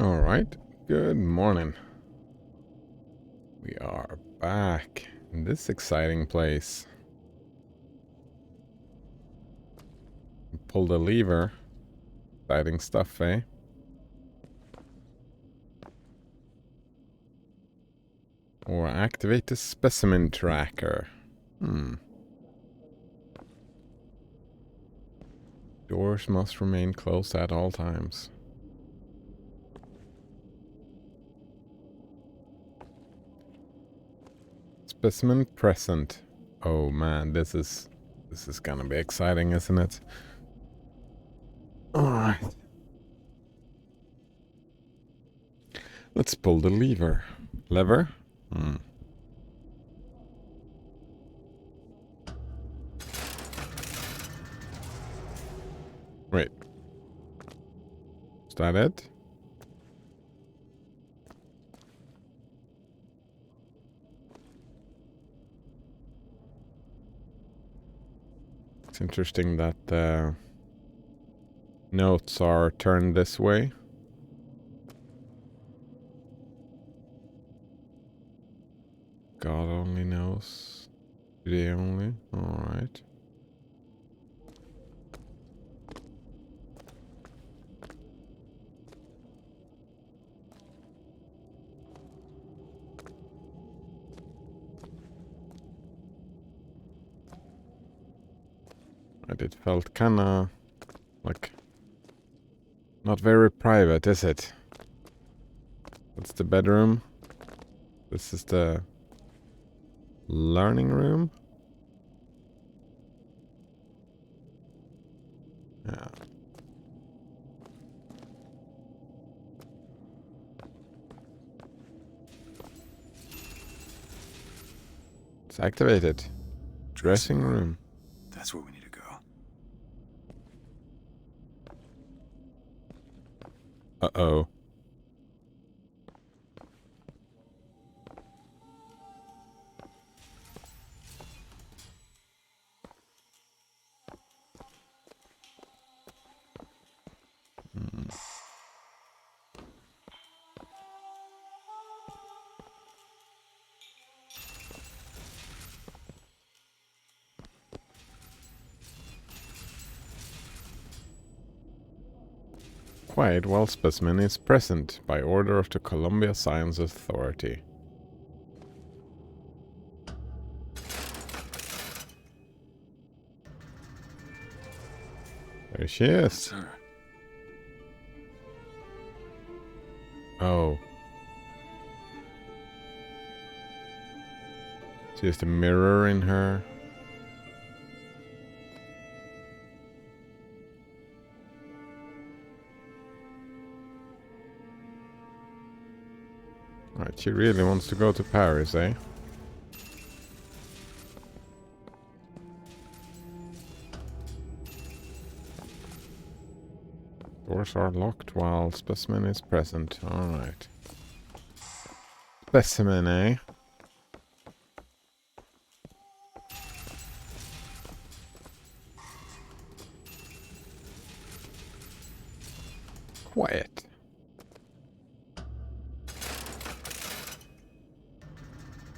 All right, good morning. We are back in this exciting place. Pull the lever. Exciting stuff, eh? Or activate the specimen tracker. Doors must remain closed at all times. Specimen present. Oh man, this is gonna be exciting, isn't it? Alright. Let's pull the lever. Lever? Wait. Is that it? It's interesting that the notes are turned this way. God only knows. Today only? Alright. And it felt kinda like not very private, is it? That's the bedroom. This is the learning room. Yeah. It's activated. Dressing room. That's where we need to go. Uh-oh. Quiet while specimen is present by order of the Columbia Science Authority. There she is. That's her. Oh. She has the mirror in her. Right, she really wants to go to Paris, eh? Doors are locked while specimen is present. Alright. Specimen, eh? Quiet.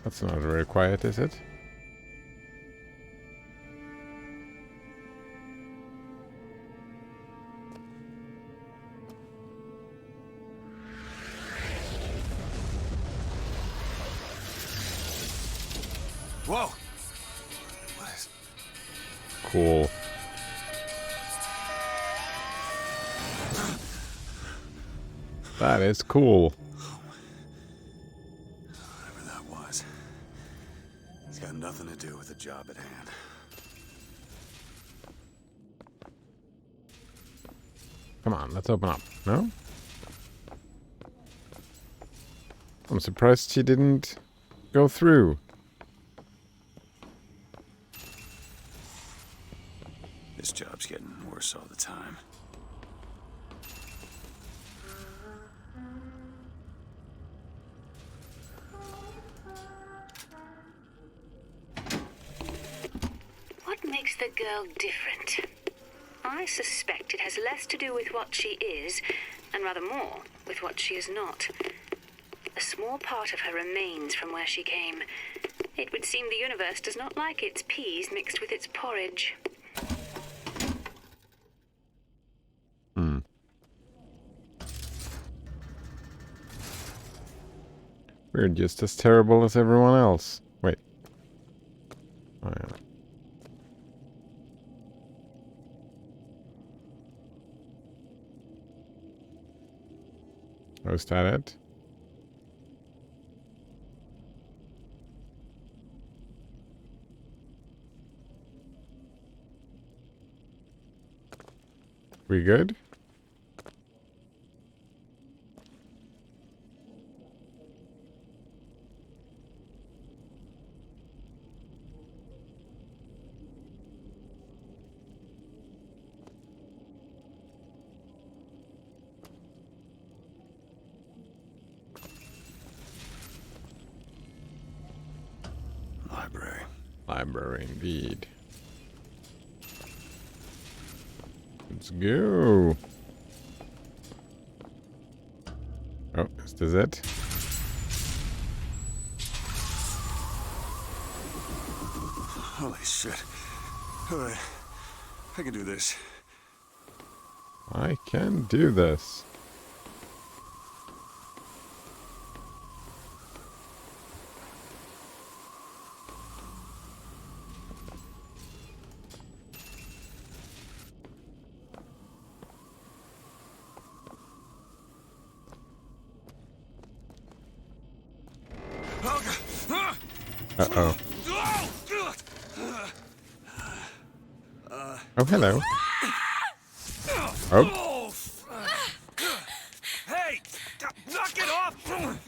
That's not very quiet, is it? Whoa! What is... Cool. That is cool. Whatever that was. It's got nothing to do with the job at hand. Come on, let's open up. No? I'm surprised she didn't go through. This job's getting worse all the time. What makes the girl different? I suspect it has less to do with what she is and rather more with what she is not. A small part of her remains from where she came. It would seem the universe does not like its peas mixed with its porridge. We're just as terrible as everyone else. Wait. Oh, yeah. Oh, is that it? We good? Library. Library indeed. Let's go. Oh, is this it? Holy shit. Alright. I can do this. I can do this. Uh-oh. Oh, hello. Oh. Hey! Knock it off!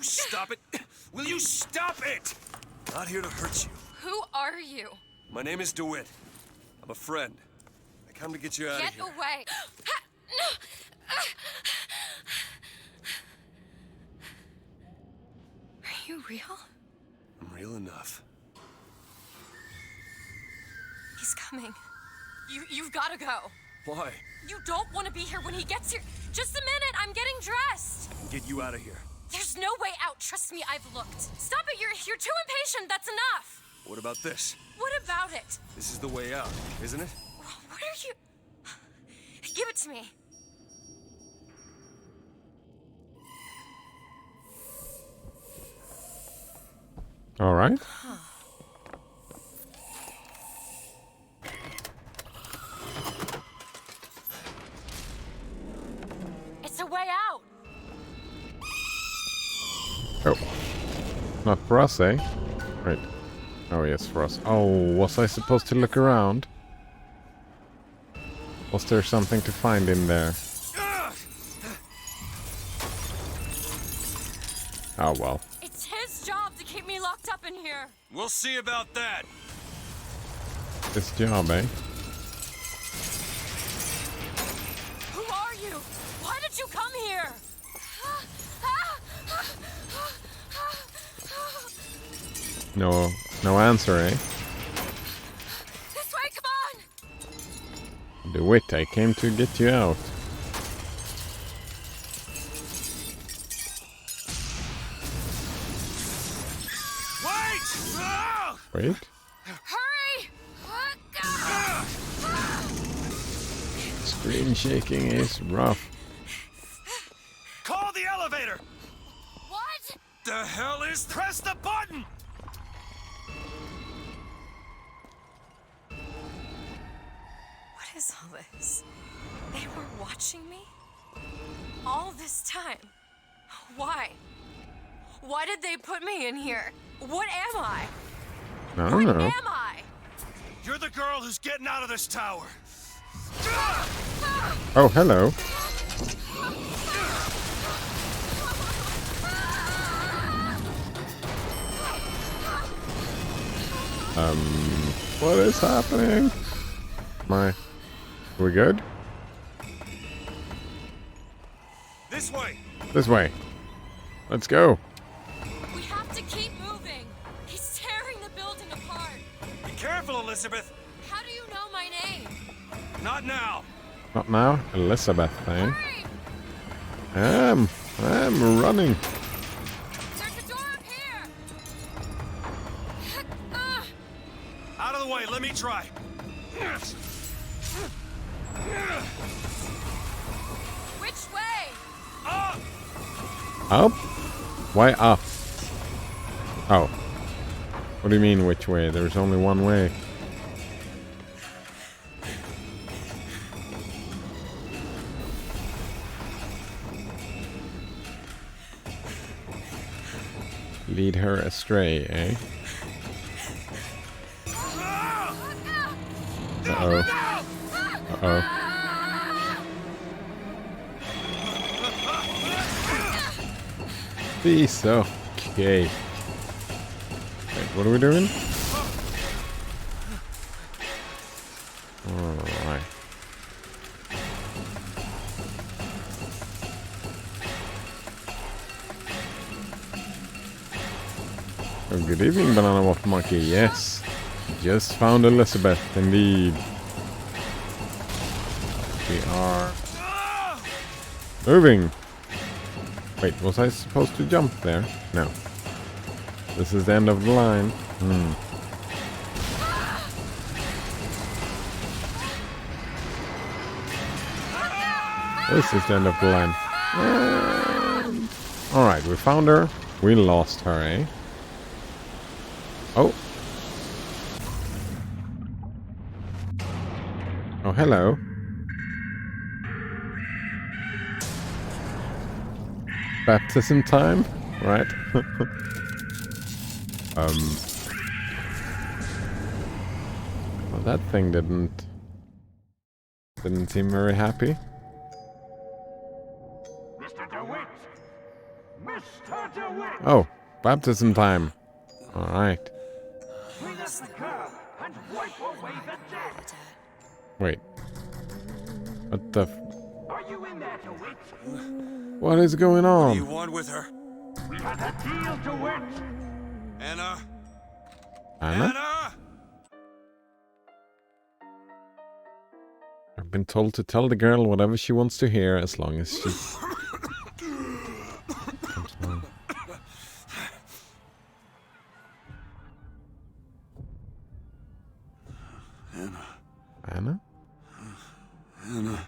Stop it! Will you stop it? Not here to hurt you. Who are you? My name is DeWitt. I'm a friend. I come to get you out of Get here. away! Are you real? I'm real enough. He's coming. You've got to go. Why? You don't want to be here when he gets here. Just a minute, I'm getting dressed. I can get you out of here. There's no way out. Trust me, I've looked. Stop it, you're too impatient. That's enough. What about this? What about it? This is the way out, isn't it? What are you... Give it to me. All right. It's a way out. Oh. Not for us, eh? Right. Oh, yes, for us. Oh, was I supposed to look around? Was there something to find in there? Oh, well. It's his job to keep me locked up in here. We'll see about that. This job, eh? Who are you? Why did you come here? No answer, eh? This way, come on! DeWitt, I came to get you out. Wait? Hurry! Screen shaking is rough. Call the elevator! What? The hell is... Press the button! What is all this? They were watching me? All this time? Why? Why did they put me in here? What am I? I don't What know. am I? You're the girl who's getting out of this tower. Oh, hello. What is happening? Are we good? This way. This way. Let's go. We have to keep moving. He's tearing the building apart. Be careful, Elizabeth. How do you know my name? Not now. Not now, Elizabeth, eh? Hurry! I'm running. There's a door up here. Out of the way, let me try. Which way? Up? Why up? Oh. What do you mean, which way? There's only one way. Lead her astray, eh? Uh-oh. Uh-oh. Peace. Okay. Wait, what are we doing? Alright. Oh, good evening, Banana Waffle Monkey. Yes. Just found Elizabeth, indeed. We are moving. Wait, was I supposed to jump there? No. This is the end of the line. This is the end of the line. Alright, we found her. We lost her, eh? Oh. Oh, hello. Baptism time? Right. Well, that thing didn't seem very happy. Mr. DeWitt! Mr. DeWitt! Oh, baptism time. Alright. Clean up the car and wipe away the debt! Wait. What the Are you in there, DeWitt? what is going What do you on? want with her? We had a deal, DeWitt! Anna? Anna? Anna? I've been told to tell the girl whatever she wants to hear as long as she comes home. Anna? Anna?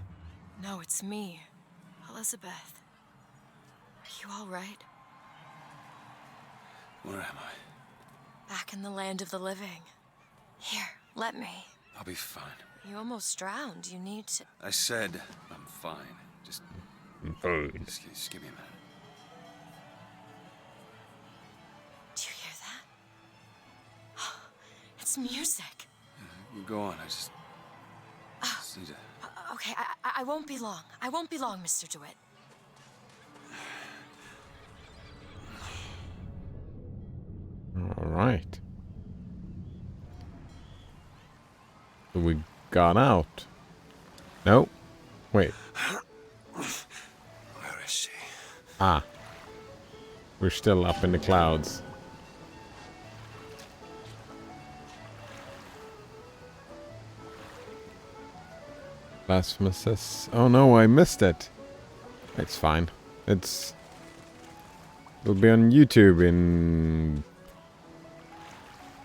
No, it's me, Elizabeth. Are you all right? Where am I? Back in the land of the living. Here, let me. I'll be fine. You almost drowned. You need to... I said I'm fine. Just give me a minute. Do you hear that? It's music. You go on. I just need to... Okay, I won't be long. I won't be long, Mr. DeWitt. Alright. So we got out. No. Wait. Where is she? Ah. We're still up in the clouds. Blasphemous. Oh no, I missed it. It's fine. It'll be on YouTube in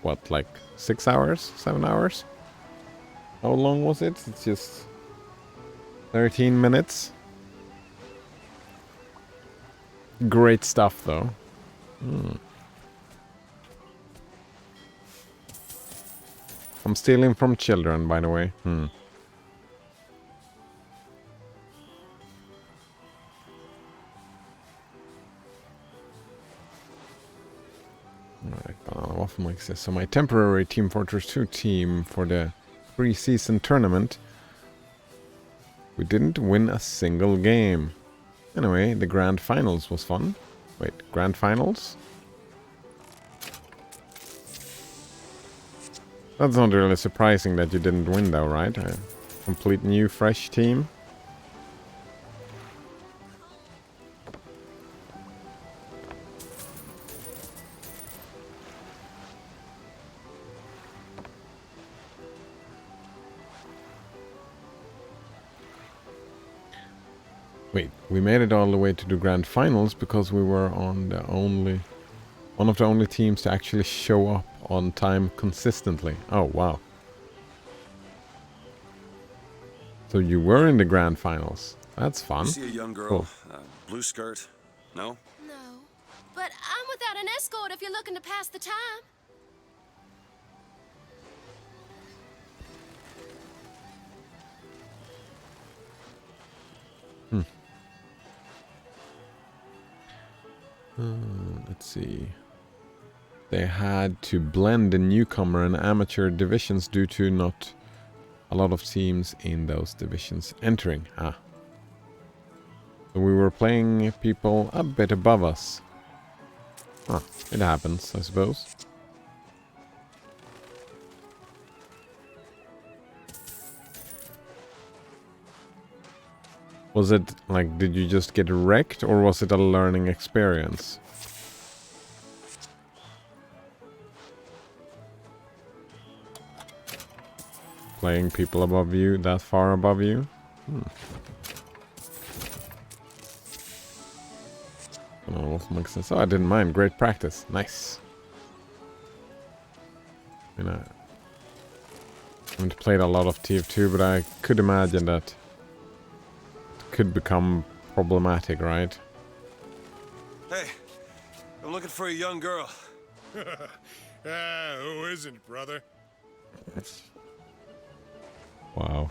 what, like 6 hours? 7 hours? How long was it? It's just 13 minutes. Great stuff though. I'm stealing from children, by the way. Alright, Waffle Mike says, so my temporary Team Fortress 2 team for the pre-season tournament, we didn't win a single game. Anyway, the grand finals was fun. Wait, grand finals? That's not really surprising that you didn't win though, right? A complete new, fresh team. Wait, we made it all the way to the grand finals because we were on one of the only teams to actually show up on time consistently. Oh, wow. So you were in the grand finals. That's fun. You see a young girl, Cool. blue skirt? No? No. But I'm without an escort if you're looking to pass the time. Let's see. They had to blend the newcomer and amateur divisions due to not a lot of teams in those divisions entering. So we were playing people a bit above us. It happens, I suppose. Was it like, did you just get wrecked or was it a learning experience? Playing people above you, that far above you? Oh, makes sense. Oh, I didn't mind. Great practice. Nice. I mean, I haven't played a lot of TF2, but I could imagine that it could become problematic, right? Hey, I'm looking for a young girl. Who isn't, brother? Wow.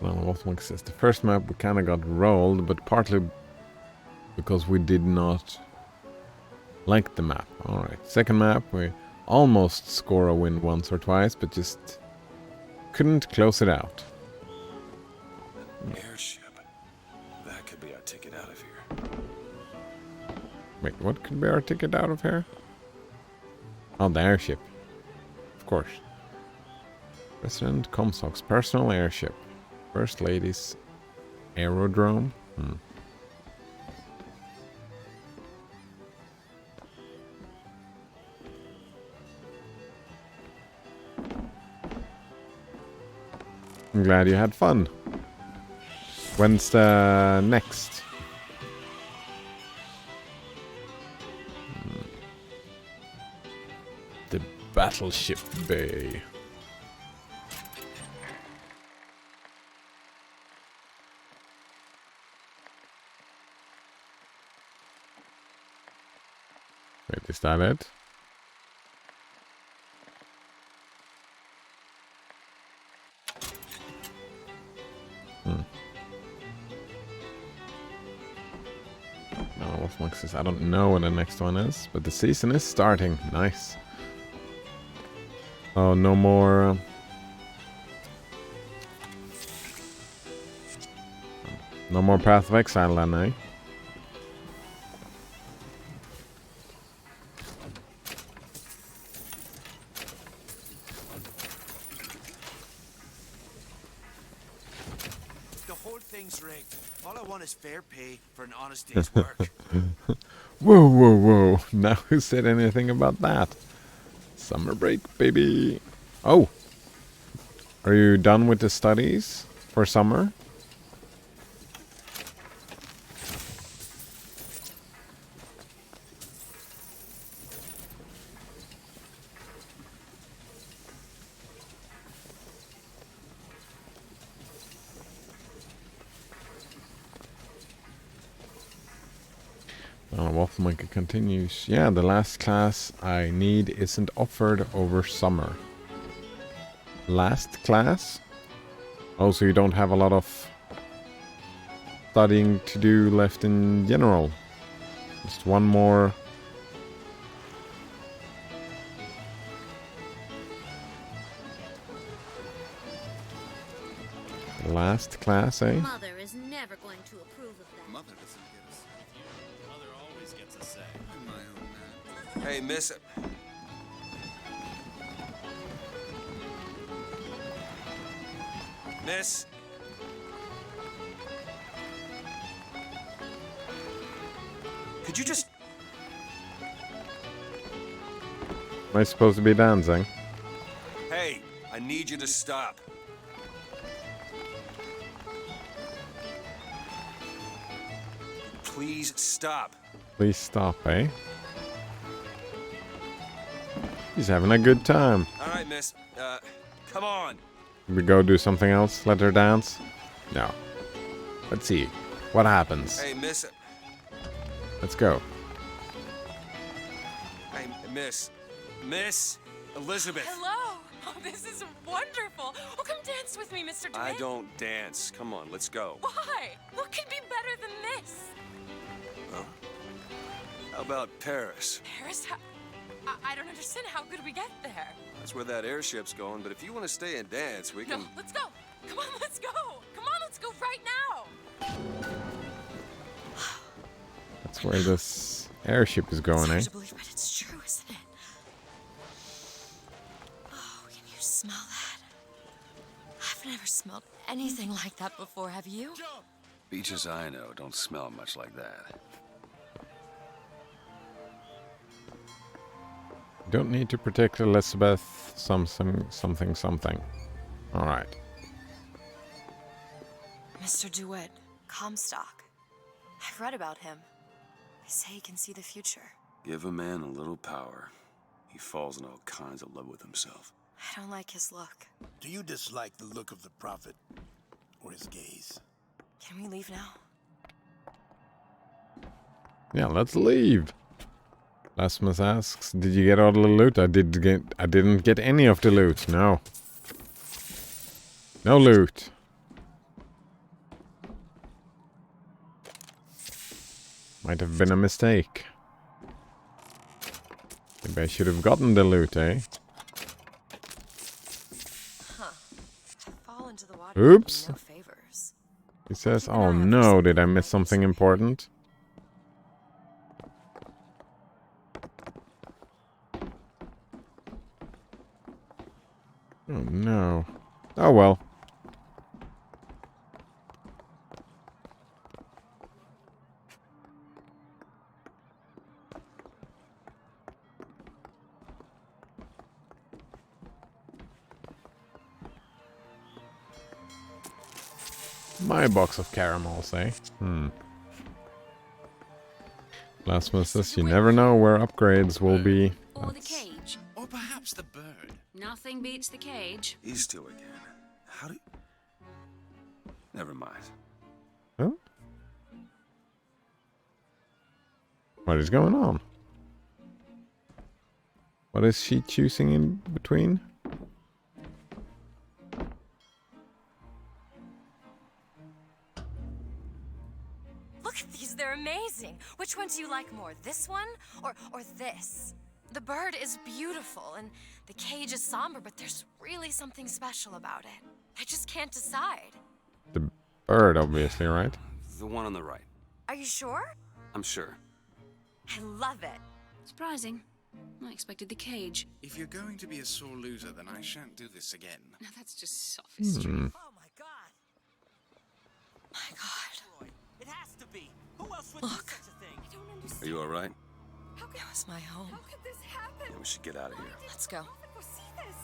Well, what says the first map we kind of got rolled, but partly because we did not like the map. Alright, second map we almost score a win once or twice, but just couldn't close it out. Airship. That could be our ticket out of here. Wait, what could be our ticket out of here? Oh, the airship. Of course. President Comstock's personal airship. First Lady's aerodrome. I'm glad you had fun. When's the next? The Battleship Bay. Wait, is that it? I don't know what the next one is, but the season is starting. Nice. Oh, no more... no more Path of Exile then, eh? The whole thing's rigged. All I want is fair pay for an honest day's work. Whoa, whoa, whoa. Now who said anything about that? Summer break, baby. Oh. Are you done with the studies for summer? Wafflemonkey continues. Yeah, the last class I need isn't offered over summer. Last class? Oh, so you don't have a lot of studying to do left in general. Just one more. Last class, eh? Mother is never going to approve of that. Mother doesn't get us. Mother always gets a say. I'm my own man. Hey, miss. Miss. Could you just... Am I supposed to be dancing? Hey, I need you to stop. Please stop. Please stop, eh? He's having a good time. All right, miss. Come on. We go do something else? Let her dance? No. Let's see. What happens? Hey, miss. Let's go. Hey, miss. Miss Elizabeth. Hello. Oh, this is wonderful. Oh, come dance with me, Mr. DeWitt. I don't dance. Come on, let's go. Why? What could be better than this? How about Paris? Paris? I don't understand. How could we get there? That's where that airship's going, but if you want to stay and dance, we can... No, let's go. Come on, let's go. Come on, let's go right now. That's where this airship is going, eh? It's hard to believe, but it's true, isn't it? Oh, can you smell that? I've never smelled anything like that before, have you? Beaches I know don't smell much like that. Don't need to protect Elizabeth. Something. Alright. Mr. DeWitt, Comstock. I've read about him. They say he can see the future. Give a man a little power. He falls in all kinds of love with himself. I don't like his look. Do you dislike the look of the prophet or his gaze? Can we leave now? Yeah, let's leave. Lasmus asks, did you get all the loot? I didn't get any of the loot. No. No loot. Might have been a mistake. Maybe I should have gotten the loot, eh? Fall into the water. Oops. No favors. He says, oh no, did I miss something important? Oh no. Oh well. My box of caramels, eh? Lasmus says you never know where upgrades will be. Or the cage. Or perhaps the bird. Nothing beats the cage. These two again. How do you... Never mind. Huh? What is going on? What is she choosing in between? Look at these, they're amazing. Which one do you like more, this one or this? The bird is beautiful and the cage is somber, but there's really something special about it. I just can't decide. The bird, obviously, right? The one on the right. Are you sure? I'm sure. I love it. Surprising. I expected the cage. If you're going to be a sore loser, then I shan't do this again. Now that's just sophistry. Oh my God! My God. It has to be. Who else would Look. do such a thing? I don't understand. Are you all right? It was my home. How could this happen? Yeah, we should get out of here. Let's go. Go see this.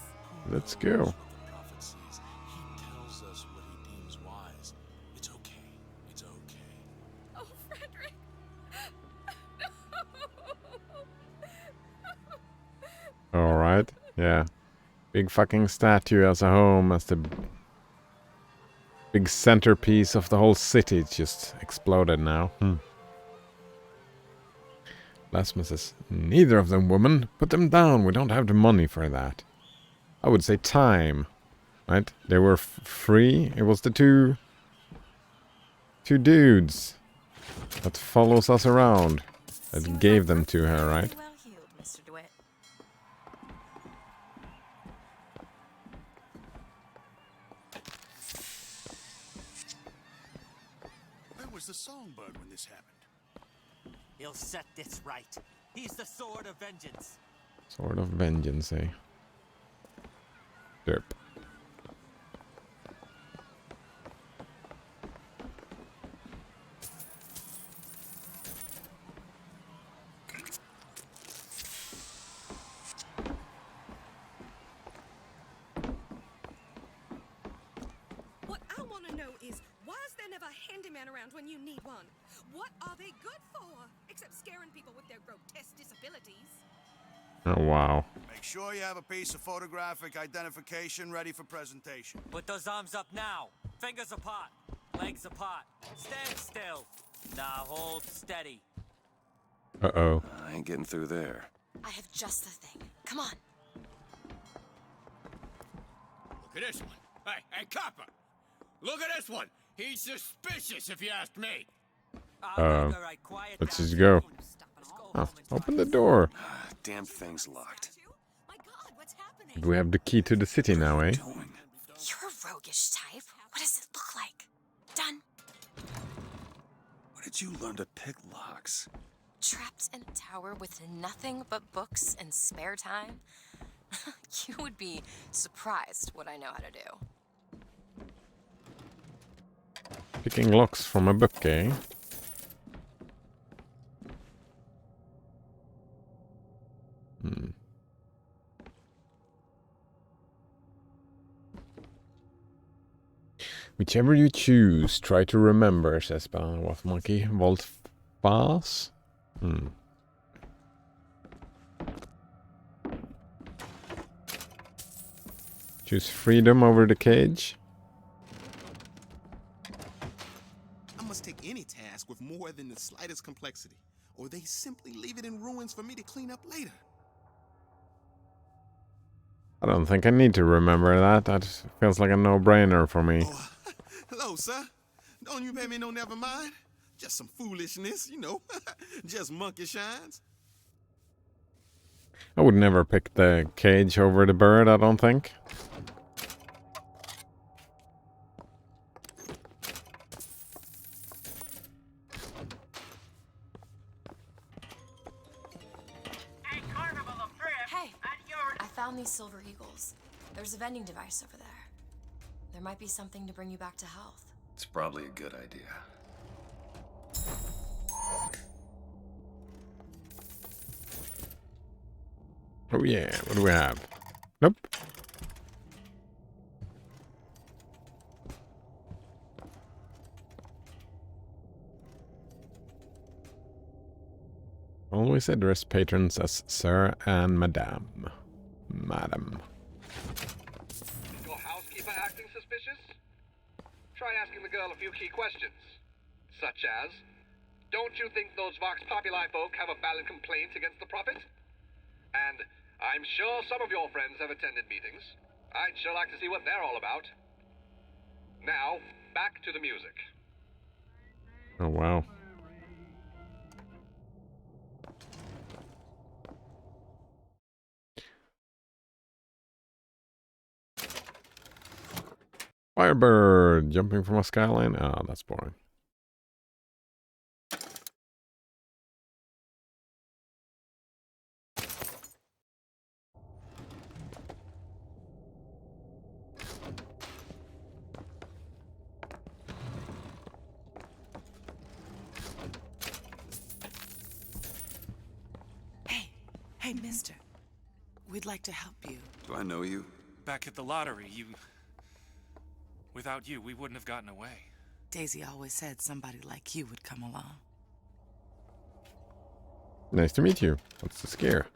Let's go. What the prophet sees, he tells us what he deems wise. It's okay. It's okay. Oh, Frederick. No. Alright, yeah. Big fucking statue as a home, as the big centerpiece of the whole city. It's just exploded now. Lasmus says, neither of them, woman. Put them down. We don't have the money for that. I would say time. Right? They were free. It was the two dudes that follows us around that gave them to her, right? Well healed, Mr. DeWitt. Where was the songbird when this happened? He'll set this right. He's the sword of vengeance. Sword of vengeance, eh? Derp. What I want to know is, why is there never a handyman around when you need one. What are they good for? Except scaring people with their grotesque disabilities. Oh, wow. Make sure you have a piece of photographic identification ready for presentation. Put those arms up now. Fingers apart. Legs apart. Stand still. Now hold steady. Uh-oh. I ain't getting through there. I have just the thing. Come on. Look at this one. Hey, copper. Look at this one. He's suspicious, if you ask me. All right, quiet Let's down. just go. Let's go Oh, home and open the door. Damn thing's locked. My God, what's happening? Do we have the key to the city now, eh? Doing? You're a roguish type. What does it look like? Done. Where did you learn to pick locks? Trapped in a tower with nothing but books and spare time? You would be surprised what I know how to do. Picking locks from a book, eh? Whichever you choose, try to remember, says Wolf Monkey. Volt Fas? Choose freedom over the cage. I must take any task with more than the slightest complexity, or they simply leave it in ruins for me to clean up later. I don't think I need to remember that. That feels like a no-brainer for me. Oh, hello, sir. Don't you pay me no never mind? Just some foolishness, you know. Just monkey shines. I would never pick the cage over the bird, I don't think. Hey, I found these silver eagles. There's a vending device over there. There might be something to bring you back to health. It's probably a good idea. Oh yeah, what do we have? Nope. Always address patrons as Sir and Madame. Madam. Your housekeeper acting suspicious? Try asking the girl a few key questions. Such as, don't you think those Vox Populi folk have a valid complaint against the Prophet? And I'm sure some of your friends have attended meetings. I'd sure like to see what they're all about. Now, back to the music. Oh wow. Firebird jumping from a skyline. Ah, that's boring. Hey, mister. We'd like to help you. Do I know you? Back at the lottery, without you, we wouldn't have gotten away. Daisy always said somebody like you would come along. Nice to meet you. What's the scare?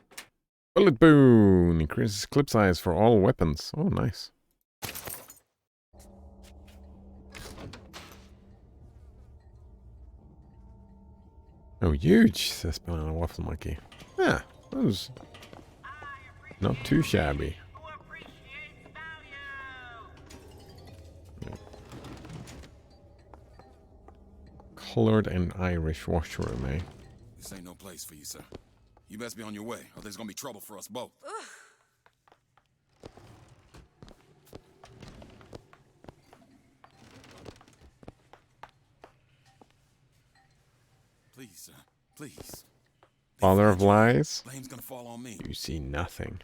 Bullet boon! Increases clip size for all weapons. Oh, nice. Oh, huge, says Banana Waffle Monkey. Yeah, that was not too shabby. Colored and Irish washroom, eh? This ain't no place for you, sir. You best be on your way, or there's gonna be trouble for us both. Please, sir. Please. Father of lies? Blame's gonna fall on me. You see nothing.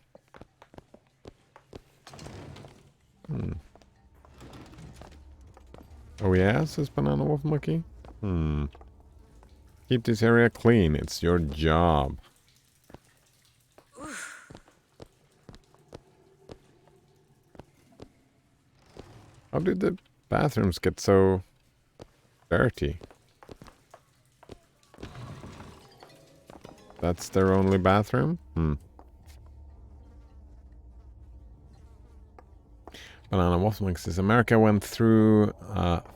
Oh yeah, says Banana Wolf Monkey. Keep this area clean. It's your job. How did the bathrooms get so Dirty. That's their only bathroom? Banana Waffle Mix says America went through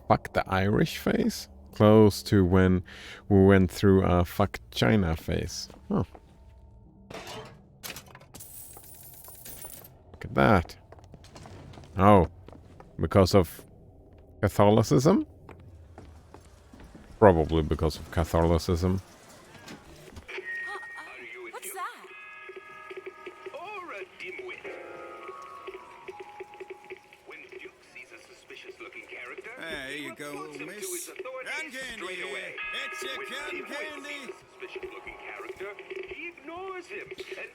fuck the Irish phase, close to when we went through a fuck China phase. Oh. Look at that. Oh. Because of Catholicism? Probably because of Catholicism. What's that? Or a dimwit. When Duke sees a suspicious-looking character, There you go, reports him to his miss. authorities Cotton candy straight here. away. It's your When cotton Dimwit candy. sees a suspicious-looking character, he ignores him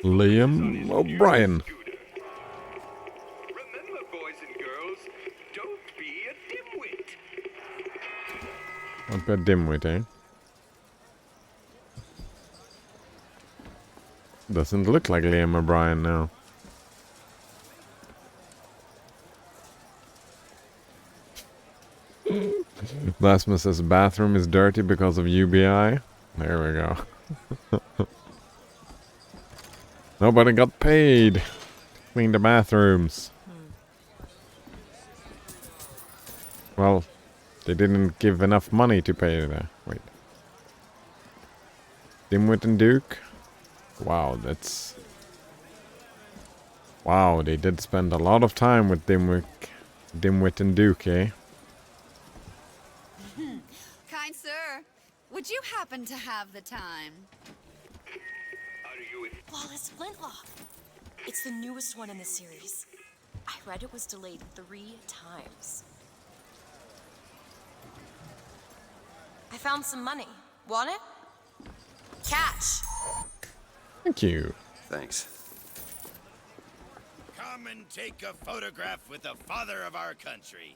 and Liam O'Brien. remember, boys and girls, don't be a dimwit. Not bad dimwit, eh? Doesn't look like Liam O'Brien now. Blasphemous says bathroom is dirty because of UBI. There we go. Nobody got paid to clean the bathrooms. Well, they didn't give enough money to pay the... Wait. Dimwit and Duke? Wow, that's... Wow, they did spend a lot of time with Dimwit and Duke, eh? Kind sir, would you happen to have the time? Flawless Flintlock. It's the newest one in the series. I read it was delayed 3 times. I found some money. Want it? Catch! Thank you. Thanks. Come and take a photograph with the father of our country.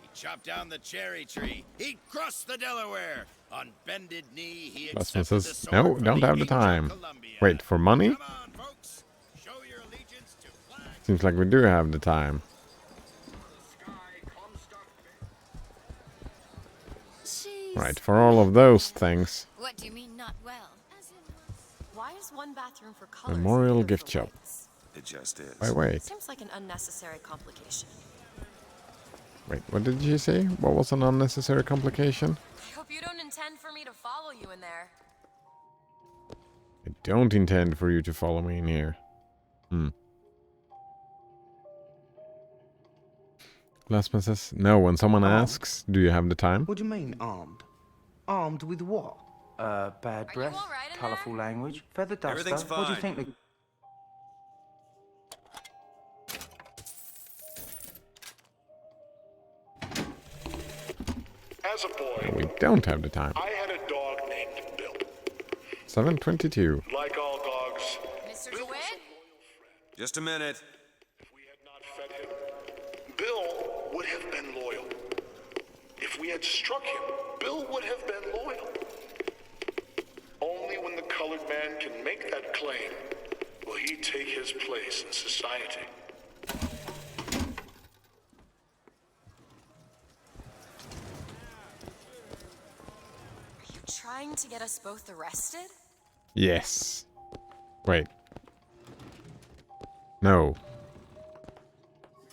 He chopped down the cherry tree. He crossed the Delaware. On bended knee, he Blasphemous accepted the says, sword no, from don't the have the Angel time. Columbia. Wait, for money? Come on, folks. Show your allegiance to flag. Seems like we do have the time. Jeez. Right, for all of those things. What do you mean not well? Why is one bathroom for colors? Memorial and the other gift for shop. whites? It just is. Wait. Seems like an unnecessary complication. Wait, what did you say? What was an unnecessary complication? I hope you don't intend for me to follow you in there. I don't intend for you to follow me in here. Last one says, no, when someone asks, do you have the time? What do you mean, armed? Armed with what? Bad breath, colourful language, feather duster. Everything's What do you fine. think the... As a boy, No, we don't have the time. I had a dog named Bill. 7:22. Like all dogs, Mr. Bill was DeWitt? a loyal friend. Just a minute. If we had not fed him, Bill would have been loyal. If we had struck him, Bill would have been loyal. Only when the colored man can make that claim will he take his place in society. Are you trying to get us both arrested? Yes. Wait. No.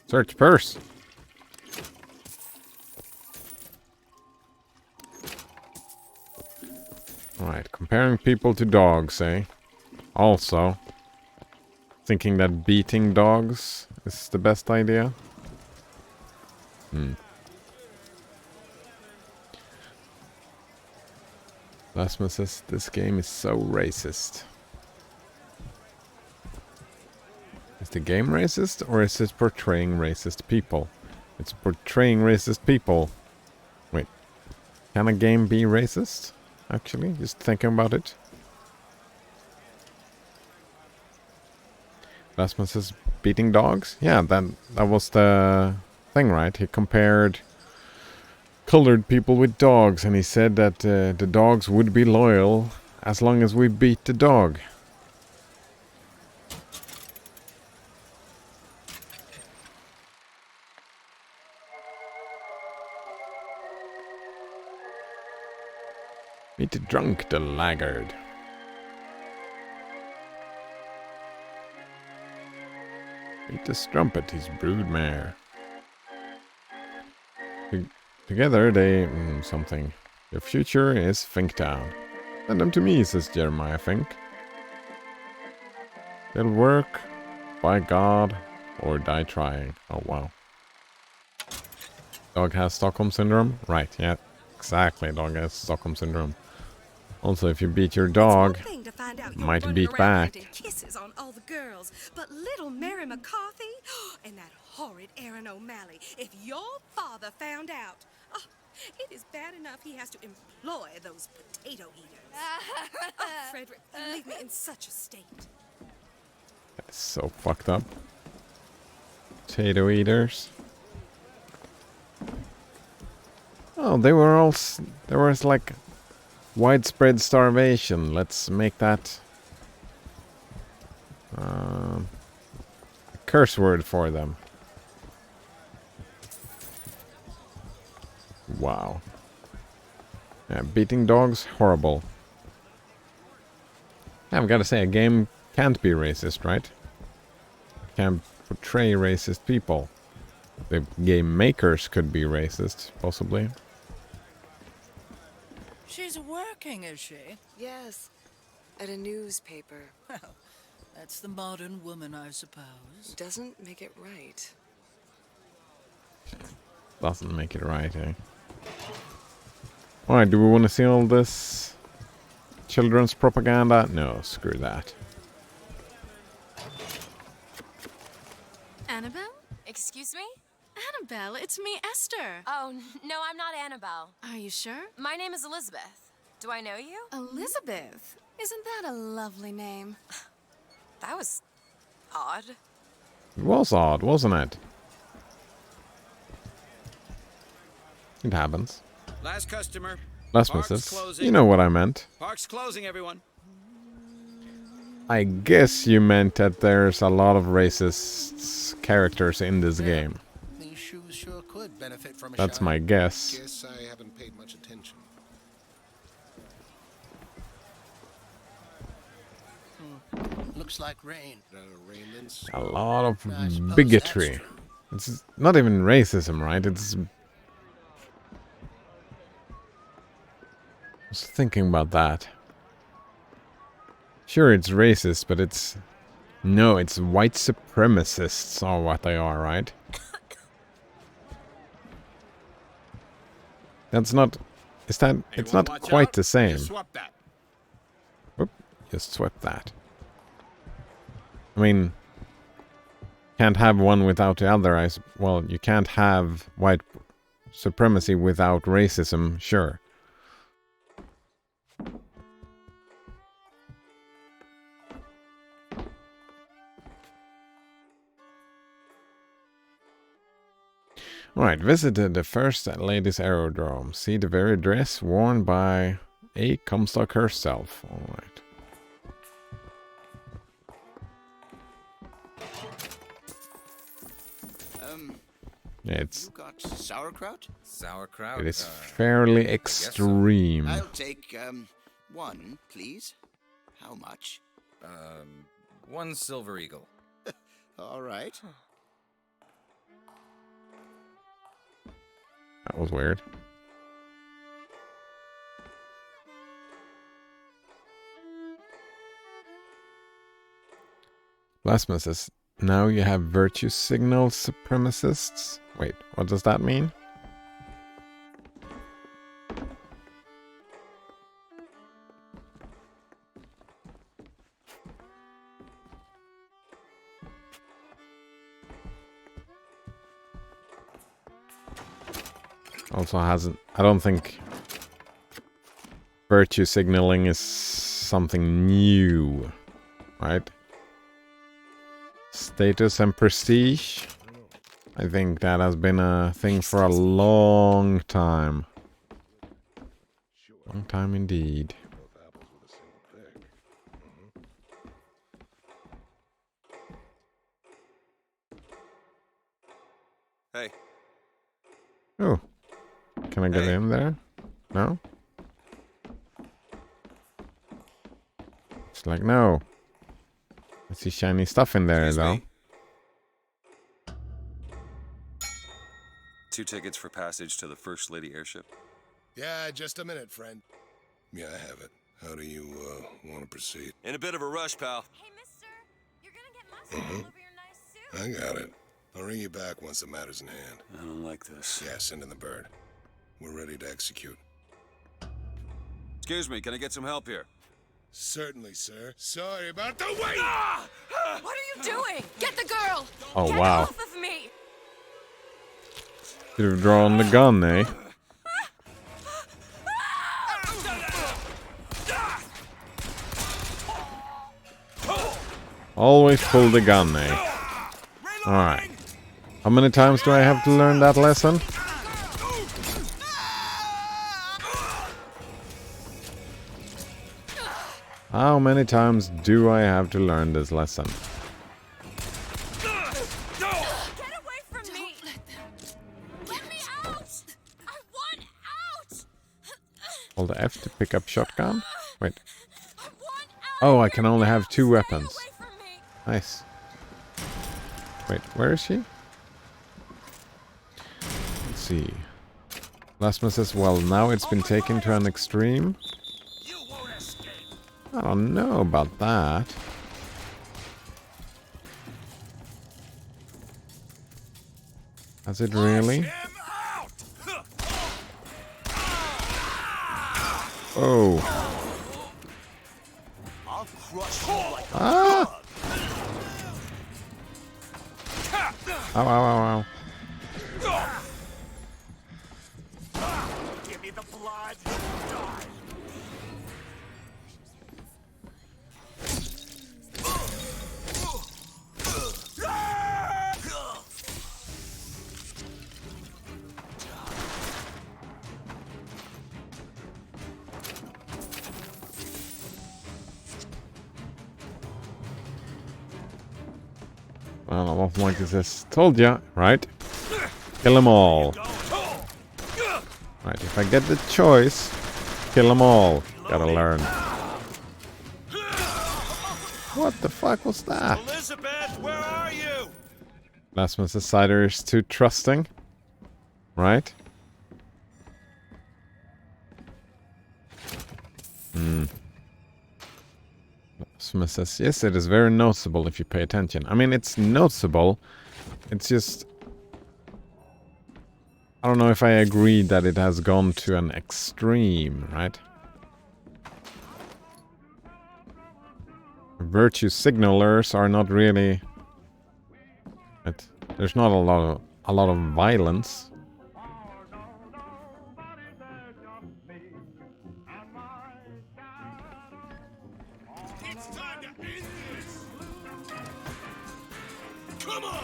Search purse. Alright, comparing people to dogs, eh? Also, thinking that beating dogs is the best idea? Lasmus says this game is so racist. Is the game racist or is it portraying racist people? It's portraying racist people. Wait, can a game be racist? Actually, just thinking about it. Rasmus is beating dogs? Yeah, that was the thing, right? He compared colored people with dogs, and he said that the dogs would be loyal as long as we beat the dog. Meet Drunk the Laggard. Meet the Strumpet, his broodmare. Together they... something. Your future is Finktown. Send them to me, says Jeremiah Fink. They'll work, by God, or die trying. Oh, wow. Dog has Stockholm Syndrome? Right, yeah. Exactly, dog has Stockholm Syndrome. Also, if you beat your dog, might beat back. Kisses on all the girls, but little Mary McCarthy and that horrid Aaron O'Malley. If your father found out, oh, it is bad enough he has to employ those potato eaters. Oh, Frederick, you leave me in such a state. That's so fucked up. Potato eaters. Oh, there was like widespread starvation. Let's make that a curse word for them. Wow. Yeah, beating dogs, horrible. I've got to say, a game can't be racist, right? It can't portray racist people. The game makers could be racist, possibly. She's working, is she? Yes, at a newspaper. Well, that's the modern woman, I suppose. Doesn't make it right. Doesn't make it right, eh? Alright, do we want to see all this children's propaganda? No, screw that. Annabelle? Excuse me? Annabelle, it's me, Esther. Oh, no, I'm not Annabelle. Are you sure? My name is Elizabeth. Do I know you? Elizabeth? Isn't that a lovely name? That was odd. It was odd, wasn't it? It happens. Last customer. Last Park's missus. closing. You know what I meant. Park's closing, everyone. I guess you meant that there's a lot of racist characters in this game. These shoes sure could benefit from a That's shine. my guess. Guess I haven't paid much attention. Looks like rain. A lot of bigotry. It's not even racism, right? It's... I was thinking about that. Sure, it's racist, but it's... No, it's white supremacists are what they are, right? That's not... Is that... It's not quite the same. Whoop, just swept that. I mean... Can't have one without the other. Well, you can't have white supremacy without racism, sure. Alright, visited the First Lady's Aerodrome. See the very dress worn by A. Comstock herself. Alright. Yeah, it's... You got sauerkraut? Sauerkraut? It is fairly extreme. I'll take, one, please. How much? 1 silver eagle. All right. That was weird. Plasma says, now you have virtue signal supremacists. Wait, what does that mean? Also hasn't... I don't think virtue signaling is something new, right? Status and prestige. I think that has been a thing for a long time. Long time indeed. Hey. Oh. Can I get in there? No? It's like, no. I see shiny stuff in there, though. 2 tickets for passage to the First Lady airship. Yeah, just a minute, friend. Yeah, I have it. How do you, want to proceed? In a bit of a rush, pal. Hey, mister, you're gonna get mustard all over your nice suit. I got it. I'll ring you back once the matter's in hand. I don't like this. Yeah, send in the bird. We're ready to execute. Excuse me, can I get some help here? Certainly, sir. Sorry about the wait! What are you doing? Get the girl! Oh, Get wow. off of me! Should have drawn the gun, eh? Always pull the gun, eh? Alright. How many times do I have to learn that lesson? How many times do I have to learn this lesson? Get away from me! Let me out! I want out! Hold the F to pick up shotgun? Wait. Oh, I can only have 2 weapons. Nice. Wait, where is she? Let's see. Lasma says, well, now it's been taken to an extreme. I don't know about that. Has it really? Oh. Ah! Ow, ow, ow, ow. Give me the blood. Well, I won't like this. Told ya, right? Kill them all. Right, if I get the choice, kill them all. Gotta learn. What the fuck was that? Elizabeth, where are you? Lasmus Decider is too trusting. Right? Smith says, yes, it is very noticeable if you pay attention. I mean, it's noticeable. It's just... I don't know if I agree that it has gone to an extreme, right? Virtue signalers are not really... There's not a lot of violence. Come on!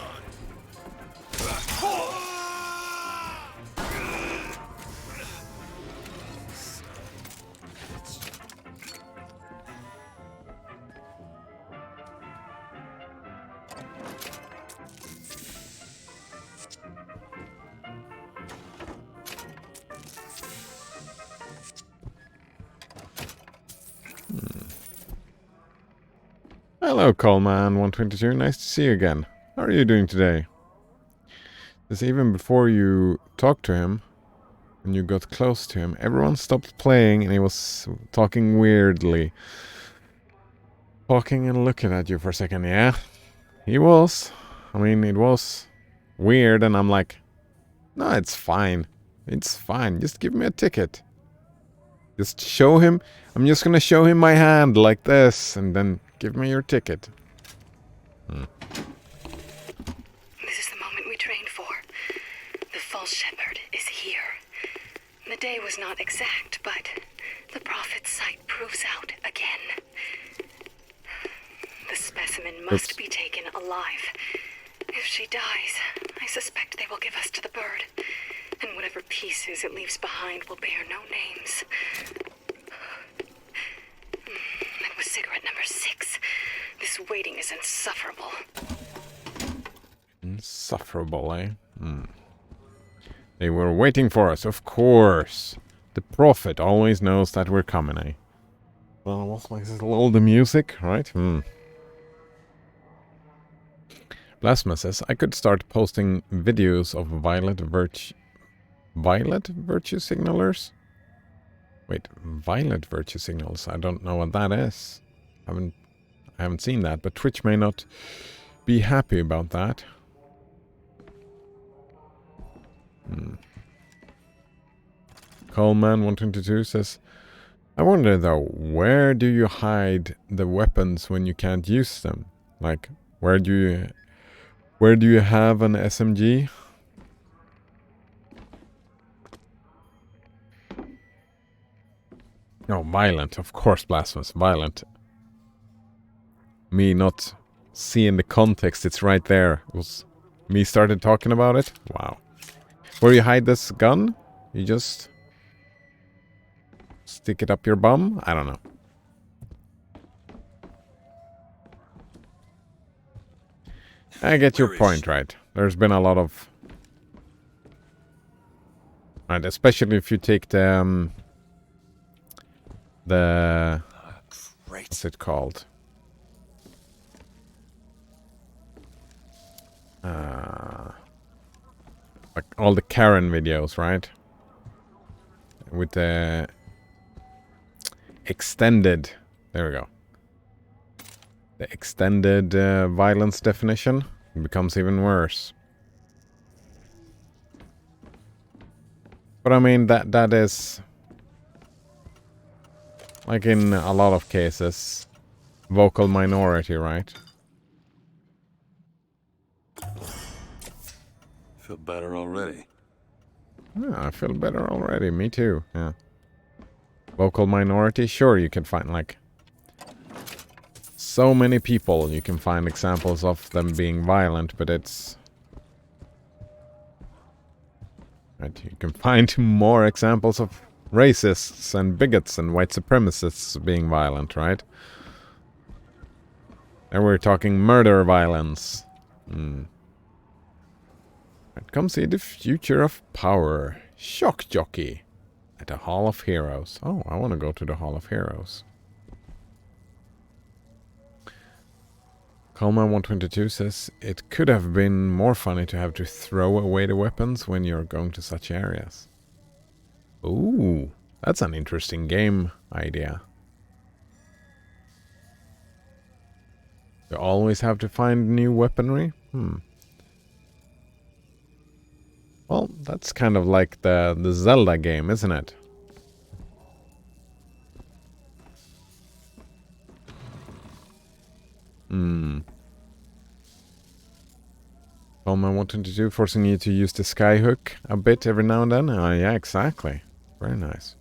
Hello, Coleman122. Nice to see you again. How are you doing today? This even before you talked to him, when you got close to him, everyone stopped playing and he was talking weirdly. Talking and looking at you for a second, yeah? He was. I mean, it was weird and I'm like, no, it's fine. It's fine. Just give me a ticket. Just show him. I'm just gonna show him my hand like this and then give me your ticket. This is the moment we trained for. The false shepherd is here. The day was not exact, but the prophet's sight proves out again. The specimen must be taken alive. If she dies, I suspect they will give us to the bird. And whatever pieces it leaves behind will bear no names. That was cigarette number 6. This waiting is insufferable. Insufferable, eh? They were waiting for us, of course. The prophet always knows that we're coming, eh? Well, what's my little the music, right? Blasphemous says I could start posting videos of violet virtue signalers. Wait, violet virtue signals. I don't know what that is. I haven't seen that, but Twitch may not be happy about that. Coleman122 says, I wonder though, where do you hide the weapons when you can't use them? Like, where do you have an SMG? No, violent, of course, Blasphemous, violent. Me not seeing the context, it's right there. It was me started talking about it. Wow. Where you hide this gun? You just stick it up your bum? I don't know. I get your point, right? There's been a lot of... Right, especially if you take the what's it called? Like all the Karen videos, right? With the extended... There we go. The extended violence definition becomes even worse. But I mean, that is... Like in a lot of cases, vocal minority, right? Feel better already. Yeah, I feel better already. Me too. Yeah. Vocal minority, sure, you can find like so many people. You can find examples of them being violent, but it's right. You can find more examples of racists and bigots and white supremacists being violent, right? And we're talking murder violence. Right, come see the future of power. Shock jockey at the Hall of Heroes. Oh, I want to go to the Hall of Heroes. Kalma122 says, it could have been more funny to have to throw away the weapons when you're going to such areas. Ooh, that's an interesting game idea. You always have to find new weaponry? Well, that's kind of like the Zelda game, isn't it? Kalma 122 forcing you to use the skyhook a bit every now and then? Yeah, exactly. Very nice.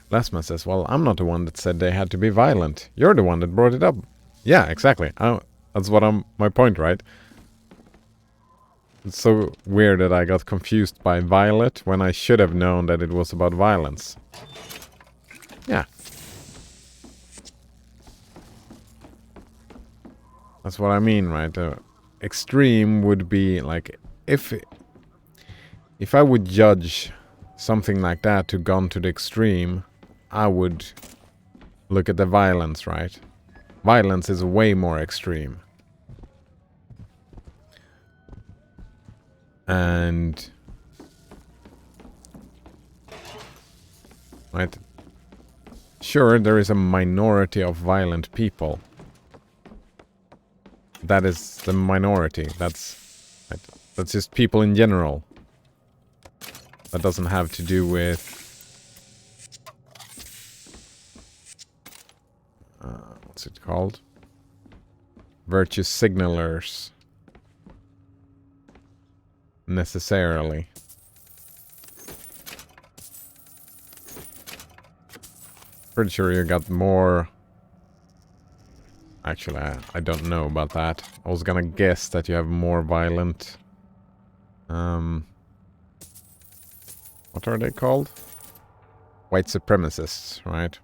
Lasma says, well, I'm not the one that said they had to be violent. You're the one that brought it up. Yeah, exactly. That's what my point, right? It's so weird that I got confused by Violet when I should have known that it was about violence. Yeah. That's what I mean, right? Extreme would be like, if I would judge something like that to gone to the extreme, I would look at the violence, right? Violence is way more extreme. And... right? Sure, there is a minority of violent people. That is the minority. That's just people in general. That doesn't have to do with... what's it called? Virtue signalers. Necessarily. Pretty sure you got more... Actually, I don't know about that. I was gonna guess that you have more violent... what are they called? White supremacists, right?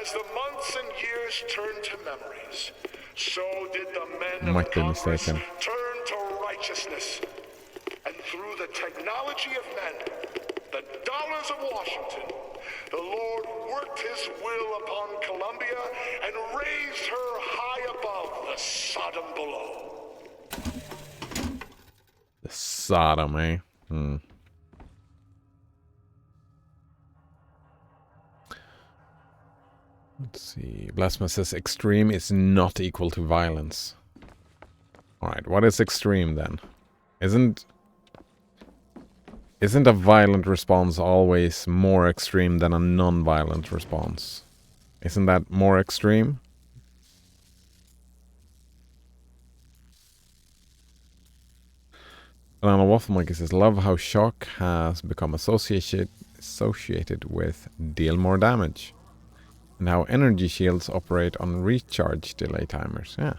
As the months and years turned to memories, so did the men Might of be Congress mistaken. turn to righteousness. And through the technology of men, the dollars of Washington, the Lord worked his will upon Columbia and raised her high above the Sodom below. The Sodom, eh? Let's see. Blasphemous says extreme is not equal to violence. Alright, what is extreme then? Isn't a violent response always more extreme than a non-violent response? Isn't that more extreme? Banana Waffle Monkey says, love how shock has become associated with deal more damage. And how energy shields operate on recharge delay timers. Yeah.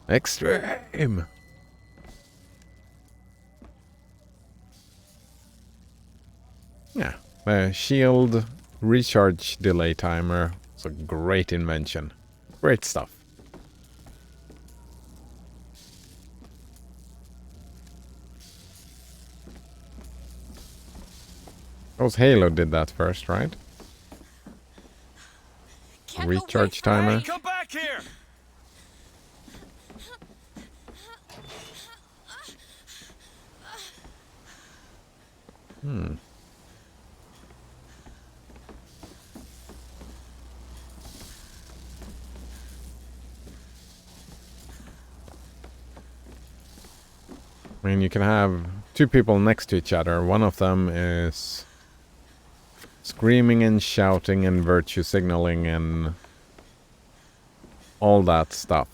Extreme! Yeah. The shield recharge delay timer is a great invention. Great stuff. Those Halo did that first, right? Recharge timer. Hey, come back here! I mean, you can have two people next to each other. One of them is screaming and shouting and virtue signaling and all that stuff.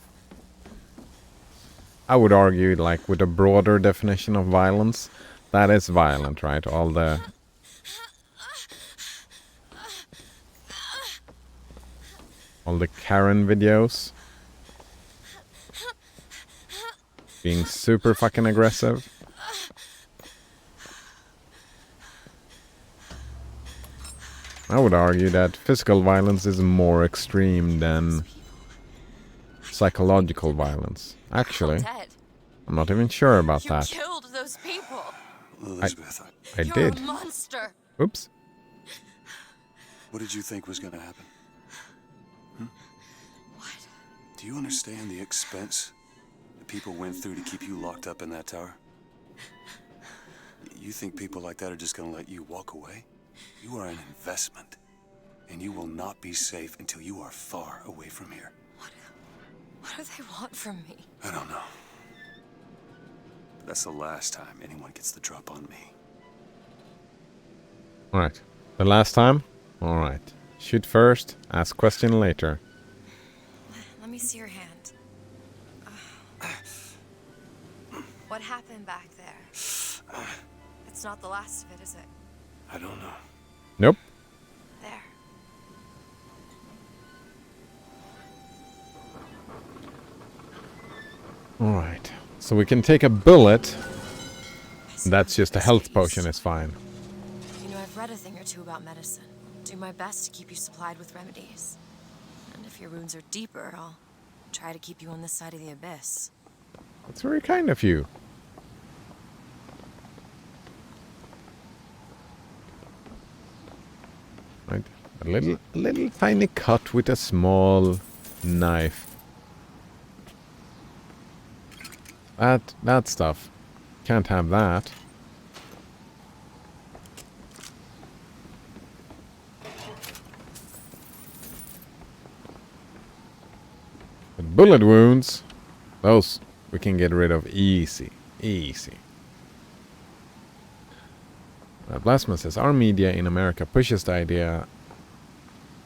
I would argue, like, with a broader definition of violence, that is violent, right? All the Karen videos being super fucking aggressive. I would argue that physical violence is more extreme than psychological violence. Actually, I'm not even sure about that. You killed those people. Elizabeth, I You're did. a monster. Oops. what did you think was going to happen? What? Do you understand the expense that people went through to keep you locked up in that tower? You think people like that are just going to let you walk away? You are an investment, and you will not be safe until you are far away from here. What do they want from me? I don't know. But that's the last time anyone gets the drop on me. Alright. The last time? Alright. Shoot first, ask question later. Let me see your hand. What happened back there? It's not the last of it, is it? I don't know. Nope. There. Alright. So we can take a bullet. That's just a health potion, is fine. You know, I've read a thing or two about medicine. Do my best to keep you supplied with remedies. And if your wounds are deeper, I'll try to keep you on this side of the abyss. That's very kind of you. Right. A little tiny cut with a small knife. That stuff. Can't have that. But bullet wounds, those we can get rid of easy. Easy. Blasphemous says, our media in America pushes the idea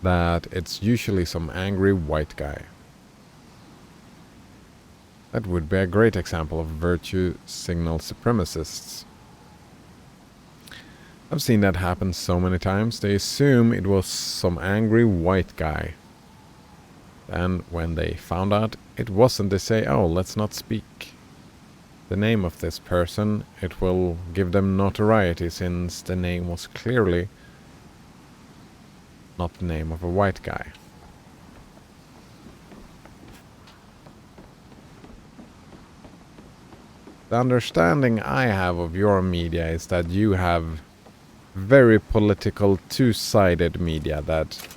that it's usually some angry white guy. That would be a great example of virtue signal supremacists. I've seen that happen so many times. They assume it was some angry white guy. Then when they found out it wasn't, they say, oh, let's not speak the name of this person. It will give them notoriety since the name was clearly not the name of a white guy. The understanding I have of your media is that you have very political, two-sided media that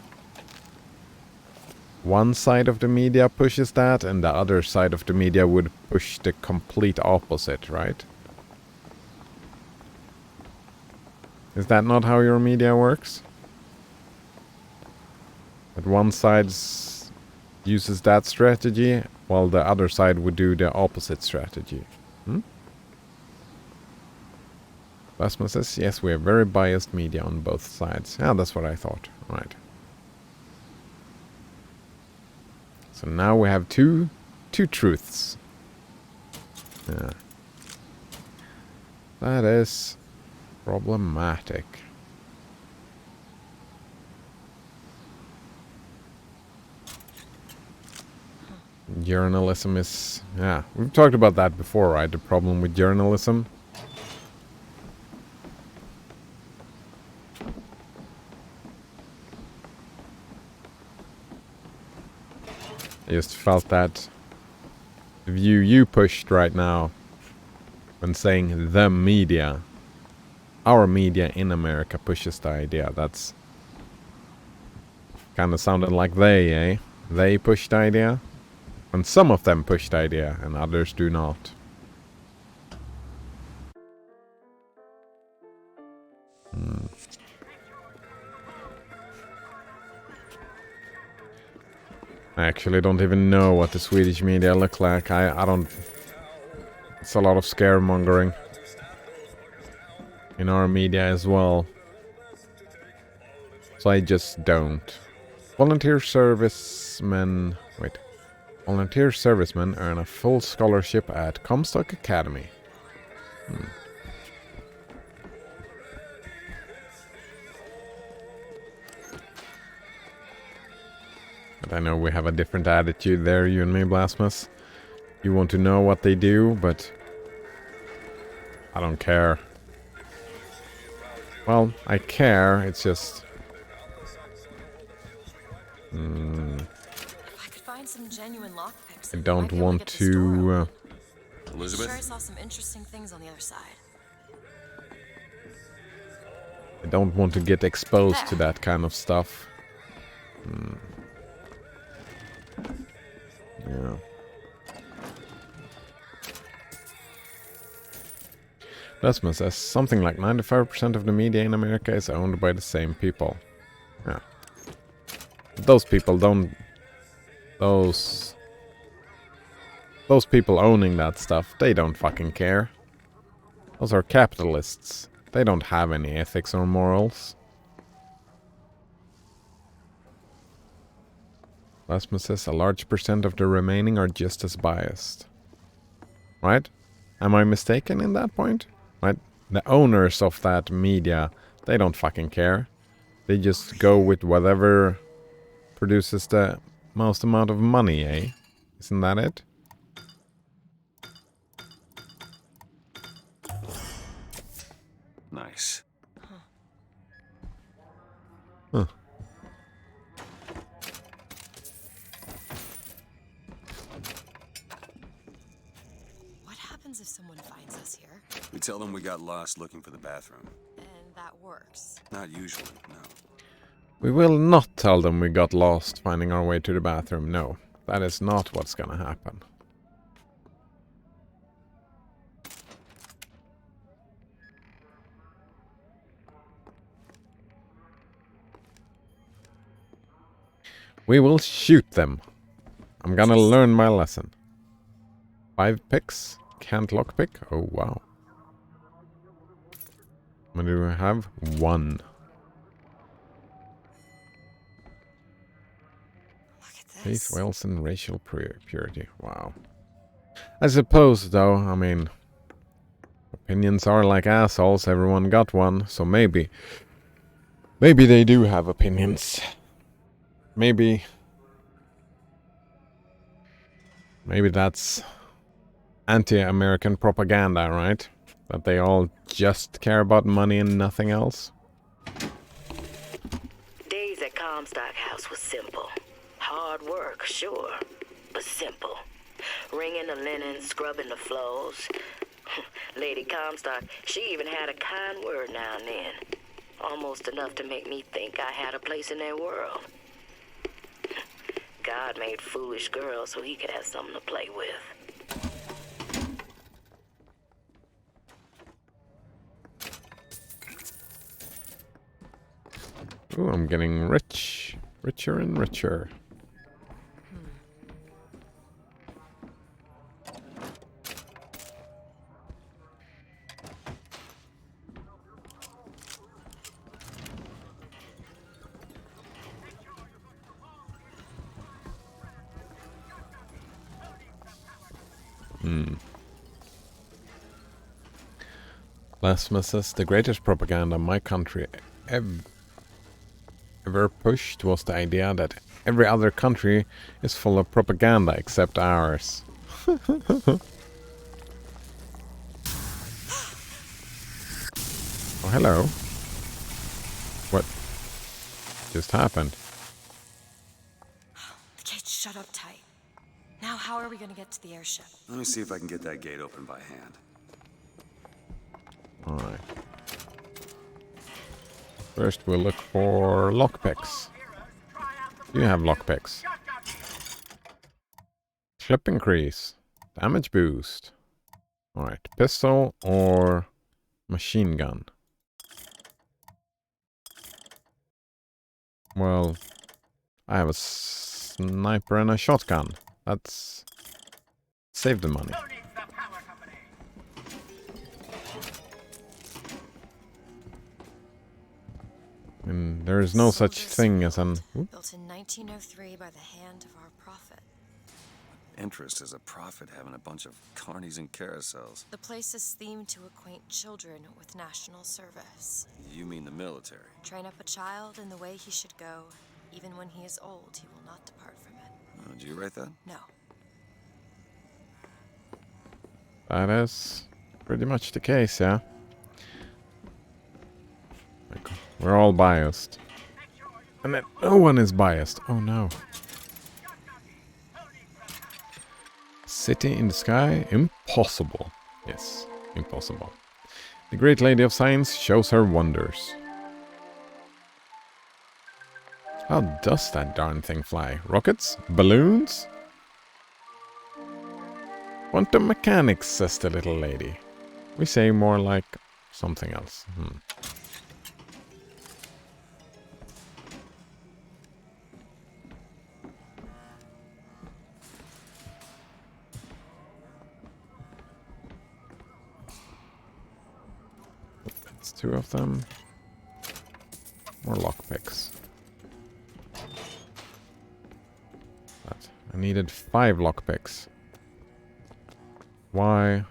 one side of the media pushes that and the other side of the media would push the complete opposite, right? Is that not how your media works? That one side uses that strategy while the other side would do the opposite strategy. Basma says, yes, we have very biased media on both sides. Yeah, that's what I thought. Right. So now we have two truths. Yeah. That is problematic. Journalism is... Yeah, we've talked about that before, right? The problem with journalism. I just felt that the view you pushed right now when saying the media, our media in America pushes the idea. That's kind of sounded like they, eh? They push the idea. And some of them push the idea and others do not. I actually don't even know what the Swedish media look like. I don't... It's a lot of scaremongering in our media as well. So I just don't. Volunteer servicemen... Wait. Volunteer servicemen earn a full scholarship at Comstock Academy. But I know we have a different attitude there, you and me, Blasphemous. You want to know what they do, but I don't care. Well, I care, it's just... If I could find some genuine lockpicks, I don't want to... Elizabeth? Sure, I saw some interesting things on the other side. I don't want to get exposed to that kind of stuff. Yeah. Desmond says something like 95% of the media in America is owned by the same people. Yeah. Those people don't... Those people owning that stuff, they don't fucking care. Those are capitalists. They don't have any ethics or morals. Rasmus says a large percent of the remaining are just as biased. Right? Am I mistaken in that point? Right? The owners of that media, they don't fucking care. They just go with whatever produces the most amount of money, eh? Isn't that it? Nice. Huh. What happens if someone finds us here? We tell them we got lost looking for the bathroom. And that works. Not usually, no. We will not tell them we got lost finding our way to the bathroom. No, that is not what's gonna happen. We will shoot them. I'm gonna learn my lesson. 5 picks? Can't lockpick? Oh, wow. How many do we have? 1. Faith, wealth, and racial purity. Wow. I suppose, though, I mean... Opinions are like assholes. Everyone got one. So maybe... Maybe they do have opinions. Maybe that's anti-American propaganda, right? That they all just care about money and nothing else. Days at Comstock House was simple. Hard work, sure, but simple. Wringing the linen, scrubbing the floors. Lady Comstock, she even had a kind word now and then. Almost enough to make me think I had a place in their world. God made foolish girls so he could have something to play with. Ooh, I'm getting rich. Richer and richer. Blasphemous says the greatest propaganda my country ever pushed was the idea that every other country is full of propaganda except ours. Oh, hello. What just happened? The gate's shut up tight. Now how are we gonna get to the airship? Let me see if I can get that gate open by hand. Alright. First we'll look for lockpicks. You have lockpicks. Clip increase. Damage boost. Alright. Pistol or machine gun. Well, I have a sniper and a shotgun. That's... save the money. And there is no such thing as an... Oop. Built in 1903 by the hand of our prophet. Interest as a prophet having a bunch of carnies and carousels. The place is themed to acquaint children with national service. You mean the military? Train up a child in the way he should go. Even when he is old, he will not depart from it. Did you write that? No. That is pretty much the case, yeah. We're all biased. And then no one is biased. Oh no. City in the sky? Impossible. Yes, impossible. The great lady of science shows her wonders. How does that darn thing fly? Rockets? Balloons? Quantum mechanics, says the little lady. We say more like something else. It's two of them. More lockpicks. But I needed 5 lockpicks. Why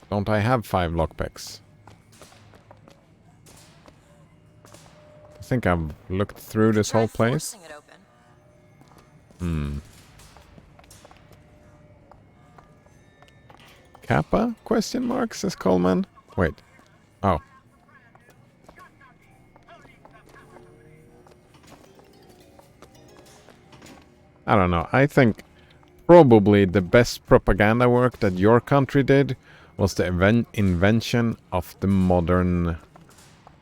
don't I have 5 lockpicks? I think I've looked through this whole place. Kappa? Question mark, says Coleman. Wait. Oh. I don't know. I think probably the best propaganda work that your country did was the invention of the modern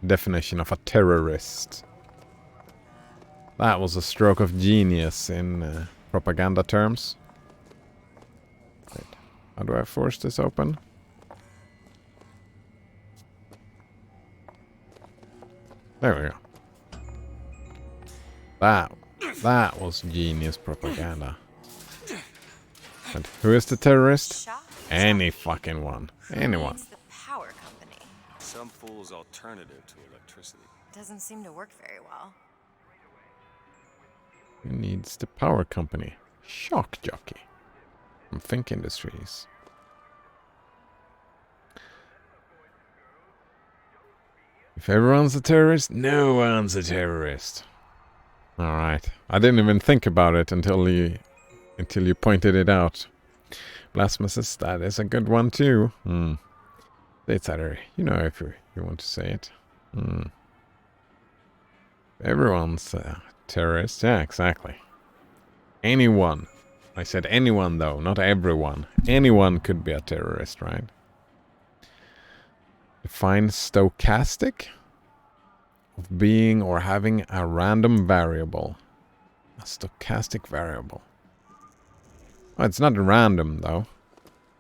definition of a terrorist. That was a stroke of genius in propaganda terms. Wait, how do I force this open? There we go. That was genius propaganda. And who is the terrorist? Any fucking one. Anyone. The power company. Some fool's alternative to electricity. Doesn't seem to work very well. Who needs the power company? Shock Jockey. From Think Industries. If everyone's a terrorist, no one's a terrorist. Alright. I didn't even think about it until you pointed it out. Blasphemous, that is a good one too. It's either, you know, if you want to say it. Everyone's a terrorist. Yeah, exactly. Anyone. I said anyone though, not everyone. Anyone could be a terrorist, right? Define stochastic of being or having a random variable. A stochastic variable. Oh, it's not random, though.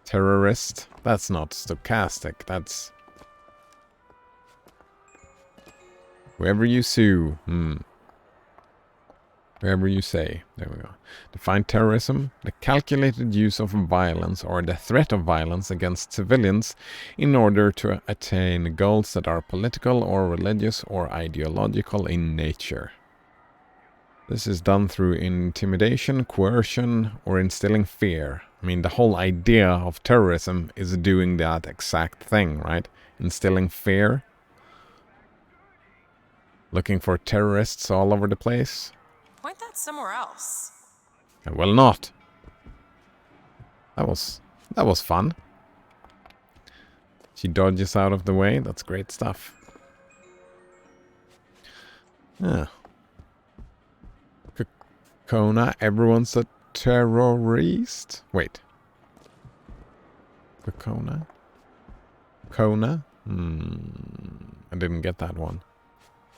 Terrorist. That's not stochastic. That's... whoever you sue. Wherever you say. There we go. Define terrorism, the calculated use of violence or the threat of violence against civilians in order to attain goals that are political or religious or ideological in nature. This is done through intimidation, coercion, or instilling fear. I mean, the whole idea of terrorism is doing that exact thing, right? Instilling fear. Looking for terrorists all over the place. Point that somewhere else. I will not. That was fun. She dodges out of the way. That's great stuff. Yeah. Kona, everyone's a terrorist. Wait. Kona? Kona? I didn't get that one.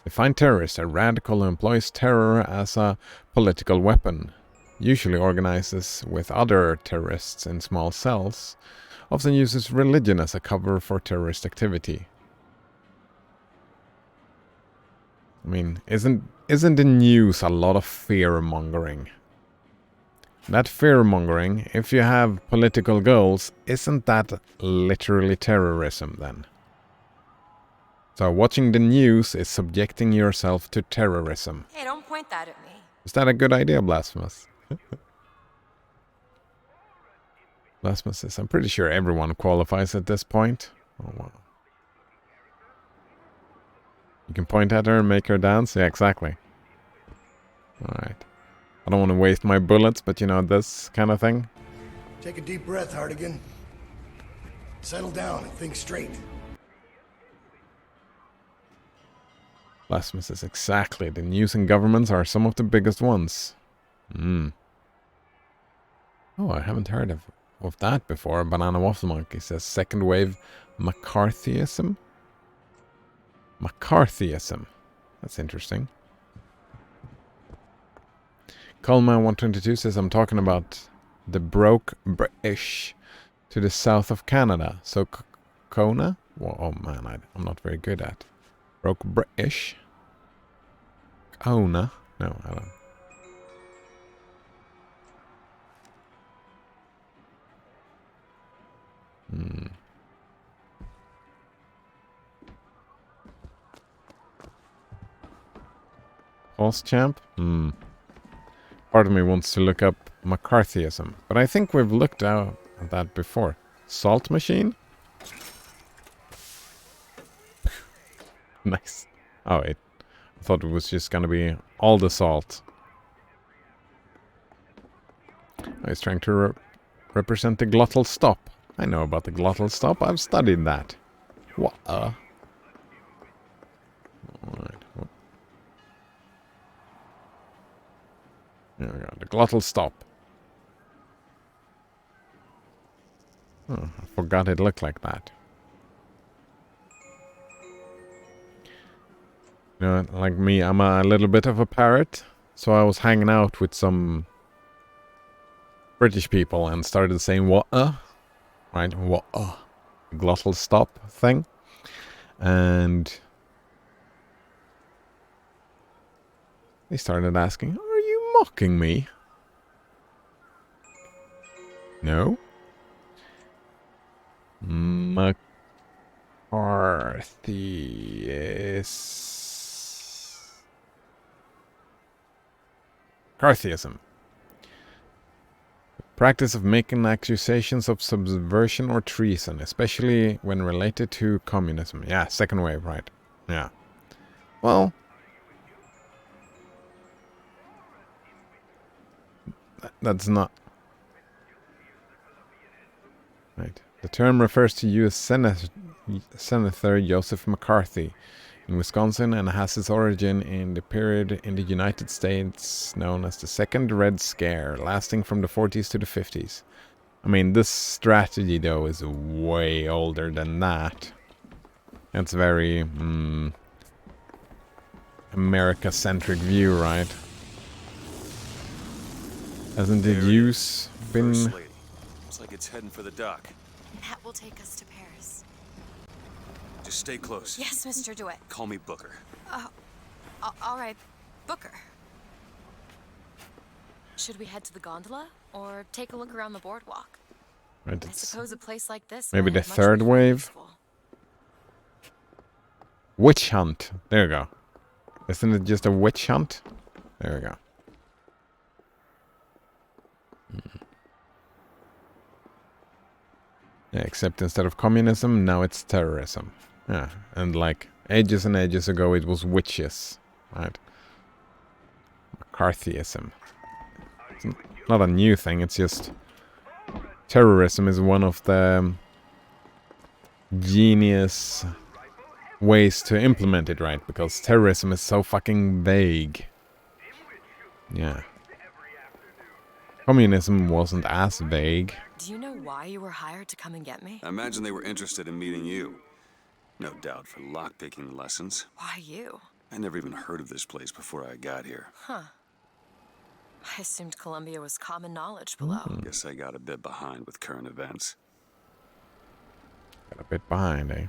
Define terrorist, a radical who employs terror as a political weapon. Usually organizes with other terrorists in small cells. Often uses religion as a cover for terrorist activity. I mean, isn't the news a lot of fear-mongering? That fear-mongering, if you have political goals, isn't that literally terrorism then? So watching the news is subjecting yourself to terrorism. Hey, don't point that at me. Is that a good idea, Blasphemous? Blasphemous says, I'm pretty sure everyone qualifies at this point. Oh, wow. You can point at her and make her dance? Yeah, exactly. Alright. I don't want to waste my bullets, but you know, this kind of thing. Take a deep breath, Hardigan. Settle down and think straight. Blasphemous says, exactly. The news and governments are some of the biggest ones. Oh, I haven't heard of that before. Banana Waffle Monkey says, second wave McCarthyism? McCarthyism. That's interesting. Coleman122 says, I'm talking about the broke British to the south of Canada. So, Kona? Well, oh man, I'm not very good at. Broke British. Kona? No, I don't. Pulse champ? Part of me wants to look up McCarthyism, but I think we've looked at that before. Salt machine? Nice. Oh, I thought it was just gonna be all the salt. Oh, he's trying to represent the glottal stop. I know about the glottal stop. I've studied that. What? Alright. There we go. The glottal stop. Oh, I forgot it looked like that. You know, like me, I'm a little bit of a parrot. So I was hanging out with some British people and started saying what right? What glottal stop thing. And they started asking, are you mocking me? No? McCarthyism. Practice of making accusations of subversion or treason, especially when related to communism. Yeah, second wave, right. Yeah. Well, that's not... Right. The term refers to U.S. Senator Joseph McCarthy in Wisconsin and has its origin in the period in the United States known as the Second Red Scare, lasting from the 40s to the 50s. I mean, this strategy, though, is way older than that. It's very... America-centric view, right? Hasn't the use been... First lady. Looks like it's heading for the dock. That will take us to Paris. Just stay close. Yes, Mr. DeWitt. Call me Booker. All right, Booker. Should we head to the gondola or take a look around the boardwalk? Right, I suppose a place like this. maybe the might have much third more wave. useful. Witch hunt. There you go. Isn't it just a witch hunt? There we go. Yeah, except instead of communism, now it's terrorism. Yeah, and like ages and ages ago, it was witches, right? McCarthyism. It's not a new thing. It's just terrorism is one of the genius ways to implement it, right? Because terrorism is so fucking vague. Yeah. Communism wasn't as vague. Do you know why you were hired to come and get me? I imagine they were interested in meeting you. No doubt for lockpicking lessons. Why you? I never even heard of this place before I got here. Huh. I assumed Columbia was common knowledge below. Guess I got a bit behind with current events. Got a bit behind, eh?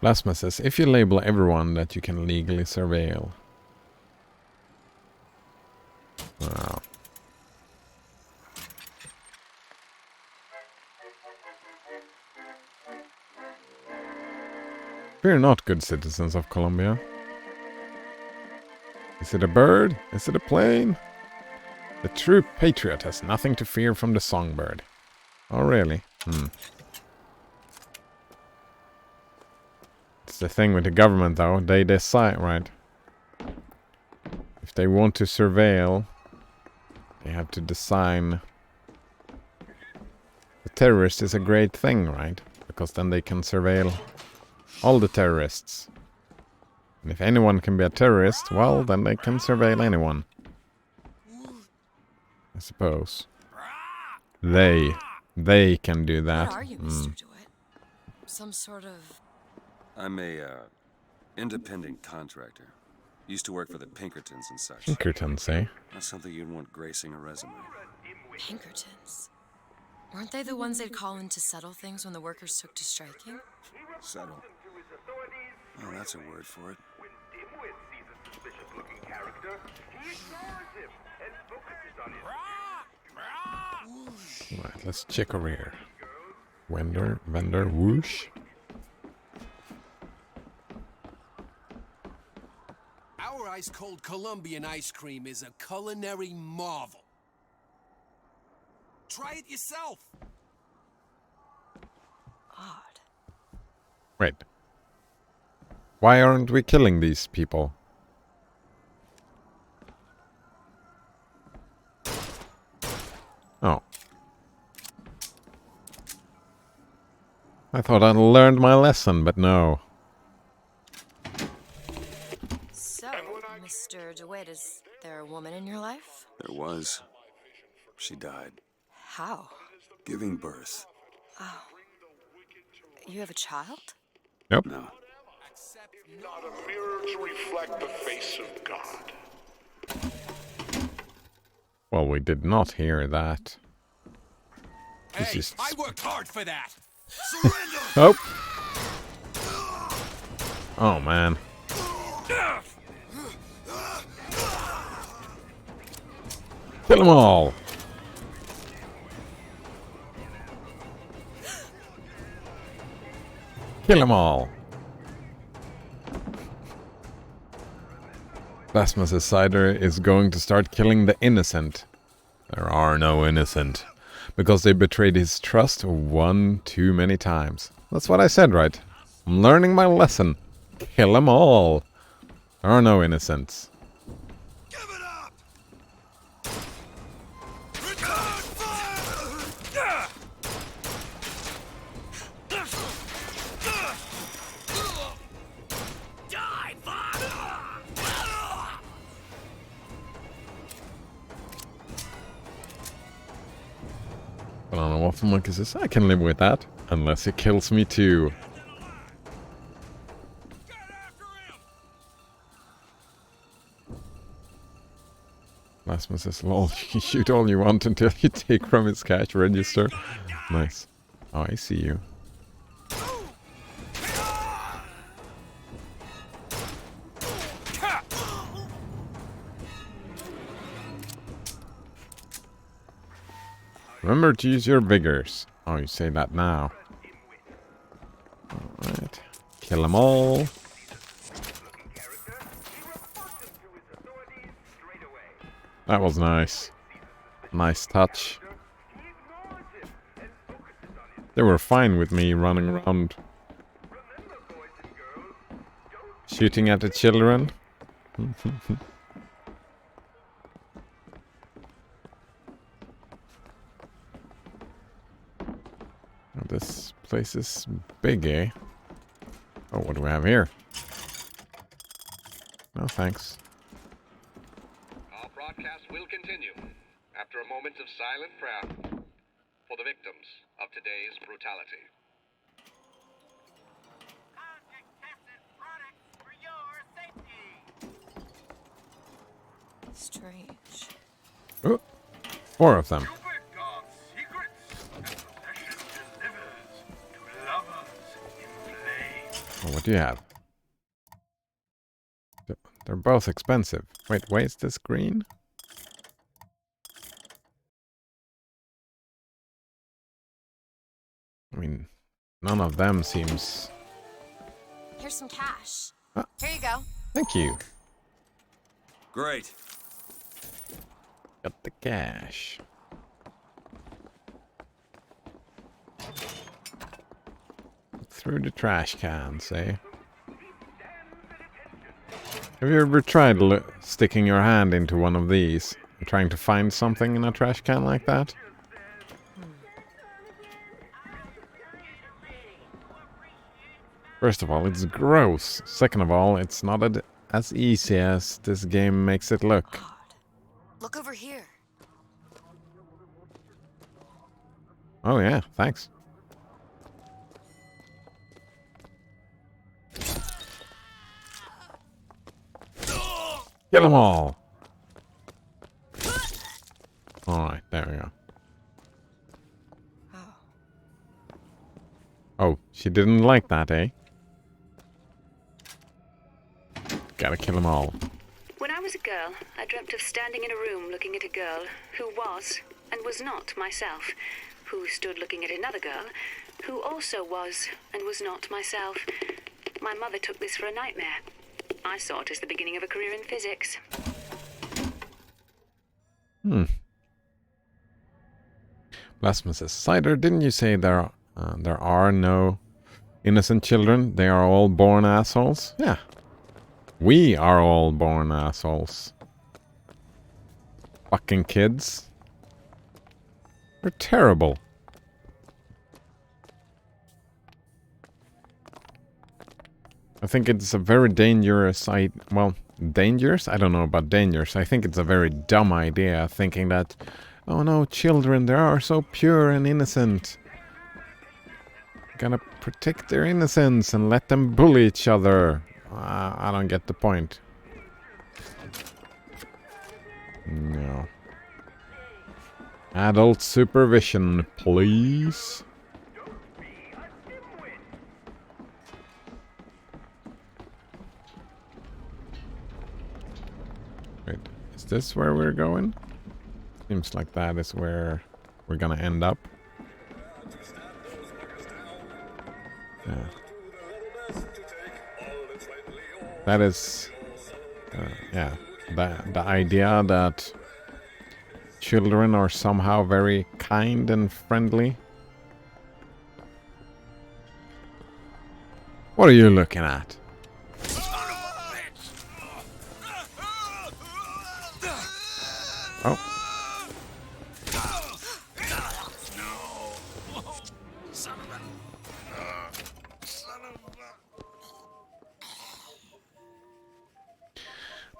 Plasma says, if you label everyone that you can legally surveil. Wow. We're not good citizens of Colombia. Is it a bird? Is it a plane? The true patriot has nothing to fear from the songbird. Oh, really? It's the thing with the government, though. They decide, right? If they want to surveil, they have to design... The terrorist is a great thing, right? Because then they can surveil all the terrorists. And if anyone can be a terrorist, well, then they can surveil anyone. I suppose. They can do that. What are you, Mr. DeWitt? Some sort of... I'm a, independent contractor. Used to work for the Pinkertons and such. Pinkertons, eh? That's something you'd want gracing a resume. Pinkertons? Weren't they the ones they'd call in to settle things when the workers took to striking? Settle. Oh, that's a word for it. Right, let's check over here. Vendor, whoosh. Our ice-cold Colombian ice cream is a culinary marvel. Try it yourself. Odd. Wait. Why aren't we killing these people? Oh. I thought I learned my lesson, but no. So, Mr. DeWitt, is there a woman in your life? There was. She died. How? Giving birth. Oh. You have a child? Nope. No. Not a mirror to reflect the face of God. Well, we did not hear that. Hey, I worked hard for that. Oh. Oh, man. Kill them all. Kill them all. Plasma's cider is going to start killing the innocent. There are no innocent. Because they betrayed his trust one too many times. That's what I said, right? I'm learning my lesson. Kill them all. There are no innocents. I don't know what the fuck is this. I can live with that. Unless it kills me too. Plasma says, lol, you shoot all you want until you take from its cash register. Nice. Oh, I see you. Remember to use your vigors. Oh, you say that now. Alright. Kill them all. That was nice. Nice touch. They were fine with me running around shooting at the children. This place is big, eh? Oh, what do we have here? No, thanks. Our broadcast will continue after a moment of silent prayer for the victims of today's brutality. Strange. Oh, 4 of them. Oh, what do you have? They're both expensive. Wait, why is this green? I mean, none of them seems... Here's some cash. Ah. Here you go. Thank you. Great. Got the cash. Through the trash cans, eh? Have you ever tried sticking your hand into one of these and trying to find something in a trash can like that? First of all, it's gross. Second of all, it's not as easy as this game makes it look. Look over here. Oh yeah, thanks. Kill them all! Alright, there we go. Oh, she didn't like that, eh? Gotta kill them all. When I was a girl, I dreamt of standing in a room looking at a girl who was and was not myself, who stood looking at another girl who also was and was not myself. My mother took this for a nightmare. I saw it as the beginning of a career in physics. Blasphemous says, Cider, didn't you say there are no innocent children? They are all born assholes? Yeah. We are all born assholes. Fucking kids. They're terrible. I think it's a very dangerous... well, dangerous? I don't know about dangerous. I think it's a very dumb idea, thinking that, oh no, children, they are so pure and innocent. Gotta protect their innocence and let them bully each other. I don't get the point. No. Adult supervision, please. Wait, is this where we're going? Seems like that is where we're gonna end up. Yeah. That is, yeah, the idea that children are somehow very kind and friendly. What are you looking at? Oh.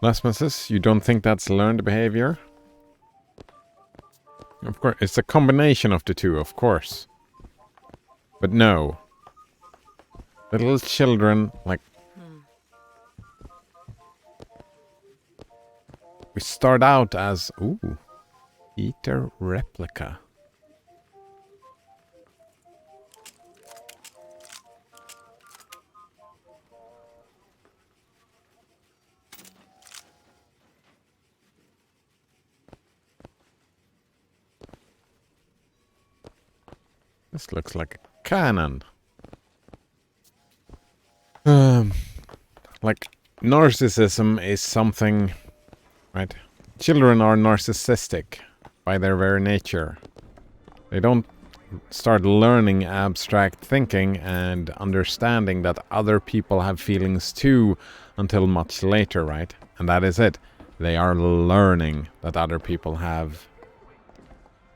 Lasmus, you don't think that's learned behavior? Of course, it's a combination of the two, of course. But no. Little children, like... We start out as... Ooh. Eater replica. This looks like a cannon. Like, narcissism is something, right? Children are narcissistic by their very nature. They don't start learning abstract thinking and understanding that other people have feelings too until much later, right? And that is it. They are learning that other people have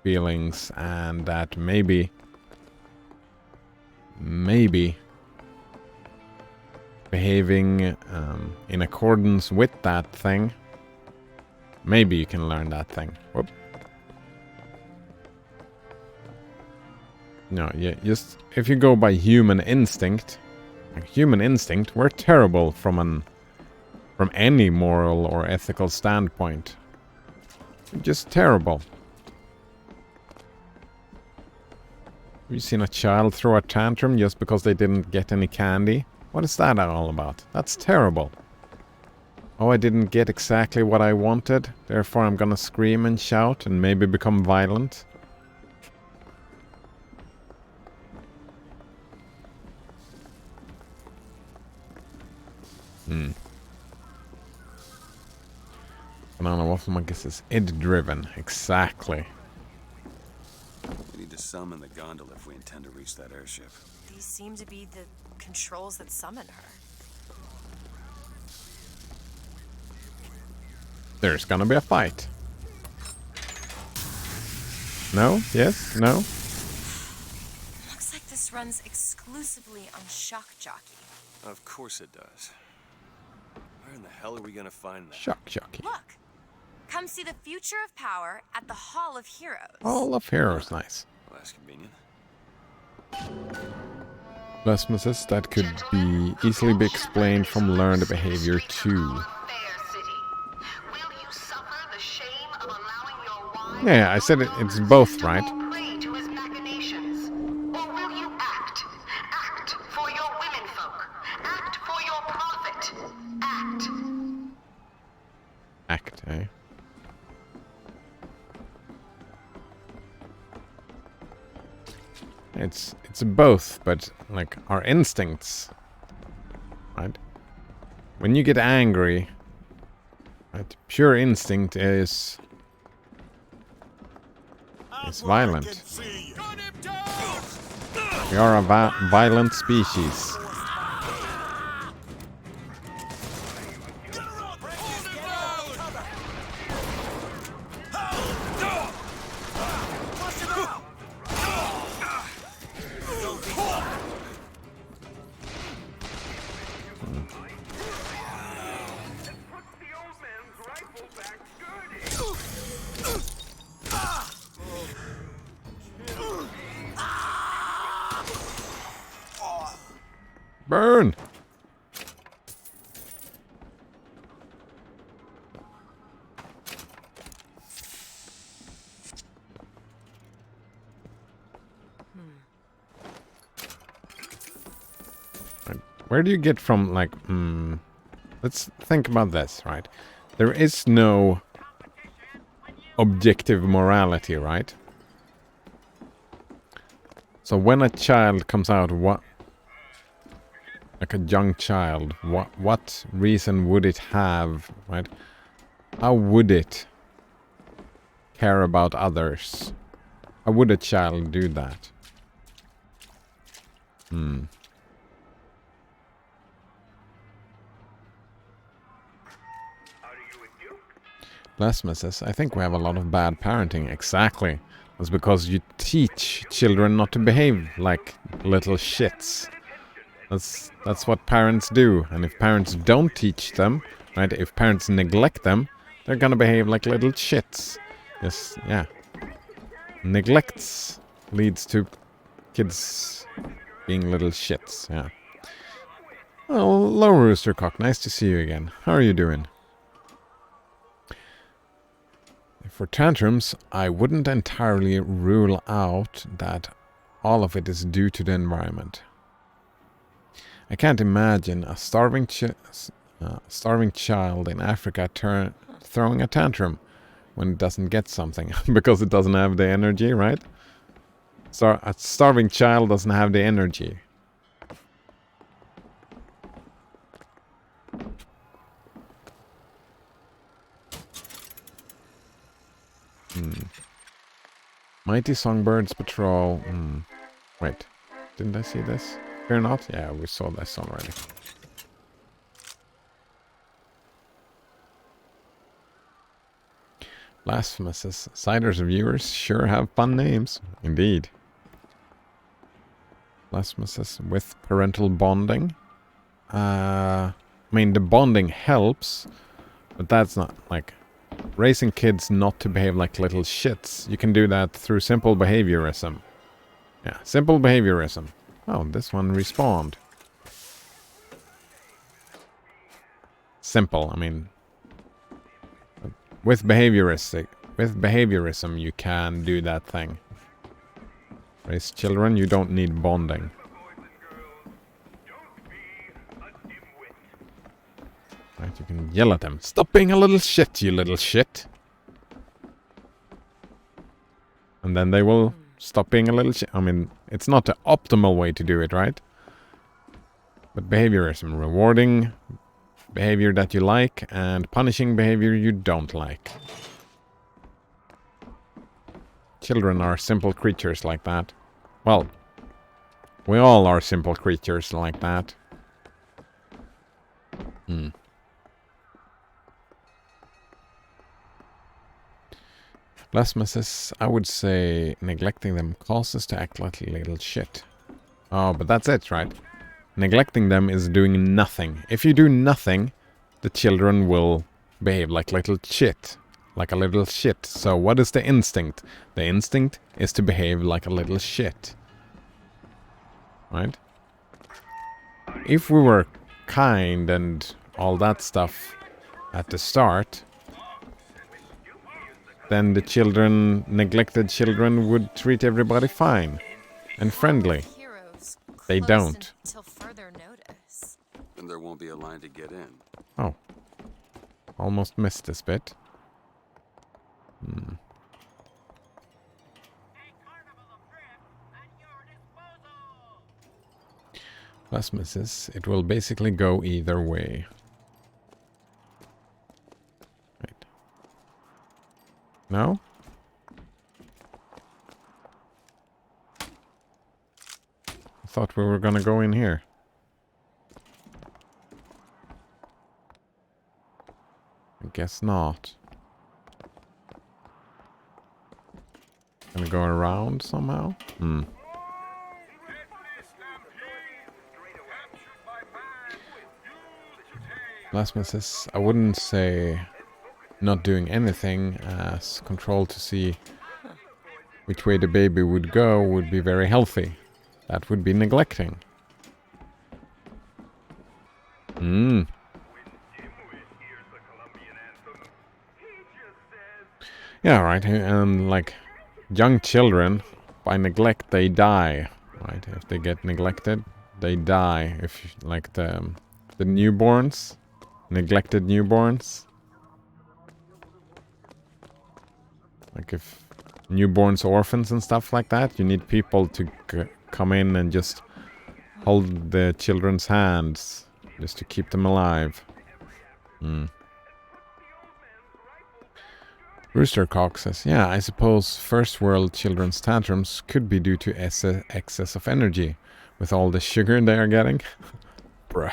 feelings and that maybe behaving in accordance with that thing, maybe you can learn that thing. Whoop. No, yeah, just if you go by human instinct, we're terrible from any moral or ethical standpoint. We're just terrible. Have you seen a child throw a tantrum just because they didn't get any candy? What is that all about? That's terrible. Oh, I didn't get exactly what I wanted, therefore I'm gonna scream and shout and maybe become violent. Banana Waffle Monkey says id-driven. Exactly. We need to summon the gondola if we intend to reach that airship. These seem to be the controls that summon her. There's gonna be a fight. No? Yes? No? Looks like this runs exclusively on Shock Jockey. Of course it does. Where in the hell are we gonna find that? Shock Jockey. Look! Come see the future of power at the Hall of Heroes. Hall of Heroes, nice. Well, that's convenient. Blasphemous, that could be easily be explained from learned behavior too. Yeah, I said it's both, right? Act, eh? It's both, but like our instincts, right? When you get angry, right, pure instinct is violent. We are a violent species. Burn! Where do you get from, like, let's think about this, right? There is no objective morality, right? So when a child comes out, like a young child, what reason would it have, right? How would it care about others? How would a child do that? Blasphemous says, I think we have a lot of bad parenting. Exactly. That's because you teach children not to behave like little shits. That's what parents do. And if parents don't teach them, right, if parents neglect them, they're gonna behave like little shits. Yes, yeah. Neglect leads to kids being little shits, yeah. Oh, hello, Rooster Cock. Nice to see you again. How are you doing? For tantrums, I wouldn't entirely rule out that all of it is due to the environment. I can't imagine a starving child in Africa throwing a tantrum when it doesn't get something because it doesn't have the energy, right? A starving child doesn't have the energy. Mighty Songbirds Patrol. Wait, didn't I see this? Fear not? Yeah, we saw this already. Blasphemous. Siders viewers sure have fun names. Indeed. Blasphemous with parental bonding. I mean, the bonding helps, but that's not like raising kids not to behave like little shits. You can do that through simple behaviorism. Yeah, simple behaviorism. Oh, this one respawned. Simple, I mean. With behaviorism, you can do that thing. Raise children, you don't need bonding. Right, you can yell at them. Stop being a little shit, you little shit. And then they will stop being a little shit. I mean, it's not the optimal way to do it, right? But behaviorism, rewarding behavior that you like and punishing behavior you don't like. Children are simple creatures like that. Well, we all are simple creatures like that. Blasphemous, I would say neglecting them causes to act like little shit. Oh, but that's it, right? Neglecting them is doing nothing. If you do nothing, the children will behave like little shit. Like a little shit. So what is the instinct? The instinct is to behave like a little shit. Right? If we were kind and all that stuff at the start, then the children, neglected children, would treat everybody fine and friendly. They don't. And there won't be a line to get in. Oh. Almost missed this bit. Blasphemous, it will basically go either way. Right. No? I thought we were gonna go in here. I guess not. Gonna go around somehow? Blasphemous, I wouldn't say not doing anything as control to see which way the baby would go would be very healthy. That would be neglecting. Yeah, right. And like young children, by neglect they die. Right? If they get neglected, they die. If like the newborns, neglected newborns. Like if newborns, orphans and stuff like that, you need people to come in and just hold the children's hands just to keep them alive. Roostercock says, yeah, I suppose first world children's tantrums could be due to excess of energy with all the sugar they are getting. A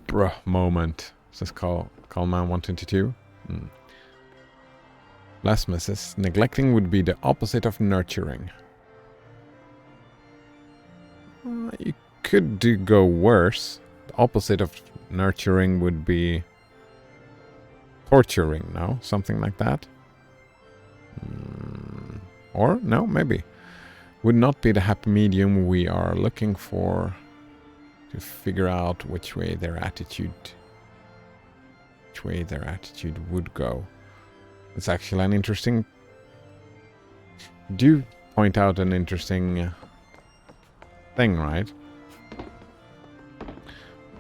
bruh moment, says Callman122. Blasphemous says, neglecting would be the opposite of nurturing. You could go worse. The opposite of nurturing would be torturing, no? Something like that. Or, no, maybe. Would not be the happy medium we are looking for to figure out which way their attitude would go. It's actually an interesting do point out an interesting thing, right?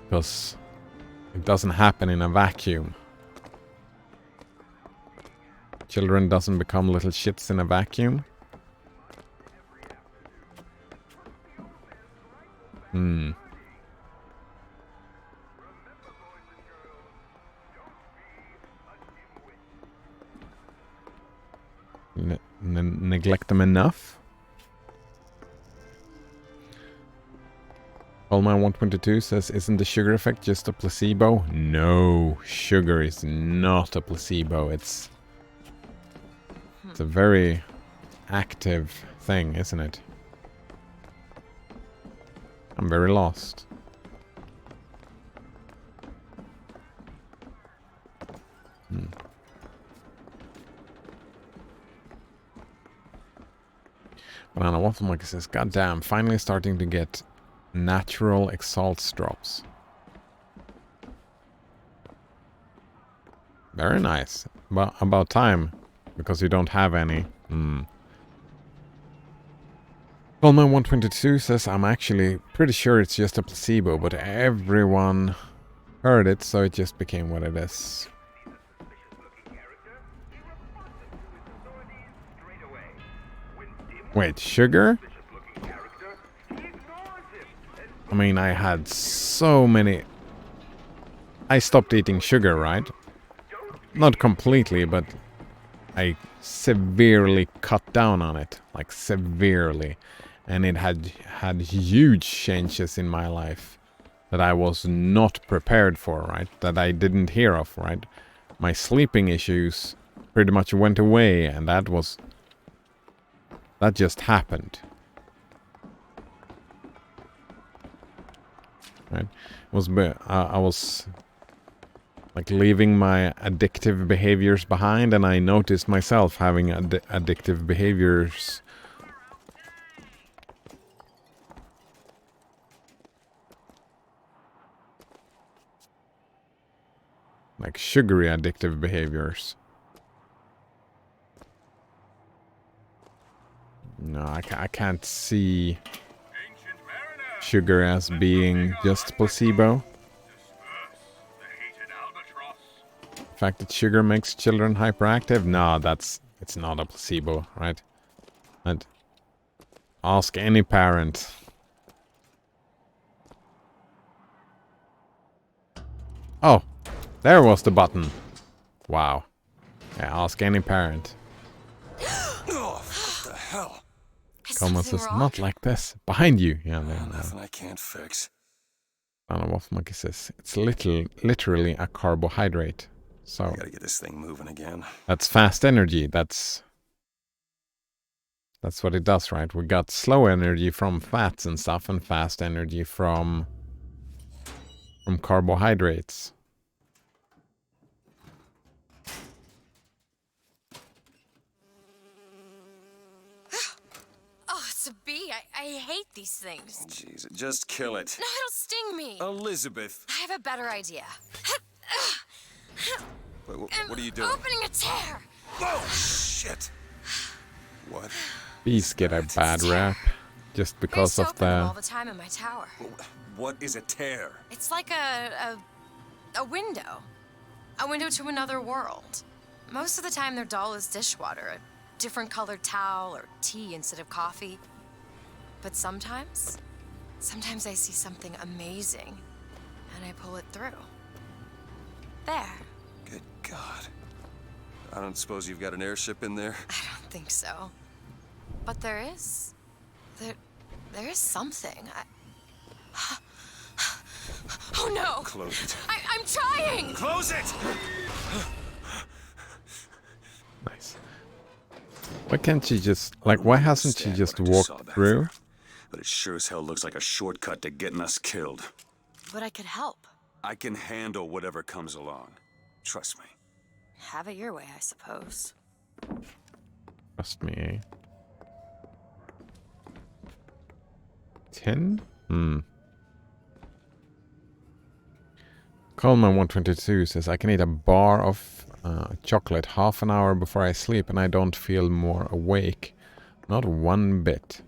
Because it doesn't happen in a vacuum. Children doesn't become little shits in a vacuum. Neglect them enough? Holman 122 says, isn't the sugar effect just a placebo? No, sugar is not a placebo. It's a very active thing, isn't it? I'm very lost. Banana Waffle Monkey says, God damn, finally starting to get natural exalts drops. Very nice. But about time, because you don't have any. Wellman 122 says, I'm actually pretty sure it's just a placebo, but everyone heard it, so it just became what it is. Wait, sugar? I mean, I had so many... I stopped eating sugar, right? Not completely, but I severely cut down on it. Like, severely. And it had huge changes in my life that I was not prepared for, right? That I didn't hear of, right? My sleeping issues pretty much went away, and that just happened. Right? I was like leaving my addictive behaviors behind, and I noticed myself having addictive behaviors. Like sugary addictive behaviors. No, I can't see sugar as being just placebo. The fact that sugar makes children hyperactive? No, it's not a placebo, right? And ask any parent. Oh, there was the button. Wow. Yeah, ask any parent. Oh, what the hell? Coleman says, not like this. Behind you. Yeah, Nothing I can't fix. Banana Waffle Monkey says, it's literally a carbohydrate. So I gotta get this thing moving again. That's fast energy. That's what it does, right? We got slow energy from fats and stuff, and fast energy from carbohydrates. Oh, it's a bee. I hate these things. Jeez, just kill it. No, it'll sting me. Elizabeth. I have a better idea. Wait, what are you doing? Opening a tear. Oh, shit. What? Bees get a bad rap just because of the... all the time in my tower. What is a tear? It's like a window. A window to another world. Most of the time they're dull as dishwater, a different colored towel or tea instead of coffee. But sometimes I see something amazing and I pull it through. There. Good God. I don't suppose you've got an airship in there? I don't think so. But there is. There is something. Oh no! Close it. I'm trying! Close it! Nice. Why can't she just... Like, why hasn't she just walked through? But it sure as hell looks like a shortcut to getting us killed. But I could help. I can handle whatever comes along. Trust me. Have it your way, I suppose. Trust me, eh? 10? Coleman 122 says, I can eat a bar of chocolate half an hour before I sleep and I don't feel more awake. Not one bit.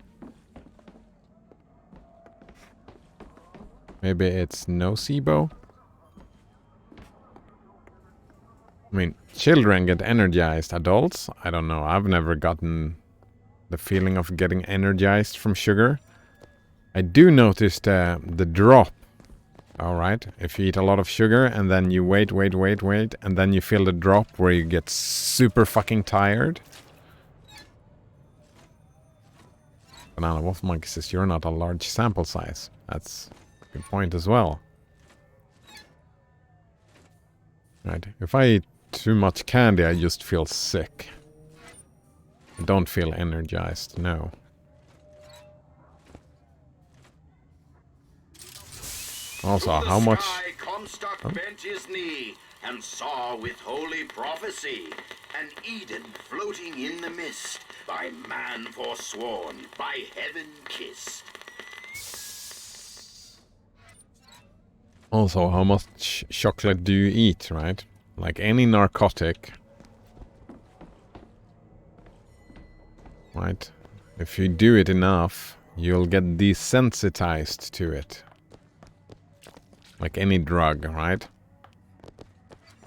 Maybe it's nocebo? I mean, children get energized. Adults? I don't know. I've never gotten the feeling of getting energized from sugar. I do notice the drop. Alright, if you eat a lot of sugar and then you wait, and then you feel the drop where you get super fucking tired. Banana Wolf Monkey says you're not a large sample size. That's a good point as well. Right, if I eat too much candy, I just feel sick. I don't feel energized, no. Also, how much... Comstock bent his knee and saw with holy prophecy an Eden floating in the mist, by man forsworn, by heaven kissed. Also, how much chocolate do you eat, right? Like any narcotic. Right? If you do it enough, you'll get desensitized to it. Like any drug, right?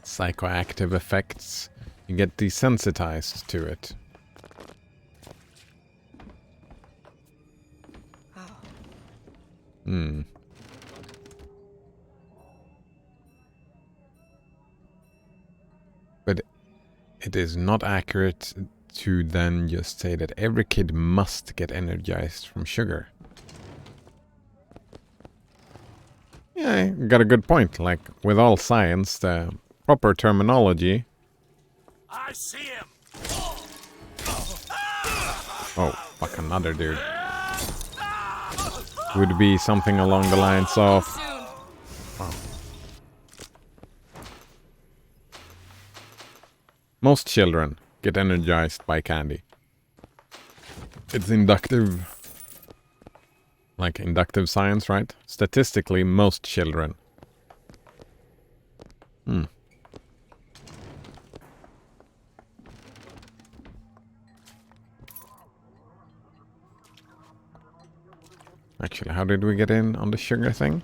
Psychoactive effects. You get desensitized to it. Hmm. But it is not accurate to then just say that every kid must get energized from sugar. Yeah, you got a good point. Like, with all science, the proper terminology... I see him. Oh, fuck, another dude. Would be something along the lines of... Oh. Most children get energized by candy. It's inductive... Like inductive science, right? Statistically, most children. Hmm. Actually, how did we get in on the sugar thing?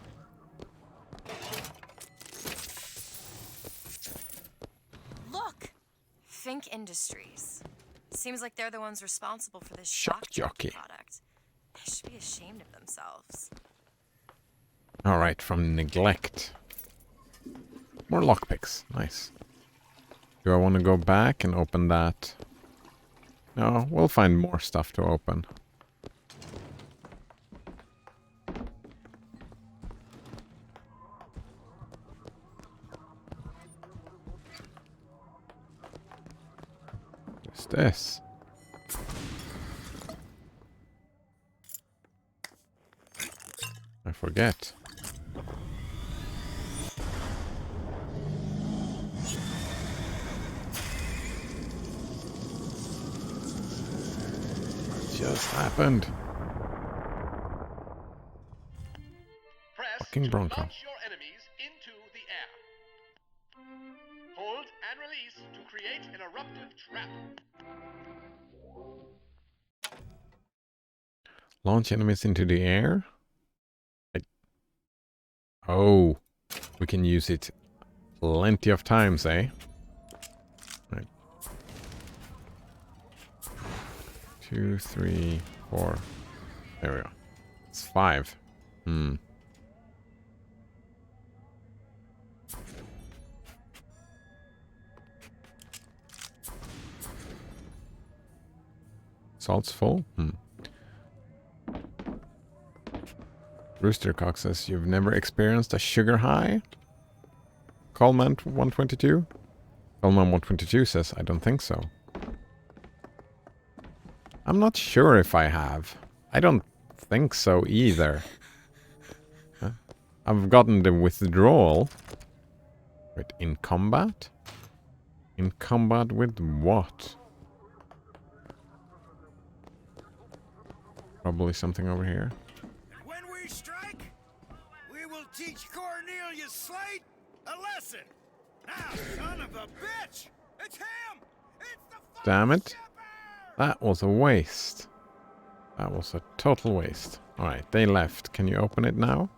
Look! Fink Industries. Seems like they're the ones responsible for this shock jockey product. They should be ashamed of themselves. Alright, from neglect. More lockpicks. Nice. Do I want to go back and open that? No, we'll find more stuff to open. What's this? I forget. What just happened? Fucking Bronco. Launch your enemies into the air. Hold and release to create an eruptive trap. Launch enemies into the air? Oh, we can use it plenty of times, eh? Right. 2, 3, 4. There we go. It's 5. Hmm. Salt's full? Hmm. Roostercock says, you've never experienced a sugar high? Coleman 122? Coleman 122 says, I don't think so. I'm not sure if I have. I don't think so either. Huh? I've gotten the withdrawal. Wait, in combat? In combat with what? Probably something over here. When we strike, we will teach Cornelius Slate a lesson. Now, son of a bitch! It's him! It's the Damn it. That was a waste. That was a total waste. Alright, they left. Can you open it now?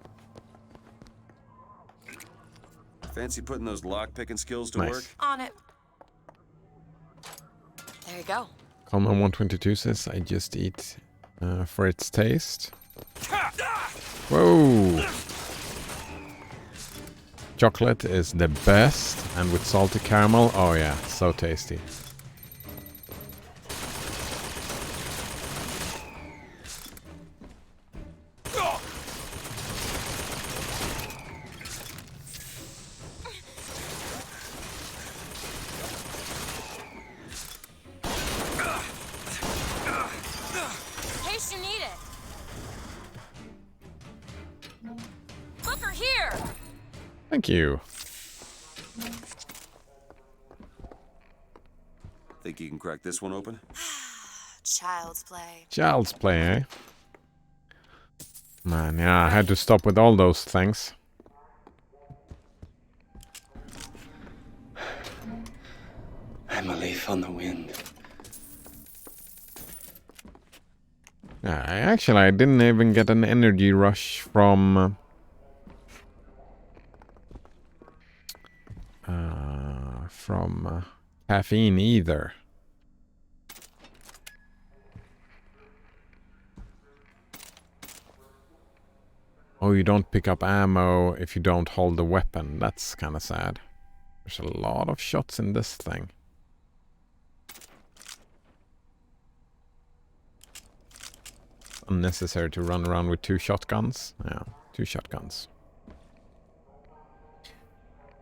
Fancy putting those lock-picking skills to Nice. work? On it. There you go. Coleman 122 says, I just eat for its taste. Whoa! Chocolate is the best, and with salty caramel, oh yeah, so tasty. In case you need it. Look her here. Thank you. Think you can crack this one open? Child's play. Child's play, eh? Man, yeah, I had to stop with all those things. I'm a leaf on the wind. Yeah, I didn't even get an energy rush from caffeine either. Oh, you don't pick up ammo if you don't hold the weapon. That's kind of sad. There's a lot of shots in this thing. Unnecessary to run around with 2 shotguns. Yeah, 2 shotguns.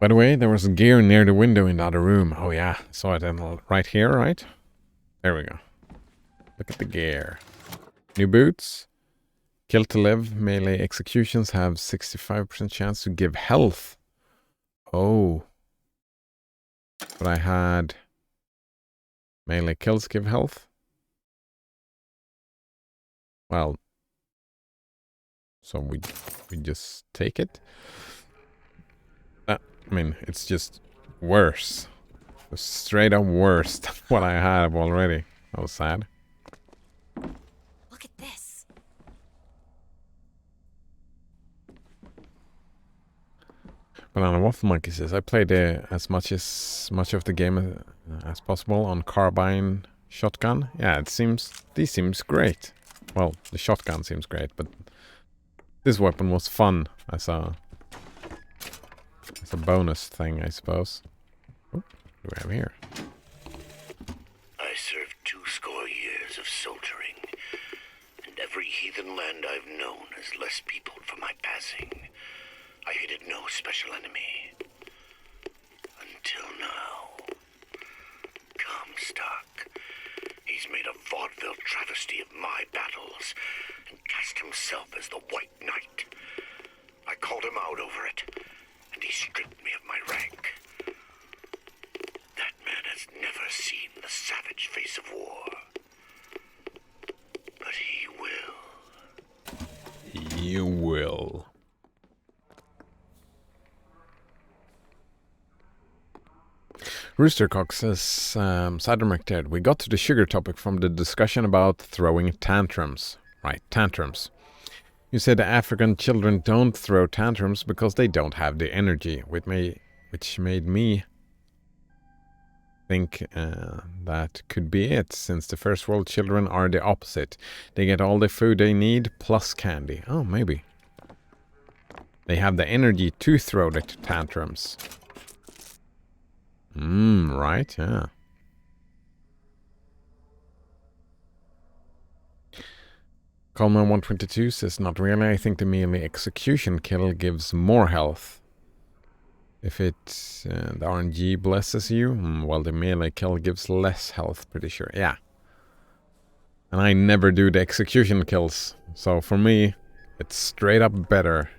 By the way, there was gear near the window in the other room. Oh yeah, saw it right here, right? There we go. Look at the gear. New boots. Kill to live. Melee executions have 65% chance to give health. Oh. But I had melee kills give health. Well, so we just take it. I mean, it's just worse. It's straight up worse than what I have already. That was sad. Look at this. Banana Waffle Monkey says, I played as much of the game as possible on carbine shotgun. Yeah, these seems great. Well, the shotgun seems great, but this weapon was fun as a bonus thing, I suppose. Oh, what do we have here? I served 20 years of soldiering, and every heathen land I've known has less peopled for my passing. I hated no special enemy. Until now. Comstock. He's made a vaudeville travesty of my battles and cast himself as the White Knight. I called him out over it, and he stripped me of my rank. That man has never seen the savage face of war. But he will. You will. Roostercock says, Cybermech dead. We got to the sugar topic from the discussion about throwing tantrums. Right, tantrums. You said African children don't throw tantrums because they don't have the energy, which made me think that could be it, since the first world children are the opposite. They get all the food they need plus candy. Oh, maybe. They have the energy to throw the tantrums. Right, yeah. Coleman 122 says, not really. I think the melee execution kill gives more health. If it's the RNG blesses you, well, the melee kill gives less health, pretty sure. Yeah. And I never do the execution kills. So for me, it's straight up better.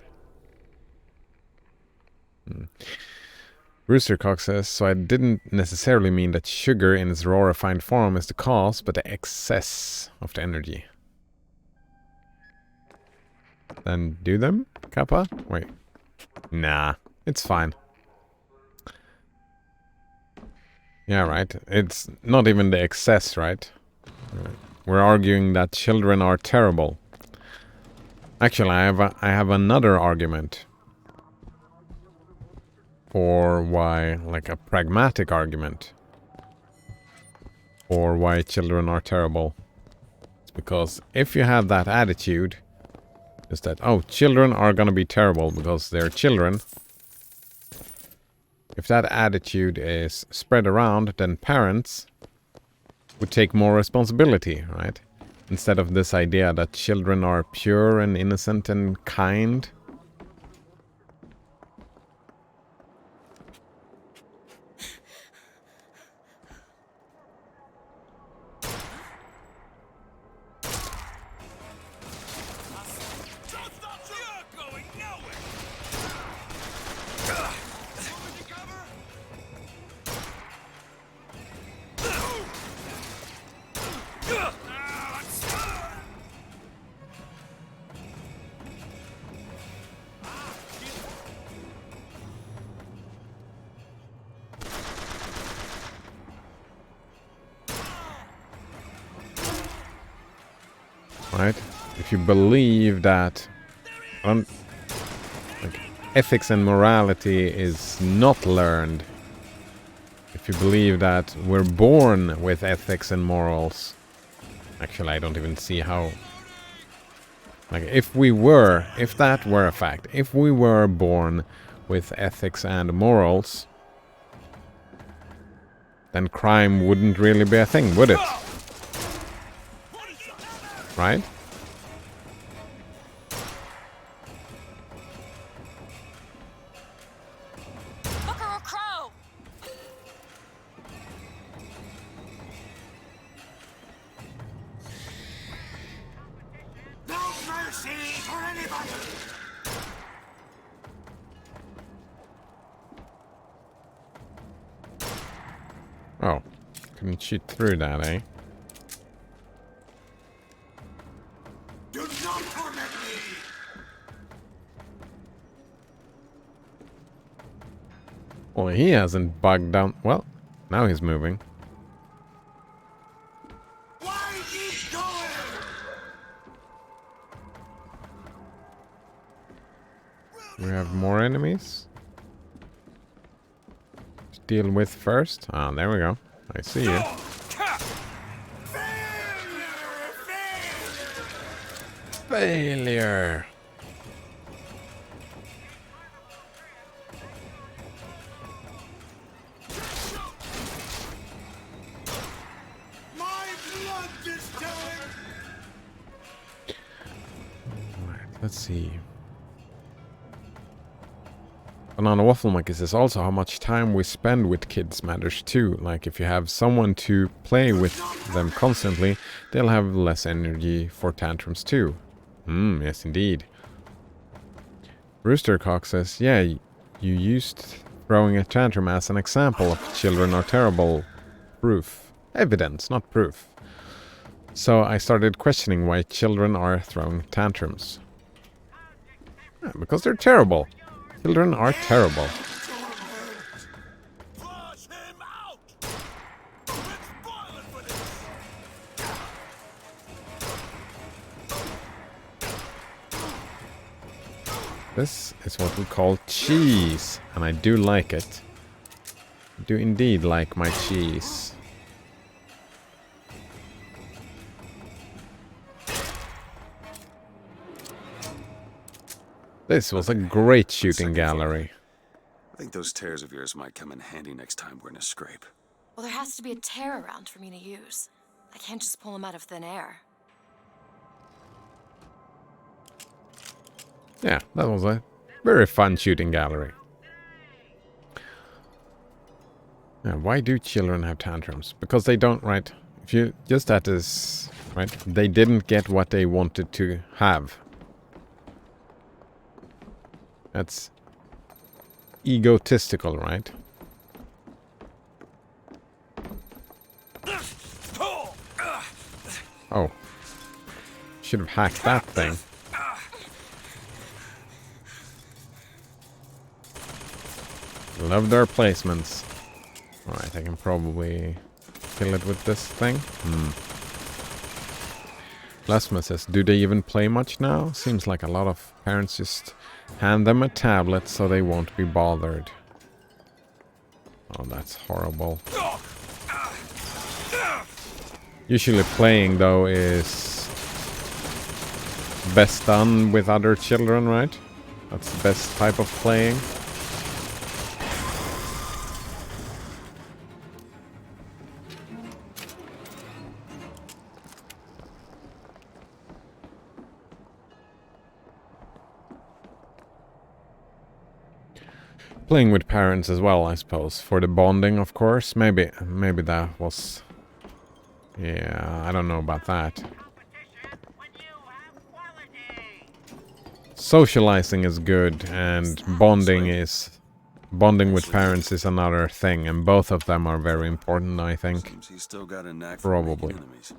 Roostercock says, so I didn't necessarily mean that sugar in its raw refined form is the cause, but the excess of the energy. Then do them, Kappa? Wait. Nah, it's fine. Yeah, right. It's not even the excess, right? we're arguing that children are terrible. Actually, I have another argument for why, like a pragmatic argument, for why children are terrible. It's because if you have that attitude, is that, oh, children are gonna be terrible because they're children. If that attitude is spread around, then parents would take more responsibility, right? Instead of this idea that children are pure and innocent and kind. Right? If you believe that like, ethics and morality is not learned, if you believe that we're born with ethics and morals, actually I don't even see how, like if that were a fact, if we were born with ethics and morals, then crime wouldn't really be a thing, would it? Right? No mercy for anybody! Oh, couldn't shoot through that, eh? Do not torment me! Well, he hasn't bugged down. Well, now he's moving. Why keep going? We have more enemies to deal with first. Ah, there we go. I see you. Failure. My blood this time! Alright, let's see. Banana Waffle Monkey says also how much time we spend with kids matters too. Like if you have someone to play with them constantly, they'll have less energy for tantrums too. Yes indeed. Roostercock says, yeah, you used throwing a tantrum as an example of children are terrible. Proof. Evidence, not proof. So I started questioning why children are throwing tantrums. Yeah, because they're terrible. Children are terrible. This is what we call cheese, and I do like it. I do indeed like my cheese. This was a great shooting gallery. I think those tears of yours might come in handy next time we're in a scrape. Well, there has to be a tear around for me to use. I can't just pull them out of thin air. Yeah, that was a very fun shooting gallery. Yeah, why do children have tantrums? Because they don't, right? If you just that is, right? They didn't get what they wanted to have. That's egotistical, right? Oh. Should have hacked that thing. Love their placements. Alright, I can probably kill it with this thing. Lasma says, do they even play much now? Seems like a lot of parents just hand them a tablet so they won't be bothered. Oh, that's horrible. Usually playing, though, is best done with other children, right? That's the best type of playing. Playing with parents as well, I suppose, for the bonding, of course. Maybe that was... Yeah, I don't know about that. Socializing is good, and bonding with parents is another thing, and both of them are very important, I think. Seems he's still got a knack for Probably. making enemies.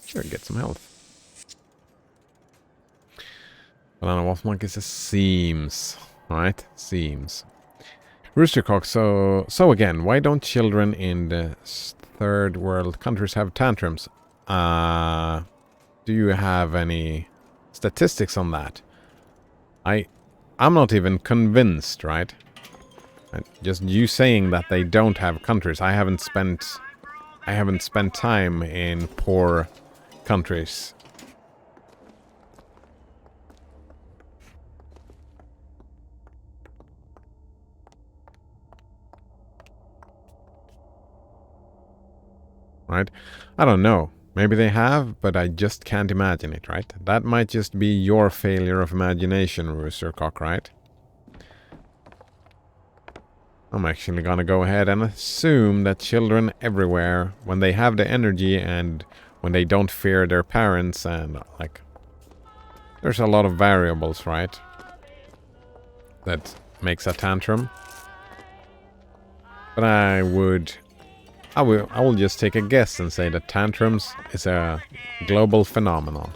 Sure, get some health. Banana Wolf Monkey says seems. Right? Seems. Roostercock, so again, why don't children in the third world countries have tantrums? Do you have any statistics on that? I'm not even convinced, right? Just you saying that they don't have countries. I haven't spent time in poor countries. Right? I don't know. Maybe they have, but I just can't imagine it, right? That might just be your failure of imagination, Roostercock, right? I'm actually gonna go ahead and assume that children everywhere, when they have the energy and when they don't fear their parents and, like... There's a lot of variables, right? That makes a tantrum. But I will just take a guess and say that tantrums is a global phenomenon.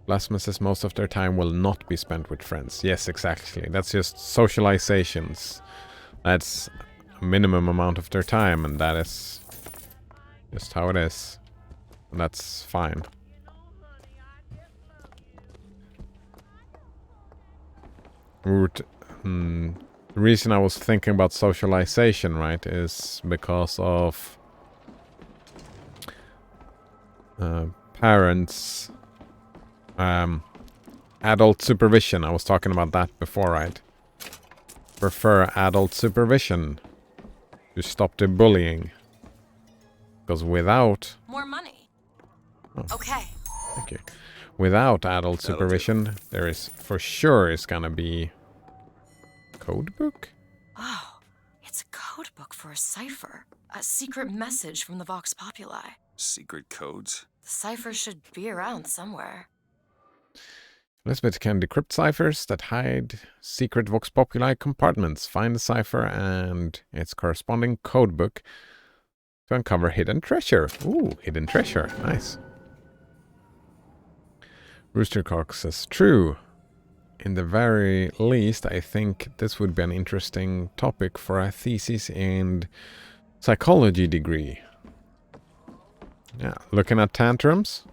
Blasphemous says most of their time will not be spent with friends. Yes, exactly. That's just socializations. That's a minimum amount of their time, and that is just how it is. And that's fine. The reason I was thinking about socialization, right, is because of parents, adult supervision. I was talking about that before, right? Prefer adult supervision to stop the bullying. Because without... More money. Oh, okay. Thank you. Without adult supervision, there is for sure is gonna be... Codebook? Oh, it's a codebook for a cipher. A secret message from the Vox Populi. Secret codes? The cipher should be around somewhere. Elizabeth can decrypt ciphers that hide secret Vox Populi compartments. Find the cipher and its corresponding codebook to uncover hidden treasure. Ooh, hidden treasure. Nice. Roostercock says, true. In the very least, I think this would be an interesting topic for a thesis in psychology degree. Yeah, looking at tantrums.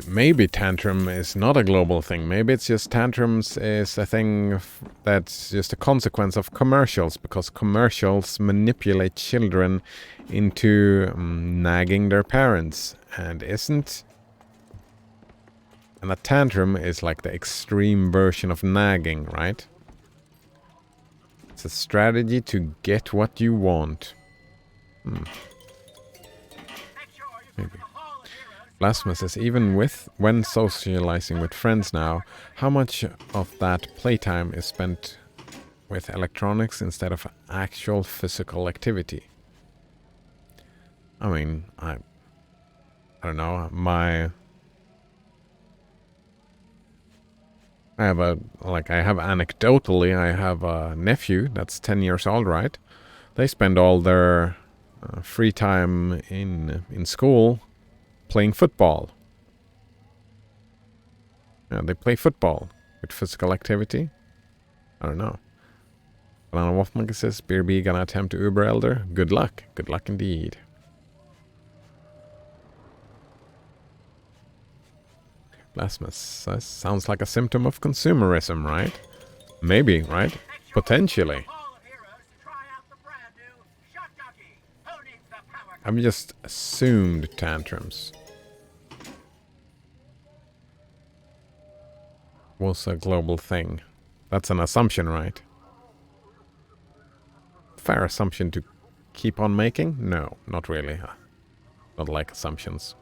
Maybe tantrum is not a global thing. Maybe it's just tantrums is a thing that's just a consequence of commercials, because commercials manipulate children into nagging their parents. And a tantrum is like the extreme version of nagging, right? It's a strategy to get what you want. Maybe. Blasphemous says, even when socializing with friends now, how much of that playtime is spent with electronics instead of actual physical activity? I mean, I don't know. I have anecdotally, I have a nephew that's 10 years old, right? They spend all their free time in school playing football. Yeah, they play football with physical activity. I don't know. Banana Waffle Monkey says, Beer B gonna attempt to Uber Elder. Good luck. Good luck indeed. Blasphemous says, sounds like a symptom of consumerism, right? Maybe, right? Potentially. I've just assumed tantrums was a global thing. That's an assumption, right? Fair assumption to keep on making? No, not really. Not like assumptions.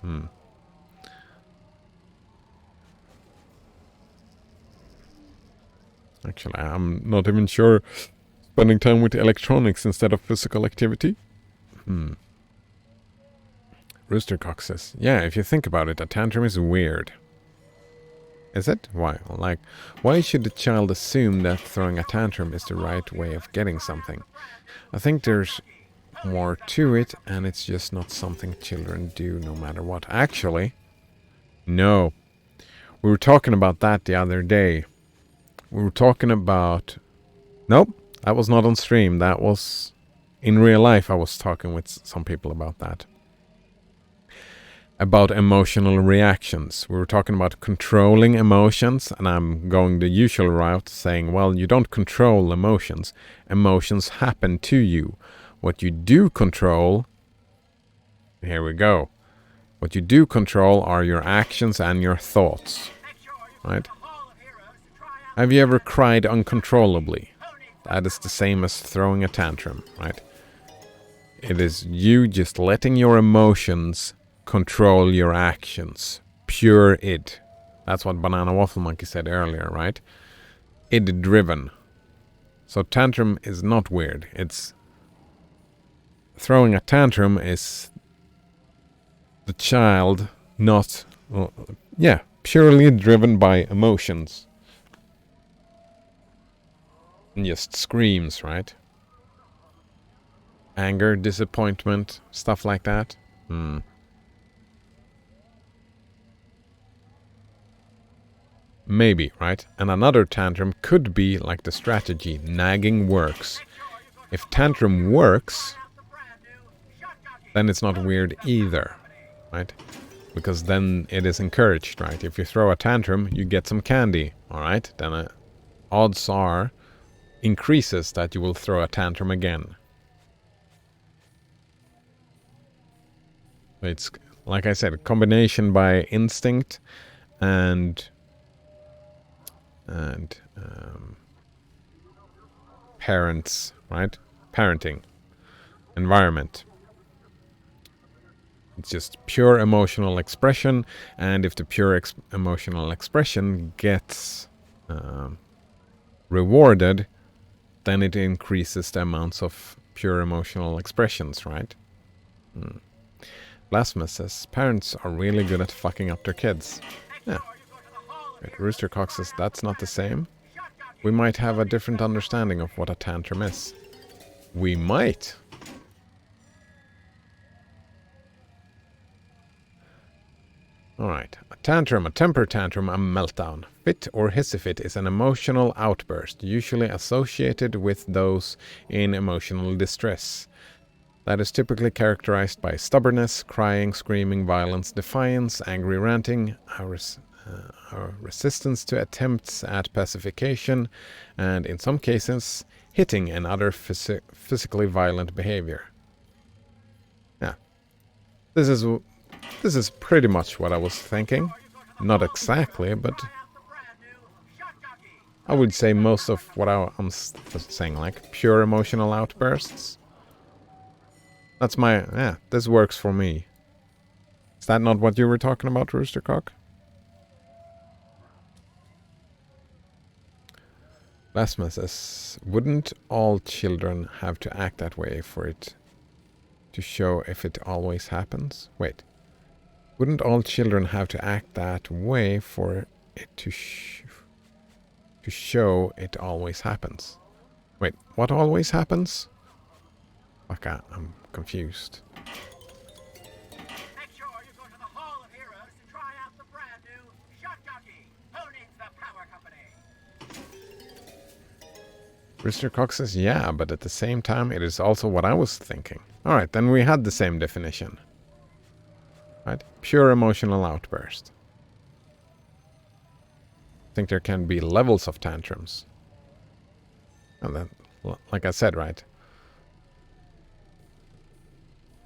Actually, I'm not even sure. Spending time with electronics instead of physical activity? Roostercock says, yeah, if you think about it, a tantrum is weird. Is it? Why? Like, why should a child assume that throwing a tantrum is the right way of getting something? I think there's more to it, and it's just not something children do no matter what. Actually, no. We were talking about that the other day. We were talking about... Nope, that was not on stream. That was... In real life, I was talking with some people about that. About emotional reactions. We were talking about controlling emotions, and I'm going the usual route, saying, well, you don't control emotions. Emotions happen to you. What you do control... Here we go. What you do control are your actions and your thoughts. Right? Have you ever cried uncontrollably? That is the same as throwing a tantrum, right? It is you just letting your emotions control your actions. Pure id. That's what Banana Waffle Monkey said earlier, right? Id driven. So tantrum is not weird. It's... Throwing a tantrum is the child not... purely driven by emotions. And just screams, right? Anger, disappointment, stuff like that. Maybe, right? And another tantrum could be like the strategy, nagging works. If tantrum works, then it's not weird either, right? Because then it is encouraged, right? If you throw a tantrum, you get some candy, alright? Then odds are increases that you will throw a tantrum again. It's, like I said, a combination by instinct and parents, right? Parenting, environment. It's just pure emotional expression, and if the pure emotional expression gets rewarded, then it increases the amounts of pure emotional expressions, right? Blasphemous says, parents are really good at fucking up their kids. Yeah. Wait, Roostercock says, that's not the same. We might have a different understanding of what a tantrum is. We might. Alright. A tantrum, a temper tantrum, a meltdown. Fit or hissy fit is an emotional outburst, usually associated with those in emotional distress. That is typically characterized by stubbornness, crying, screaming, violence, defiance, angry ranting, our resistance to attempts at pacification, and in some cases, hitting and other physically violent behavior. Yeah. This is pretty much what I was thinking. Not exactly, but I would say most of what I'm saying, like pure emotional outbursts. That's this works for me. Is that not what you were talking about, Roostercock? Lasma says, wouldn't all children have to act that way for it to show if it always happens? Wait. Wouldn't all children have to act that way for it to to show it always happens. Wait, what always happens? Okay, I'm confused. Make sure you go to the Hall of Heroes to try out the brand new Shot Jockey. Who needs the power company? Rooster Cox says, yeah, but at the same time, it is also what I was thinking. Alright, then we had the same definition. Right? Pure emotional outburst. I think there can be levels of tantrums. And then, like I said, right?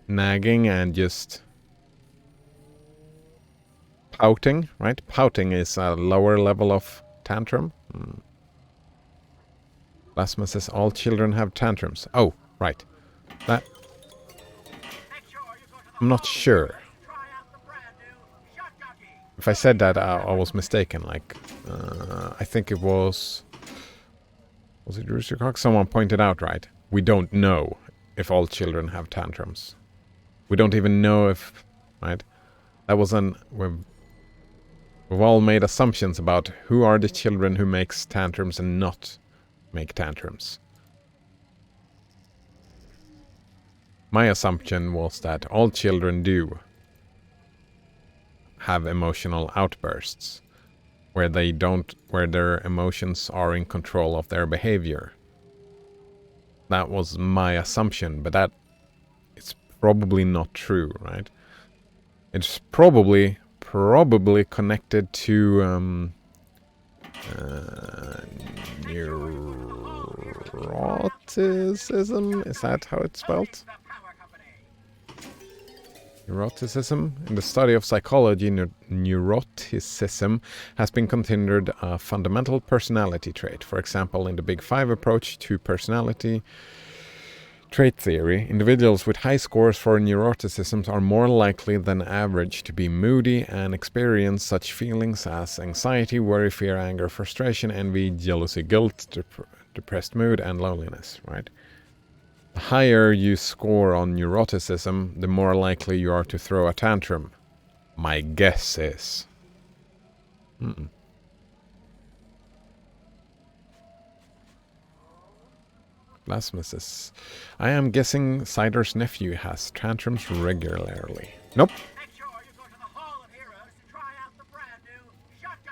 Nagging and just pouting, right? Pouting is a lower level of tantrum. Plasma says all children have tantrums. Oh, right. That... I'm not sure. If I said that, I was mistaken. Like, I think it was... Was it Rooster Cox? Someone pointed out, right? We don't know if all children have tantrums. We don't even know if... Right? That was an... We've all made assumptions about who are the children who makes tantrums and not make tantrums. My assumption was that all children do have emotional outbursts where their emotions are in control of their behavior. That was my assumption, but that it's probably not true, right? It's probably connected to neuroticism. Is that how it's spelled? Neuroticism. In the study of psychology, neuroticism has been considered a fundamental personality trait. For example, in the Big Five approach to personality trait theory, individuals with high scores for neuroticism are more likely than average to be moody and experience such feelings as anxiety, worry, fear, anger, frustration, envy, jealousy, guilt, depressed mood, and loneliness, right? The higher you score on neuroticism, the more likely you are to throw a tantrum. My guess is... Blasphemous. I am guessing Cider's nephew has tantrums regularly. Nope.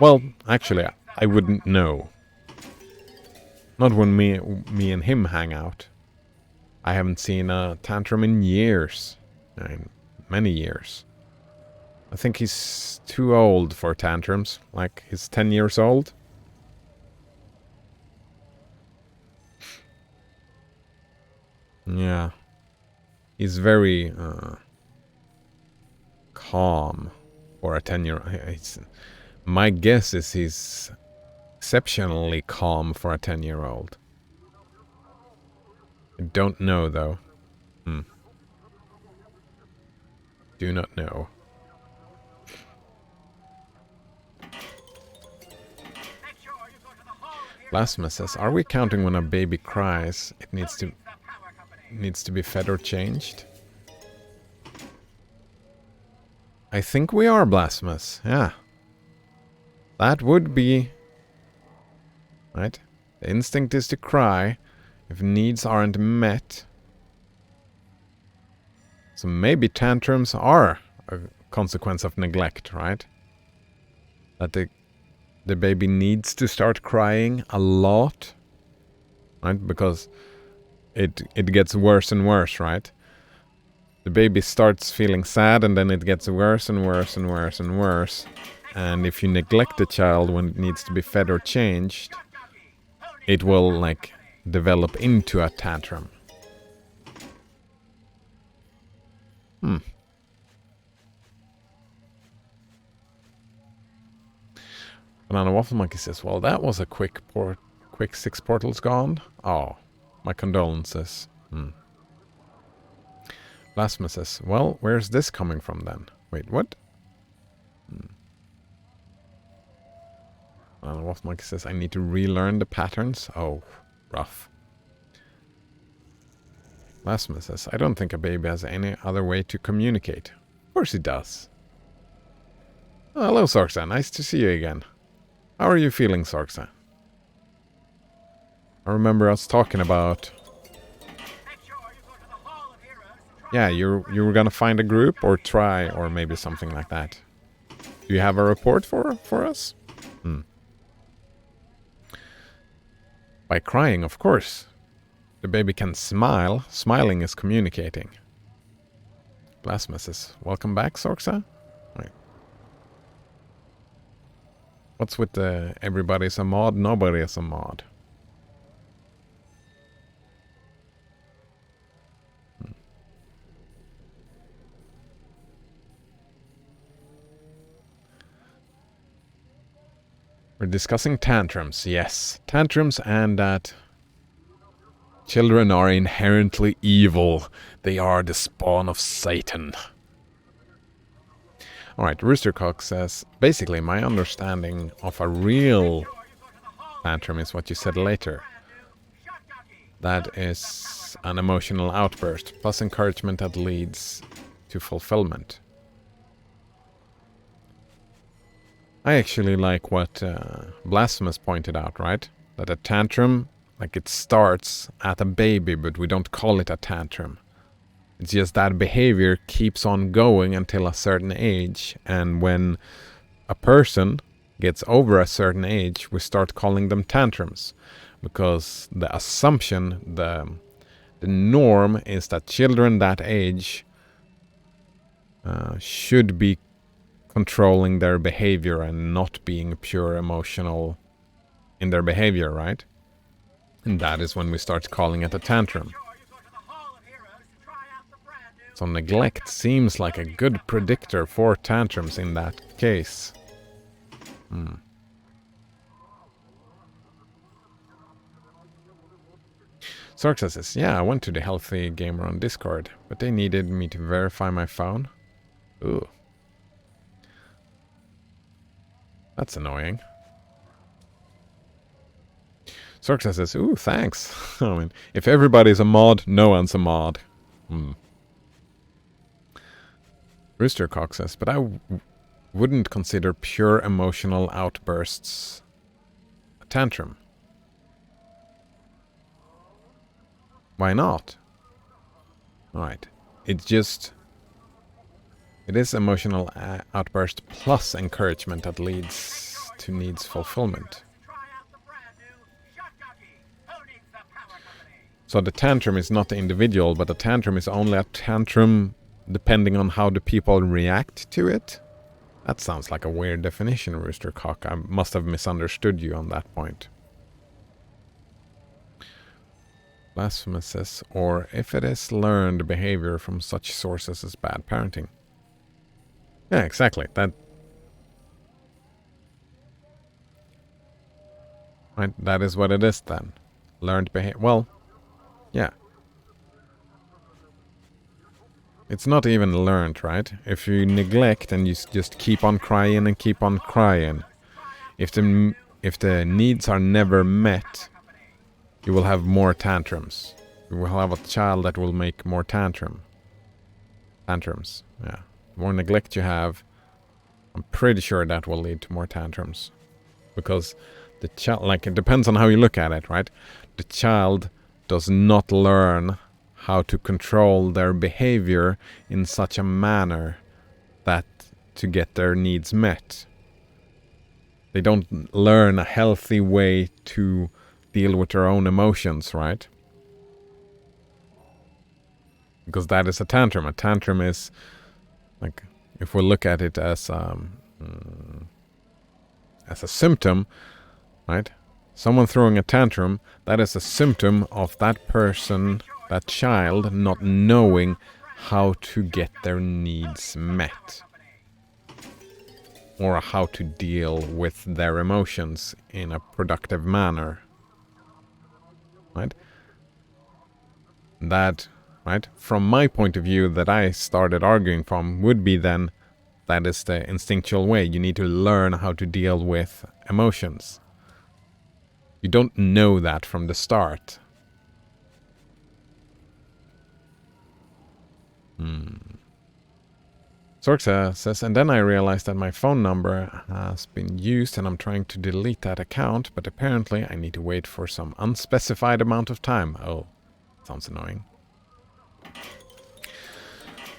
Well, actually, I wouldn't know. Not when me and him hang out. I haven't seen a tantrum in years. Many years. I think he's too old for tantrums. Like, he's 10 years old. Yeah. He's very calm for a 10-year-old. My guess is he's exceptionally calm for a 10-year-old. I don't know, though. Do not know. Blasphemous says, are we counting when a baby cries? It needs to be fed or changed? I think we are, Blasphemous. Yeah. That would be... Right? The instinct is to cry if needs aren't met. So maybe tantrums are a consequence of neglect, right? That the baby needs to start crying a lot, right? Because it gets worse and worse, right? The baby starts feeling sad and then it gets worse and worse and worse and worse. And if you neglect the child when it needs to be fed or changed, it will, like, develop into a tantrum. Banana Waffle Monkey says, well, that was a quick 6 portals gone. Oh, my condolences. Blasphemous says, well, where's this coming from then? Wait, what? Banana Waffle Monkey says, I need to relearn the patterns. Oh, rough. Blasphemous says, I don't think a baby has any other way to communicate. Of course he does. Oh, hello, Sorxa. Nice to see you again. How are you feeling, Sorxa? I remember us talking about... Yeah, you were gonna find a group or try or maybe something like that. Do you have a report for us? By crying, of course. The baby can smile. Smiling is communicating. Blasphemous says, welcome back, Sorxa? Right. What's with the everybody's a mod, nobody is a mod? We're discussing tantrums, yes. Tantrums and that children are inherently evil. They are the spawn of Satan. Alright, Roostercock says, basically my understanding of a real tantrum is what you said later. That is an emotional outburst, plus encouragement that leads to fulfillment. I actually like what Blasphemous pointed out, right? That a tantrum, like it starts at a baby, but we don't call it a tantrum. It's just that behavior keeps on going until a certain age, and when a person gets over a certain age, we start calling them tantrums. Because the assumption, the norm is that children that age should be controlling their behavior and not being pure emotional in their behavior, right? And that is when we start calling it a tantrum. So neglect seems like a good predictor for tantrums in that case. Sorxa says, yeah, I went to the Healthy Gamer on Discord, but they needed me to verify my phone. Ooh. That's annoying. Sorxa says, ooh, thanks. I mean, if everybody's a mod, no one's a mod. Roostercock says, but I wouldn't consider pure emotional outbursts a tantrum. Why not? Alright. It is emotional outburst plus encouragement that leads to needs fulfillment. So the tantrum is not the individual, but the tantrum is only a tantrum depending on how the people react to it. That sounds like a weird definition, Roostercock. I must have misunderstood you on that point. Blasphemous says, or if it is learned behavior from such sources as bad parenting. Yeah, exactly. That is what it is then. Learned behavior. Well, yeah. It's not even learned, right? If you neglect and you just keep on crying and keep on crying, if the needs are never met, you will have more tantrums. You will have a child that will make more tantrums. Yeah. The more neglect you have, I'm pretty sure that will lead to more tantrums. Because the child, like, it depends on how you look at it, right? The child does not learn how to control their behavior in such a manner that to get their needs met. They don't learn a healthy way to deal with their own emotions, right? Because that is a tantrum. A tantrum is, like, if we look at it as a symptom, right? Someone throwing a tantrum, that is a symptom of that person, that child, not knowing how to get their needs met. Or how to deal with their emotions in a productive manner. Right? That, right, from my point of view that I started arguing from would be then, that is the instinctual way. You need to learn how to deal with emotions. You don't know that from the start. Sorxa says, and then I realized that my phone number has been used and I'm trying to delete that account, but apparently I need to wait for some unspecified amount of time. Oh, sounds annoying.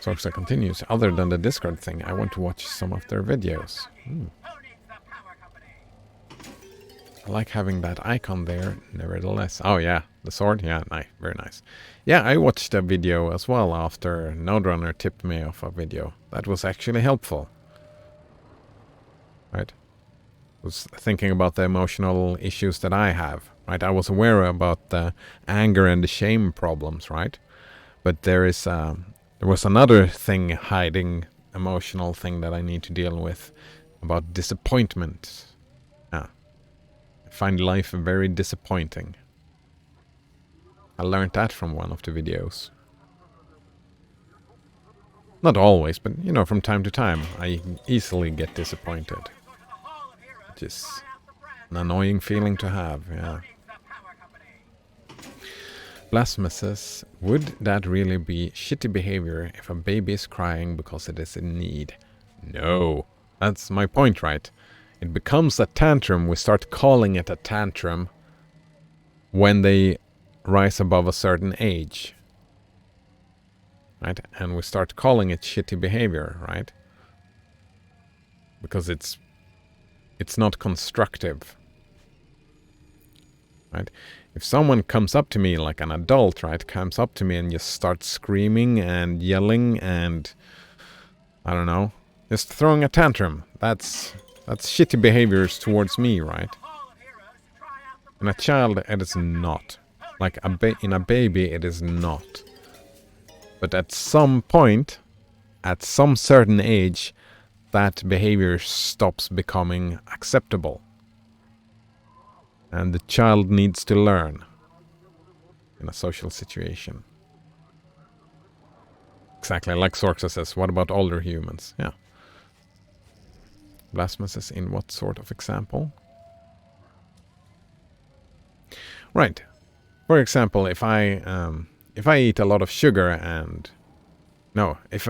Sorxa continues, other than the Discord thing, I want to watch some of their videos. I like having that icon there, nevertheless. Oh yeah, the sword? Yeah, nice, very nice. Yeah, I watched a video as well after Node tipped me off a video. That was actually helpful. Right? I was thinking about the emotional issues that I have. Right? I was aware about the anger and the shame problems, right? But there was another thing hiding, emotional thing that I need to deal with about disappointment. Yeah. I find life very disappointing. I learned that from one of the videos. Not always, but you know, from time to time, I easily get disappointed. Which is an annoying feeling to have, yeah. Blasphemous says, would that really be shitty behavior if a baby is crying because it is in need? No. That's my point, right? It becomes a tantrum. We start calling it a tantrum when they rise above a certain age. Right? And we start calling it shitty behavior, right? Because it's not constructive. Right? If someone comes up to me, like an adult, right, comes up to me and just starts screaming and yelling and, I don't know, just throwing a tantrum, that's shitty behaviors towards me, right? In a child, it is not. Like in a baby, it is not. But at some point, at some certain age, that behavior stops becoming acceptable. And the child needs to learn in a social situation. Exactly, like Sorxa says, what about older humans? Yeah. Blasphemous is in what sort of example? Right. For example, if I eat a lot of sugar and... No, if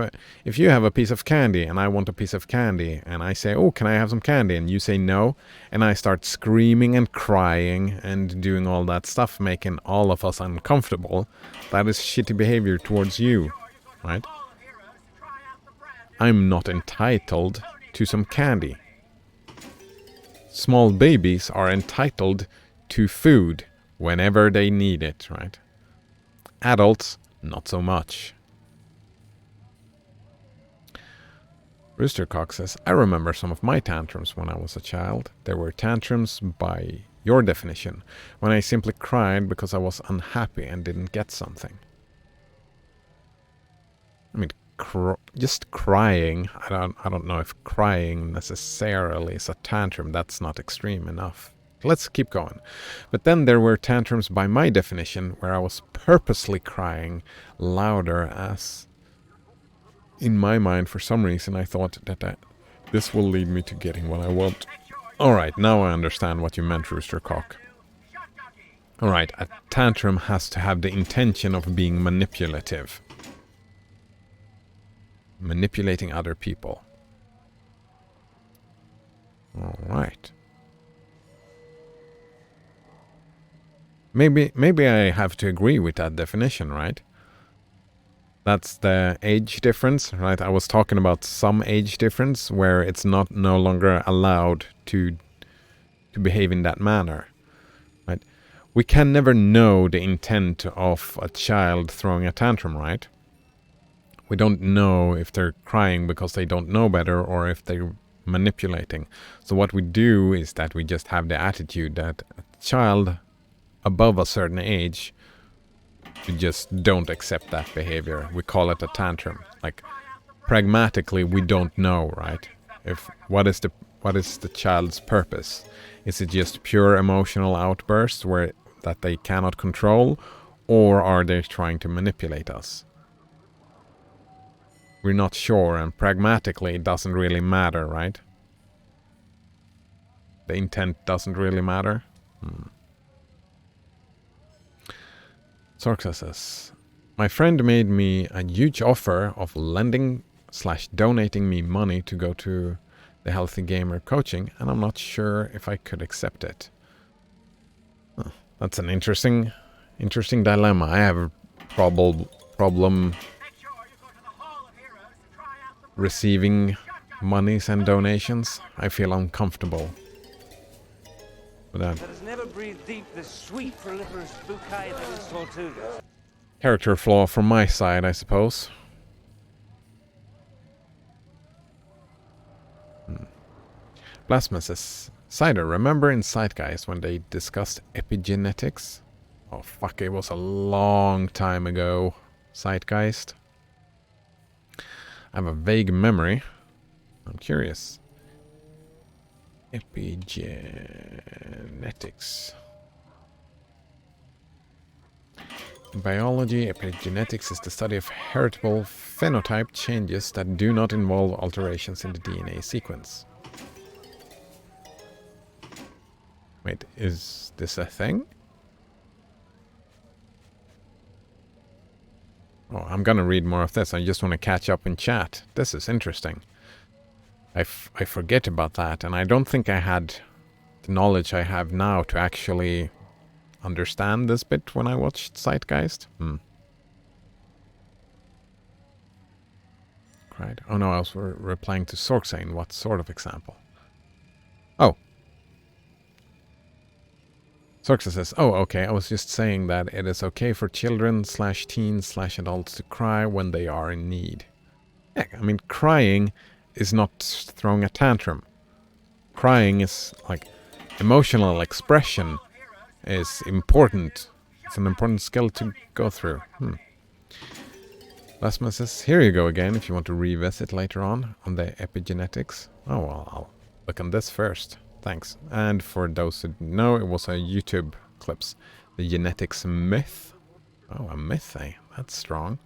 you have a piece of candy and I want a piece of candy and I say, oh, can I have some candy? And you say no, and I start screaming and crying and doing all that stuff, making all of us uncomfortable, that is shitty behavior towards you, right? I'm not entitled to some candy. Small babies are entitled to food whenever they need it, right? Adults, not so much. Roostercock says, I remember some of my tantrums when I was a child. There were tantrums by your definition, when I simply cried because I was unhappy and didn't get something. I mean, just crying, I don't know if crying necessarily is a tantrum. That's not extreme enough. Let's keep going. But then there were tantrums by my definition where I was purposely crying louder, as in my mind, for some reason, I thought that this will lead me to getting what I want. Alright, now I understand what you meant, Roostercock. Alright, a tantrum has to have the intention of being manipulative. Manipulating other people. Alright. Maybe I have to agree with that definition, right? That's the age difference, right? I was talking about some age difference where it's no longer allowed to behave in that manner, right? We can never know the intent of a child throwing a tantrum, right? We don't know if they're crying because they don't know better or if they're manipulating. So what we do is that we just have the attitude that a child above a certain age, we just don't accept that behavior. We call it a tantrum. Like, pragmatically, we don't know, right? What is the child's purpose? Is it just pure emotional outbursts that they cannot control, or are they trying to manipulate us? We're not sure, and pragmatically, it doesn't really matter, right? The intent doesn't really matter. Sorxa says, my friend made me a huge offer of lending / donating me money to go to the Healthy Gamer coaching, and I'm not sure if I could accept it. Huh, that's an interesting dilemma. I have a problem receiving monies and donations. I feel uncomfortable with that. That has never breathed deep the sweet proliferous bouquet that is Tortuga. Character flaw from my side, I suppose. Plasma says, Cider, remember in Zeitgeist when they discussed epigenetics? Oh fuck, it was a long time ago. Zeitgeist. I have a vague memory. I'm curious. Epigenetics. In biology, epigenetics is the study of heritable phenotype changes that do not involve alterations in the DNA sequence. Wait, is this a thing? Oh, I'm gonna read more of this. I just want to catch up in chat. This is interesting. I forget about that, and I don't think I had the knowledge I have now to actually understand this bit when I watched Zeitgeist. Right. Oh no, I was replying to Sorksane. What sort of example? Oh. Sorksa says, oh, okay, I was just saying that it is okay for children / teens / adults to cry when they are in need. Yeah, I mean, crying is not throwing a tantrum. Crying is, like, emotional expression is important. It's an important skill to go through. Lasma says, here you go again, if you want to revisit later on the epigenetics. Oh, well, I'll look on this first. Thanks. And for those who didn't know, it was a YouTube clips. The genetics myth. Oh, a myth, eh? That's strong.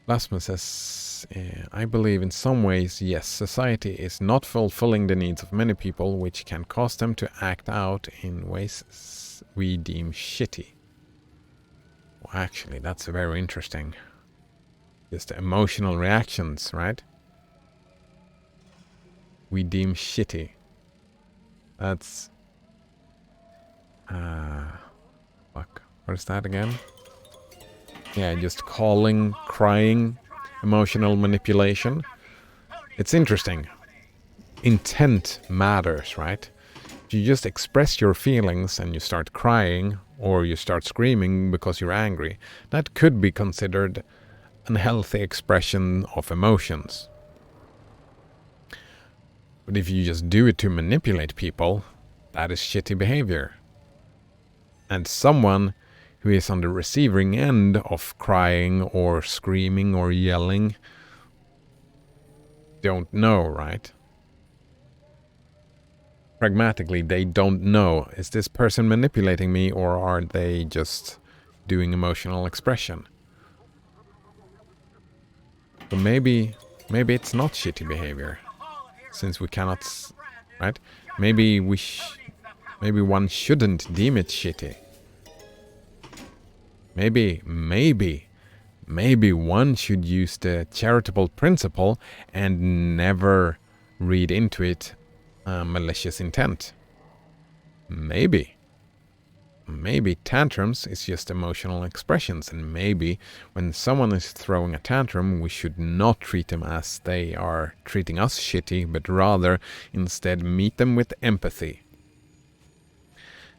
Lasma says, I believe in some ways, yes, society is not fulfilling the needs of many people, which can cause them to act out in ways we deem shitty. Well, actually, that's very interesting. Just the emotional reactions, right? We deem shitty. That's... fuck. What is that again? Yeah, just calling, crying, emotional manipulation. It's interesting. Intent matters, right? If you just express your feelings and you start crying, or you start screaming because you're angry, that could be considered an healthy expression of emotions. But if you just do it to manipulate people, that is shitty behavior. And someone who is on the receiving end of crying or screaming or yelling don't know, right? Pragmatically, they don't know. Is this person manipulating me, or are they just doing emotional expression? So maybe it's not shitty behavior. Since we cannot, right? Maybe one shouldn't deem it shitty. Maybe one should use the charitable principle and never read into it malicious intent. Maybe tantrums is just emotional expressions, and maybe when someone is throwing a tantrum, we should not treat them as they are treating us shitty, but rather instead meet them with empathy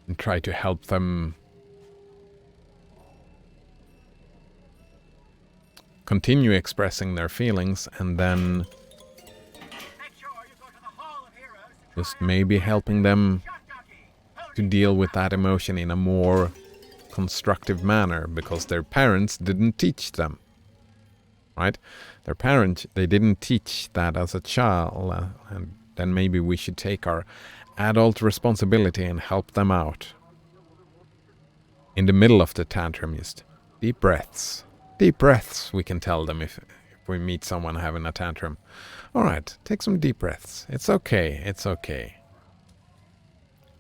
and try to help them continue expressing their feelings, and then just maybe helping them to deal with that emotion in a more constructive manner, because their parents didn't teach them, right? Their parents, they didn't teach that as a child, and then maybe we should take our adult responsibility and help them out. In the middle of the tantrum, just deep breaths. Deep breaths, we can tell them if we meet someone having a tantrum. All right, take some deep breaths. It's okay, it's okay.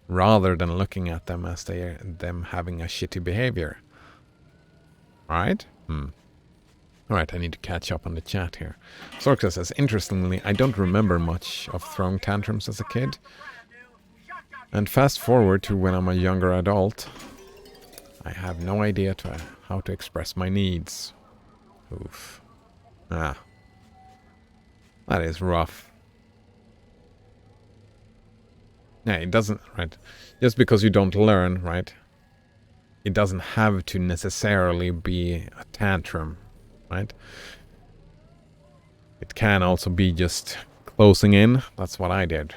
Rather than looking at them as them having a shitty behavior. Right? Alright, I need to catch up on the chat here. Sorxa says, interestingly, I don't remember much of throwing tantrums as a kid. And fast forward to when I'm a younger adult, I have no idea how to express my needs. Oof. Ah. That is rough. Yeah, it doesn't, right? Just because you don't learn, right? It doesn't have to necessarily be a tantrum, right? It can also be just closing in. That's what I did.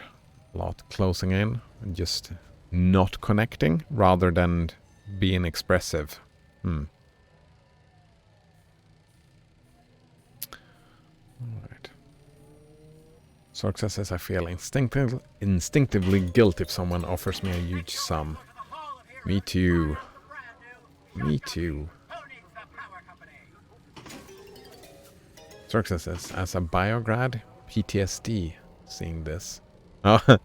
A lot closing in and just not connecting rather than being expressive. Alright. Sorxa says, I feel instinctively guilty if someone offers me a huge sum. Me too. Me too. Sorxa says, as a biograd, PTSD seeing this. Oh,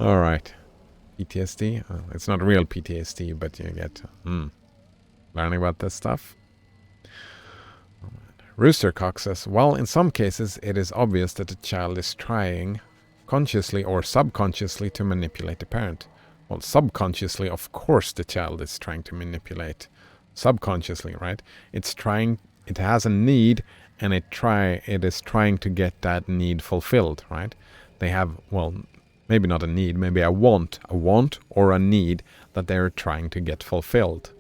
alright. PTSD? It's not real PTSD, but you get learning about this stuff. Roostercock says, well, in some cases it is obvious that the child is trying, consciously or subconsciously, to manipulate the parent. Well, subconsciously, of course the child is trying to manipulate. Subconsciously, right? It has a need, and it is trying to get that need fulfilled, right? They have, well, maybe not a need, maybe a want or a need that they're trying to get fulfilled.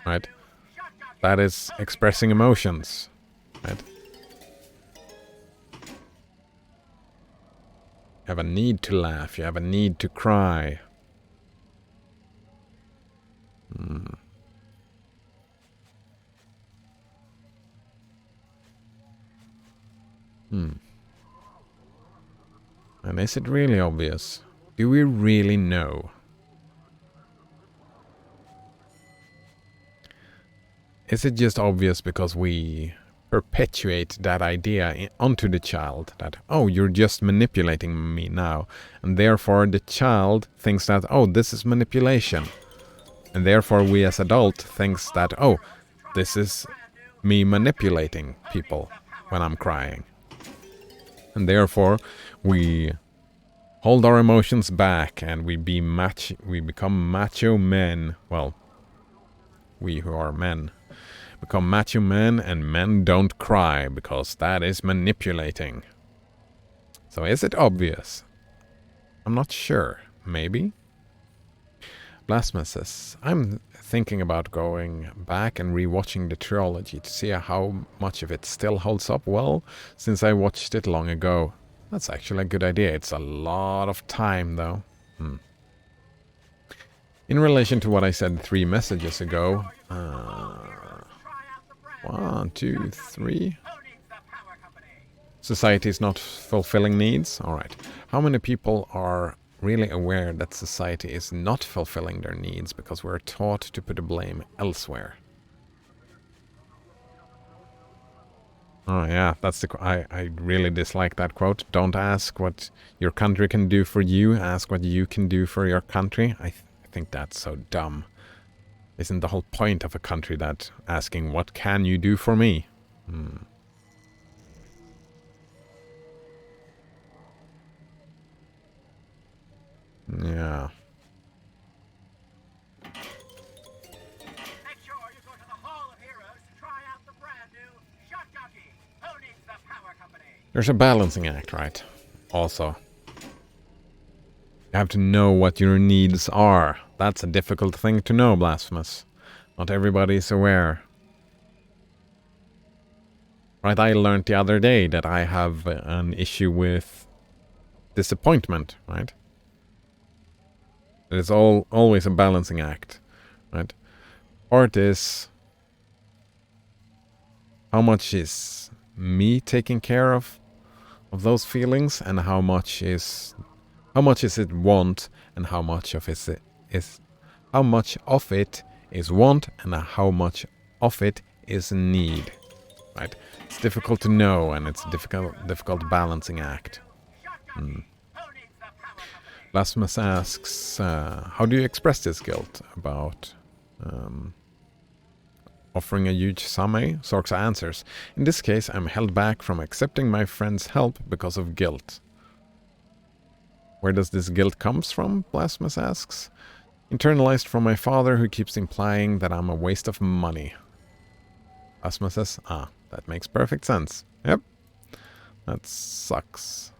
Right? That is expressing emotions, right? You have a need to laugh, you have a need to cry. And is it really obvious? Do we really know? Is it just obvious because we perpetuate that idea onto the child that, oh, you're just manipulating me now, and therefore the child thinks that, oh, this is manipulation, and therefore we as adult thinks that, oh, this is me manipulating people when I'm crying, and therefore we hold our emotions back and we become macho men. Well, we who are men become macho men, and men don't cry because that is manipulating. So is it obvious? I'm not sure. Maybe? Blasphemous says, I'm thinking about going back and rewatching the trilogy to see how much of it still holds up well, since I watched it long ago. That's actually a good idea. It's a lot of time, though. In relation to what I said 3 messages ago, 1, 2, 3. Society is not fulfilling needs. All right. How many people are really aware that society is not fulfilling their needs because we're taught to put the blame elsewhere? Oh yeah, that's the. I really dislike that quote. Don't ask what your country can do for you. Ask what you can do for your country. I think that's so dumb. Isn't the whole point of a country that asking what can you do for me? Yeah. Make sure you go to the Hall of Heroes to try out the brand new Shot Jockey. Who needs the power company? There's a balancing act, right? Also, you have to know what your needs are. That's a difficult thing to know, Blasphemous. Not everybody's aware. Right, I learned the other day that I have an issue with disappointment, right? It's always a balancing act, right? Part is how much is me taking care of those feelings, and how much is it want, and how much of it is want, and how much of it is need, right? It's difficult to know, and it's a difficult balancing act. Blasphemous asks, how do you express this guilt about Offering a huge sum, eh? Sorxa answers. In this case, I'm held back from accepting my friend's help because of guilt. Where does this guilt comes from? Blasphemous asks. Internalized from my father, who keeps implying that I'm a waste of money. Blasphemous says, that makes perfect sense. Yep. That sucks.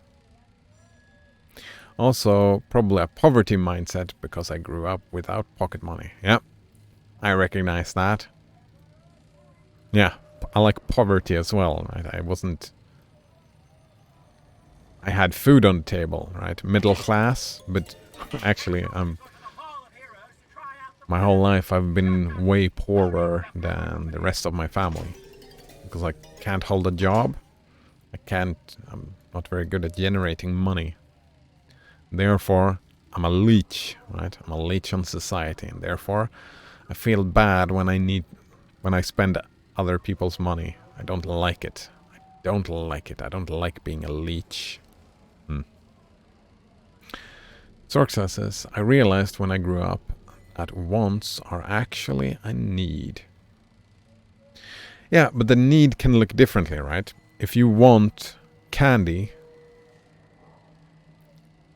Also, probably a poverty mindset because I grew up without pocket money. Yep. I recognize that. Yeah, I like poverty as well, right? I had food on the table, right? Middle class, but actually, my whole life I've been way poorer than the rest of my family. Because I can't hold a job. I'm not very good at generating money. Therefore, I'm a leech, right? I'm a leech on society, and therefore, I feel bad when I spend other people's money. I don't like it. I don't like being a leech. Sorxa says, I realized when I grew up that wants are actually a need. Yeah, but the need can look differently, right? If you want candy,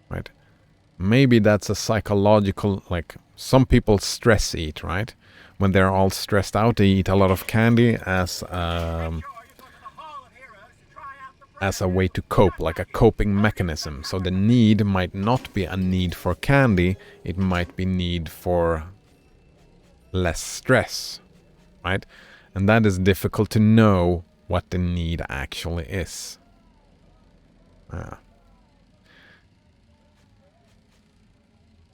right? Maybe that's a psychological, like, some people stress eat, right? When they're all stressed out, they eat a lot of candy as a way to cope, like a coping mechanism. So the need might not be a need for candy, it might be need for less stress, right? And that is difficult to know what the need actually is. But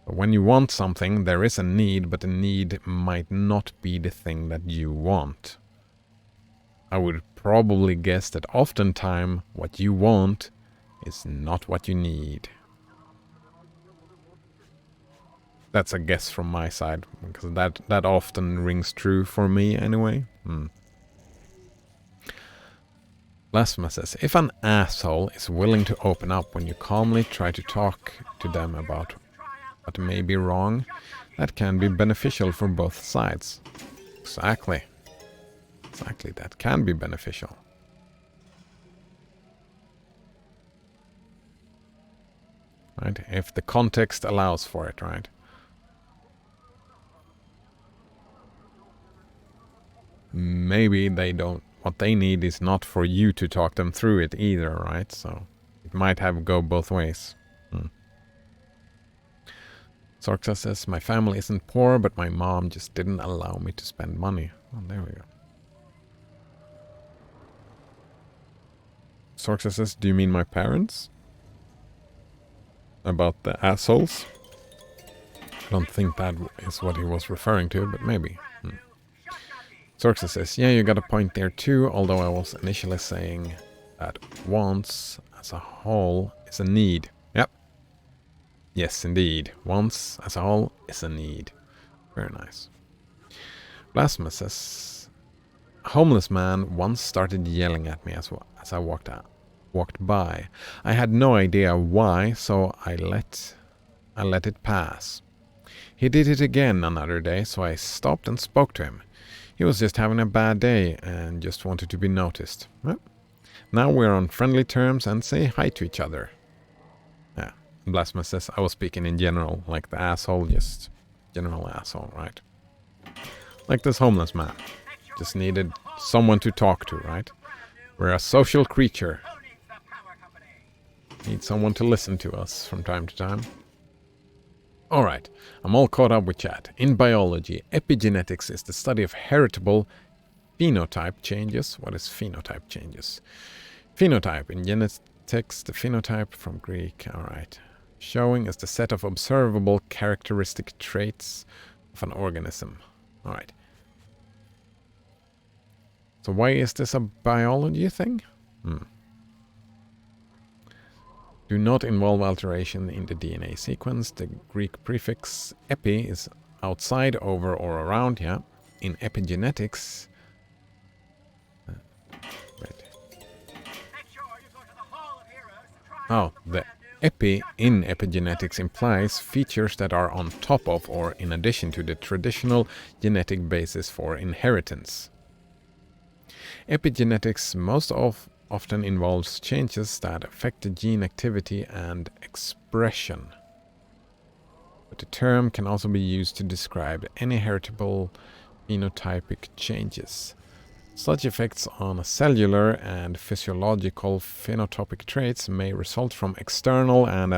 when you want something, there is a need, but the need might not be the thing that you want. I would probably guess that oftentimes what you want is not what you need. That's a guess from my side, because that often rings true for me anyway. Blasphemous says, if an asshole is willing to open up when you calmly try to talk to them about what may be wrong, that can be beneficial for both sides. Exactly. Exactly, that can be beneficial. Right? If the context allows for it, right? Maybe they don't, what they need is not for you to talk them through it either, right? So it might have go both ways. Sorxa says, my family isn't poor, but my mom just didn't allow me to spend money. Oh, there we go. Sorxa says, do you mean my parents? About the assholes? I don't think that is what he was referring to, but maybe. Sorxa says, yeah, you got a point there too, although I was initially saying that wants as a whole is a need. Yep. Yes, indeed. Wants as a whole is a need. Very nice. Blasphemous says, a homeless man once started yelling at me as I walked by. I had no idea why, so I let it pass. He did it again another day, so I stopped and spoke to him. He was just having a bad day and just wanted to be noticed. Well, now we're on friendly terms and say hi to each other. Yeah, Blasphemous says, I was speaking in general, like the asshole, just general asshole, right? Like this homeless man. Just needed someone to talk to, right? We're a social creature. Need someone to listen to us from time to time. Alright, I'm all caught up with chat. In biology, epigenetics is the study of heritable phenotype changes. What is phenotype changes? Phenotype, in genetics, the phenotype from Greek, alright. Showing as the set of observable characteristic traits of an organism. Alright. So why is this a biology thing? Do not involve alteration in the DNA sequence. The Greek prefix epi is outside, over, or around, yeah. In epigenetics... right. Oh, Epi in epigenetics implies features that are on top of or in addition to the traditional genetic basis for inheritance. Epigenetics often involves changes that affect the gene activity and expression. But the term can also be used to describe any heritable phenotypic changes. Such effects on cellular and physiological phenotypic traits may result from external and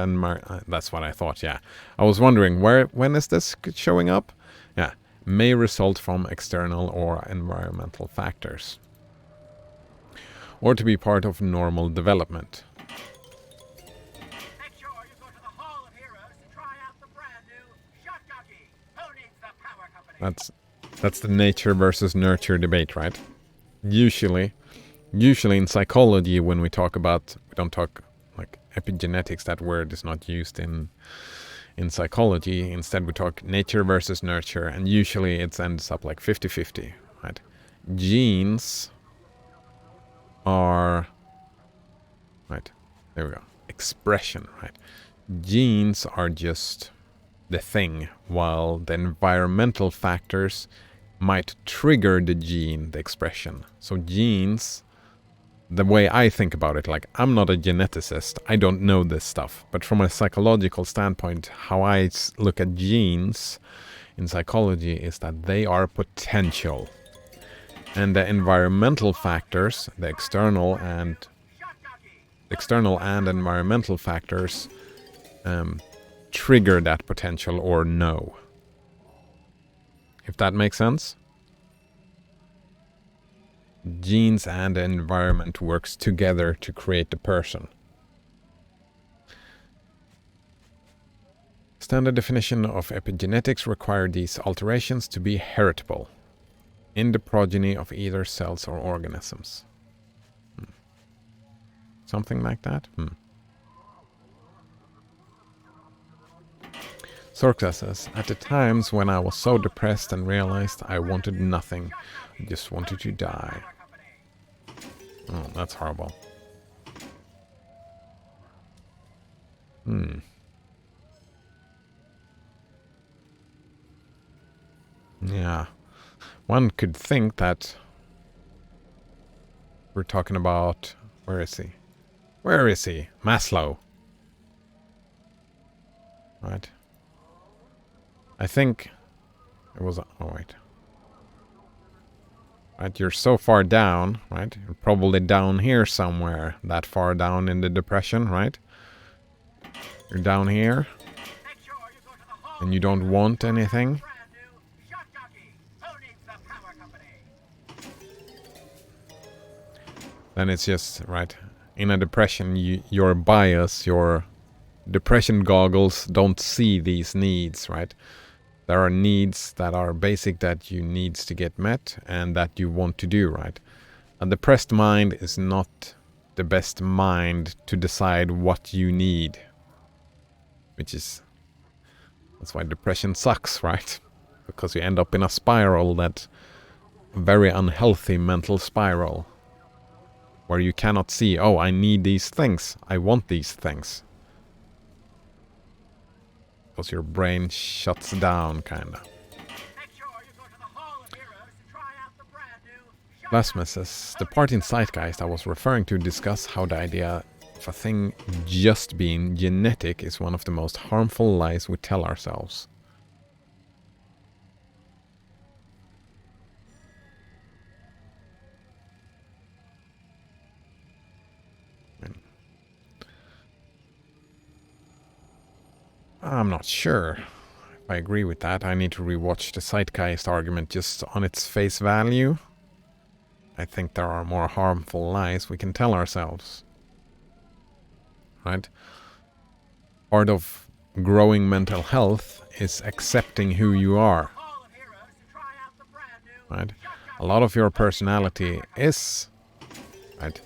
that's what I thought, yeah. I was wondering, when is this showing up? Yeah, may result from external or environmental factors. Or to be part of normal development. Make sure you go to the Hall of Heroes to try out the brand new Shot Jockey. Who needs the power company? That's the nature versus nurture debate, right? Usually in psychology, when we don't talk like epigenetics, that word is not used in psychology. Instead, we talk nature versus nurture, and usually it ends up like 50-50, right? Genes are, right, there we go, expression, right? Genes are just the thing, while the environmental factors might trigger the gene, the expression. So genes, the way I think about it, like, I'm not a geneticist, I don't know this stuff, but from a psychological standpoint, how I look at genes in psychology is that they are potential. And the environmental factors, the external and environmental factors, trigger that potential or no. If that makes sense? Genes and the environment works together to create the person. Standard definition of epigenetics require these alterations to be heritable in the progeny of either cells or organisms. Something like that? Sorka says, at the times when I was so depressed and realized I wanted nothing, I just wanted to die. Oh, that's horrible. Yeah. One could think that we're talking about... Where is he? Where is he? Maslow. Right. I think it was... Oh, wait. Right, you're so far down, right? You're probably down here somewhere. That far down in the depression, right? You're down here. And you don't want anything. Then it's just, right, in a depression, your bias, your depression goggles don't see these needs, right? There are needs that are basic that you needs to get met and that you want to do, right? A depressed mind is not the best mind to decide what you need. That's why depression sucks, right? Because you end up in a spiral, that very unhealthy mental spiral. Where you cannot see, oh, I need these things. I want these things. Because your brain shuts down, kinda. Blasphemous says, the part in Zeitgeist I was referring to discuss how the idea of a thing just being genetic is one of the most harmful lies we tell ourselves. I'm not sure if I agree with that. I need to rewatch the Zeitgeist argument just on its face value. I think there are more harmful lies we can tell ourselves. Right? Part of growing mental health is accepting who you are. Right? A lot of your personality is, right?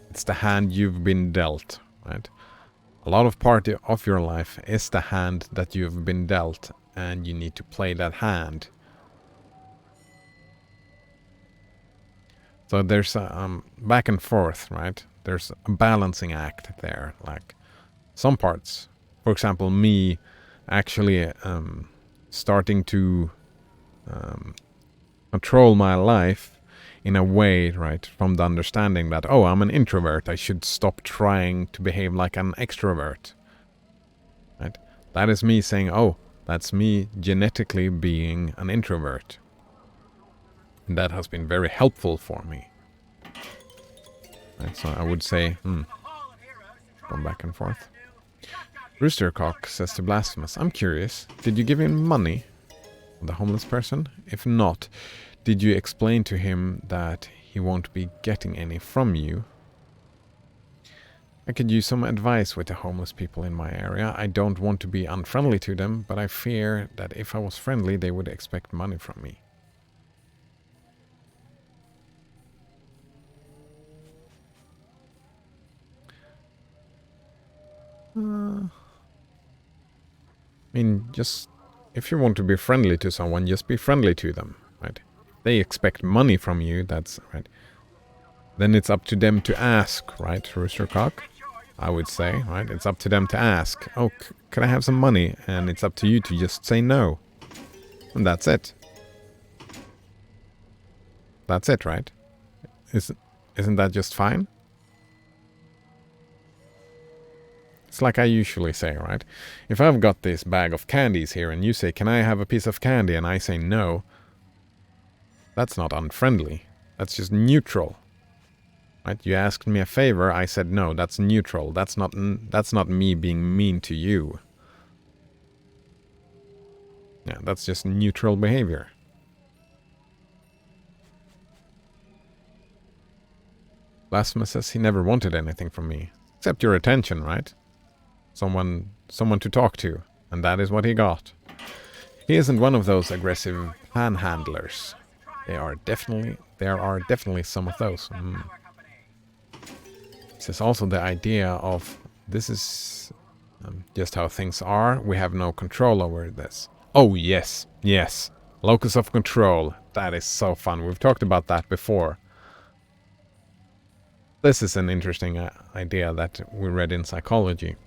It's the hand you've been dealt, right? A lot of part of your life is the hand that you've been dealt, and you need to play that hand. So there's a back and forth, right? There's a balancing act there. Like, some parts. For example, me actually starting to control my life in a way, right, from the understanding that, oh, I'm an introvert, I should stop trying to behave like an extrovert. Right? That is me saying, oh, that's me genetically being an introvert. And that has been very helpful for me. Right, so I would say, going back and forth. Roostercock says to Blasphemous, I'm curious, did you give him money? The homeless person? If not, did you explain to him that he won't be getting any from you? I could use some advice with the homeless people in my area. I don't want to be unfriendly to them, but I fear that if I was friendly, they would expect money from me. I mean, just if you want to be friendly to someone, just be friendly to them, right? They expect money from you, that's right. Then it's up to them to ask, right, Roostercock? I would say, right? It's up to them to ask, oh, can I have some money? And it's up to you to just say no. And that's it. That's it, right? Isn't that just fine? It's like I usually say, right? If I've got this bag of candies here and you say, can I have a piece of candy? And I say no, that's not unfriendly. That's just neutral. Right? You asked me a favor, I said no, that's neutral. That's not me being mean to you. Yeah, that's just neutral behavior. Blasphemous says he never wanted anything from me. Except your attention, right? Someone to talk to. And that is what he got. He isn't one of those aggressive panhandlers. There are definitely some of those. This is also the idea of this is just how things are. We have no control over this. Oh, yes. Yes. Locus of control. That is so fun. We've talked about that before. This is an interesting idea that we read in psychology.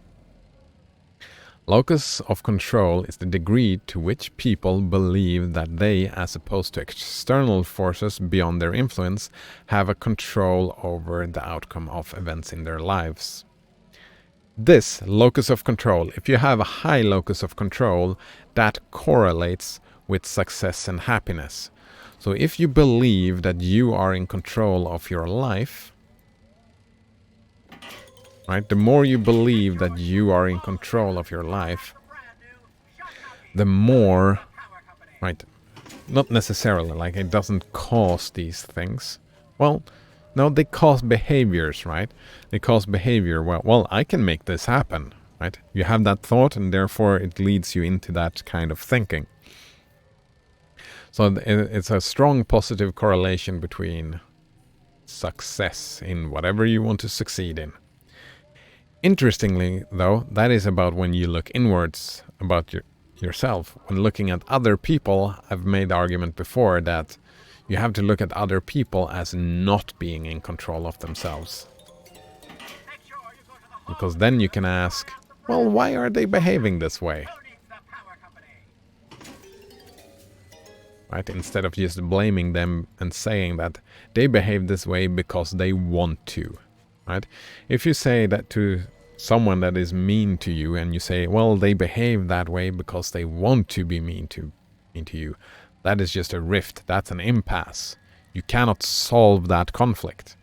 Locus of control is the degree to which people believe that they, as opposed to external forces beyond their influence, have a control over the outcome of events in their lives. This locus of control, if you have a high locus of control, that correlates with success and happiness. So if you believe that you are in control of your life, right? The more you believe that you are in control of your life, the more, right? Not necessarily, like it doesn't cause these things. Well, no, they cause behaviors, right? They cause behavior. Well, I can make this happen, right? You have that thought and therefore it leads you into that kind of thinking. So it's a strong positive correlation between success in whatever you want to succeed in. Interestingly, though, that is about when you look inwards about yourself. When looking at other people, I've made the argument before that you have to look at other people as not being in control of themselves. Because then you can ask, well, why are they behaving this way? Right? Instead of just blaming them and saying that they behave this way because they want to. Right? If you say that to someone that is mean to you and you say, well, they behave that way because they want to be mean to you, that is just a rift. That's an impasse. You cannot solve that conflict.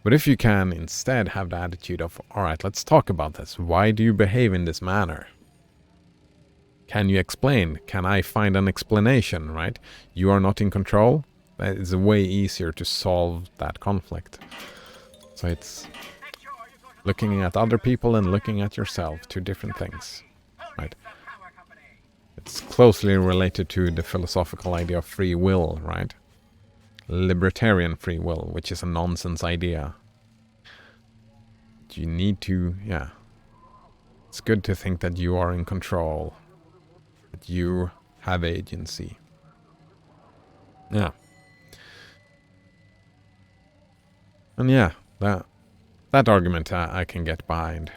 But if you can instead have the attitude of, all right, let's talk about this. Why do you behave in this manner? Can you explain? Can I find an explanation, right? You are not in control. That is way easier to solve that conflict. So it's looking at other people and looking at yourself, two different things, right? It's closely related to the philosophical idea of free will, right? Libertarian free will, which is a nonsense idea. You need to, yeah. It's good to think that you are in control, that you have agency. Yeah. And yeah, that argument I can get behind.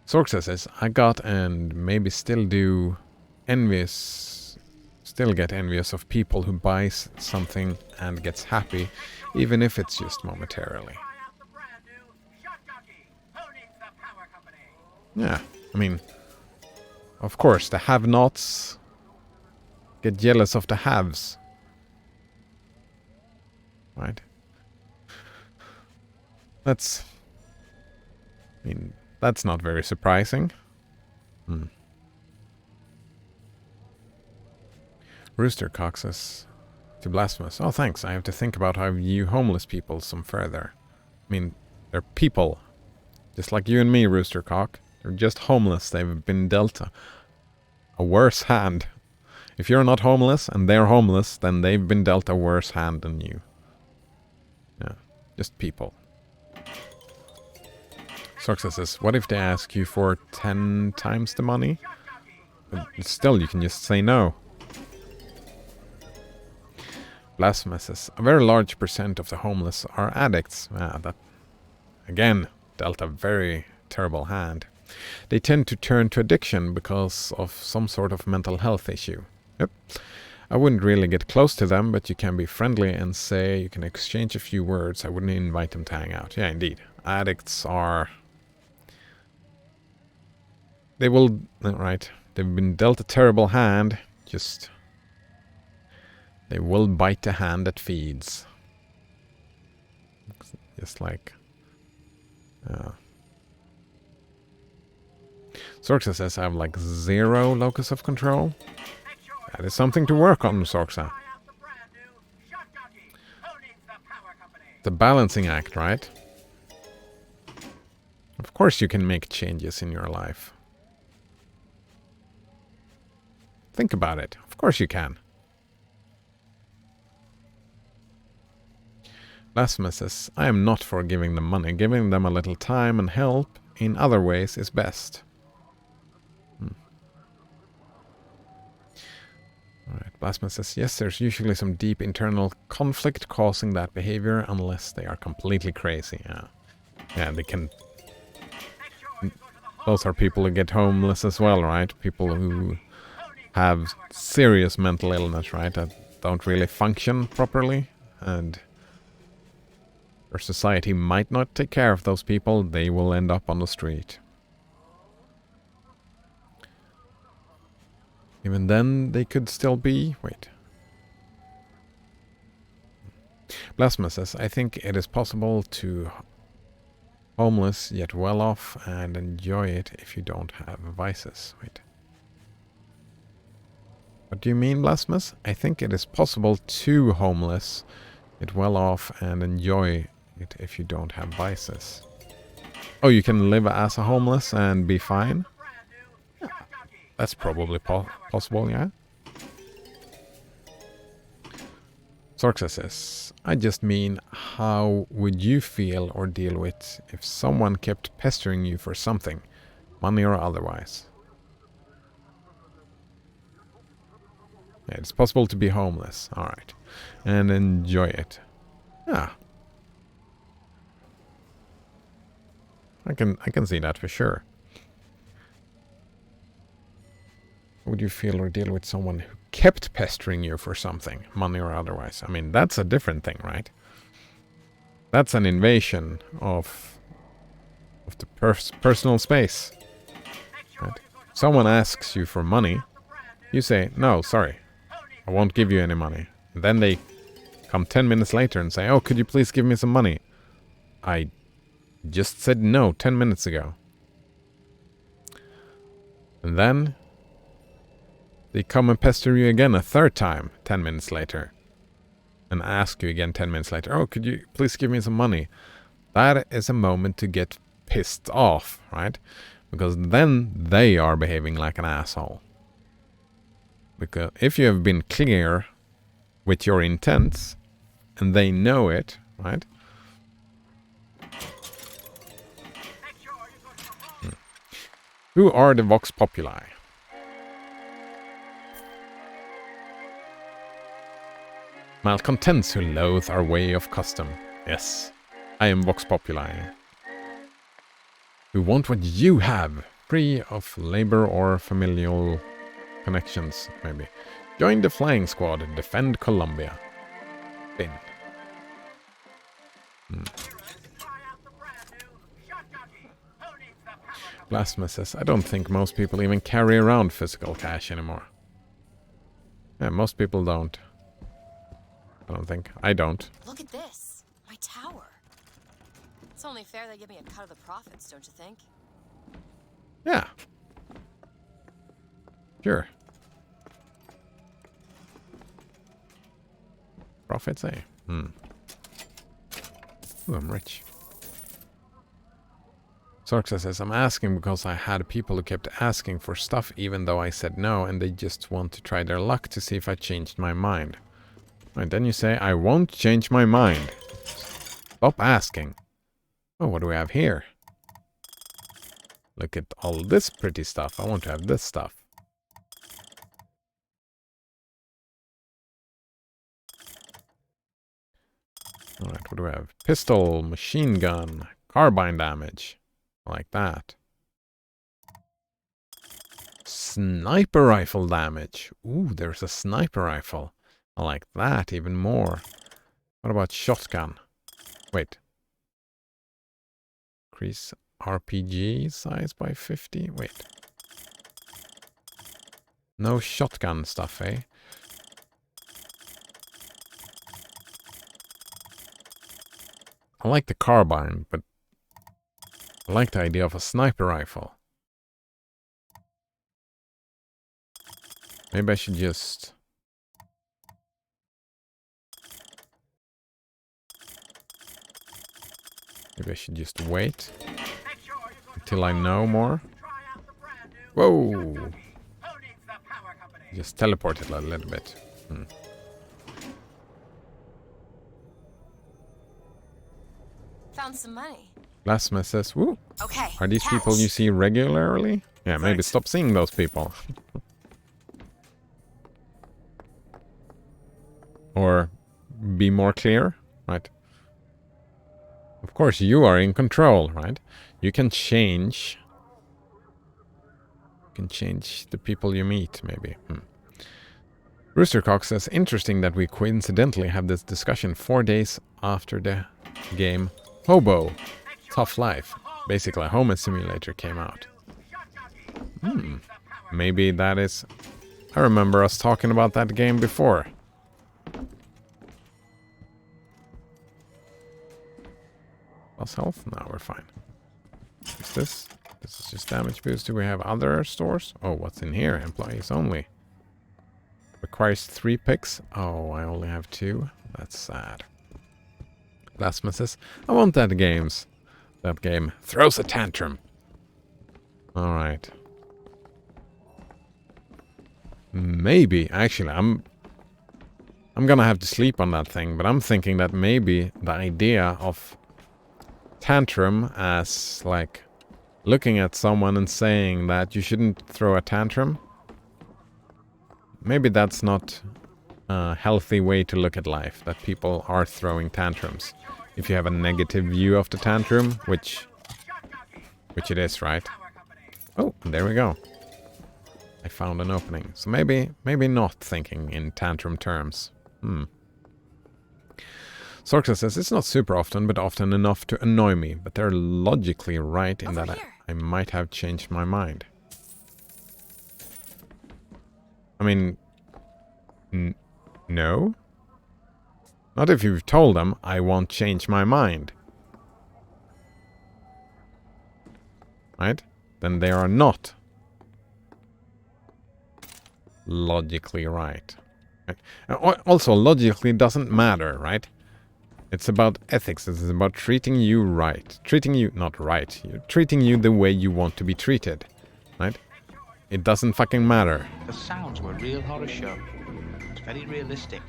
Sorxa says, I got and maybe still do still get envious of people who buys something and gets happy, even if it's just momentarily. Yeah, I mean, of course, the have-nots get jealous of the haves. Right? That's not very surprising. Rooster Cock says to Blasphemous, oh thanks, I have to think about how I view homeless people some further. I mean, they're people. Just like you and me, Rooster Cock. They're just homeless. They've been dealt a worse hand. If you're not homeless and they're homeless, then they've been dealt a worse hand than you. Yeah, just people. Sorxa says, what if they ask you for 10 times the money? But still, you can just say no. Blasphemous says, a very large percent of the homeless are addicts. That, again, dealt a very terrible hand. They tend to turn to addiction because of some sort of mental health issue. Yep. I wouldn't really get close to them, but you can be friendly and say you can exchange a few words. I wouldn't invite them to hang out. Yeah, indeed. Addicts are... They will... Right. They've been dealt a terrible hand. Just... They will bite the hand that feeds. Just like... Sorxa says I have like 0 locus of control. That is something to work on, Sorxa. The balancing act, right? Of course you can make changes in your life. Think about it. Of course you can. Blasphemous says, I am not for giving them money. Giving them a little time and help in other ways is best. Alright, Blasphemous says, yes, there's usually some deep internal conflict causing that behavior unless they are completely crazy. Yeah, they can... Those are people who get homeless as well, right? People who have serious mental illness, right? That don't really function properly. And our society might not take care of those people. They will end up on the street. Even then, they could still be... Wait. Blasphemous says, I think it is possible to homeless yet well off and enjoy it if you don't have vices. Wait. What do you mean, Blasphemous? I think it is possible to homeless yet well off and enjoy it if you don't have vices. Oh, you can live as a homeless and be fine? Yeah. That's probably possible, yeah? Sorxa says, I just mean, how would you feel or deal with if someone kept pestering you for something, money or otherwise? Yeah, it's possible to be homeless, alright, and enjoy it. Yeah. I can see that for sure. Would you feel or deal with someone who kept pestering you for something, money or otherwise? I mean, that's a different thing, right? That's an invasion of the personal space. Right? Someone asks you for money, you say, no, sorry, I won't give you any money. And then they come 10 minutes later and say, oh, could you please give me some money? I just said no 10 minutes ago. And then they come and pester you again a third time 10 minutes later. And ask you again 10 minutes later, oh, could you please give me some money? That is a moment to get pissed off, right? Because then they are behaving like an asshole. Because if you have been clear with your intents, and they know it, right? Who are the Vox Populi? Malcontents who loathe our way of custom. Yes, I am Vox Populi. We want what you have, free of labor or familial connections, maybe. Join the flying squad and defend Columbia. Bin. Blasphemous says, I don't think most people even carry around physical cash anymore. Yeah, most people don't. I don't think. I don't. Look at this. My tower. It's only fair they give me a cut of the profits, don't you think? Yeah. Sure. Profits, eh? Ooh, I'm rich. Sorxa says, I'm asking because I had people who kept asking for stuff even though I said no, and they just want to try their luck to see if I changed my mind. Right, then you say, I won't change my mind. Stop asking. Oh, what do we have here? Look at all this pretty stuff. I want to have this stuff. Alright, what do we have? Pistol, machine gun, carbine damage. Like that. Sniper rifle damage. Ooh, there's a sniper rifle. I like that even more. What about shotgun? Wait. Increase RPG size by 50? Wait. No shotgun stuff, eh? I like the carbine, but I like the idea of a sniper rifle. Maybe I should just... Maybe I should just wait until I know more. Whoa! Just teleported a little bit. Found some money. Blasphemous says, woo! Okay, Are these cash. people you see regularly? Yeah, maybe stop seeing those people. Or be more clear, right? Of course, you are in control, right? You can change. You can change the people you meet, maybe. Roostercock says, interesting that we coincidentally have this discussion 4 days after the game Hobo Tough Life. Basically, a home simulator came out. Maybe that is... I remember us talking about that game before. Plus health? No, we're fine. What's this? This is just damage boost. Do we have other stores? Oh, what's in here? Employees only. Requires 3 picks. Oh, I only have 2. That's sad. Blasphemous says, I want that games. That game throws a tantrum. Alright. Maybe, actually, I'm gonna have to sleep on that thing, but I'm thinking that maybe the idea of tantrum as, like, looking at someone and saying that you shouldn't throw a tantrum, maybe that's not a healthy way to look at life, that people are throwing tantrums. If you have a negative view of the tantrum, which it is, right? Oh, there we go. I found an opening. So maybe not thinking in tantrum terms. Sorka says, it's not super often, but often enough to annoy me. But they're logically right in that I might have changed my mind. I mean, no? Not if you've told them, I won't change my mind. Right? Then they are not logically right. Also, logically doesn't matter, right? It's about ethics. It's about treating you right. Treating you, not right. Treating you the way you want to be treated. Right? It doesn't fucking matter. The sounds were a real horror show. It's very realistic.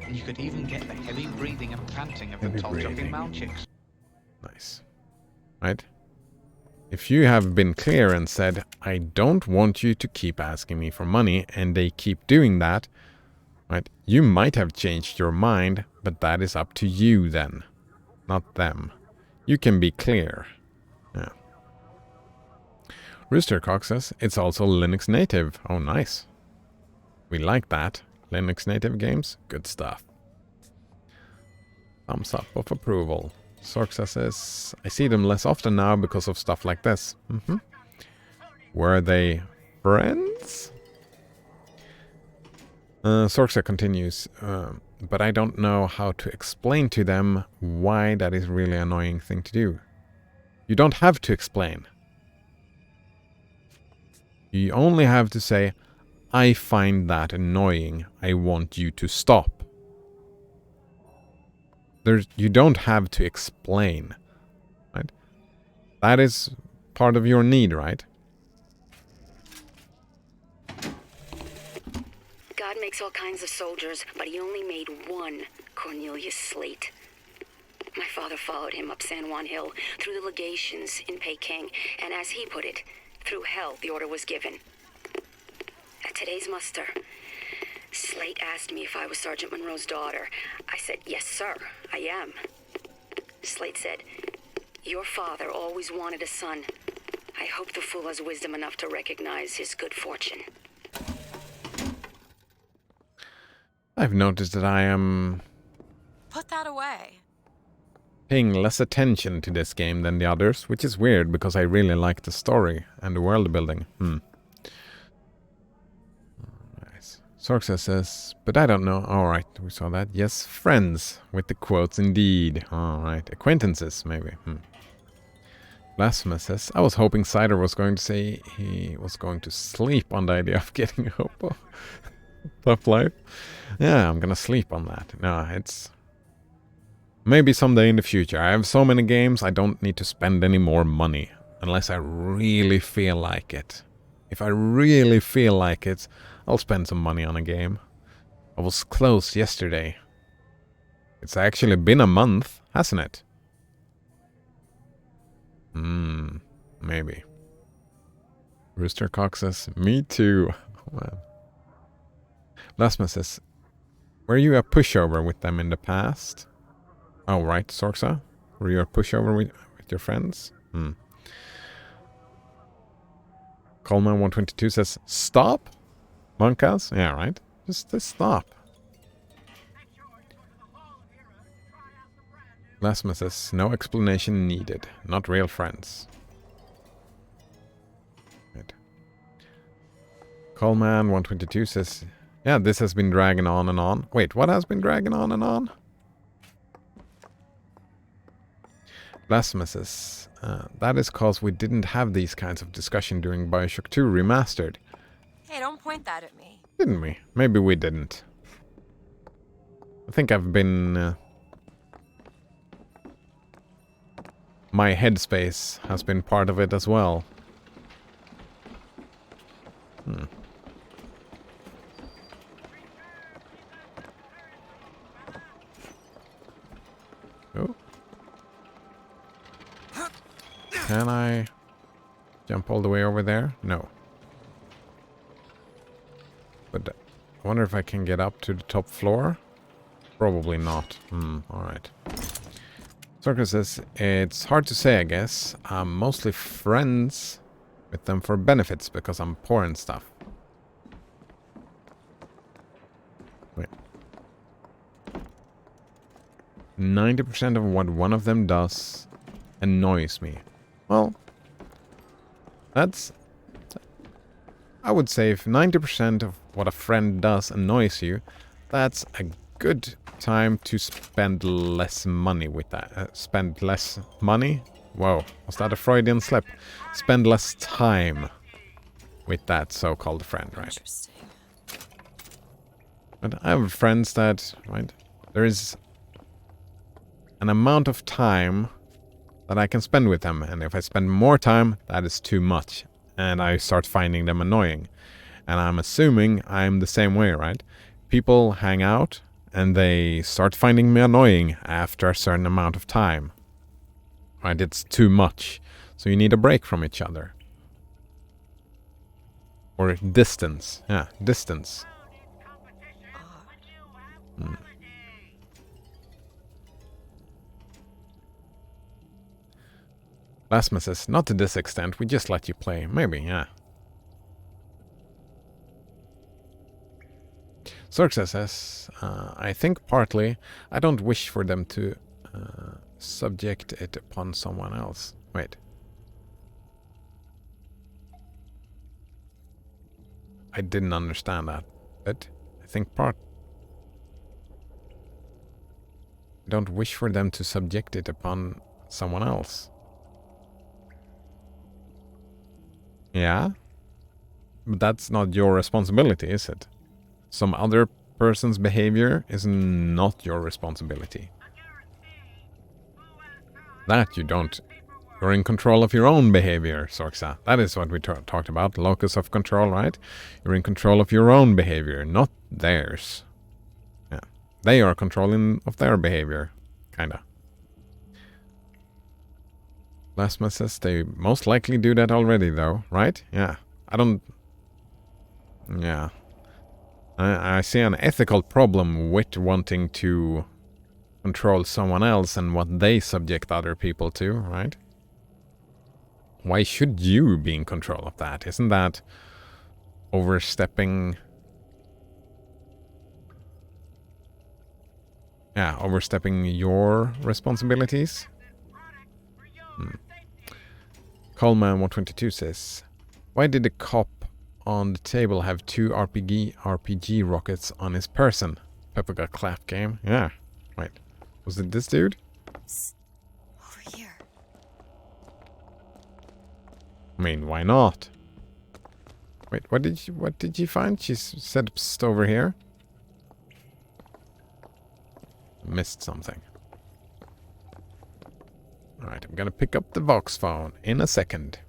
And you could even get the heavy breathing and panting of the tall-jumping mount chicks. Nice. Right? If you have been clear and said, I don't want you to keep asking me for money, and they keep doing that, right? You might have changed your mind, but that is up to you then, not them. You can be clear. Yeah. Roostercock says it's also Linux native. Oh, nice. We like that. Linux native games, good stuff. Thumbs up of approval. Sorxa says, I see them less often now because of stuff like this. Were they friends? Sorxa continues, but I don't know how to explain to them why that is really an annoying thing to do. You don't have to explain. You only have to say, I find that annoying. I want you to stop. You don't have to explain. Right? That is part of your need, right? God makes all kinds of soldiers, but he only made one Cornelius Slate. My father followed him up San Juan Hill, through the legations in Peking, and as he put it, through hell the order was given. At today's muster, Slate asked me if I was Sergeant Monroe's daughter. I said, yes, sir, I am. Slate said, your father always wanted a son. I hope the fool has wisdom enough to recognize his good fortune. I've noticed that I am Put that away. paying less attention to this game than the others, which is weird because I really like the story and the world building. Nice. Sorxa says, but I don't know. Alright, we saw that. Yes, friends, with the quotes indeed. Alright, acquaintances, maybe. Blasphemous says, I was hoping Cider was going to say he was going to sleep on the idea of getting a hobo. Tough life. Yeah, I'm gonna sleep on that. No, it's... maybe someday in the future. I have so many games, I don't need to spend any more money. Unless I really feel like it. If I really feel like it, I'll spend some money on a game. I was close yesterday. It's actually been a month, hasn't it? Maybe. Roostercock says, me too. Well. Lasma says, were you a pushover with them in the past? Oh, right, Sorxa? Were you a pushover with your friends? Coleman122 says, stop? Monkas? Yeah, right. Just stop. Lasma says, no explanation needed. Not real friends. Right. Coleman122 says, yeah, this has been dragging on and on. Wait, what has been dragging on and on? Blasphemous says, that is cause we didn't have these kinds of discussion during Bioshock 2 Remastered. Hey, don't point that at me. Didn't we? Maybe we didn't. I think I've been... my headspace has been part of it as well. Oh. Can I jump all the way over there? No. But I wonder if I can get up to the top floor? Probably not. Alright. Circus says, it's hard to say, I guess. I'm mostly friends with them for benefits because I'm poor and stuff. Wait. 90% of what one of them does annoys me. Well, that's... I would say if 90% of what a friend does annoys you, that's a good time to spend less money with that. Spend less money? Whoa, was that a Freudian slip? Spend less time with that so-called friend, right? Interesting. But I have friends that, right, there is an amount of time that I can spend with them, and if I spend more time, that is too much, and I start finding them annoying. And I'm assuming I'm the same way, right? People hang out, and they start finding me annoying after a certain amount of time. Right, it's too much. So you need a break from each other. Or distance. Yeah, distance. Lasma says, not to this extent, we just let you play. Maybe, yeah. Xerxes says, I think partly I don't wish for them to subject it upon someone else. Wait. I didn't understand that. But I think I don't wish for them to subject it upon someone else. Yeah? But that's not your responsibility, is it? Some other person's behavior is not your responsibility. That you don't. You're in control of your own behavior, Sorxa. That is what we talked about. Locus of control, right? You're in control of your own behavior, not theirs. Yeah. They are controlling of their behavior. Kinda. Lasma says they most likely do that already, though, right? Yeah. I don't... Yeah. I see an ethical problem with wanting to control someone else and what they subject other people to, right? Why should you be in control of that? Isn't that overstepping... Yeah, overstepping your responsibilities? Coleman122 says, why did the cop on the table have 2 RPG rockets on his person? Pepperga clap game. Yeah. Wait. Was it this dude? Over here. I mean, why not? Wait, what did you find? She said psst over here. Missed something. Alright, I'm gonna pick up the Vox phone in a second.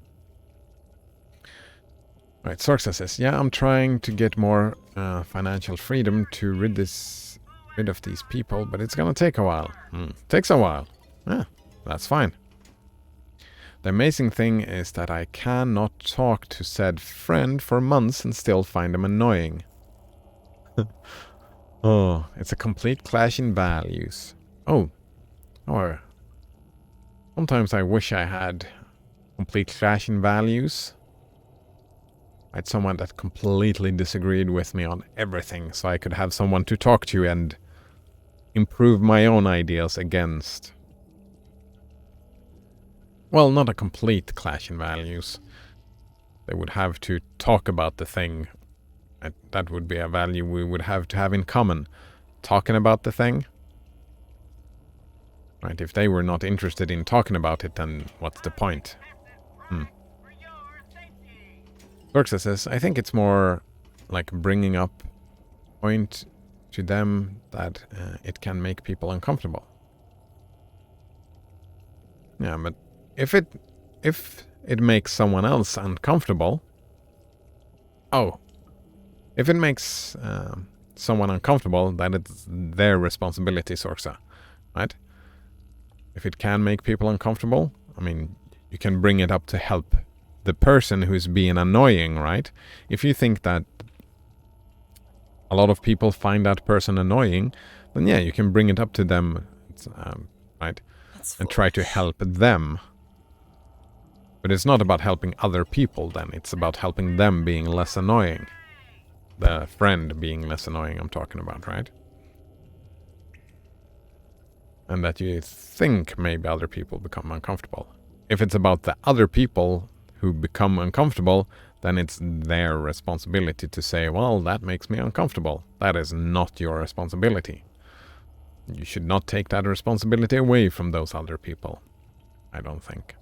Right, Sorxa says, yeah, I'm trying to get more financial freedom to rid of these people, but it's gonna take a while. Takes a while. Yeah, that's fine. The amazing thing is that I cannot talk to said friend for months and still find them annoying. Oh, it's a complete clash in values. Oh, or sometimes I wish I had complete clash in values. I had someone that completely disagreed with me on everything, so I could have someone to talk to and improve my own ideas against. Well, not a complete clash in values. They would have to talk about the thing. That would be a value we would have to have in common. Talking about the thing. Right, if they were not interested in talking about it, then what's the point? Berxa says, I think it's more like bringing up point to them that it can make people uncomfortable. Yeah, but if it makes someone else uncomfortable... Oh. If it makes someone uncomfortable, then it's their responsibility, Sorxa. Right? If it can make people uncomfortable, I mean, you can bring it up to help the person who's being annoying, right? If you think that a lot of people find that person annoying, then yeah, you can bring it up to them, right? And try to help them. But it's not about helping other people then, it's about helping them being less annoying. The friend being less annoying I'm talking about, right? And that you think maybe other people become uncomfortable. If it's about the other people who become uncomfortable, then it's their responsibility to say, well, that makes me uncomfortable. That is not your responsibility. You should not take that responsibility away from those other people. I don't think.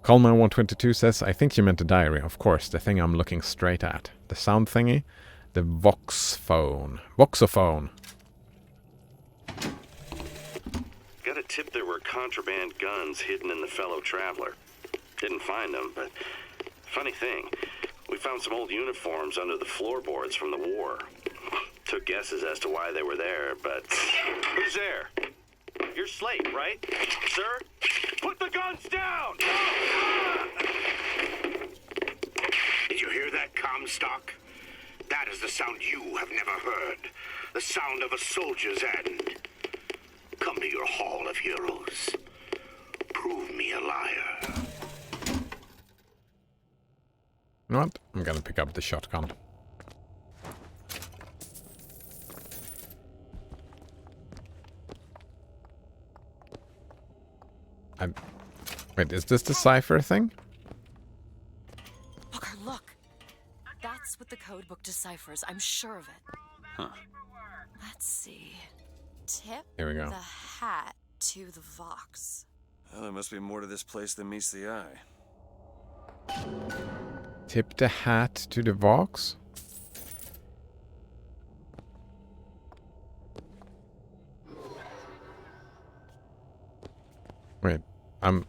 Coleman122 says, I think you meant the diary. Of course, the thing I'm looking straight at. The sound thingy. The Vox phone. Voxophone. Got a tip there were contraband guns hidden in the fellow traveler. Didn't find them, but funny thing, we found some old uniforms under the floorboards from the war. Took guesses as to why they were there, but... Who's there? You're Slate, right? Sir? Put the guns down! Did you hear that, Comstock? That is the sound you have never heard. The sound of a soldier's end. Come to your Hall of Heroes. Prove me a liar. You know what? I'm gonna pick up the shotgun. Wait, is this the cipher thing? Booker, look. That's what the code book deciphers. I'm sure of it. Huh. Let's see. Tip Here we go. the hat to the Vox. Well, there must be more to this place than meets the eye. Tip the hat to the Vox? Wait, I'm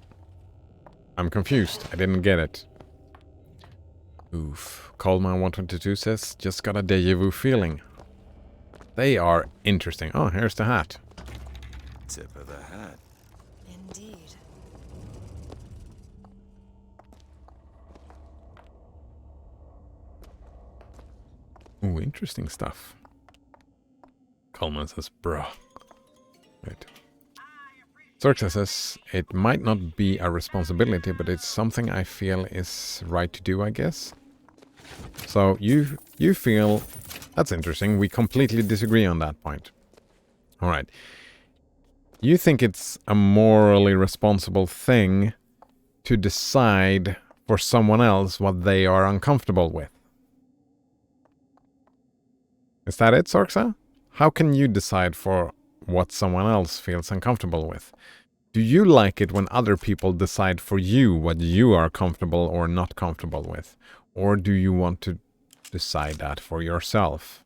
confused. I didn't get it. Oof. Coleman 122 says, just got a deja vu feeling. They are interesting. Oh, here's the hat. Tip of the hat. Indeed. Ooh, interesting stuff. Coleman says, bruh. Wait. Xerxes says, it might not be a responsibility, but it's something I feel is right to do, I guess. So you feel... That's interesting. We completely disagree on that point. Alright. You think it's a morally responsible thing to decide for someone else what they are uncomfortable with. Is that it, Sorxa? How can you decide for what someone else feels uncomfortable with? Do you like it when other people decide for you what you are comfortable or not comfortable with? Or do you want to decide that for yourself?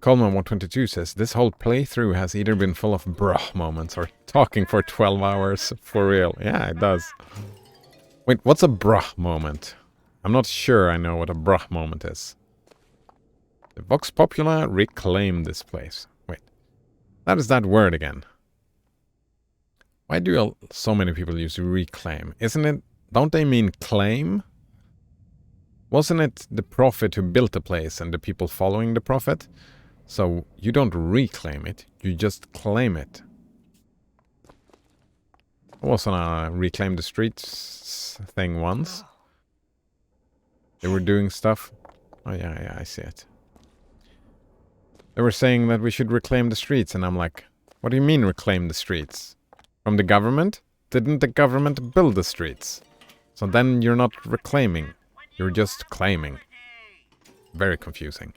Coleman 122 says, this whole playthrough has either been full of bruh moments or talking for 12 hours for real. Yeah, it does. Wait, what's a bruh moment? I'm not sure I know what a bruh moment is. The Vox Populi reclaimed this place. Wait, that is that word again. Why do so many people use reclaim? Isn't it, don't they mean claim? Wasn't it the prophet who built the place and the people following the prophet? So you don't reclaim it, you just claim it. I was on a Reclaim the Streets thing once. They were doing stuff. Oh yeah, I see it. They were saying that we should reclaim the streets, and I'm like, what do you mean reclaim the streets? From the government? Didn't the government build the streets? So then you're not reclaiming, you're just claiming. Very confusing.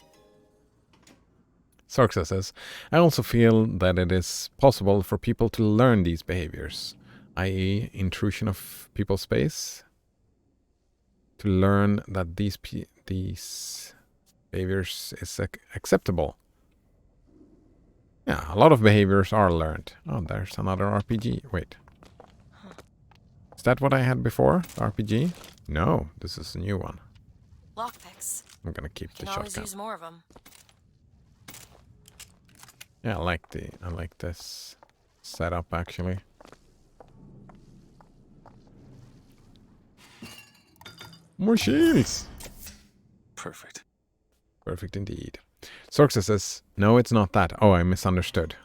Sarksa says, I also feel that it is possible for people to learn these behaviors, i.e. intrusion of people's space, to learn that these behaviors is acceptable. Yeah, a lot of behaviors are learned. Oh, there's another RPG. Wait. Is that what I had before? RPG? No, this is a new one. Lockpicks. I'm gonna keep the Can always shotgun. use more of them. Yeah, I like this setup actually. More shields! Perfect. Perfect indeed. Sorxa says, no, it's not that. Oh, I misunderstood.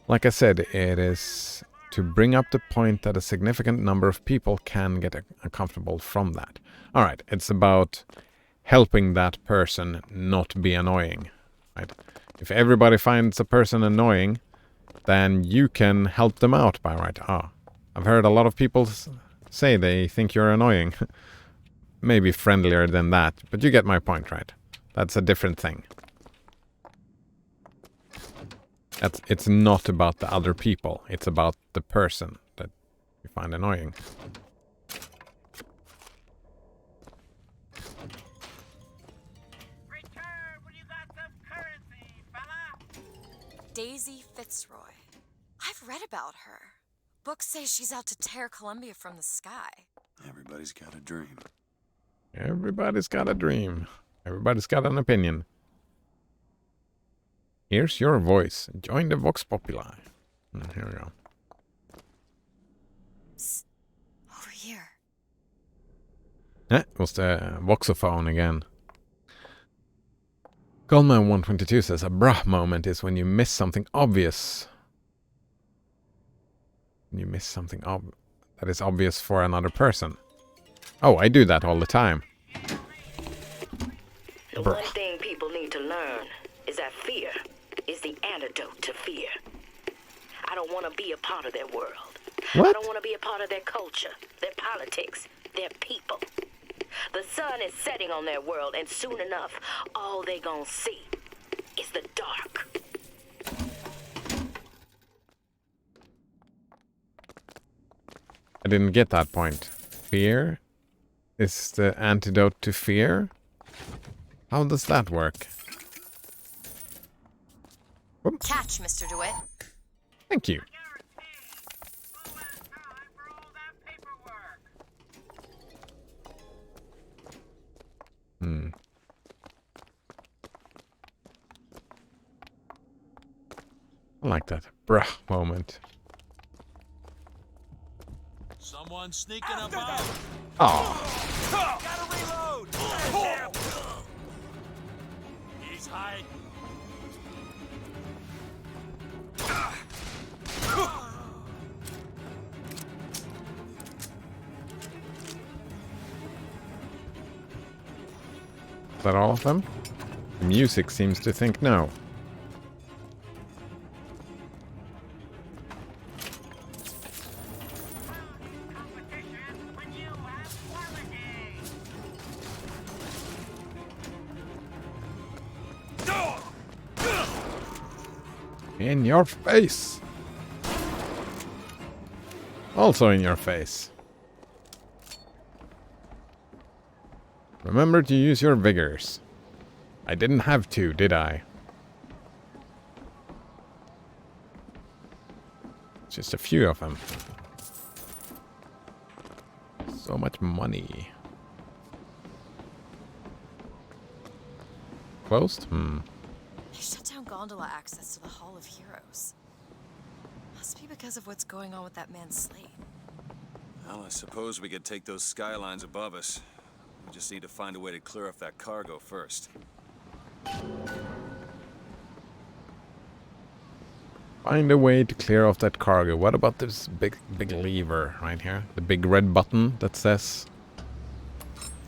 Like I said, it is to bring up the point that a significant number of people can get uncomfortable from that. Alright, it's about helping that person not be annoying. Right? If everybody finds a person annoying, then you can help them out by I've heard a lot of people say they think you're annoying. Maybe friendlier than that, but you get my point, right? That's a different thing. It's not about the other people. It's about the person that you find annoying. Daisy Fitzroy. I've read about her. Books say she's out to tear Columbia from the sky. Everybody's got a dream. Everybody's got a dream. Everybody's got an opinion. Here's your voice. Join the Vox Populi. Here we go. Psst. Over here. It was the Voxophone again. Goldman 122 says, a bruh moment is when you miss something obvious. When you miss something that is obvious for another person. Oh, I do that all the time. The one thing people need to learn is that fear is the antidote to fear. I don't want to be a part of their world. What? I don't want to be a part of their culture, their politics, their people. The sun is setting on their world, and soon enough, all they gonna see is the dark. I didn't get that point. Fear is the antidote to fear? How does that work? Whoop. Catch, Mr. DeWitt. Thank you. I like that bruh moment. Someone sneaking about. Oh. Gotta reload. He's hiding. Is that all of them? The music seems to think no. In your face! Also in your face. Remember to use your vigors. I didn't have to, did I? Just a few of them. So much money. Closed? They shut down gondola access to the Hall of Heroes. Must be because of what's going on with that man's slate. Well, I suppose we could take those skylines above us. We just need to find a way to clear off that cargo first. Find a way to clear off that cargo. What about this big lever right here? The big red button that says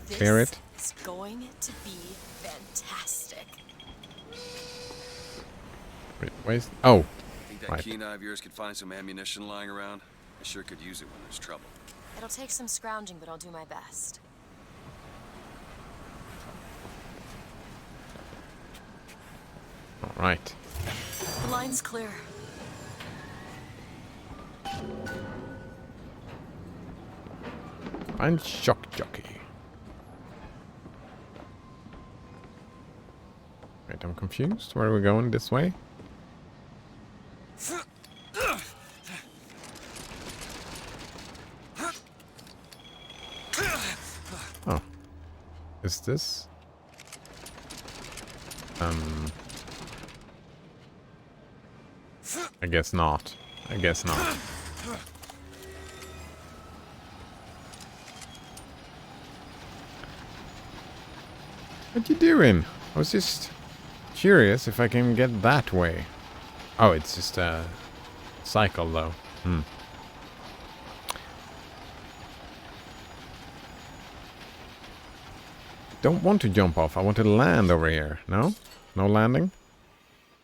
clear it? It's going to be fantastic. Wait, where's... Oh, Think that right. keen eye of yours could find some ammunition lying around? I sure could use it when there's trouble. It'll take some scrounging, but I'll do my best. All right. The line's clear. I'm shock jockey. Wait, I'm confused. Where are we going? This way? Oh. Is this? I guess not. I guess not. What you doing? I was just curious if I can get that way. Oh, it's just a cycle though. Don't want to jump off. I want to land over here. No? No landing?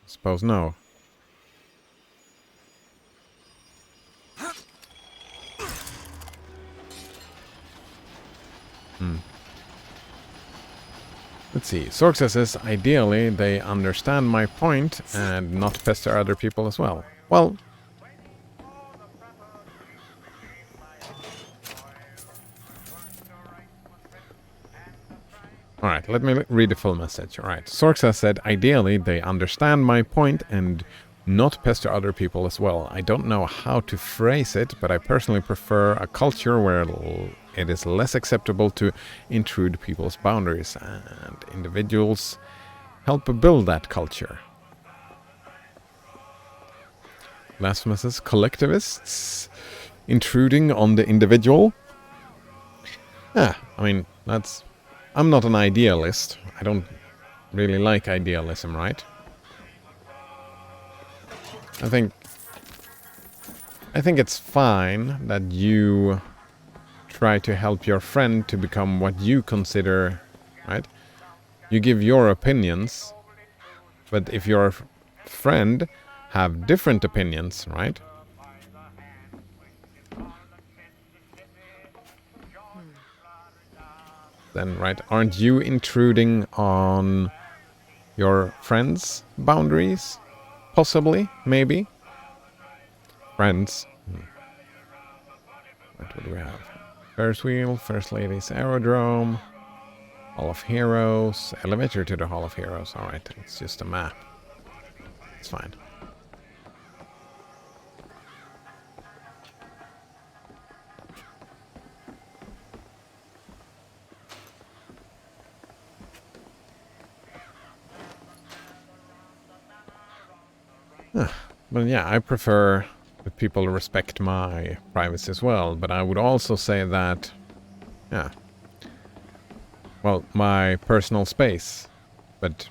Suppose no. Let's see. Sorxa says, ideally, they understand my point and not pester other people as well. Well... Alright, let me read the full message. Alright, Sorxa said, ideally, they understand my point and not pester other people as well. I don't know how to phrase it, but I personally prefer a culture where it is less acceptable to intrude people's boundaries, and individuals help build that culture. Blasphemous says, collectivists intruding on the individual. I mean, that's... I'm not an idealist. I don't really like idealism, right? I think I think it's fine that you try to help your friend to become what you consider, right? You give your opinions, but if your friend have different opinions, right? Then, right, aren't you intruding on your friend's boundaries? Possibly, maybe. Friends. What do we have? Ferris wheel, First Lady's Aerodrome, Hall of Heroes, elevator to the Hall of Heroes. Alright, it's just a map. It's fine. But yeah, I prefer that people respect my privacy as well. But I would also say that, yeah, well, my personal space. But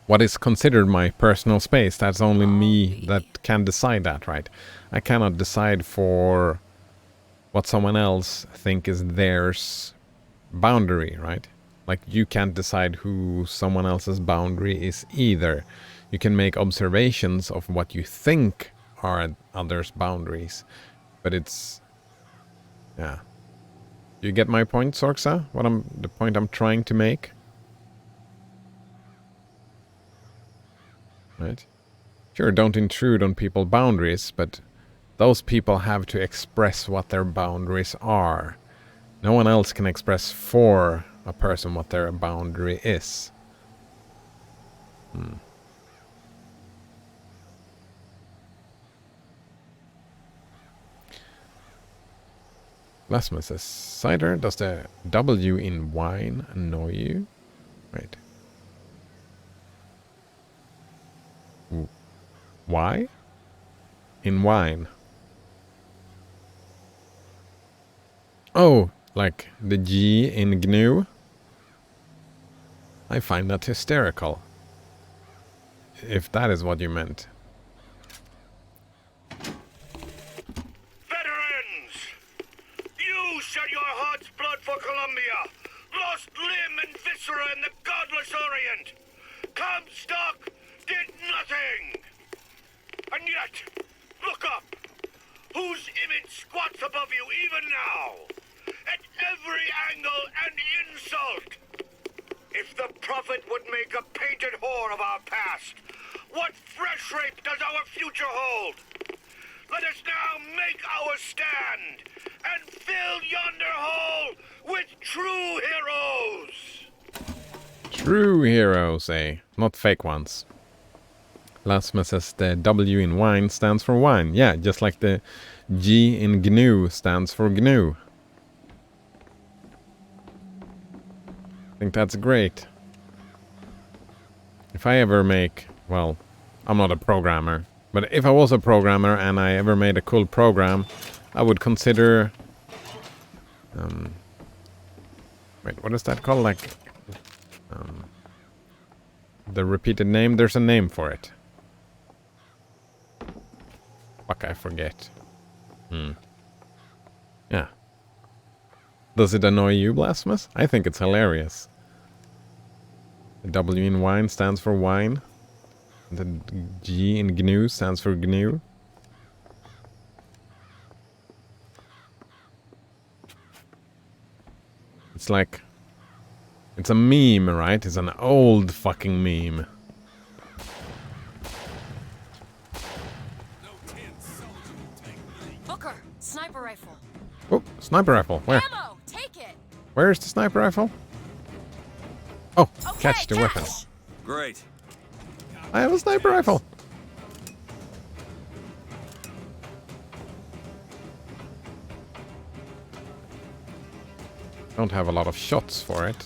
what is considered my personal space, that's only me that can decide that, right? I cannot decide for what someone else think is theirs boundary, right? Like, you can't decide who someone else's boundary is either. You can make observations of what you think are others' boundaries, but it's, yeah. You get my point, Sorxa? The point I'm trying to make? Right? Sure, don't intrude on people's boundaries, but those people have to express what their boundaries are. No one else can express for a person what their boundary is. Lasmus says, cider, does the W in wine annoy you? Wait. Why? In wine. Oh, like the G in GNU? I find that hysterical. If that is what you meant. Veterans! You shed your heart's blood for Columbia, lost limb and viscera in the godless Orient. Comstock did nothing! And yet, look up! Whose image squats above you even now? At every angle and insult! If the prophet would make a painted whore of our past, what fresh rape does our future hold? Let us now make our stand and fill yonder hole with true heroes! True heroes, eh? Not fake ones. Lasmus says the W in wine stands for wine. Yeah, just like the G in GNU stands for GNU. I think that's great. If I ever make... Well, I'm not a programmer. But if I was a programmer and I ever made a cool program, I would consider... wait, what is that called? Like... the repeated name? There's a name for it. Fuck, I forget. Yeah. Does it annoy you, Blasphemous? I think it's hilarious. The W in wine stands for wine. The G in GNU stands for GNU. It's like... It's a meme, right? It's an old fucking meme. Booker, sniper rifle. Oh, sniper rifle. Where? Ammo, take it. Where's the sniper rifle? Oh, Okay, catch the weapon. Great. I have a sniper rifle. Don't have a lot of shots for it.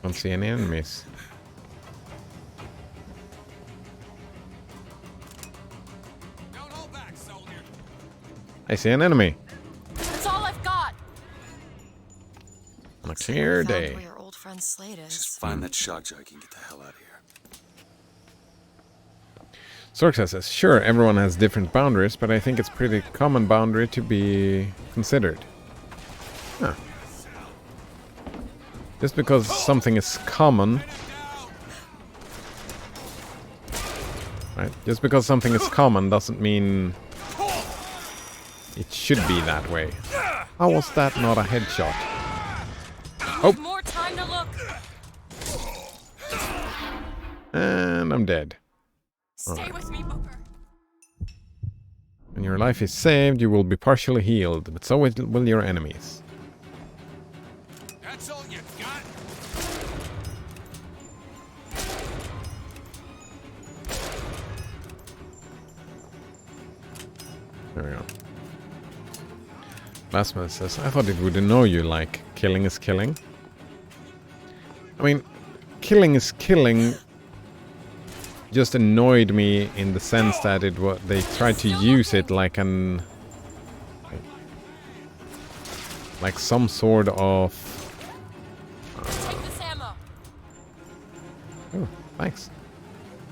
Don't see any enemies. I see an enemy. That's all I've got. On a clear Found day. where your old friend Slade is. Just find that shock jockey and get the hell out of here. Sorka says, sure, everyone has different boundaries, but I think it's pretty common boundary to be considered. Huh. Just because something is common... Right? Just because something is common doesn't mean it should be that way. How was that not a headshot? Oh! More time to look. And I'm dead. Stay with me, Booker. When your life is saved, you will be partially healed, but so will your enemies. That's all you got? There we go. Last man says, I thought it would annoy you like killing is killing. I mean, killing is killing just annoyed me in the sense that they tried to use it like like some sort of Take this ammo. oh, thanks.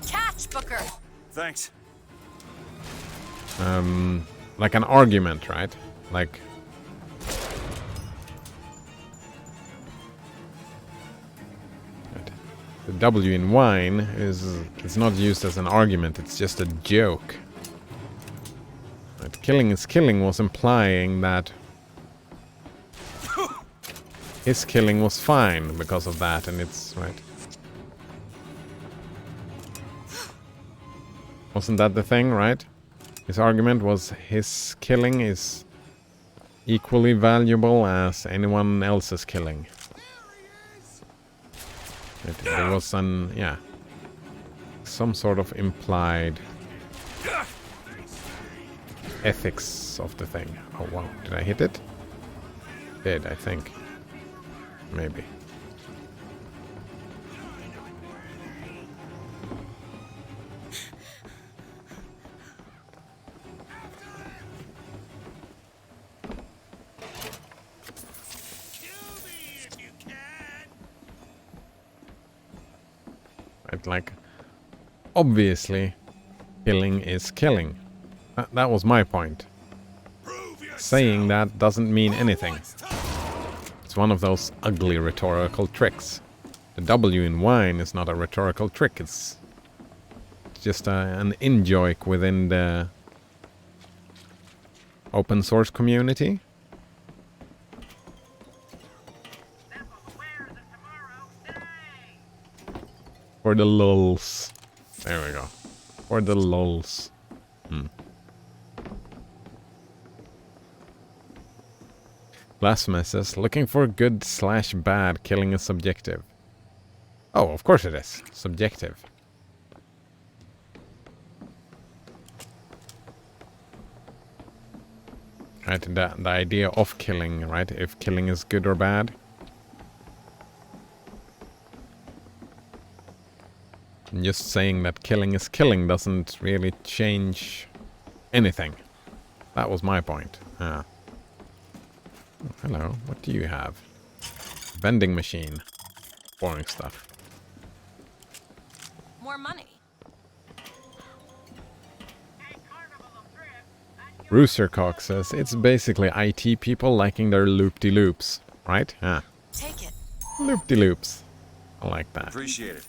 Catch, Booker. Thanks. Like an argument, right? Like the W in wine it's not used as an argument, it's just a joke. Right? Killing is killing was implying that his killing was fine because of that, and it's right. Wasn't that the thing, right? His argument was his killing is equally valuable as anyone else's killing. There was some sort of implied ethics of the thing. Oh wow, did I hit it? Did, I think. Maybe. Right, like, obviously, killing is killing. That was my point. Saying that doesn't mean anything. It's one of those ugly rhetorical tricks. The W in wine is not a rhetorical trick, it's just an in-joke within the open source community. For the lulz. There we go. For the lulz. Blasphemous says, looking for good/bad, killing is subjective. Oh, of course it is. Subjective. Right, the idea of killing, right? If killing is good or bad. And just saying that killing is killing doesn't really change anything. That was my point. Ah. Oh, hello, what do you have? Vending machine. Boring stuff. More money. Roostercock says it's basically IT people liking their loop-de-loops, right? Yeah. Take it. Loop-de-loops. I like that. Appreciate it.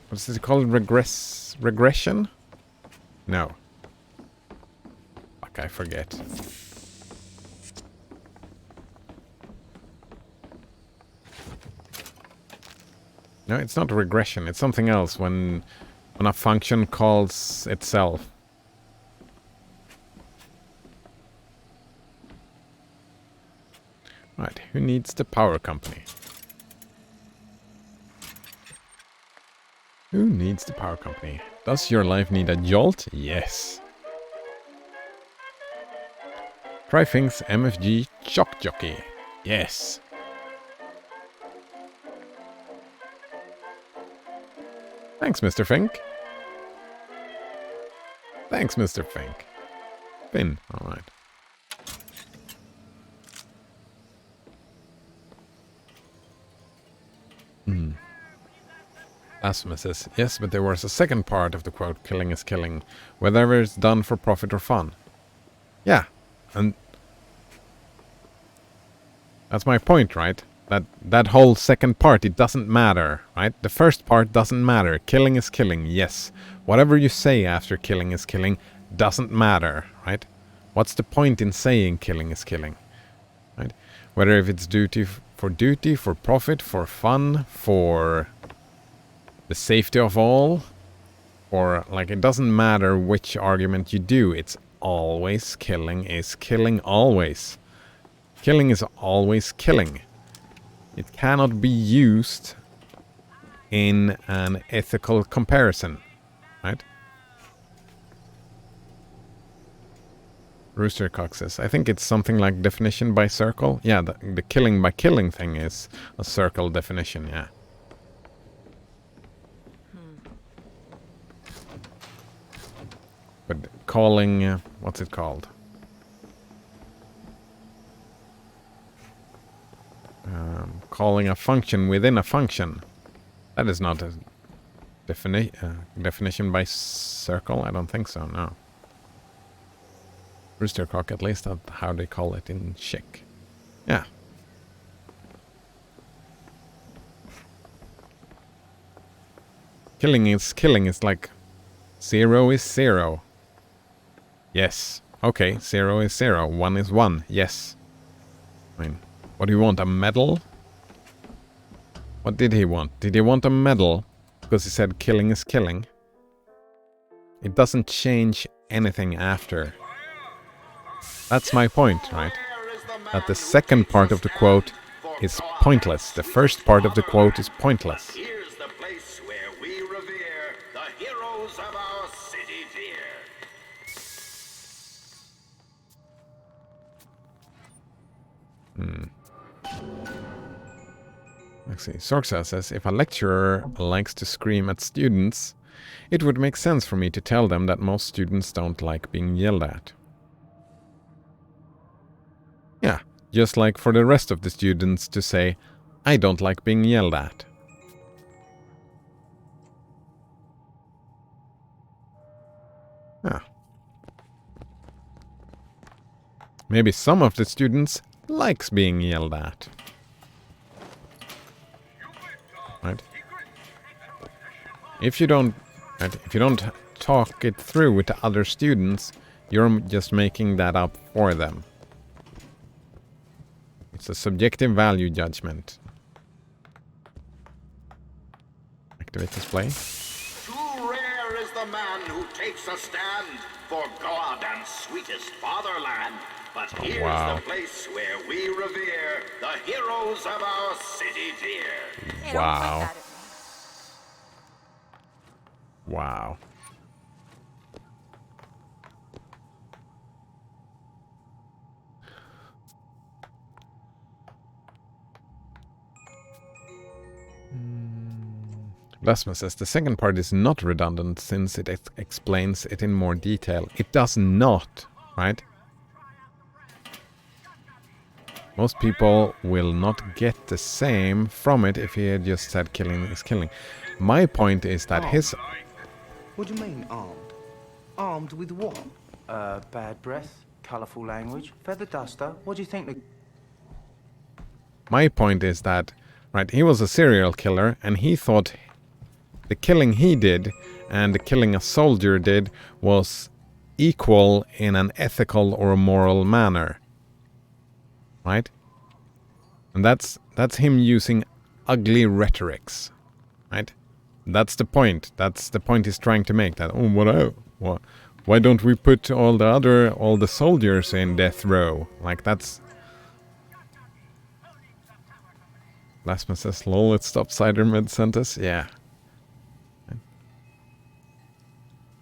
What's it called? Regression? No. Fuck, I forget. No, it's not regression. It's something else when a function calls itself. Right, who needs the power company? Who needs the power company? Does your life need a jolt? Yes. Try things MFG Shock Jockey. Yes. Thanks, Mr. Fink. Thanks, Mr. Fink. Finn, alright. Asma says, yes, but there was a second part of the quote, killing is killing, whether it's done for profit or fun. Yeah, and that's my point, right? That whole second part, it doesn't matter, right? The first part doesn't matter. Killing is killing, yes. Whatever you say after killing is killing doesn't matter, right? What's the point in saying killing is killing, right? Whether if it's duty, for profit, for fun, for the safety of all, or like it doesn't matter which argument you do. It's always killing is killing, always. Killing is always killing. It cannot be used in an ethical comparison, right? Roostercock says, I think it's something like definition by circle. Yeah, the killing by killing thing is a circle definition, yeah. But calling, what's it called? Calling a function within a function. That is not a definition by circle. I don't think so, no. Roostercock, at least that's how they call it in Czech. Yeah. Killing is like 0 is 0. Yes. Okay, 0 is 0. 1 is 1. Yes. I mean, what do you want? A medal? What did he want? Did he want a medal? Because he said killing is killing. It doesn't change anything after. That's my point, right? That the second part of the quote is pointless. The first part of the quote is pointless. Here's the place where we revere the heroes of our city dear. Let's see. Sorxa says, if a lecturer likes to scream at students, it would make sense for me to tell them that most students don't like being yelled at. Yeah, just like for the rest of the students to say, I don't like being yelled at. Yeah. Maybe some of the students likes being yelled at. Right? If you don't talk it through with the other students, you're just making that up for them. It's a subjective value judgment. Activate display. Too rare is the man who takes a stand for God and sweetest fatherland. But here's the place where we revere the heroes of our city dear. Wow. Wow. Lasma says the second part is not redundant since it explains it in more detail. It does not, right? Most people will not get the same from it if he had just said killing is killing. My point is that his... What do you mean, armed? Armed with what? Bad breath, colourful language, feather duster. What do you think the... My point is that, right, he was a serial killer and he thought the killing he did and the killing a soldier did was equal in an ethical or moral manner. Right? And that's him using ugly rhetorics. Right? That's the point. That's the point he's trying to make. That, oh, why don't we put all the soldiers in death row? Like that's... Lasma says, lol, it stopped cider mid-sentence. Yeah.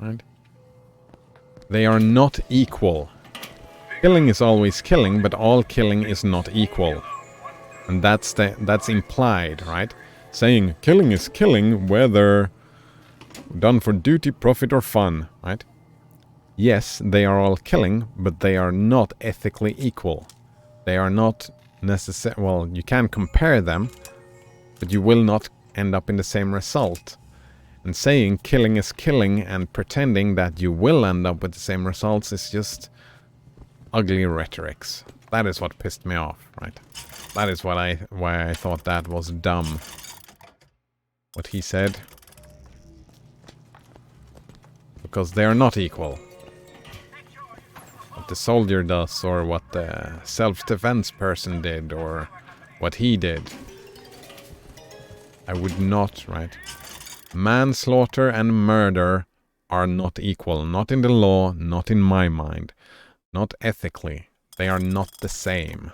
Right? They are not equal. Killing is always killing, but all killing is not equal. And that's implied, right? Saying killing is killing whether done for duty, profit or fun, right? Yes, they are all killing, but they are not ethically equal. They are not necessary. Well, you can compare them, but you will not end up in the same result. And saying killing is killing and pretending that you will end up with the same results is just ugly rhetorics. That is what pissed me off, right? That is why I thought that was dumb. What he said. Because they are not equal. What the soldier does, or what the self-defense person did, or what he did. I would not, right? Manslaughter and murder are not equal. Not in the law, not in my mind. Not ethically. They are not the same.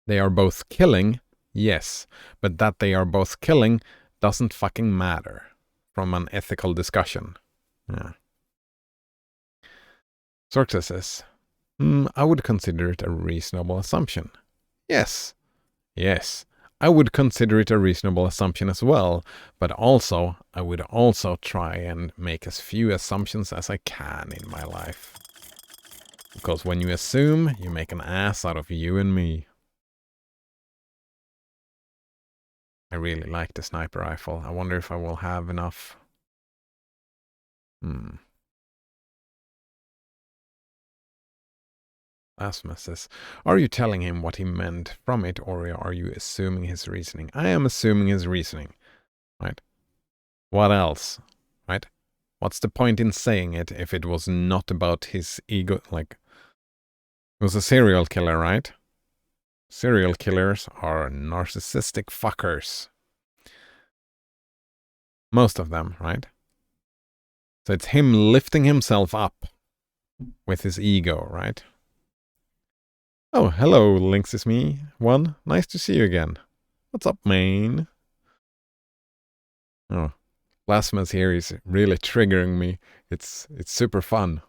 They are both killing, yes. But that they are both killing doesn't fucking matter. From an ethical discussion. Yeah. Sorta says, I would consider it a reasonable assumption. Yes. Yes. I would consider it a reasonable assumption as well, but also, I would also try and make as few assumptions as I can in my life. Because when you assume, you make an ass out of you and me. I really like the sniper rifle. I wonder if I will have enough. Asma says, are you telling him what he meant from it, or are you assuming his reasoning? I am assuming his reasoning, right? What else, right? What's the point in saying it if it was not about his ego? Like, it was a serial killer, right? Serial killers are narcissistic fuckers. Most of them, right? So it's him lifting himself up with his ego, right? Oh, hello, Lynx is me. One, nice to see you again. What's up, man? Oh, Plasma's here is really triggering me. It's super fun.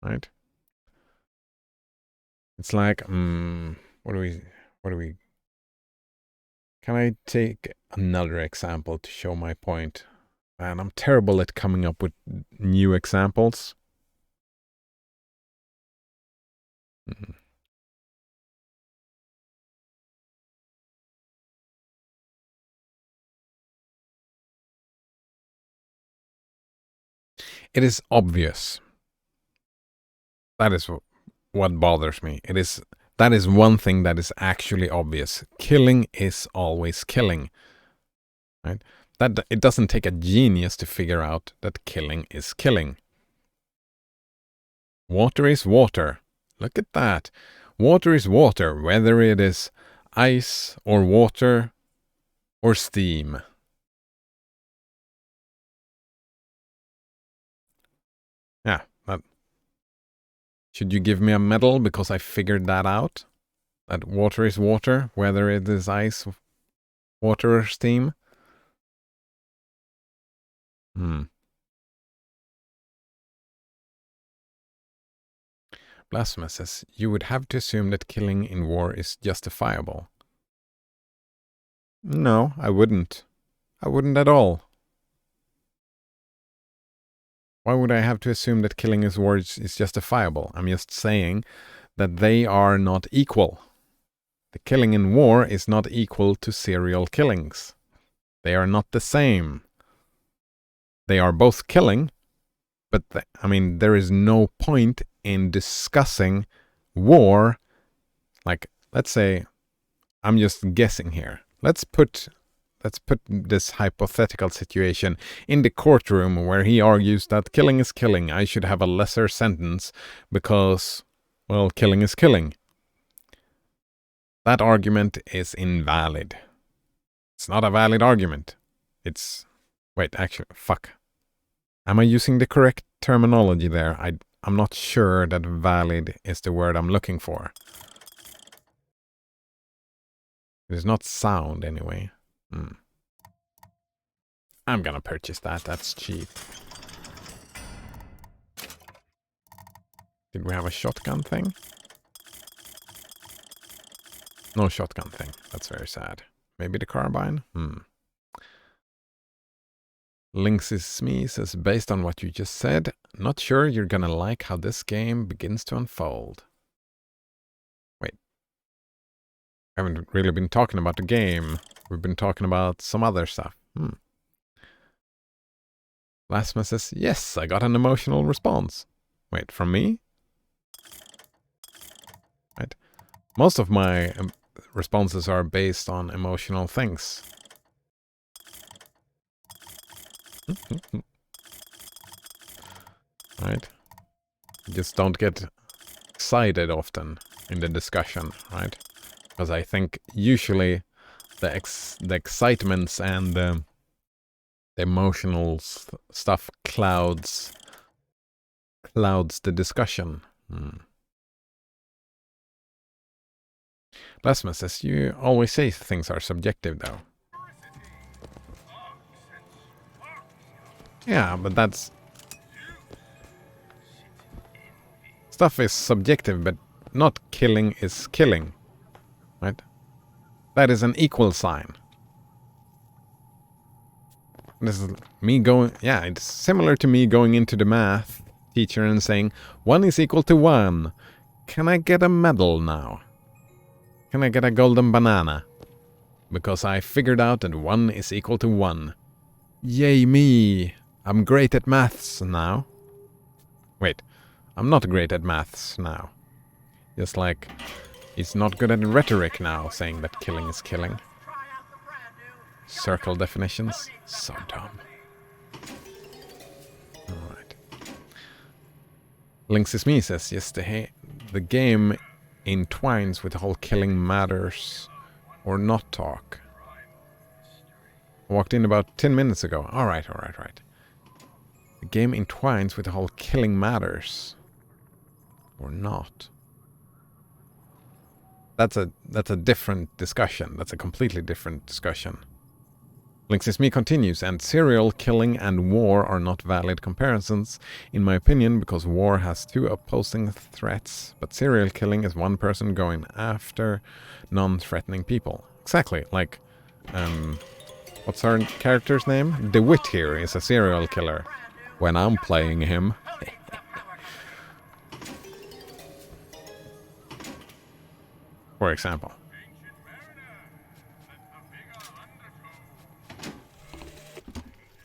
Right? It's like, what do we... Can I take another example to show my point? Man, I'm terrible at coming up with new examples. It is obvious. That is what bothers me. That is one thing that is actually obvious. Killing is always killing. Right? That it doesn't take a genius to figure out that killing is killing. Water is water. Look at that. Water is water, whether it is ice or water or steam. Yeah, that. Should you give me a medal because I figured that out? That water is water, whether it is ice, water or steam? Blasphemous says, you would have to assume that killing in war is justifiable. No, I wouldn't. I wouldn't at all. Why would I have to assume that killing in war is justifiable? I'm just saying that they are not equal. The killing in war is not equal to serial killings. They are not the same. They are both killing, but there is no point in discussing war. Like, let's say, I'm just guessing here. Let's put this hypothetical situation in the courtroom where he argues that killing is killing. I should have a lesser sentence because, well, killing is killing. That argument is invalid. It's not a valid argument. Wait, actually, fuck. Am I using the correct terminology there? I'm not sure that valid is the word I'm looking for. It is not sound, anyway. I'm gonna purchase that. That's cheap. Did we have a shotgun thing? No shotgun thing. That's very sad. Maybe the carbine? Lynx is me says, based on what you just said, not sure you're gonna like how this game begins to unfold. Wait. I haven't really been talking about the game. We've been talking about some other stuff. Blasphemous says, yes, I got an emotional response. Wait, from me? Right. Most of my responses are based on emotional things. Right. You just don't get excited often in the discussion, right? Because I think usually the excitements and the emotional stuff clouds the discussion. Blasphemous says, you always say things are subjective, though. Yeah, but that's... Stuff is subjective, but not killing is killing. Right? That is an equal sign. This is me going... Yeah, it's similar to me going into the math teacher and saying, 1 is equal to 1. Can I get a medal now? Can I get a golden banana? Because I figured out that 1 is equal to 1. Yay me! I'm great at maths now. Wait, I'm not great at maths now. Just like, he's not good at rhetoric now, saying that killing is killing. Circle definitions? So dumb. Alright. Links is me says, yes, the game entwines with the whole killing matters or not talk. I walked in about 10 minutes ago. Alright. The game entwines with the whole killing matters or not. That's a different discussion. That's a completely different discussion. Links is me continues, and serial killing and war are not valid comparisons, in my opinion, because war has 2 opposing threats, but serial killing is 1 person going after non-threatening people. Exactly, like, what's our character's name? DeWitt here is a serial killer. When I'm playing him. For example.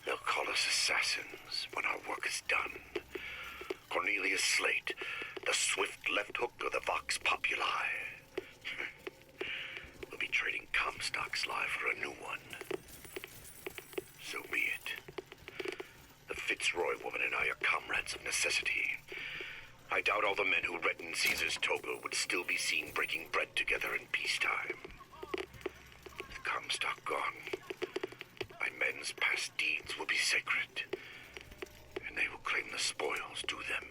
They'll call us assassins when our work is done. Cornelius Slate, the swift left hook of the Vox Populi. We'll be trading Comstock's life for a new one. So be it. The Fitzroy woman and I are comrades of necessity. I doubt all the men who reddened Caesar's toga would still be seen breaking bread together in peacetime. With Comstock gone, my men's past deeds will be sacred, and they will claim the spoils due them.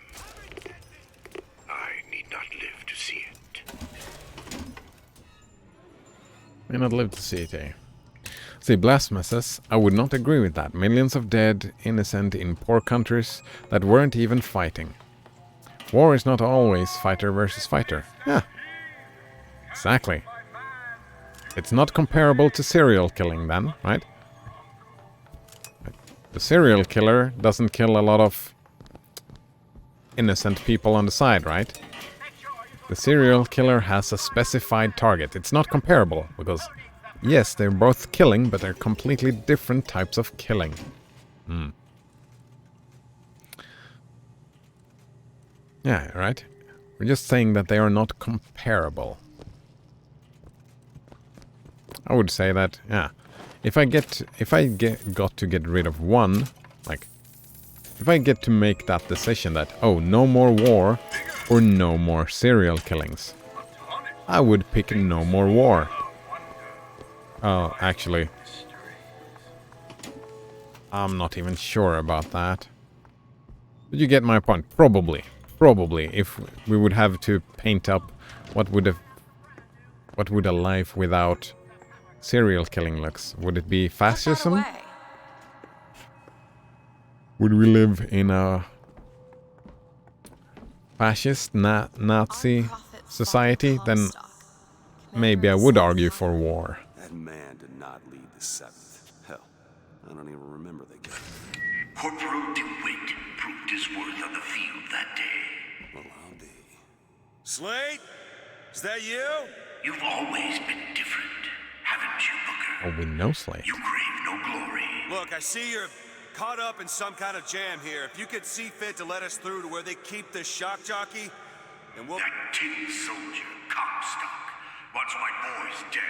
I need not live to see it. May not live to see it, eh? See, Blasphemous says, I would not agree with that. Millions of dead, innocent in poor countries that weren't even fighting. War is not always fighter versus fighter. Yeah. Exactly. It's not comparable to serial killing then, right? The serial killer doesn't kill a lot of innocent people on the side, right? The serial killer has a specified target. It's not comparable, because yes, they're both killing, but they're completely different types of killing. Yeah, right? We're just saying that they are not comparable. I would say that, yeah. If I got to get rid of 1, like, if I get to make that decision that, oh, no more war or no more serial killings, I would pick no more war. Oh, actually, I'm not even sure about that. But you get my point. Probably, if we would have to paint up what would a life without serial killing looks. Would it be fascism? Would we live in a fascist Nazi society? Then maybe I would argue for war. That man did not lead the 7th. Hell, I don't even remember the game. Corporal DeWitt proved his worth on the field that day. Well, I'll be. Slate? Is that you? You've always been different, haven't you, Booker? Oh, we know Slate. You crave no glory. Look, I see you're caught up in some kind of jam here. If you could see fit to let us through to where they keep the shock jockey, then we'll... That tin soldier, Comstock. Once my boy's dead,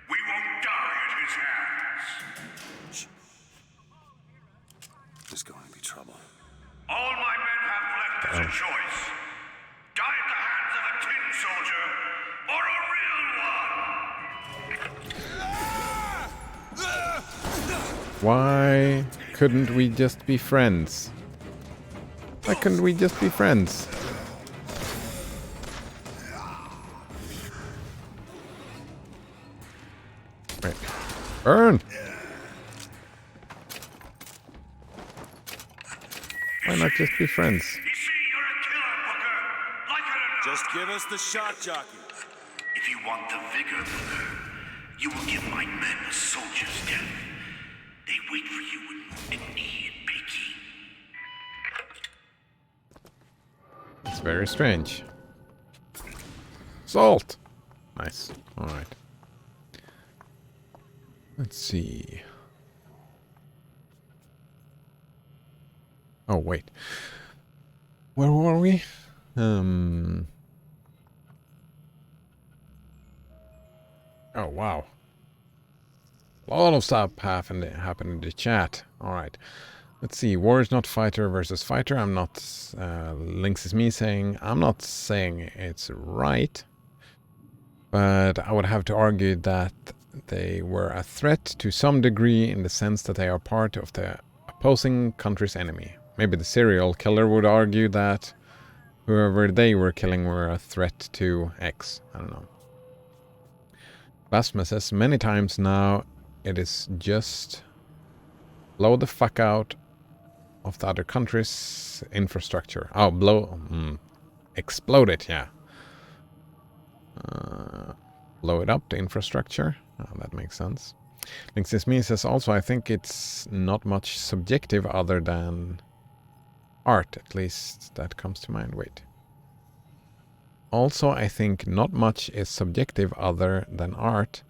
we won't die at his hands. There's going to be trouble. All my men have left as a choice. Die at the hands of a tin soldier, or a real one! Why couldn't we just be friends? Why couldn't we just be friends? Right. Burn! Why not just be friends? Just give us the shock jockey. If you want the vigor, Booker, you will give my men a soldier's death. They wait for you in Wounded Knee and Peking. It's very strange. Salt! Nice. Alright. Let's see. Oh, wait. Where were we? Oh, wow. A lot of stuff happened in the chat. Alright. Let's see. War is not fighter versus fighter. I'm not... Lynx is me saying... I'm not saying it's right. But I would have to argue that they were a threat to some degree in the sense that they are part of the opposing country's enemy. Maybe the serial killer would argue that whoever they were killing were a threat to X. I don't know. Blasphemous says many times now it is just blow the fuck out of the other country's infrastructure. Oh, explode it, yeah. Blow it up, the infrastructure. Oh, that makes sense. Links Me says also, I think it's not much subjective other than art. At least that comes to mind. Wait. Also, I think not much is subjective other than art.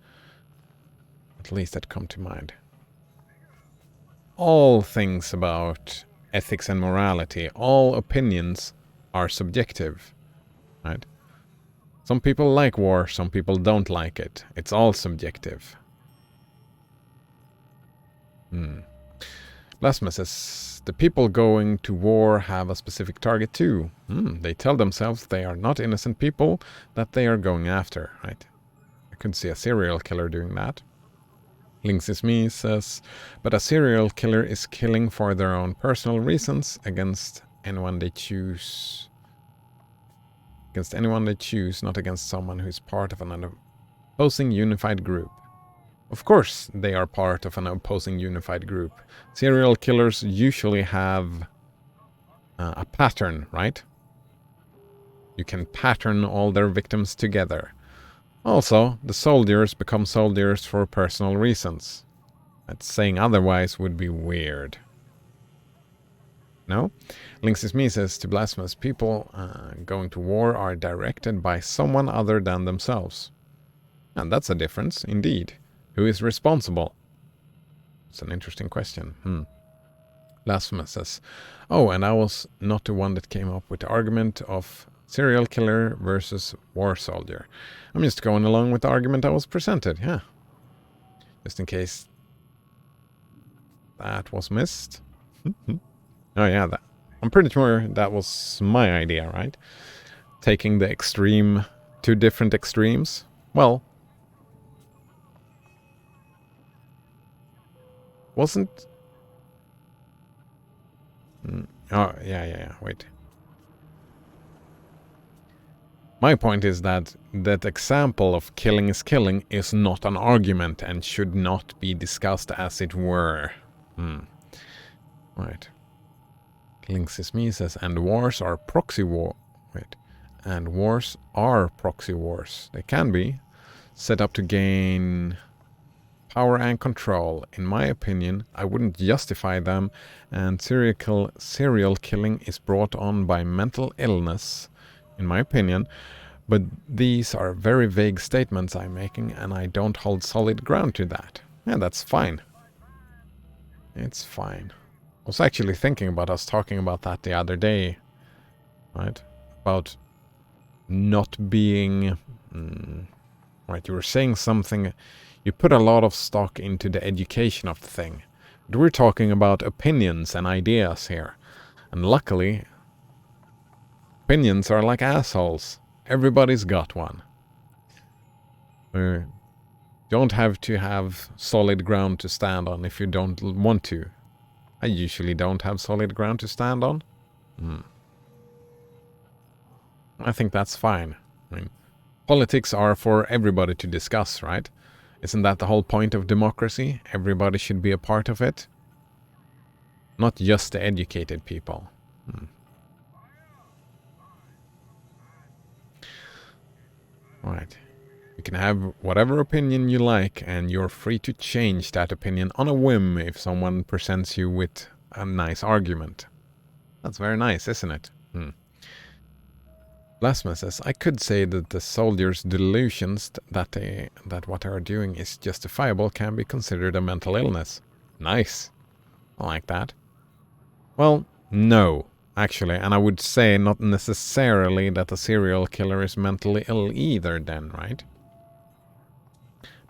At least that come to mind. All things about ethics and morality, all opinions are subjective. Right? Some people like war, some people don't like it. It's all subjective. Blasphemous says, the people going to war have a specific target too. They tell themselves they are not innocent people that they are going after, right? I could see a serial killer doing that. Lynx is me says, but a serial killer is killing for their own personal reasons against anyone they choose. Against anyone they choose, not against someone who is part of an opposing unified group. Of course, they are part of an opposing unified group. Serial killers usually have a pattern, right? You can pattern all their victims together. Also, the soldiers become soldiers for personal reasons. That saying otherwise would be weird. No? Lynx is me says to blasphemous people going to war are directed by someone other than themselves. And that's a difference, indeed. Who is responsible? It's an interesting question. Blasphemous says, oh, and I was not the one that came up with the argument of serial killer versus war soldier. I'm just going along with the argument I was presented, yeah. Just in case that was missed. Oh yeah, I'm pretty sure that was my idea, right? Taking the extreme, two different extremes. Well, wasn't... Oh, yeah, wait. My point is that that example of killing is killing is not an argument and should not be discussed as it were. Right. Lynx is me says, and wars are proxy war. Wait. And wars are proxy wars. They can be set up to gain power and control. In my opinion, I wouldn't justify them, and serial killing is brought on by mental illness, in my opinion, But these are very vague statements I'm making, and I don't hold solid ground to that. And that's fine. It's fine. I was actually thinking about us talking about that the other day. Right? About not being... right, you were saying something... You put a lot of stock into the education of the thing. But we're talking about opinions and ideas here. And luckily, opinions are like assholes. Everybody's got one. You don't have to have solid ground to stand on if you don't want to. I usually don't have solid ground to stand on. I think that's fine. I mean, politics are for everybody to discuss, right? Isn't that the whole point of democracy? Everybody should be a part of it. Not just the educated people. Right. You can have whatever opinion you like, and you're free to change that opinion on a whim if someone presents you with a nice argument. That's very nice, isn't it? Blasphemous says, I could say that the soldiers' delusions that what they are doing is justifiable can be considered a mental illness. Nice. I like that. Well, no, actually, and I would say not necessarily that a serial killer is mentally ill either then, right?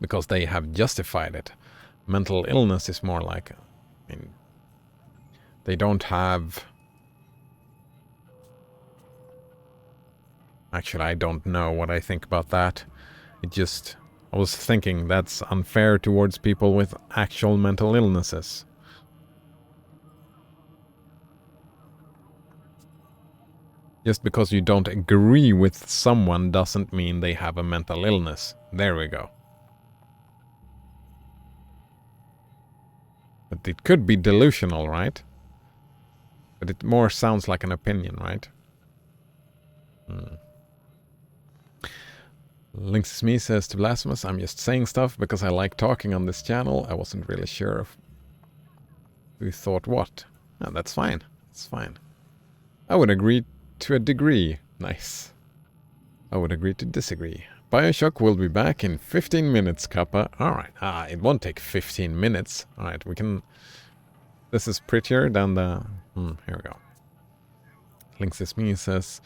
Because they have justified it. Mental illness is more like, I mean, they don't have... Actually, I don't know what I think about that. I was thinking that's unfair towards people with actual mental illnesses. Just because you don't agree with someone doesn't mean they have a mental illness. There we go. But it could be delusional, right? But it more sounds like an opinion, right? Links Me says to Blasphemous, I'm just saying stuff because I like talking on this channel. I wasn't really sure of who thought what. No, that's fine. It's fine. I would agree to a degree. Nice. I would agree to disagree. Bioshock will be back in 15 minutes, Kappa. Alright. It won't take 15 minutes. Alright, we can... This is prettier than the... here we go. Links Me says,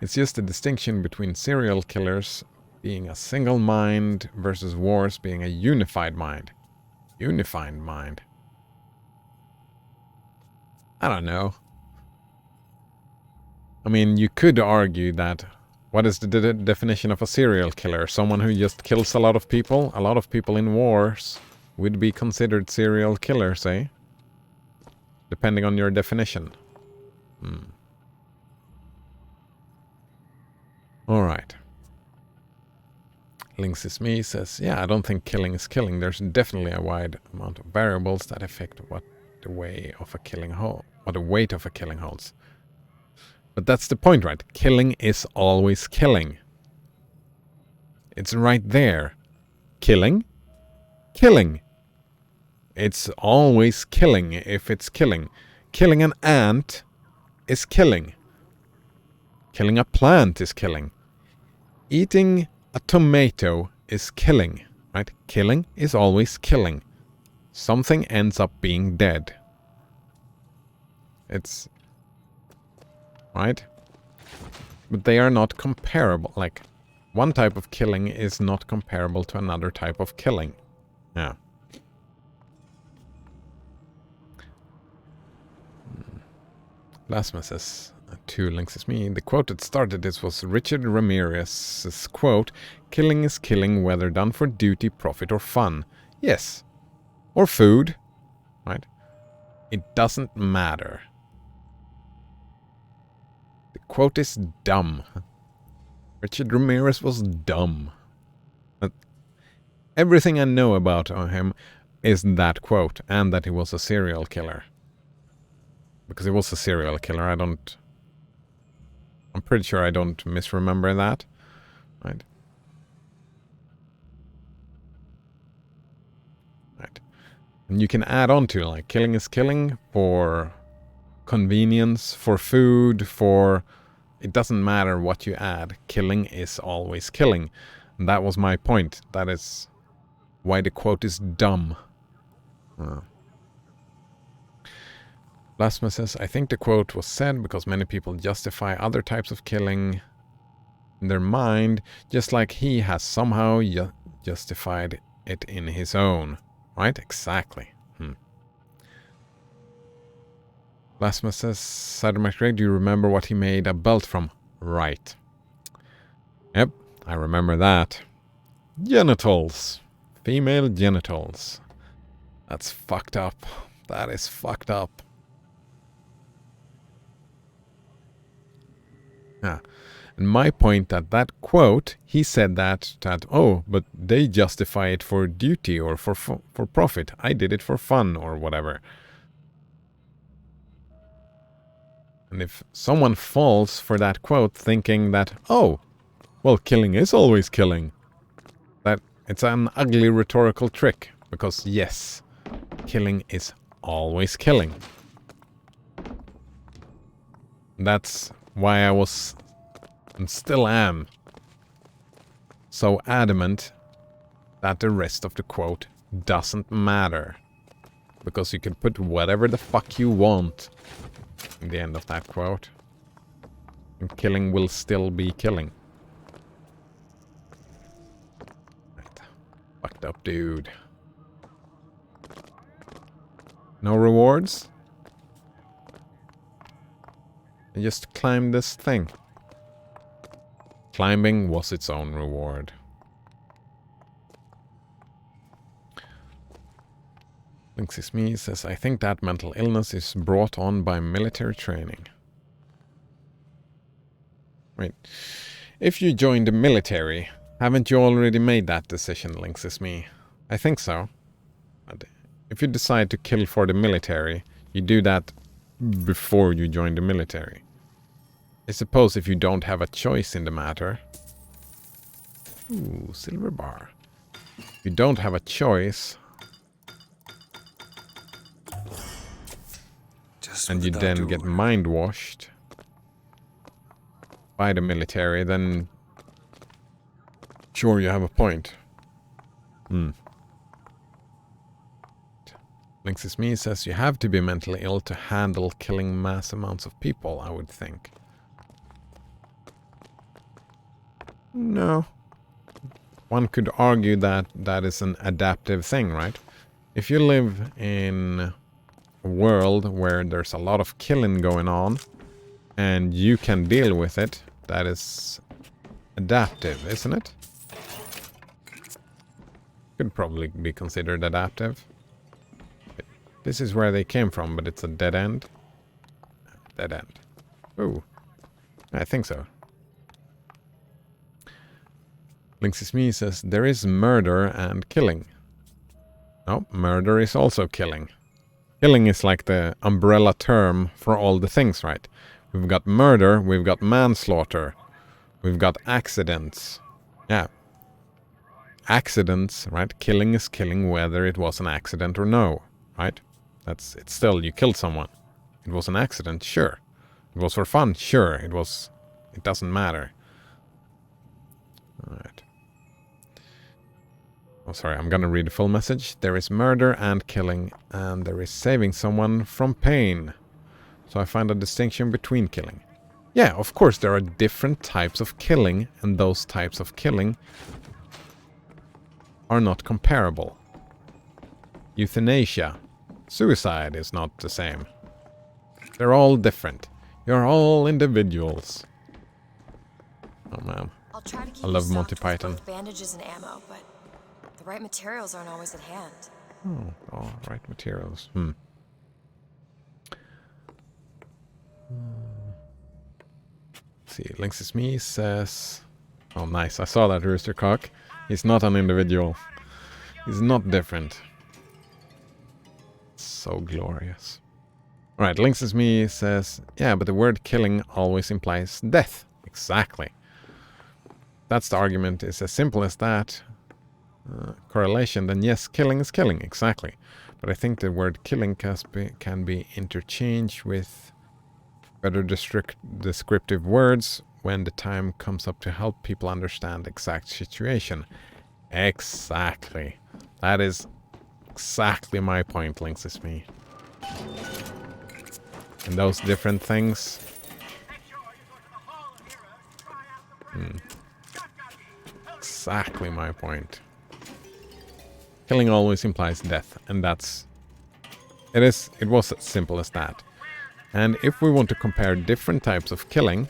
it's just a distinction between serial killers being a single mind versus wars being a unified mind. Unified mind. I don't know. I mean, you could argue that what is the definition of a serial killer? Someone who just kills a lot of people? A lot of people in wars would be considered serial killers, eh? Depending on your definition. Alright. Links Me says, yeah, I don't think killing is killing. There's definitely a wide amount of variables that affect what the weight of a killing holds. But that's the point, right? Killing is always killing. It's right there. Killing? Killing. It's always killing if it's killing. Killing an ant is killing. Killing a plant is killing. Eating a tomato is killing, right? Killing is always killing. Something ends up being dead. It's... right? But they are not comparable. Like, one type of killing is not comparable to another type of killing. Yeah. Blasphemous says, to Links Me. The quote that started this was Richard Ramirez's quote, killing is killing whether done for duty, profit or fun. Yes. Or food. Right? It doesn't matter. The quote is dumb. Richard Ramirez was dumb. But everything I know about him is that quote, and that he was a serial killer. Because he was a serial killer, I'm pretty sure I don't misremember that. Right? Right. And you can add on to, like, killing is killing for convenience, for food, for It doesn't matter what you add. Killing is always killing. And that was my point. That is why the quote is dumb. Blasphemous says, I think the quote was said because many people justify other types of killing in their mind, just like he has somehow justified it in his own. Right? Exactly. Blasphemous says, Cybermax Greg, do you remember what he made a belt from? Right. Yep, I remember that. Genitals. Female genitals. That's fucked up. That is fucked up. Yeah. And my point that quote, he said that, oh, but they justify it for duty or for profit. I did it for fun or whatever. And if someone falls for that quote thinking that, oh, well, killing is always killing, that it's an ugly rhetorical trick. Because yes, killing is always killing. That's why I was, and still am, so adamant that the rest of the quote doesn't matter. Because you can put whatever the fuck you want in the end of that quote. And killing will still be killing. Right. Fucked up dude. No rewards? I just climbed this thing. Climbing was its own reward. Linksys Me says, I think that mental illness is brought on by military training. Wait. If you join the military, haven't you already made that decision, Linksys Me? I think so. But if you decide to kill for the military, you do that before you join the military. I suppose if you don't have a choice in the matter... Ooh, silver bar. If you don't have a choice... and you then get mind-washed by the military, then sure, you have a point. Linksys Me says you have to be mentally ill to handle killing mass amounts of people, I would think. No. One could argue that that is an adaptive thing, right? If you live in a world where there's a lot of killing going on and you can deal with it, that is adaptive, isn't it? Could probably be considered adaptive. This is where they came from, but it's a dead end. Dead end. Ooh. I think so. Linksys Me says, there is murder and killing. No, murder is also killing. Killing is like the umbrella term for all the things, right? We've got murder, we've got manslaughter, we've got accidents. Yeah. Accidents, right? Killing is killing whether it was an accident or no, right? It's still, you killed someone. It was an accident, sure. It was for fun, sure. It doesn't matter. Alright. Oh, sorry, I'm gonna read the full message. There is murder and killing, and there is saving someone from pain. So I find a distinction between killing. Yeah, of course, there are different types of killing, and those types of killing are not comparable. Euthanasia, suicide is not the same. They're all different. You're all individuals. Oh man, I'll try to keep I love you Monty stocked with Python. both bandages and ammo, but the right materials aren't always at hand. Oh, right materials. See, Linksys Me says... Oh, nice. I saw that, Rooster Cock. He's not an individual. He's not different. So glorious. Alright, Linksys Me says... Yeah, but the word killing always implies death. Exactly. That's the argument. It's as simple as that. Correlation, then yes, killing is killing. Exactly. But I think the word killing can be interchanged with Better descriptive words when the time comes up to help people understand exact situation. Exactly. That is exactly my point, Links is me. And those different things. Exactly my point. Killing always implies death, and that's... It was as simple as that. And if we want to compare different types of killing...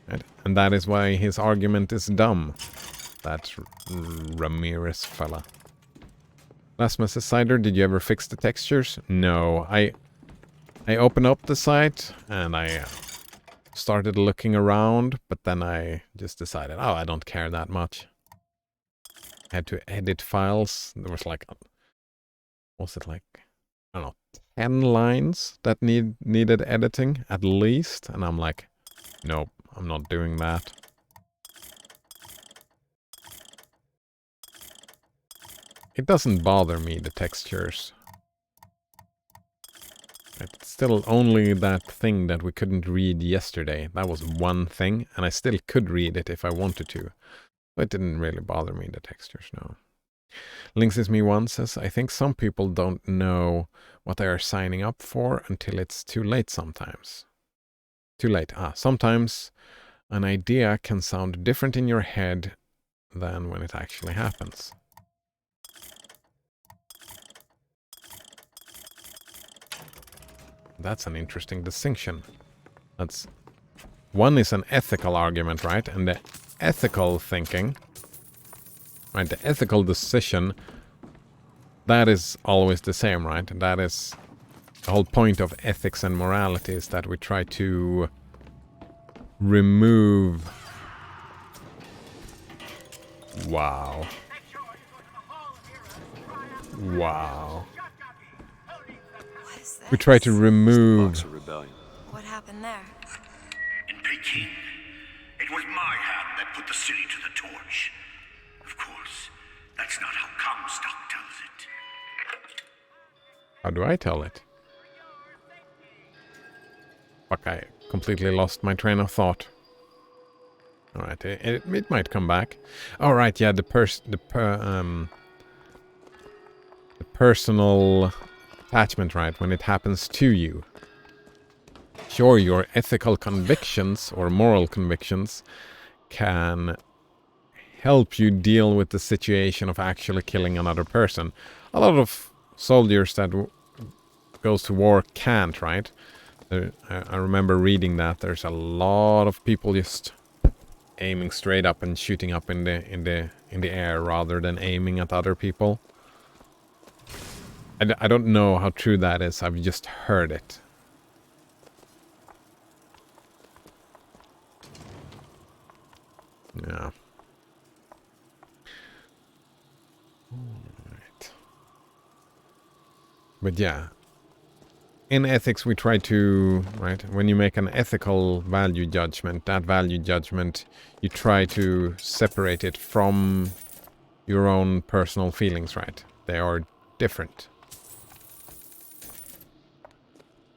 Right, and that is why his argument is dumb. That Ramirez fella. Lasmus Cider, did you ever fix the textures? No, I opened up the site and I started looking around, but then I just decided, oh, I don't care that much. I had to edit files. There was like, was it like, I don't know, 10 lines that needed editing at least, and I'm like, nope, I'm not doing that. It doesn't bother me, the textures. It's still only that thing that we couldn't read yesterday. That was one thing, and I still could read it if I wanted to. But it didn't really bother me, the textures, no. Links is me one says, I think some people don't know what they are signing up for until it's too late sometimes. Too late. Sometimes an idea can sound different in your head than when it actually happens. That's an interesting distinction. That's... One is an ethical argument, right? And the ethical thinking, right, the ethical decision, that is always the same, right? And that is the whole point of ethics and morality, is that we try to remove... Wow. Wow. We try to remove... What happened there? In Peking, it was my hand that put the city to the torch. Of course, that's not how Comstock tells it. How do I tell it? Fuck, I completely lost my train of thought. Alright, it might come back. Alright, yeah, the personal attachment, right, when it happens to you. Sure, your ethical convictions or moral convictions can help you deal with the situation of actually killing another person. A lot of soldiers that goes to war can't, right? I remember reading that there's a lot of people just aiming straight up and shooting up in the air rather than aiming at other people. I don't know how true that is. I've just heard it. Yeah. Alright. But yeah. In ethics we try to, right, when you make an ethical value judgment, that value judgment, you try to separate it from your own personal feelings, right? They are different.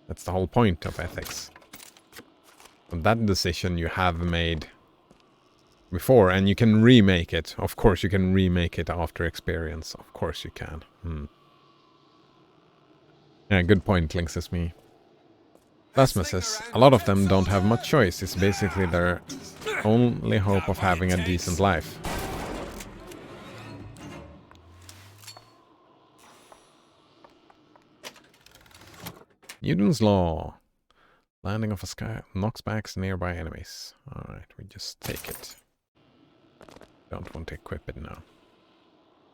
That's the whole point of ethics. And that decision you have made before, and you can remake it. Of course you can remake it after experience. Of course you can. Yeah, good point, Links is me. Rasmus says, a lot of them don't have much choice. It's basically their only hope of having a decent life. Newton's Law. Landing of a sky knocks back nearby enemies. Alright, we just take it. Don't want to equip it now.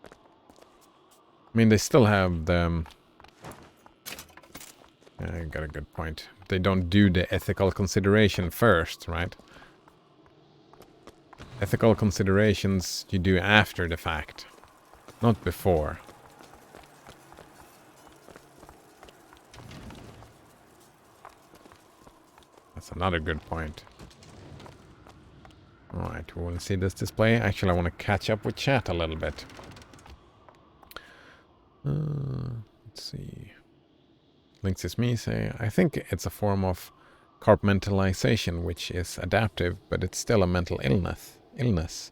I mean, they still have the... I got a good point. They don't do the ethical consideration first, right? Ethical considerations you do after the fact, not before. That's another good point. Alright, we want to see this display. Actually, I want to catch up with chat a little bit. Let's see. Links is me say, I think it's a form of compartmentalization which is adaptive, but it's still a mental illness.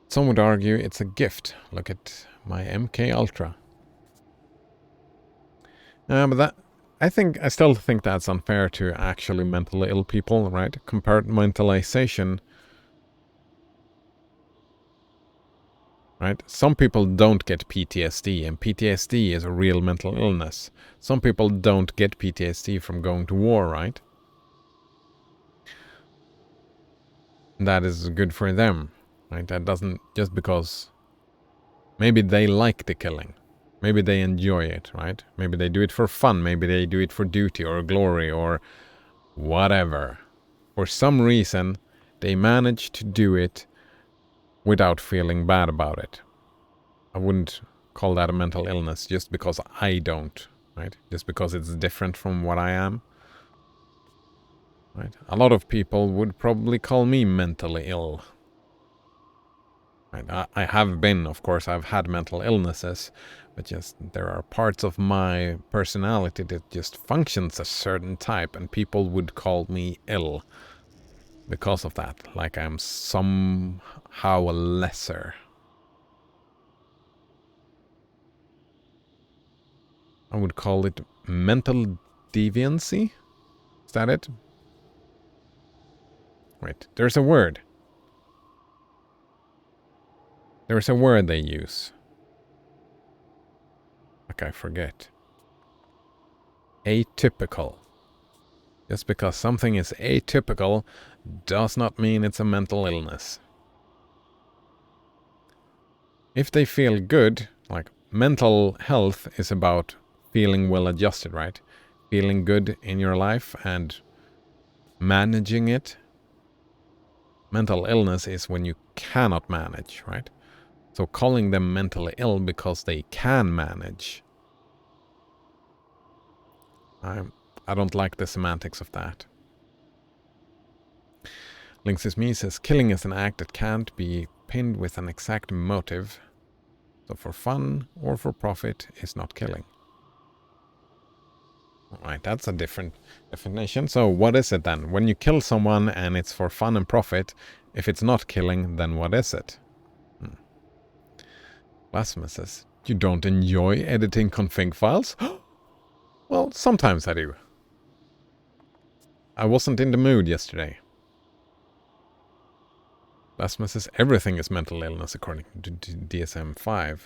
Some would argue it's a gift. Look at my MK Ultra. But I still think that's unfair to actually mentally ill people, right? Compartmentalization. Right? Some people don't get PTSD, and PTSD is a real mental illness. Some people don't get PTSD from going to war, right? That is good for them, right? That doesn't, just because maybe they like the killing. Maybe they enjoy it, right? Maybe they do it for fun. Maybe they do it for duty or glory or whatever. For some reason, they manage to do it without feeling bad about it. I wouldn't call that a mental illness just because I don't, right? Just because it's different from what I am. Right? A lot of people would probably call me mentally ill. Right? I have been, of course, I've had mental illnesses, but just there are parts of my personality that just functions a certain type, and people would call me ill because of that. Like I'm somehow a lesser. I would call it mental deviancy. Is that it? Wait, there's a word. There's a word they use. Like I forget. Atypical. Just because something is atypical does not mean it's a mental illness. If they feel good, like mental health is about feeling well adjusted, right? Feeling good in your life and managing it. Mental illness is when you cannot manage, right? So calling them mentally ill because they can manage. I don't like the semantics of that. Links is me says, killing is an act that can't be pinned with an exact motive. So for fun or for profit is not killing. Alright, that's a different definition. So what is it then? When you kill someone and it's for fun and profit, if it's not killing, then what is it? Blasphemous says, you don't enjoy editing config files? Well, sometimes I do. I wasn't in the mood yesterday. Blasphemous says, everything is mental illness according to DSM-5.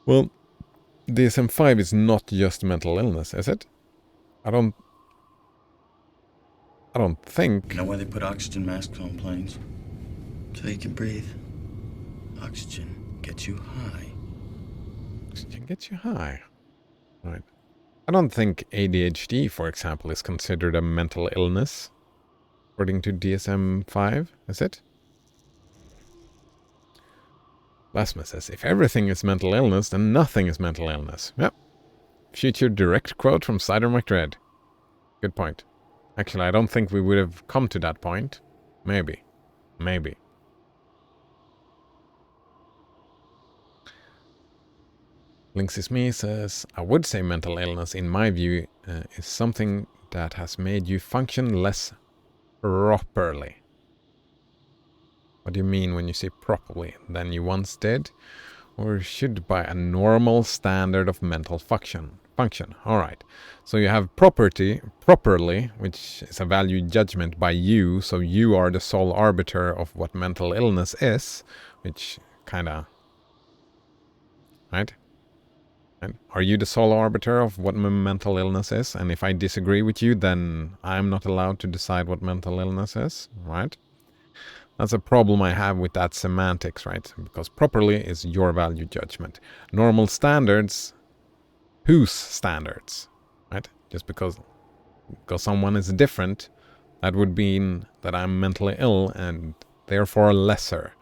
Well, DSM-5 is not just mental illness, is it? I don't think. You know why they put oxygen masks on planes? So you can breathe. Oxygen gets you high. Oxygen gets you high. Right. I don't think ADHD, for example, is considered a mental illness. According to DSM-5, is it? Blasphemous says, if everything is mental illness, then nothing is mental illness. Yep. Future direct quote from Cider McDread. Good point. Actually, I don't think we would have come to that point. Maybe. Maybe. Links is me says, I would say mental illness, in my view, is something that has made you function less properly. What do you mean when you say properly? Than you once did? Or should by a normal standard of mental function. Alright. So you have properly, which is a value judgment by you, so you are the sole arbiter of what mental illness is, which kinda... Right? And are you the sole arbiter of what mental illness is? And if I disagree with you, then I'm not allowed to decide what mental illness is, right? That's a problem I have with that semantics, right? Because properly is your value judgment. Normal standards, whose standards, right? Just because someone is different, that would mean that I'm mentally ill and therefore lesser.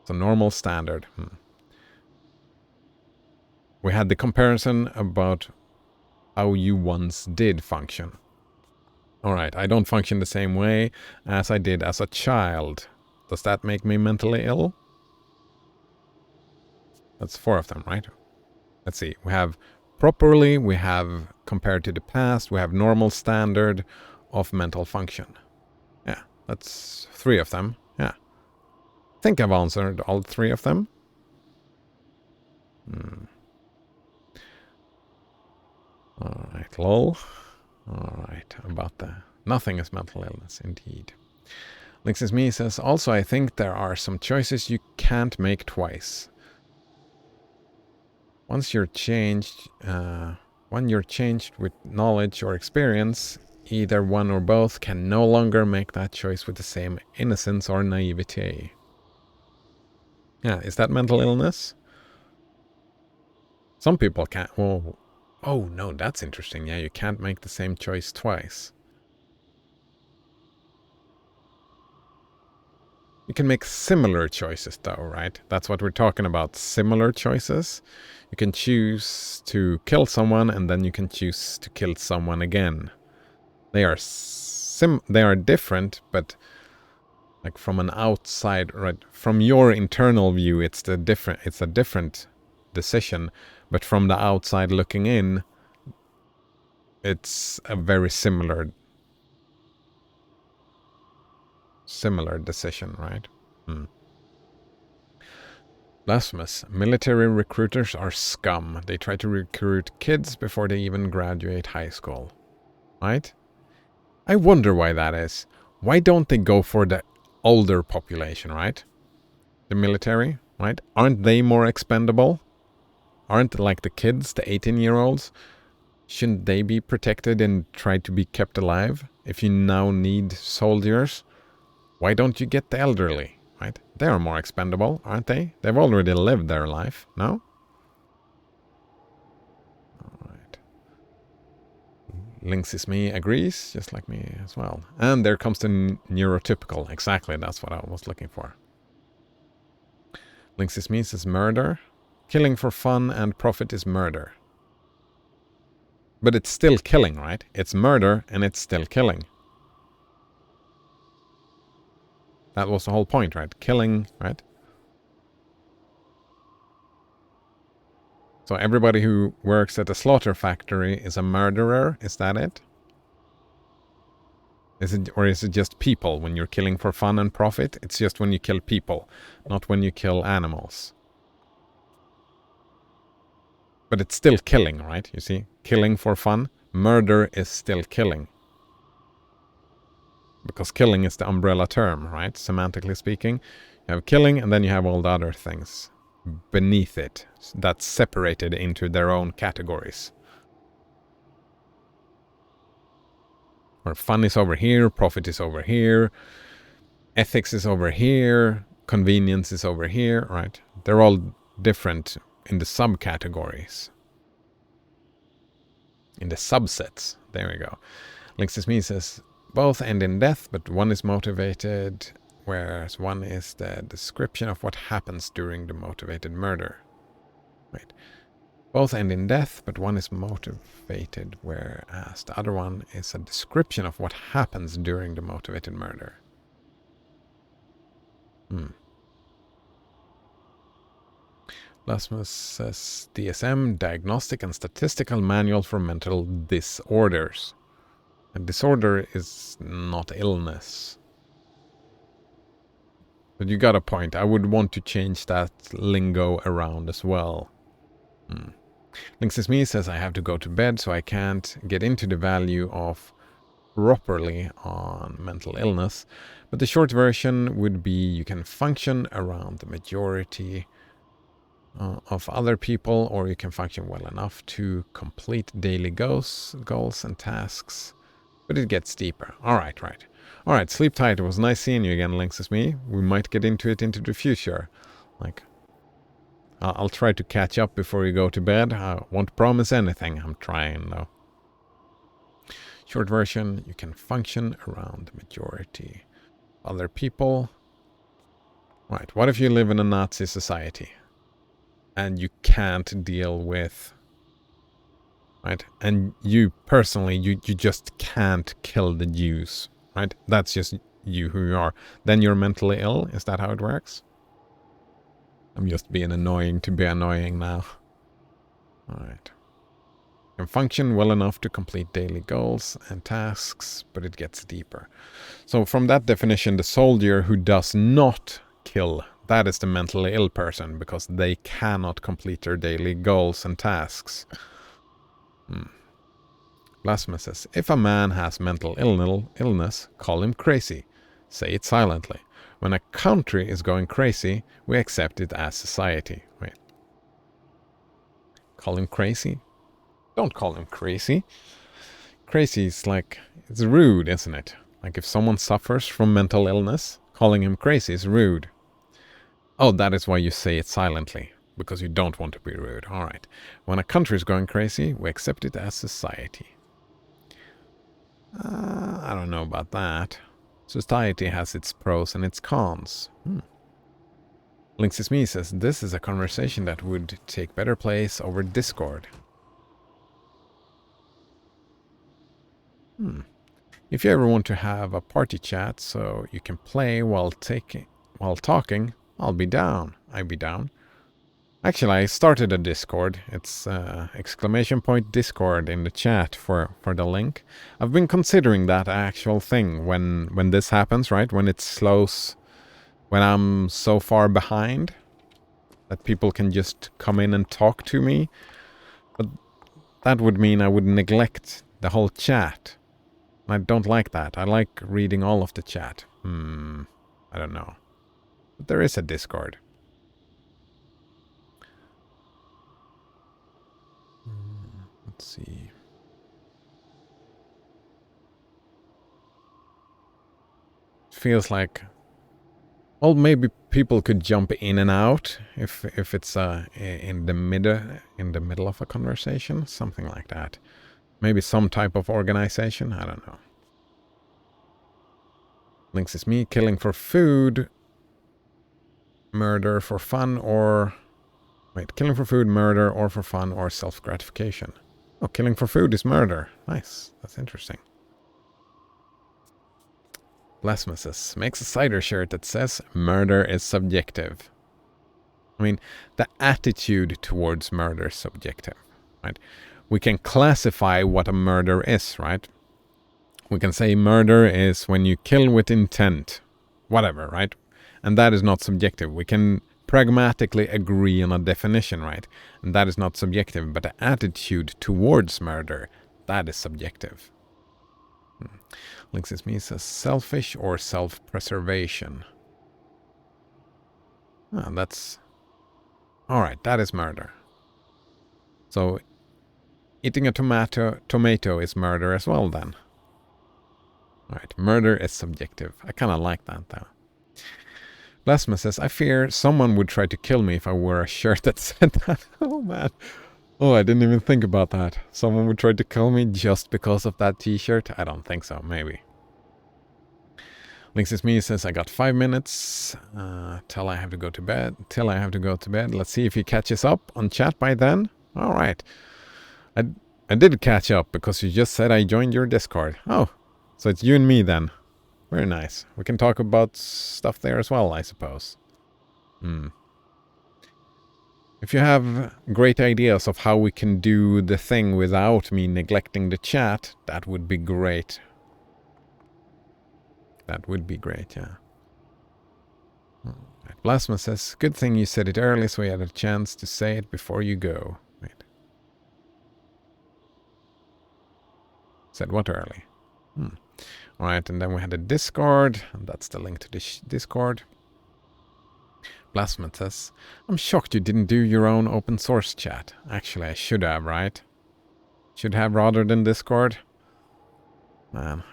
So normal standard. We had the comparison about how you once did function. Alright, I don't function the same way as I did as a child. Does that make me mentally ill? That's 4 of them, right? let's see, we have properly, we have compared to the past, we have normal standard of mental function. Yeah, that's 3 of them. Yeah. I think I've answered all 3 of them. Alright, lol. Alright, about the nothing is mental illness, indeed. Links Me says, also I think there are some choices you can't make twice. Once you're changed, when you're changed with knowledge or experience, either one or both can no longer make that choice with the same innocence or naivete. Yeah, is that mental illness? Some people can't. Well, oh no, that's interesting. Yeah, you can't make the same choice twice. You can make similar choices though, right? That's what we're talking about, similar choices. You can choose to kill someone and then you can choose to kill someone again. They are different, but like from an outside, right? From your internal view, it's a different decision, but from the outside looking in, it's a very similar decision, right? Blasphemous. Military recruiters are scum. They try to recruit kids before they even graduate high school. Right? I wonder why that is. Why don't they go for the older population, right? The military, right? Aren't they more expendable? Aren't like the kids, the 18-year-olds? Shouldn't they be protected and try to be kept alive? If you now need soldiers, why don't you get the elderly, right? They are more expendable, aren't they? They've already lived their life, no? Alright. Links is me agrees, just like me as well. And there comes the neurotypical. Exactly, that's what I was looking for. Links is me says murder. Killing for fun and profit is murder. But it's still killing, right? It's murder and it's still killing. That was the whole point, right? Killing, right? So everybody who works at a slaughter factory is a murderer, is that it? Or is it just people when you're killing for fun and profit? It's just when you kill people, not when you kill animals. But it's still killing, right? You see? Killing for fun. Murder is still killing. Because killing is the umbrella term, right? Semantically speaking. You have killing and then you have all the other things beneath it. That's separated into their own categories. Or fun is over here, profit is over here, ethics is over here, convenience is over here, right? They're all different in the subcategories. In the subsets. There we go. Links to me says, both end in death, but one is motivated, whereas one is the description of what happens during the motivated murder. Right. Both end in death, but one is motivated, whereas the other one is a description of what happens during the motivated murder. Lasmus says DSM, Diagnostic and Statistical Manual for Mental Disorders. A disorder is not illness. But you got a point. I would want to change that lingo around as well. Links is me says I have to go to bed, so I can't get into the value of properly on mental illness. But the short version would be you can function around the majority of other people, or you can function well enough to complete daily goals and tasks. But it gets deeper. Alright. Alright, sleep tight. It was nice seeing you again, Links is me. We might get into it into the future. Like, I'll try to catch up before you go to bed. I won't promise anything. I'm trying, though. Short version, you can function around the majority of other people. Right, what if you live in a Nazi society? And you can't deal with... Right? And you, personally, you just can't kill the Jews. Right? That's just you who you are. Then you're mentally ill? Is that how it works? I'm just being annoying to be annoying now. Alright. Can function well enough to complete daily goals and tasks, but it gets deeper. So from that definition, the soldier who does not kill, that is the mentally ill person, because they cannot complete their daily goals and tasks. Blasphemous says, if a man has mental illness, call him crazy. Say it silently. When a country is going crazy, we accept it as society. Wait. Call him crazy? Don't call him crazy. Crazy is like, it's rude, isn't it? Like if someone suffers from mental illness, calling him crazy is rude. Oh, that is why you say it silently. Because you don't want to be rude. Alright. When a country is going crazy, we accept it as society. I don't know about that. Society has its pros and its cons. Links is me says, this is a conversation that would take better place over Discord. If you ever want to have a party chat so you can play while talking, I'll be down. I'll be down. Actually, I started a Discord. It's !Discord in the chat for the link. I've been considering that actual thing when this happens, right? When it slows, when I'm so far behind that people can just come in and talk to me. But that would mean I would neglect the whole chat. I don't like that. I like reading all of the chat. I don't know. But there is a Discord. Let's see. It feels like, well, maybe people could jump in and out if it's in the middle of a conversation, something like that. Maybe some type of organization. I don't know. Links is me, killing for food, murder for fun, or wait, killing for food, murder, or for fun, or self-gratification. Oh, killing for food is murder. Nice. That's interesting. Blasphemous makes a cider shirt that says murder is subjective. I mean, the attitude towards murder is subjective, right? We can classify what a murder is, right? We can say murder is when you kill with intent, whatever, right? And that is not subjective. We can pragmatically agree on a definition, right? And that is not subjective, but the attitude towards murder, that is subjective. Links is me says selfish or self-preservation. That's... Alright, that is murder. So, eating a tomato is murder as well then. Alright, murder is subjective. I kind of like that though. Blasphemous says, I fear someone would try to kill me if I wore a shirt that said that. Oh man. Oh, I didn't even think about that. Someone would try to kill me just because of that t-shirt? I don't think so, maybe. Links is me says, I got 5 minutes till I have to go to bed. Let's see if he catches up on chat by then. Alright. I did catch up because you just said I joined your Discord. Oh, so it's you and me then. Very nice. We can talk about stuff there as well, I suppose. If you have great ideas of how we can do the thing without me neglecting the chat, that would be great. That would be great, yeah. Right. Blasphemous says, good thing you said it early so we had a chance to say it before you go. Wait. Said what early? Alright, and then we had a Discord, and that's the link to the Discord. Blasphemous says, I'm shocked you didn't do your own open source chat. Actually, I should have, right? Should have rather than Discord. Man.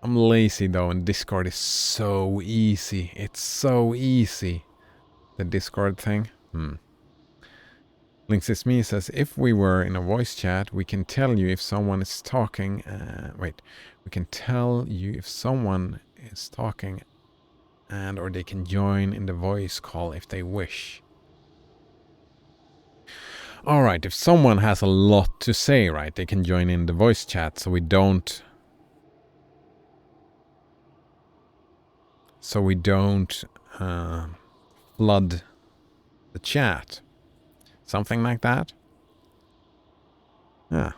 I'm lazy though, and Discord is so easy. It's so easy. The Discord thing. Links is me says, if we were in a voice chat, we can tell you if someone is talking. We can tell you if someone is talking or they can join in the voice call if they wish. Alright, if someone has a lot to say, right, they can join in the voice chat so we don't... flood the chat. Something like that. Yeah.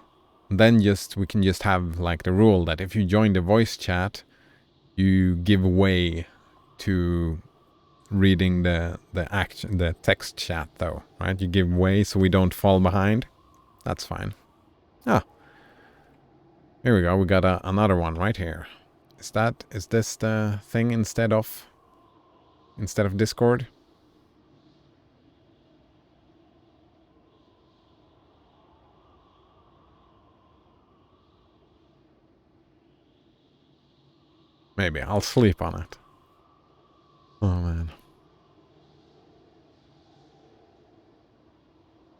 Then we can just have like the rule that if you join the voice chat, you give way to reading the text chat though, right? You give way so we don't fall behind. That's fine. Ah. Here we go. We got another one right here. Is this the thing instead of Discord? Maybe I'll sleep on it. Oh man.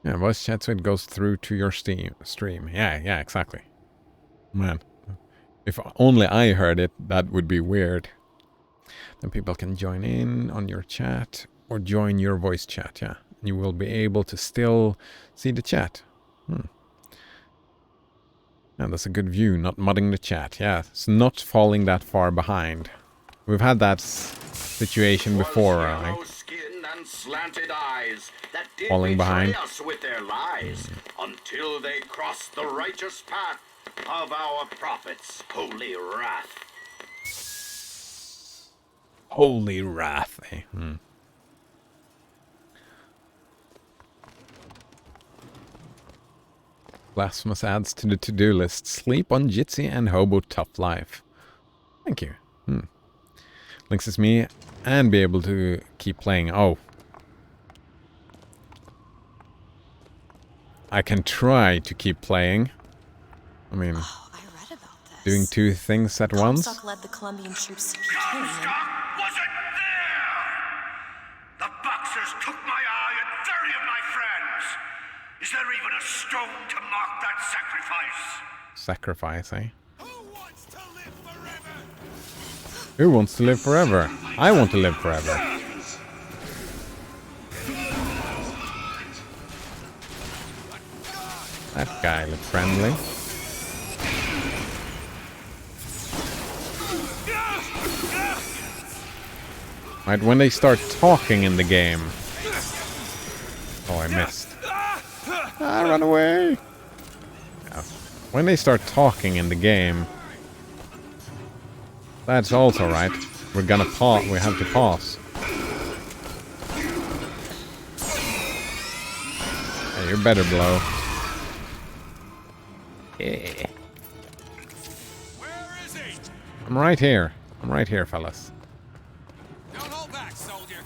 Yeah, voice chat so it goes through to your stream. Yeah, exactly. Man. If only I heard it, that would be weird. Then people can join in on your chat or join your voice chat, yeah. You will be able to still see the chat. Yeah, that's a good view, not mudding the chat. Yeah, it's not falling that far behind. We've had that situation before, right? Skin and slanted eyes that did Falling behind. us with their lies until they crossed the righteous path of our prophet's holy wrath. Holy wrath, eh? Blasphemous adds to the to-do list. Sleep on Jitsi and Hobo Tough Life. Thank you. Links is me and be able to keep playing. Oh. I can try to keep playing. I mean, doing two things at once. Comstock led the Colombian troops to Comstock wasn't there! The Boxers took my eye and 30 of my friends! Is there even a stone to mark that sacrifice? Sacrifice, eh? Who wants to live forever? I want to live forever. That guy looks friendly. Right, when they start talking in the game. Oh, I missed. Run away! Yeah. When they start talking in the game, that's also right. We're gonna pause. We have to pause. Hey, you better blow. Yeah. Where is he? I'm right here. I'm right here, fellas. Don't hold back, soldier.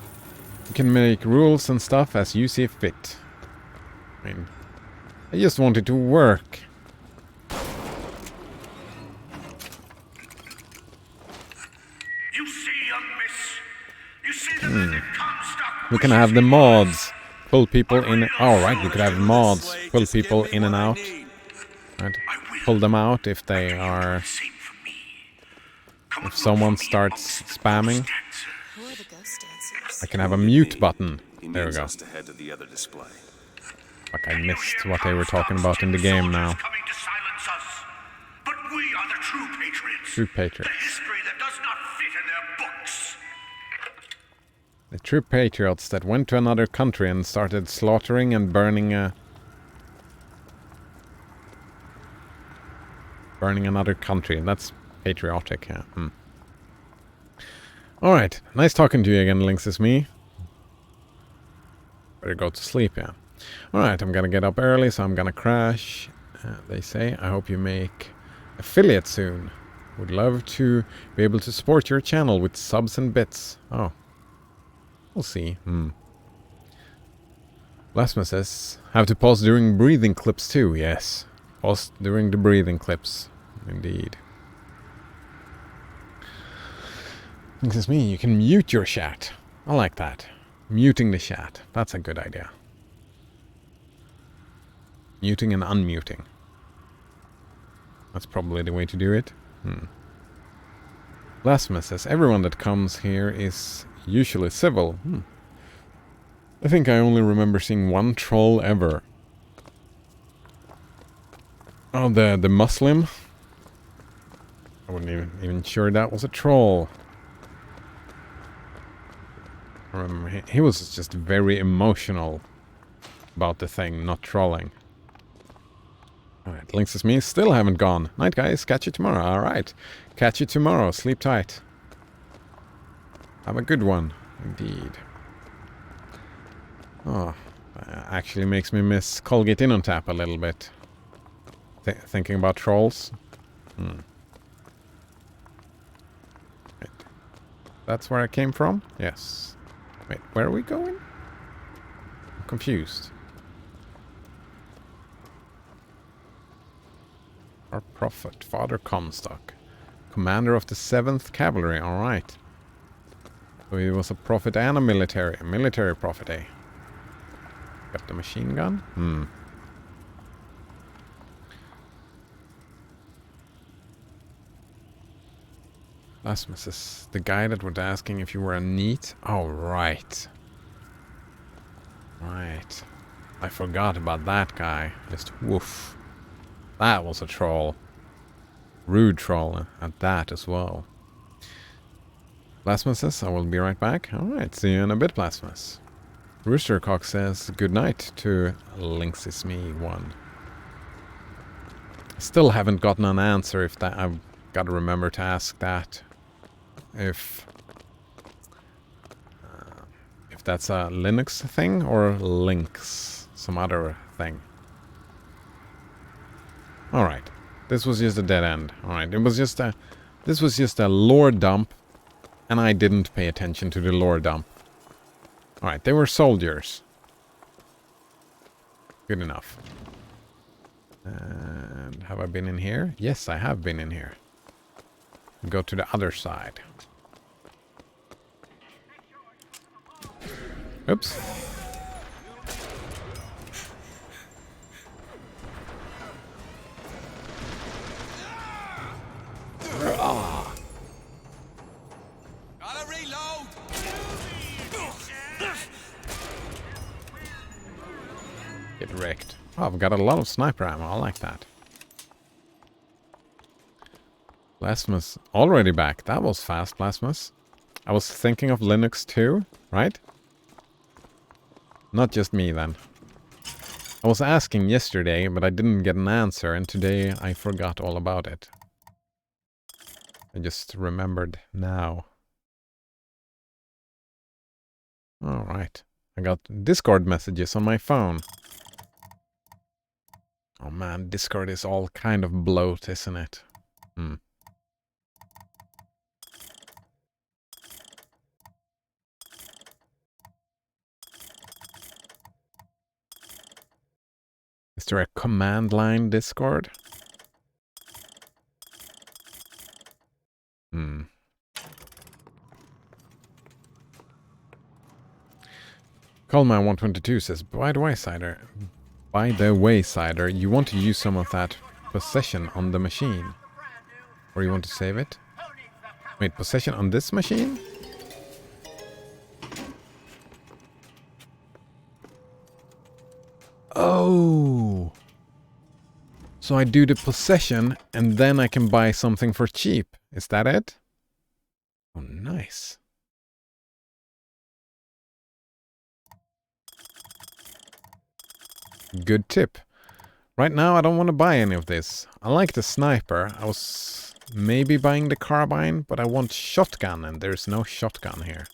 You can make rules and stuff as you see fit. I mean, I just want it to work. You see, young miss? You see the men that Comstock We can have the mods pull people in. Oh, right, we could have mods pull people in and out. Right, pull them out if they are. If someone starts spamming, Who are the ghost dancers? I can have a mute button. There we go. To head to the other display. Fuck, I missed what they were talking about in the game now. coming to silence us. But we are the true patriots. True patriots. The history that does not fit in their books. The true patriots that went to another country and started slaughtering and burning another country. That's patriotic, yeah. Alright, nice talking to you again, Lynx is me. Better go to sleep, yeah. Alright, I'm gonna get up early, so I'm gonna crash. They say, I hope you make affiliate soon. Would love to be able to support your channel with subs and bits. Oh. We'll see. Blasphemous says, have to pause during breathing clips too. Yes. Pause during the breathing clips. Indeed. This is me. You can mute your chat. I like that. Muting the chat. That's a good idea. Muting and unmuting. That's probably the way to do it. Blasphemous says, everyone that comes here is usually civil. I think I only remember seeing one troll ever. Oh, the Muslim? I wasn't even sure that was a troll. I remember he was just very emotional about the thing, not trolling. Alright, Lynx is me. Still haven't gone. Night, guys. Catch you tomorrow. Alright. Catch you tomorrow. Sleep tight. Have a good one. Indeed. Oh, actually makes me miss Colgate In on Tap a little bit. Thinking about trolls. Right. That's where I came from? Yes. Wait, where are we going? I'm confused. Our prophet, Father Comstock. Commander of the 7th Cavalry, alright. So he was a prophet and a military prophet, eh? Got the machine gun? Blasphemous is the guy that was asking if you were a NEET? Oh, right. Right. I forgot about that guy. Just woof. That was a troll. Rude troll at that as well. Blasphemous says, I will be right back. Alright, see you in a bit, Blasphemous. Roostercock says, good night to Lynx is me 1. Still haven't gotten an answer if that. I've got to remember to ask that. If that's a Linux thing or Lynx, some other thing. Alright. This was just a dead end. Alright, this was just a lore dump, and I didn't pay attention to the lore dump. Alright, they were soldiers. Good enough. And have I been in here? Yes, I have been in here. Go to the other side. Oops. Gotta reload. Get wrecked. Oh, I've got a lot of sniper ammo. I like that. Blasphemous already back. That was fast, Blasphemous. I was thinking of Linux too, right? Not just me then. I was asking yesterday, but I didn't get an answer, and today I forgot all about it. I just remembered now. Alright. I got Discord messages on my phone. Oh man, Discord is all kind of bloat, isn't it? Is there a command line Discord? Coleman122 says, by the way, Cider, you want to use some of that possession on the machine? Or you want to save it? Wait, possession on this machine? Oh! So I do the possession, and then I can buy something for cheap. Is that it? Oh, nice. Good tip. Right now, I don't want to buy any of this. I like the sniper. I was maybe buying the carbine, but I want shotgun, and there's no shotgun here.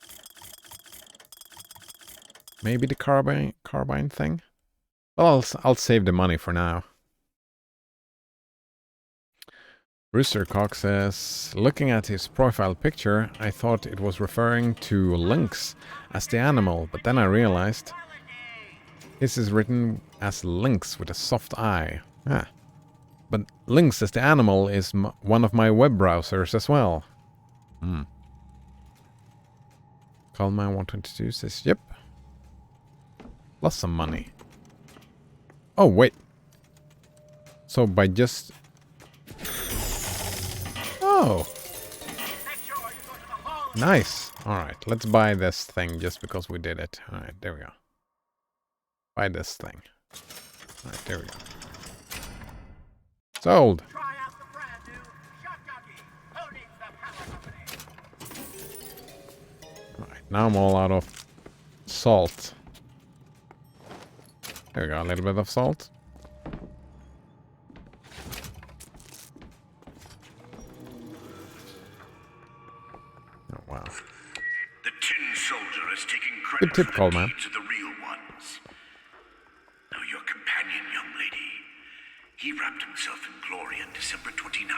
Maybe the carbine thing? Well, I'll save the money for now. Roostercock says, looking at his profile picture, I thought it was referring to Lynx as the animal, but then I realized this is written as Lynx with a soft I. Ah. But Lynx as the animal is one of my web browsers as well. Calman122 says, yep. Lost some money. Oh, wait. So by just... Oh. Nice. Alright, let's buy this thing just because we did it. Alright, there we go. Buy this thing. Alright, there we go. Sold. Alright, now I'm all out of salt. There we go, a little bit of salt. soldier has taken Good credit tip, for the Coleman. deeds of the real ones. Now your companion, young lady, he wrapped himself in glory on December 29,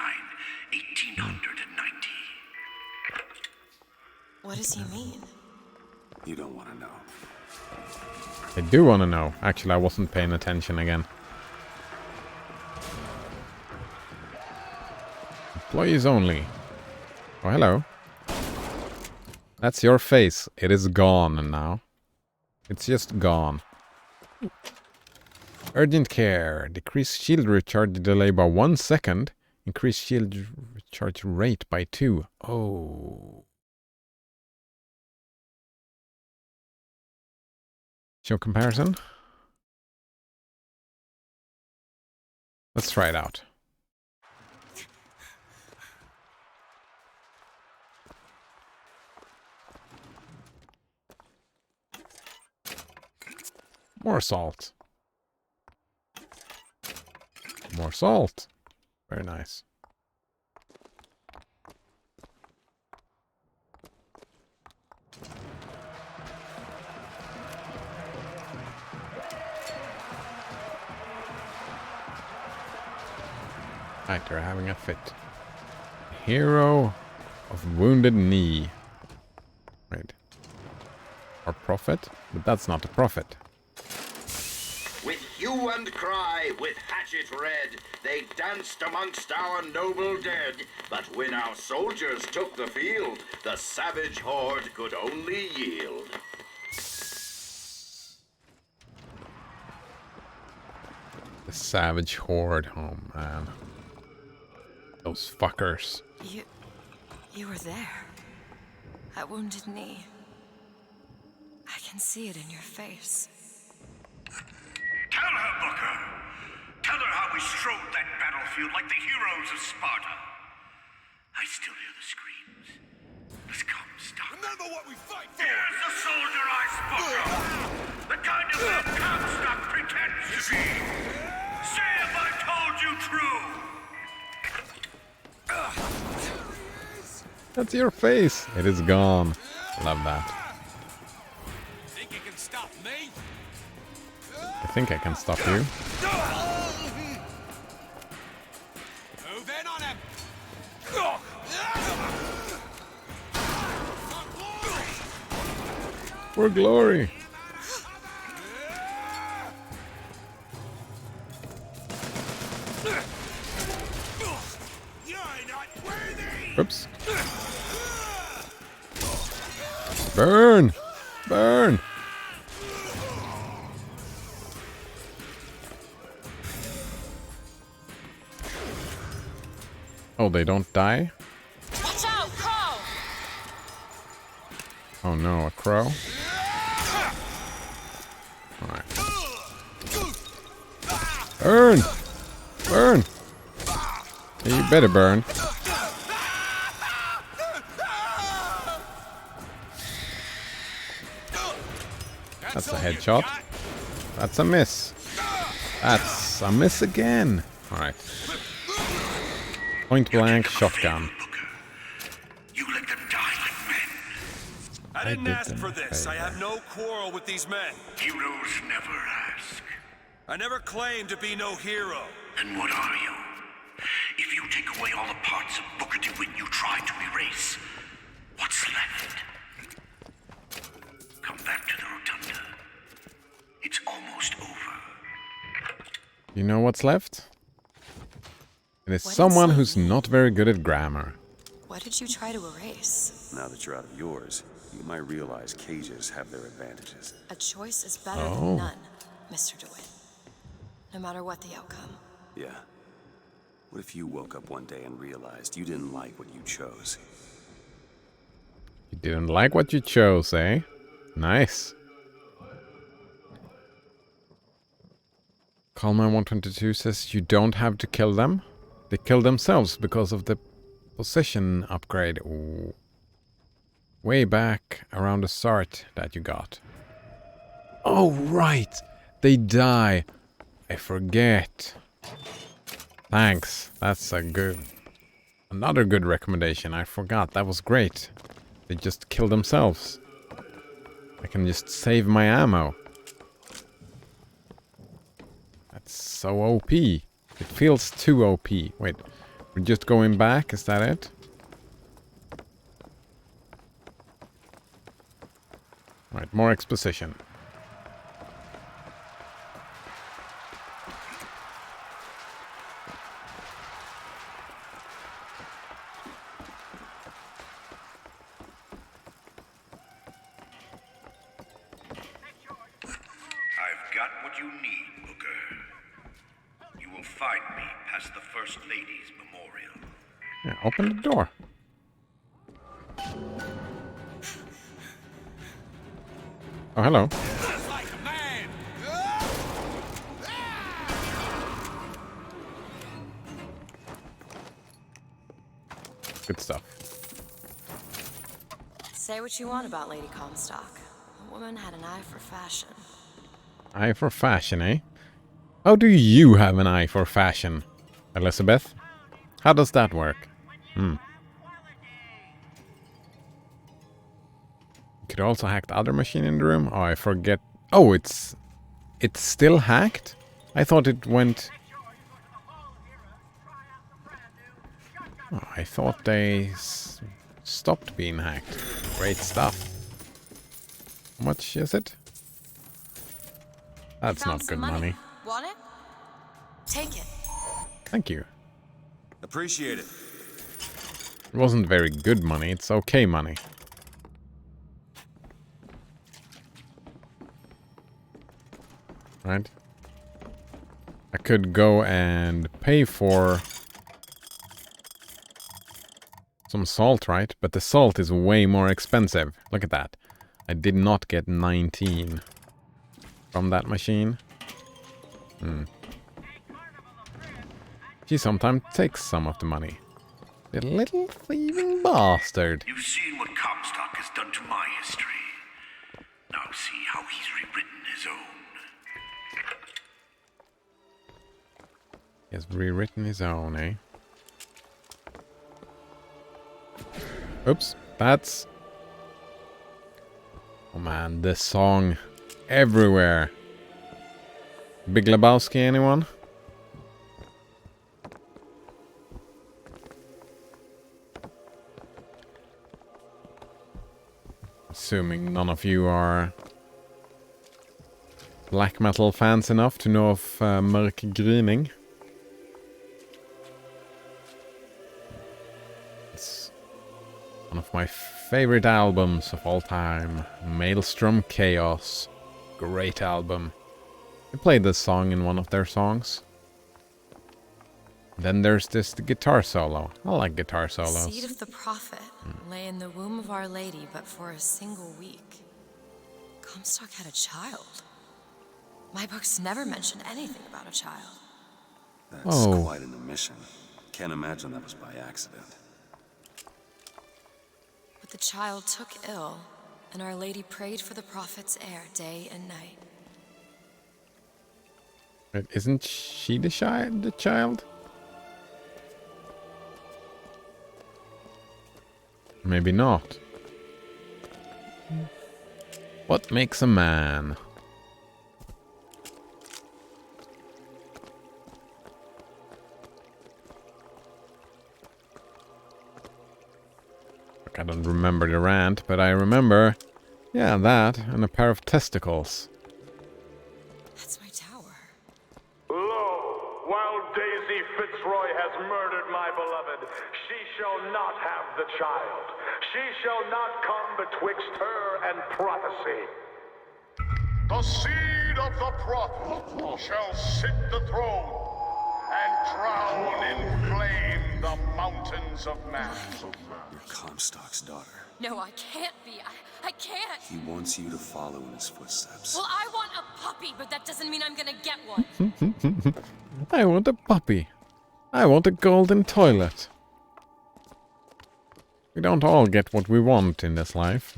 1890. What does he mean? You don't want to know. I do want to know. Actually, I wasn't paying attention again. Employees only. Oh, hello. That's your face. It is gone now. It's just gone. Urgent care. Decrease shield recharge delay by 1 second. Increase shield recharge rate by 2. Oh. Show comparison. Let's try it out. More salt. More salt. Very nice. Right, they're having a fit. Hero of Wounded Knee. Right. Or prophet? But that's not a prophet. With hue and cry, with hatchet red, they danced amongst our noble dead. But when our soldiers took the field, the savage horde could only yield. The savage horde, oh man. Those fuckers. You were there. At Wounded Knee. I can see it in your face. Tell her, Booker. Tell her how we strode that battlefield like the heroes of Sparta. I still hear the screams. This Comstock. Remember what we fight for! Here's the soldier I spoke of. The kind of man Comstock pretends to be. Say if I told you true. That's your face. It is gone. Love that. Think you can stop me? I think I can stop you. Move in on him! For glory. Oops. Burn! Burn! Oh, they don't die? Watch out, Crow! Oh no, a crow? Alright. Burn! Burn! Yeah, you better burn. That's a headshot. That's a miss. That's a miss again. Alright. Point blank shotgun. You let them die like men. I didn't ask for this. I have no quarrel with these men. Heroes never ask. I never claimed to be no hero. Then what are you? If you take away all the parts of Booker DeWitt you tried to erase, what's left? Come back to the rotunda. It's almost over. You know what's left? It is someone who's not very good at grammar. What did you try to erase? Now that you're out of yours, you might realize cages have their advantages. A choice is better Oh. than none, Mr. DeWitt. No matter what the outcome. Yeah. What if you woke up one day and realized you didn't like what you chose? You didn't like what you chose, eh? Nice. Calman 122 says you don't have to kill them. They kill themselves because of the position upgrade. Ooh. Way back around the start that you got. Oh, right. They die. I forget. Thanks. That's another good recommendation. I forgot. That was great. They just kill themselves. I can just save my ammo. That's so OP. It feels too OP. Wait, we're just going back, is that it? Right, more exposition. I've got what you need, Booker. You will find me past the First Lady's memorial. Yeah, open the door. Oh, hello. Good stuff. Say what you want about Lady Comstock. The woman had an eye for fashion. Eye for fashion, eh? How do you have an eye for fashion, Elizabeth? How does that work? Could also hack the other machine in the room. Oh, I forget. Oh, it's still hacked? I thought it went... Oh, I thought they stopped being hacked. Great stuff. How much is it? That's not good money. Want it? Take it. Thank you. Appreciate it. It wasn't very good money. It's okay money. Right? I could go and pay for some salt, right? But the salt is way more expensive. Look at that. I did not get 19 from that machine. She sometimes takes some of the money. The little thieving bastard. You've seen what Comstock has done to my history. Now see how he's rewritten his own. He has rewritten his own, eh? Oops, that's... Oh man, this song everywhere. Big Lebowski, anyone? Assuming none of you are black metal fans enough to know of Mörk Gryning. It's one of my favorite albums of all time. Maelstrom Chaos. Great album. They played this song in one of their songs. Then there's the guitar solo. I like guitar solos. Seed of the prophet lay in the womb of Our Lady, but for a single week. Comstock had a child. My books never mentioned anything about a child. That's quite an omission. Can't imagine that was by accident. But the child took ill, and Our Lady prayed for the prophet's heir day and night. But isn't she the child? Maybe not. What makes a man? I don't remember the rant, but I remember, yeah, that and a pair of testicles. That's my tower. Lo, while Daisy Fitzroy has murdered my beloved, she shall not have the child. She shall not come betwixt her and prophecy. The seed of the prophet shall sit the throne and drown in flame the mountains of man. You're Comstock's daughter. No, I can't be. I can't. He wants you to follow in his footsteps. Well, I want a puppy, but that doesn't mean I'm gonna get one. I want a puppy. I want a golden toilet. We don't all get what we want in this life.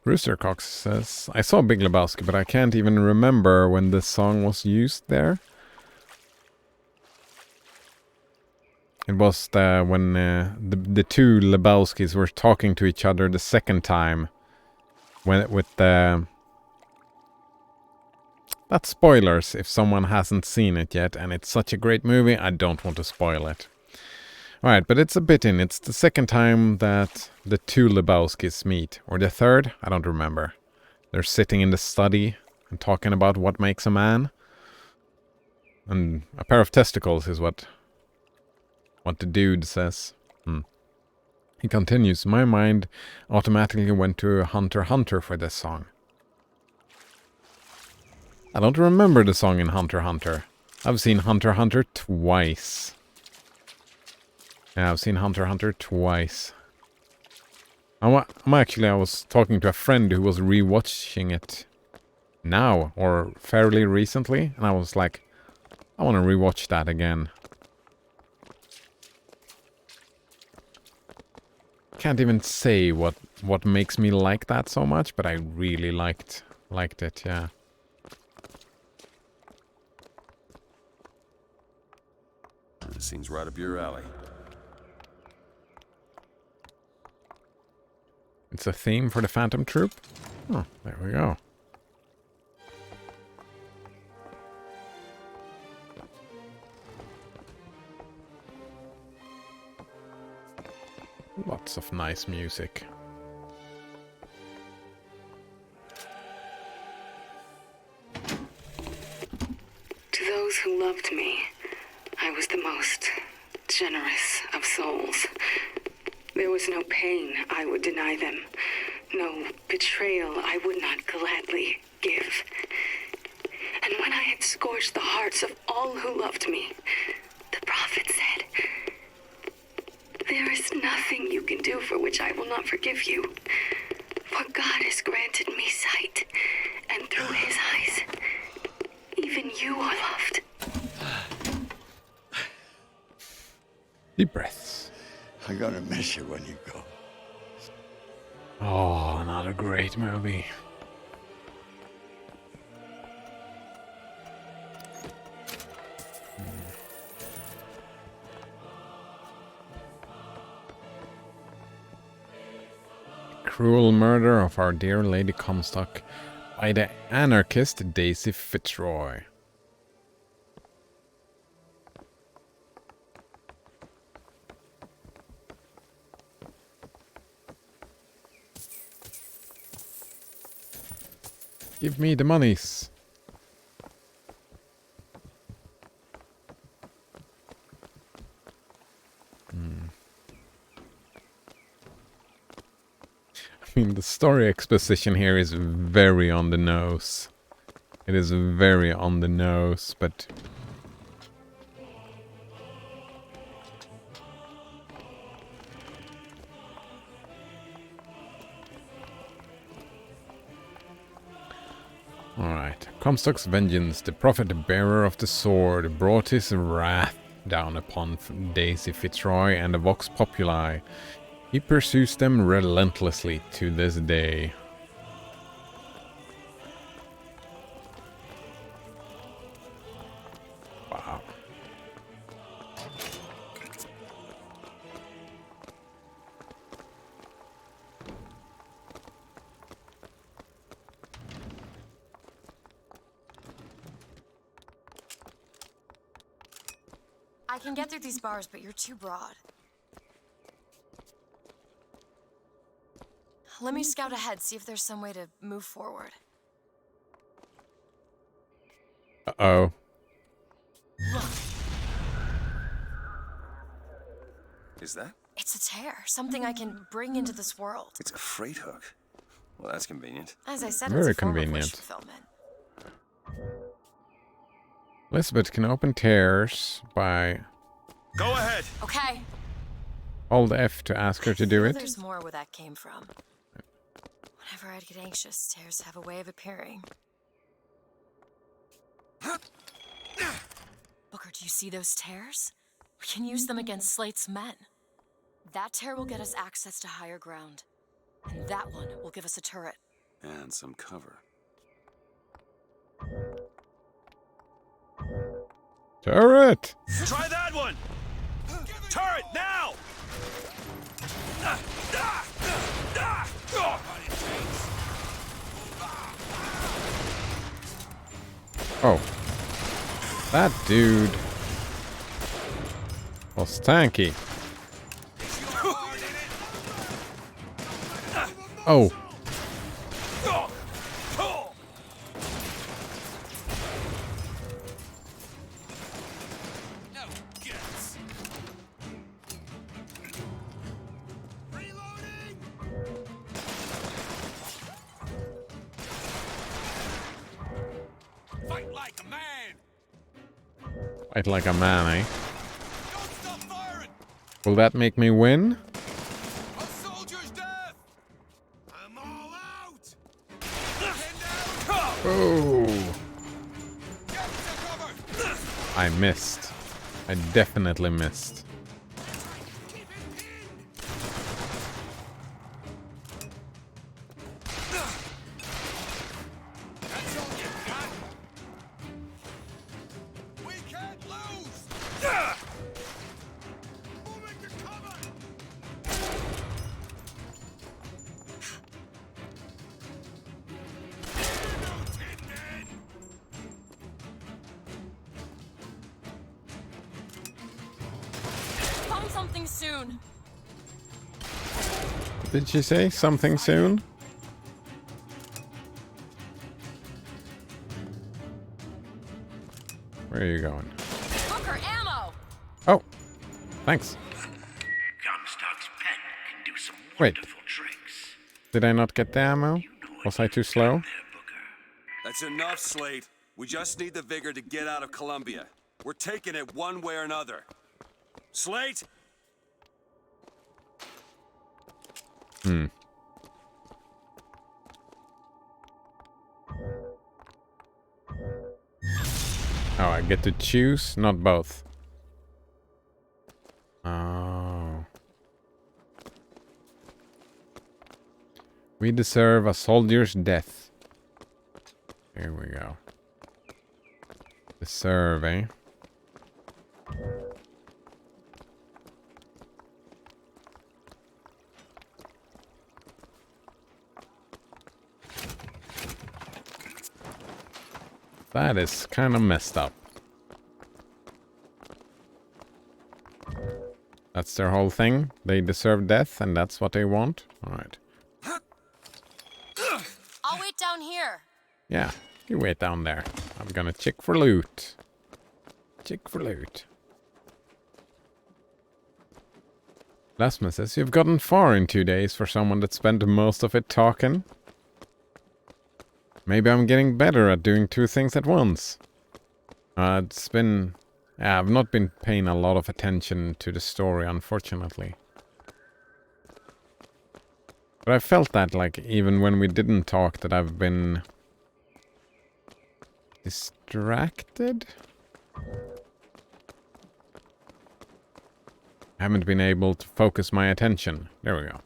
Rooster Cox says, I saw Big Lebowski, but I can't even remember when this song was used there. It was when the two Lebowskis were talking to each other the second time. That's spoilers if someone hasn't seen it yet, and it's such a great movie, I don't want to spoil it. Alright, but it's a bit in. It's the second time that the two Lebowskis meet. Or the third? I don't remember. They're sitting in the study and talking about what makes a man. And a pair of testicles is what the dude says. He continues, my mind automatically went to Hunter x Hunter for this song. I don't remember the song in Hunter x Hunter. I've seen Hunter x Hunter twice. Yeah, I've seen Hunter x Hunter twice. I was talking to a friend who was rewatching it now, or fairly recently, and I was like, I want to rewatch that again. Can't even say what makes me like that so much, but I really liked it, yeah. This seems right up your alley. It's a theme for the Phantom Troop? Oh, there we go. Lots of nice music. To those who loved me, I was the most generous of souls. There was no pain I would deny them, no betrayal I would not gladly give. And when I had scorched the hearts of all who loved me, the prophet said, there is nothing you can do for which I will not forgive you. For God has granted me sight, and through his eyes, even you are loved. Deep breaths. I'm gonna miss you when you go. Oh, another great movie. Cruel murder of our dear Lady Comstock by the anarchist Daisy Fitzroy. Give me the monies. I mean, the story exposition here is very on the nose. It is very on the nose, but... Alright. Comstock's vengeance, the prophet bearer of the sword, brought his wrath down upon Daisy Fitzroy and the Vox Populi. He pursues them relentlessly to this day. Wow. I can get through these bars, but you're too broad. Let me scout ahead, see if there's some way to move forward. Uh-oh. Is that? It's a tear, something I can bring into this world. It's a freight hook. Well, that's convenient. As I said, Very it's a form of wish convenient. fulfillment. Elizabeth can open tears by... Go ahead. Okay. Hold F to ask her to do it. There's more where that came from. Whenever I'd get anxious, tears have a way of appearing. Booker, do you see those tears? We can use them against Slate's men. That tear will get us access to higher ground. And that one will give us a turret. And some cover. Turret! Try that one! Turret, now! Oh. That dude was tanky. Oh. Fight like a man! Fight like a man, eh? Will that make me win? A soldier's death! I'm all out! Oh. I missed. I definitely missed. That's all you got? We can't lose! Moving to cover! Find something soon. Did she say something soon? Where are you going? Booker, ammo! Oh, thanks. Comstock's pen can do some Wait. wonderful tricks. Did I not get the ammo? Was I too slow? That's enough, Slate. We just need the vigor to get out of Columbia. We're taking it one way or another. Slate? Hmm. Oh, I get to choose, not both. Oh. We deserve a soldier's death. Here we go. Deserve, eh? That is kind of messed up. That's their whole thing. They deserve death, and that's what they want. Alright. I'll wait down here. Yeah, you wait down there. I'm gonna check for loot. Check for loot. Lasman says, you've gotten far in 2 days for someone that spent most of it talking. Maybe I'm getting better at doing 2 things at once. It's been... I've not been paying a lot of attention to the story, unfortunately. But I felt that, like, even when we didn't talk, that I've been... distracted? I haven't been able to focus my attention. There we go.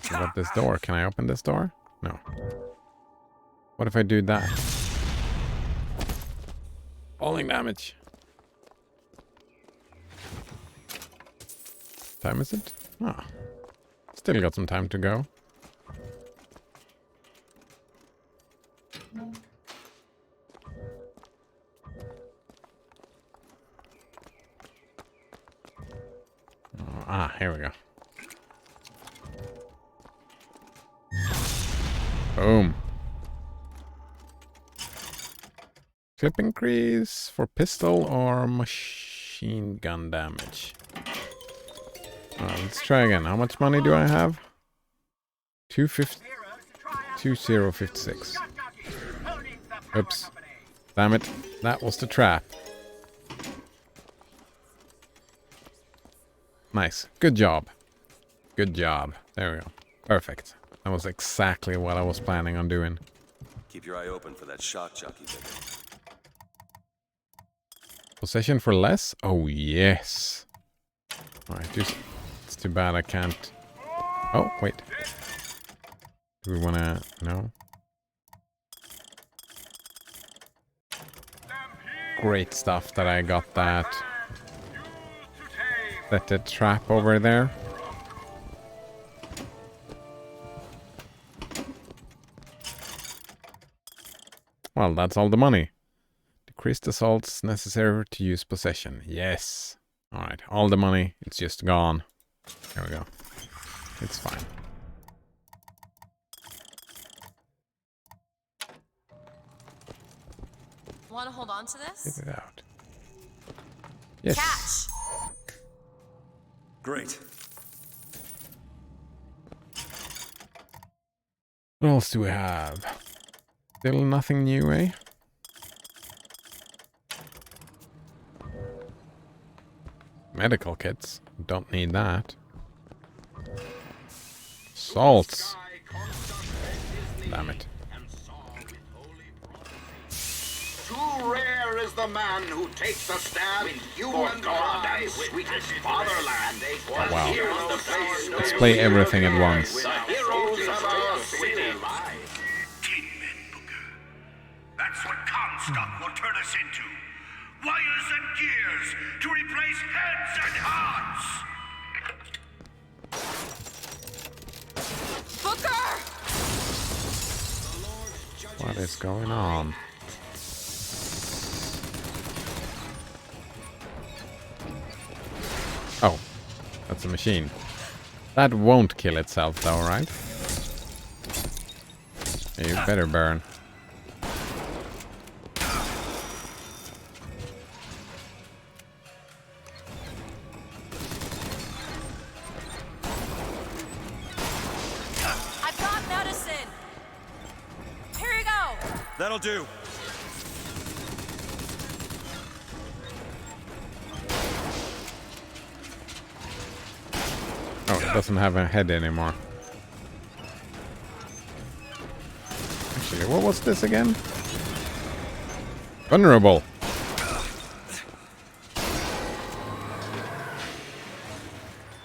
What about this door? Can I open this door? No. What if I do that? Falling damage. Time is it? Ah. Still got some time to go. Here we go. Boom. Clip increase for pistol or machine gun damage. Let's try again. How much money do I have? 2056. Oops. Damn it. That was the trap. Nice. Good job. Good job. There we go. Perfect. That was exactly what I was planning on doing. Keep your eye open for that shock jockey vigor. Possession for less? Oh, yes. Alright, it's too bad I can't... Oh, wait. Do we want to... No? great stuff that I got that setted trap over there. Well, that's all the money. Decreased assaults necessary to use possession. Yes. Alright, all the money. It's just gone. There we go. It's fine. Want to hold on to this? Get it out. Yes. Catch! Great. What else do we have? Still nothing new, eh? Medical kits. Don't need that. Salts. Damn it. Too rare is the man who takes a stand in human God and sweetest fatherland. Oh, wow. Let's play everything at once. The heroes of our city. That's what Comstock will turn us into. Wires and gears to replace heads and hearts. Booker! What is going on? Oh, that's a machine. That won't kill itself though, right? You better burn. I've got medicine! Here you go! That'll do. Oh, it doesn't have a head anymore. Actually, what was this again? Vulnerable.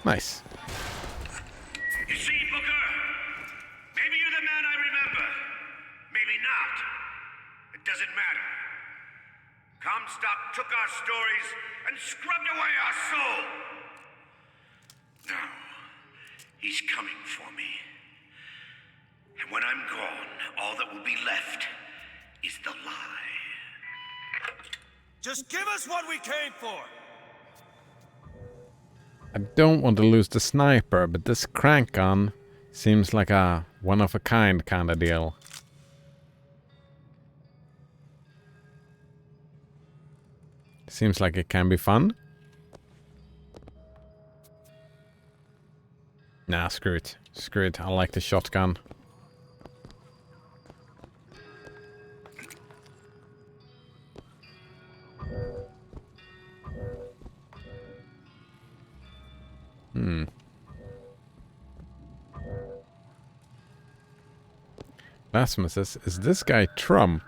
Nice. You see, Booker? Maybe you're the man I remember. Maybe not. It doesn't matter. Comstock took our stories and scrubbed away our soul. Now, he's coming for me. And when I'm gone, all that will be left is the lie. Just give us what we came for. I don't want to lose the sniper, but this crank gun seems like a one-of-a-kind kind of deal. Seems like it can be fun. Nah, screw it. Screw it. I like the shotgun. Blasphemous says, is this guy Trump?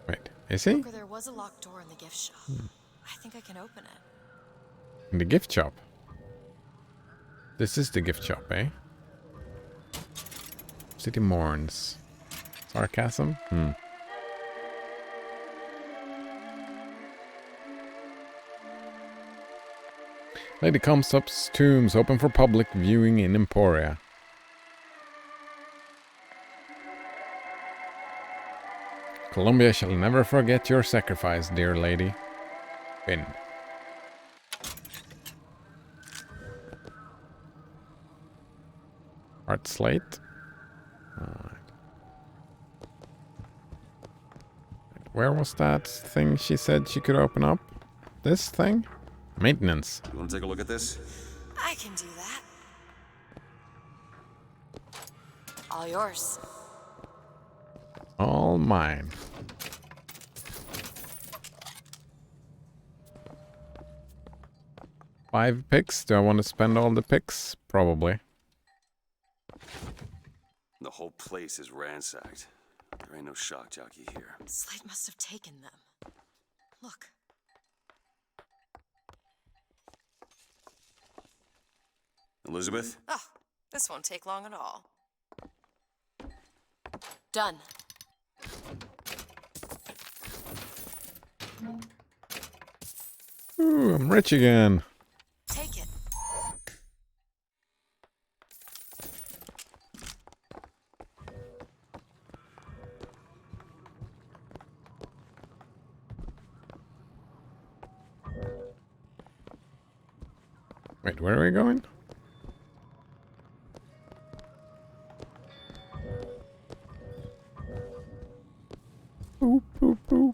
Wait, is he? There was a locked door in the gift shop. I think I can open it. In the gift shop? This is the gift shop, eh? City mourns. Sarcasm? Lady Comstop's tombs open for public viewing in Emporia. Columbia shall never forget your sacrifice, dear lady. Win. Art slate. Alright. Where was that thing she said she could open up? This thing? Maintenance. You want to take a look at this? I can do that. All yours. All mine. Five picks? Do I want to spend all the picks? Probably. The whole place is ransacked. There ain't no shock jockey here. Slate must have taken them. Look. Elizabeth? Oh, this won't take long at all. Done. Ooh, I'm rich again. Take it. Wait, where are we going? Boop, boop, boop.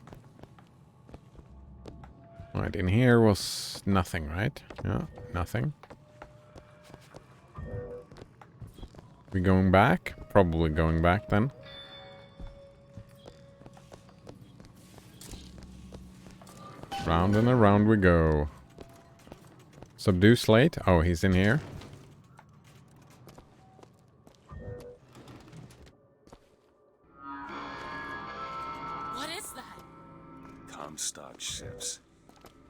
Right, in here was nothing, right? Yeah, nothing. We going back? Probably going back then. Round and around we go. Subdue Slate? Oh, he's in here. What is that? Comstock ships.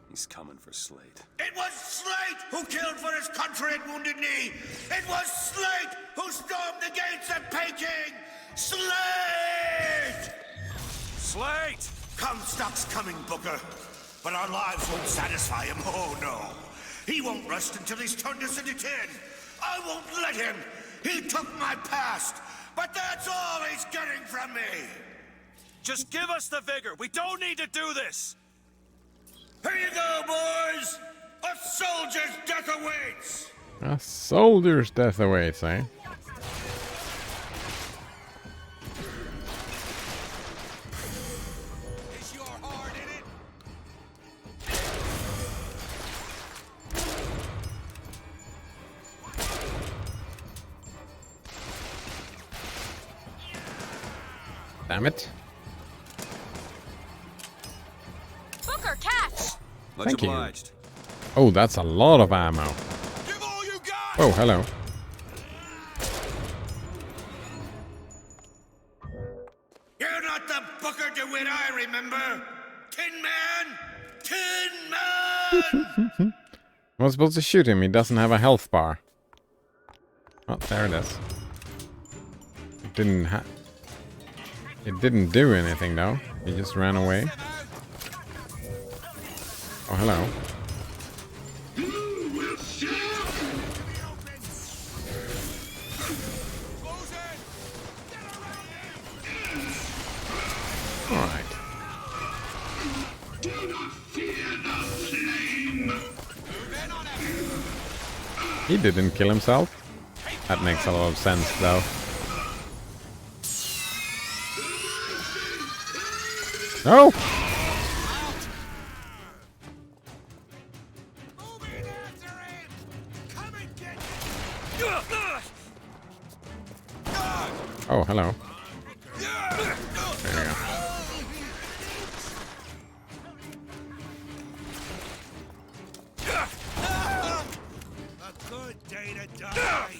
He's coming for Slate. It was Slate who killed for his country at Wounded Knee! It was Slate who stormed the gates at Peking! Slate! Slate! Comstock's coming, Booker. But our lives won't satisfy him, oh no. He won't rest until he's turned us into tin. I won't let him. He took my past, but that's all he's getting from me. Just give us the vigor. We don't need to do this. Here you go, boys. A soldier's death awaits. A soldier's death awaits, eh? Is your heart in it? Damn it. Booker, catch! Much Thank you. obliged. Oh, that's a lot of ammo. Give all you got! Oh, hello. You're not the Booker DeWitt I remember. Tin Man! Tin Man! I was supposed to shoot him. He doesn't have a health bar. Oh, there it is. It didn't do anything though. He just ran away. Oh, hello. Alright. He didn't kill himself. That makes a lot of sense though. No! Oh, hello. There you go. A good day to die.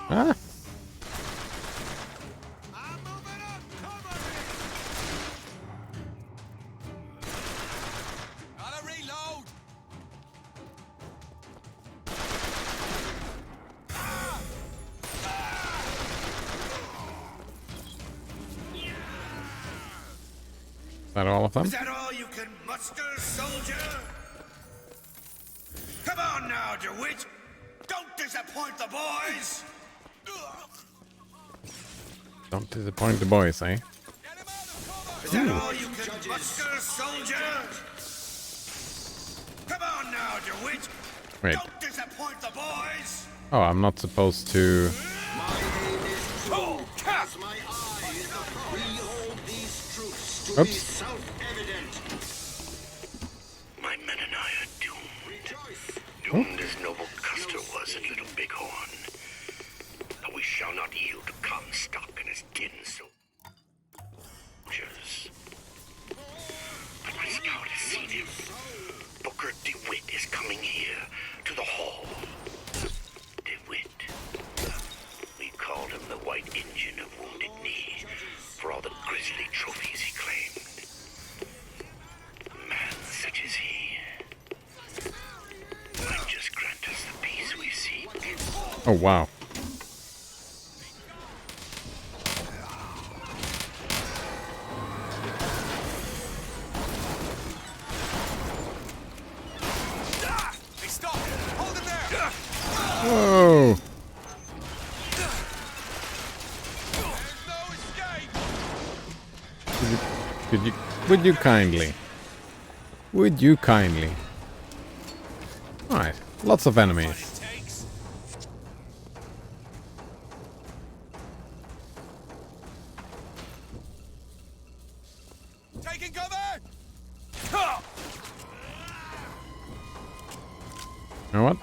Ah! Gotta reload! Is that all of them? Is that all you can muster, soldier? Come on now, DeWitt. Don't disappoint the boys. Don't disappoint the boys, eh? Is that all you can muster, soldier? Come on now, DeWitt. Wait. Don't disappoint the boys. Oh, I'm not supposed to... Oops. My men and I are doomed. Doomed as noble Custer was at Little Bighorn. But we shall not yield to Comstock and his tin soldiers. But my scout has seen him. Booker DeWitt is coming here to the hall. DeWitt. We called him the White Injun of Wounded Knee for all the grisly trophies he claimed. A man such as he might just grant us the peace we seek. Oh, wow. Would you kindly? Would you kindly? Alright, lots of enemies. Taking cover! You know what?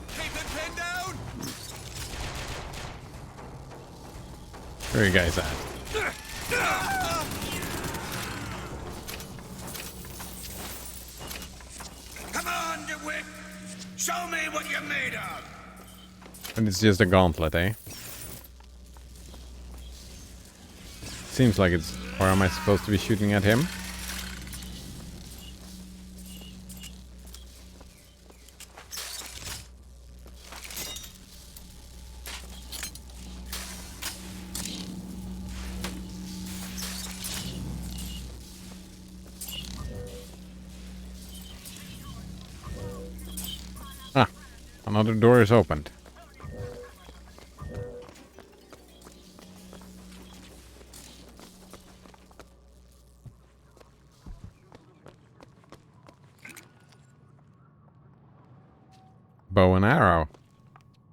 Keep it pinned down! Where are you guys at? Come on, DeWitt! Show me what you're made of! And it's just a gauntlet, eh? Seems like it's... Or am I supposed to be shooting at him? Ah, another door is opened. Bow and arrow.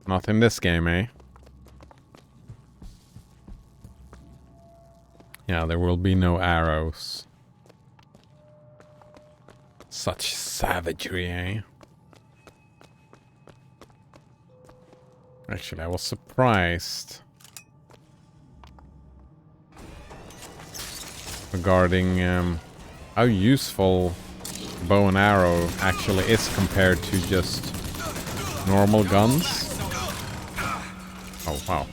Not in this game, eh? Yeah, there will be no arrows. Such savagery, eh? Actually, I was surprised regarding how useful bow and arrow actually is compared to just normal guns. Oh, wow.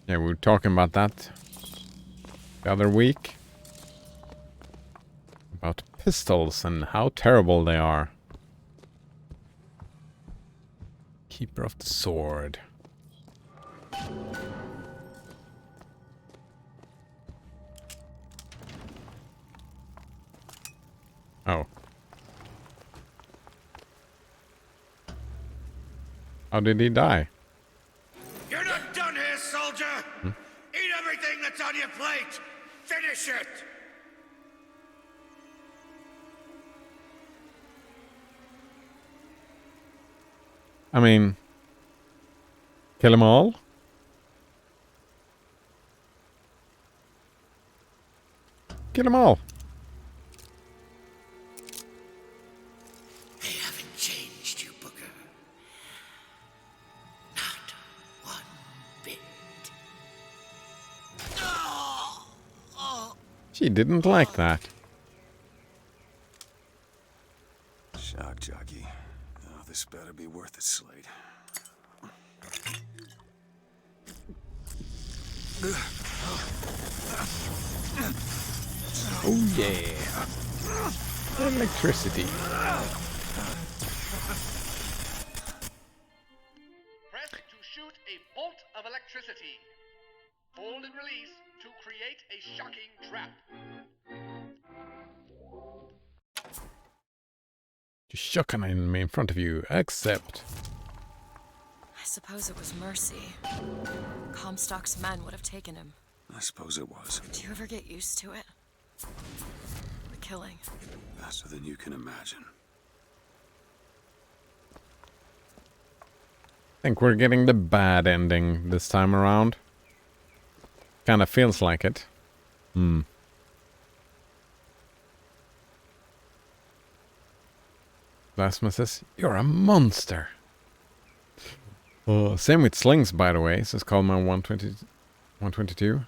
Yeah, we were talking about that the other week. About pistols and how terrible they are. Keeper of the sword. Oh. How did he die? You're not done here, soldier! Eat everything that's on your plate! Finish it! I mean, kill them all? Kill them all. They haven't changed you, Booker. Not one bit. She didn't like that. Shock jockey. Oh, this better be worth it, Slade. Oh yeah. Electricity. Press to shoot a bolt of electricity. Hold and release to create a shocking trap. Just shock an enemy in front of you. Accept. I suppose it was mercy. Comstock's men would have taken him. I suppose it was. Do you ever get used to it? The killing. Faster than you can imagine. I think we're getting the bad ending this time around. Kinda feels like it. Plasma says, you're a monster. Same with slings, by the way, says Coleman 122.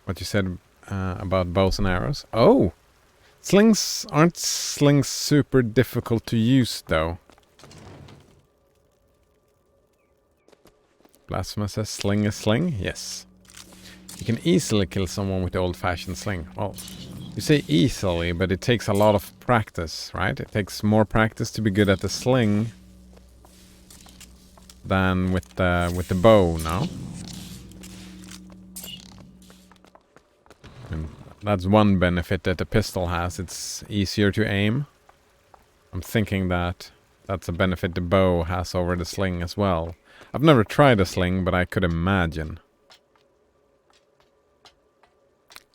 What you said about bows and arrows. Oh! Aren't slings super difficult to use, though? Plasma says, sling is sling? Yes. You can easily kill someone with the old-fashioned sling. Well, you say easily, but it takes a lot of practice, right? It takes more practice to be good at the sling than with the bow, no? And That's one benefit that the pistol has. It's easier to aim. I'm thinking that that's a benefit the bow has over the sling as well. I've never tried a sling, but I could imagine.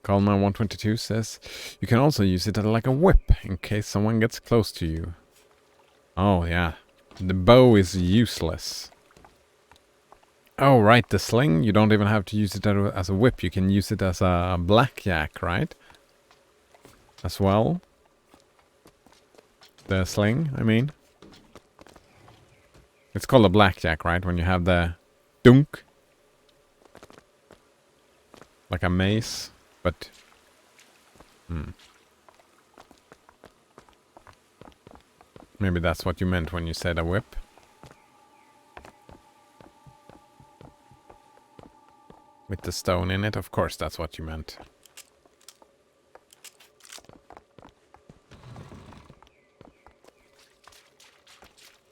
Colma122 says, you can also use it like a whip in case someone gets close to you. Oh, yeah. The bow is useless. Oh, right, the sling, you don't even have to use it as a whip. You can use it as a blackjack, right? As well. The sling, I mean. It's called a blackjack, right? When you have the dunk. Like a mace, but... Maybe that's what you meant when you said a whip. With the stone in it, of course that's what you meant.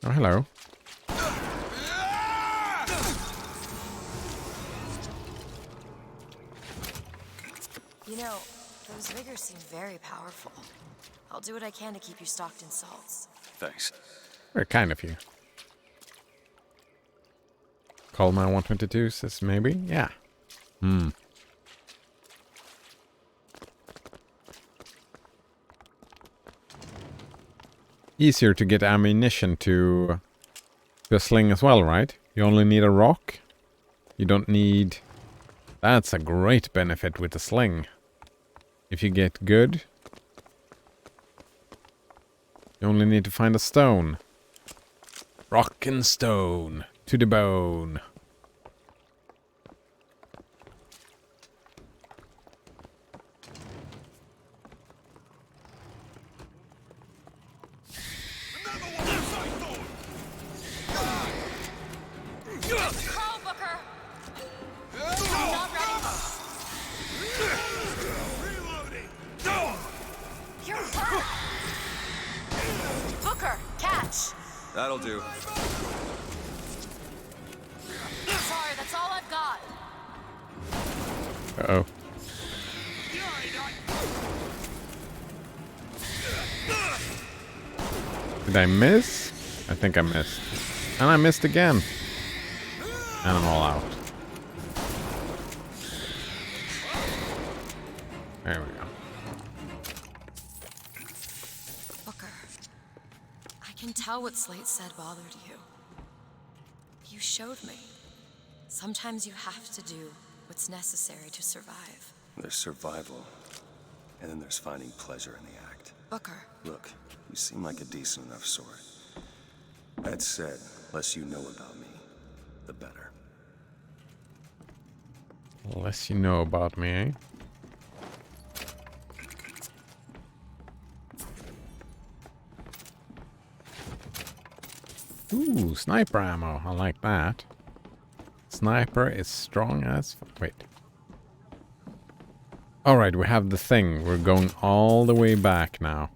Oh, hello. You know, those vigors seem very powerful. I'll do what I can to keep you stocked in salts. Thanks. Very kind of you. Colma122 says maybe? Yeah. Easier to get ammunition to a sling as well, right? You only need a rock. You don't need... That's a great benefit with the sling. If you get good, you only need to find a stone. Rock and stone to the bone. Crawl, Booker! I'm not ready. You're hurt! Booker, catch! That'll do. Sorry, that's all I've got. Uh-oh. Did I miss? I think I missed. And I missed again. And I'm all out. There we go. Booker, I can tell what Slate said bothered you. You showed me. Sometimes you have to do what's necessary to survive. There's survival, and then there's finding pleasure in the act. Booker. Look, you seem like a decent enough sort. That said, less you know about me, the better. Less you know about me, eh? Ooh, sniper ammo. I like that. Sniper is strong as... Wait. Alright, we have the thing. We're going all the way back now.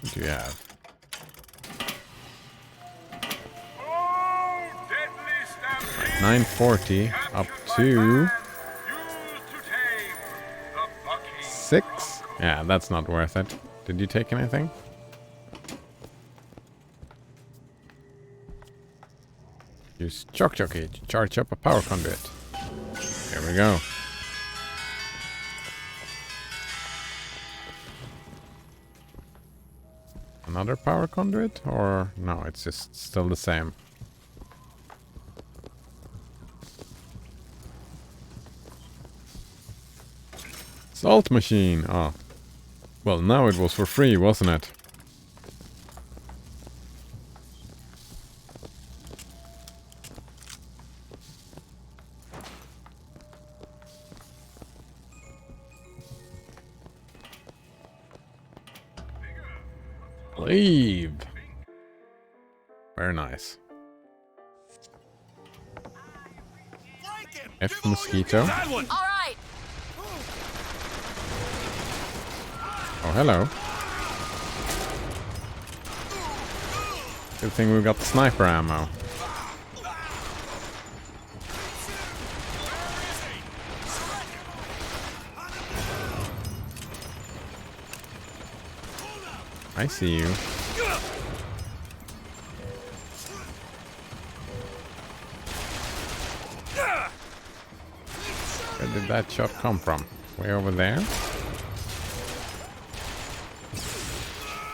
What do you have? 940 up to 6. Yeah, that's not worth it. Did you take anything? Use Shock Jockey to charge up a power conduit. Here we go. Another power conduit? Or no, it's just still the same. Salt machine. Oh. Well, now it was for free, wasn't it? Leave. Very nice. F mosquito. All right. Oh, hello. Good thing we got the sniper ammo. I see you. Where did that shot come from? Way over there?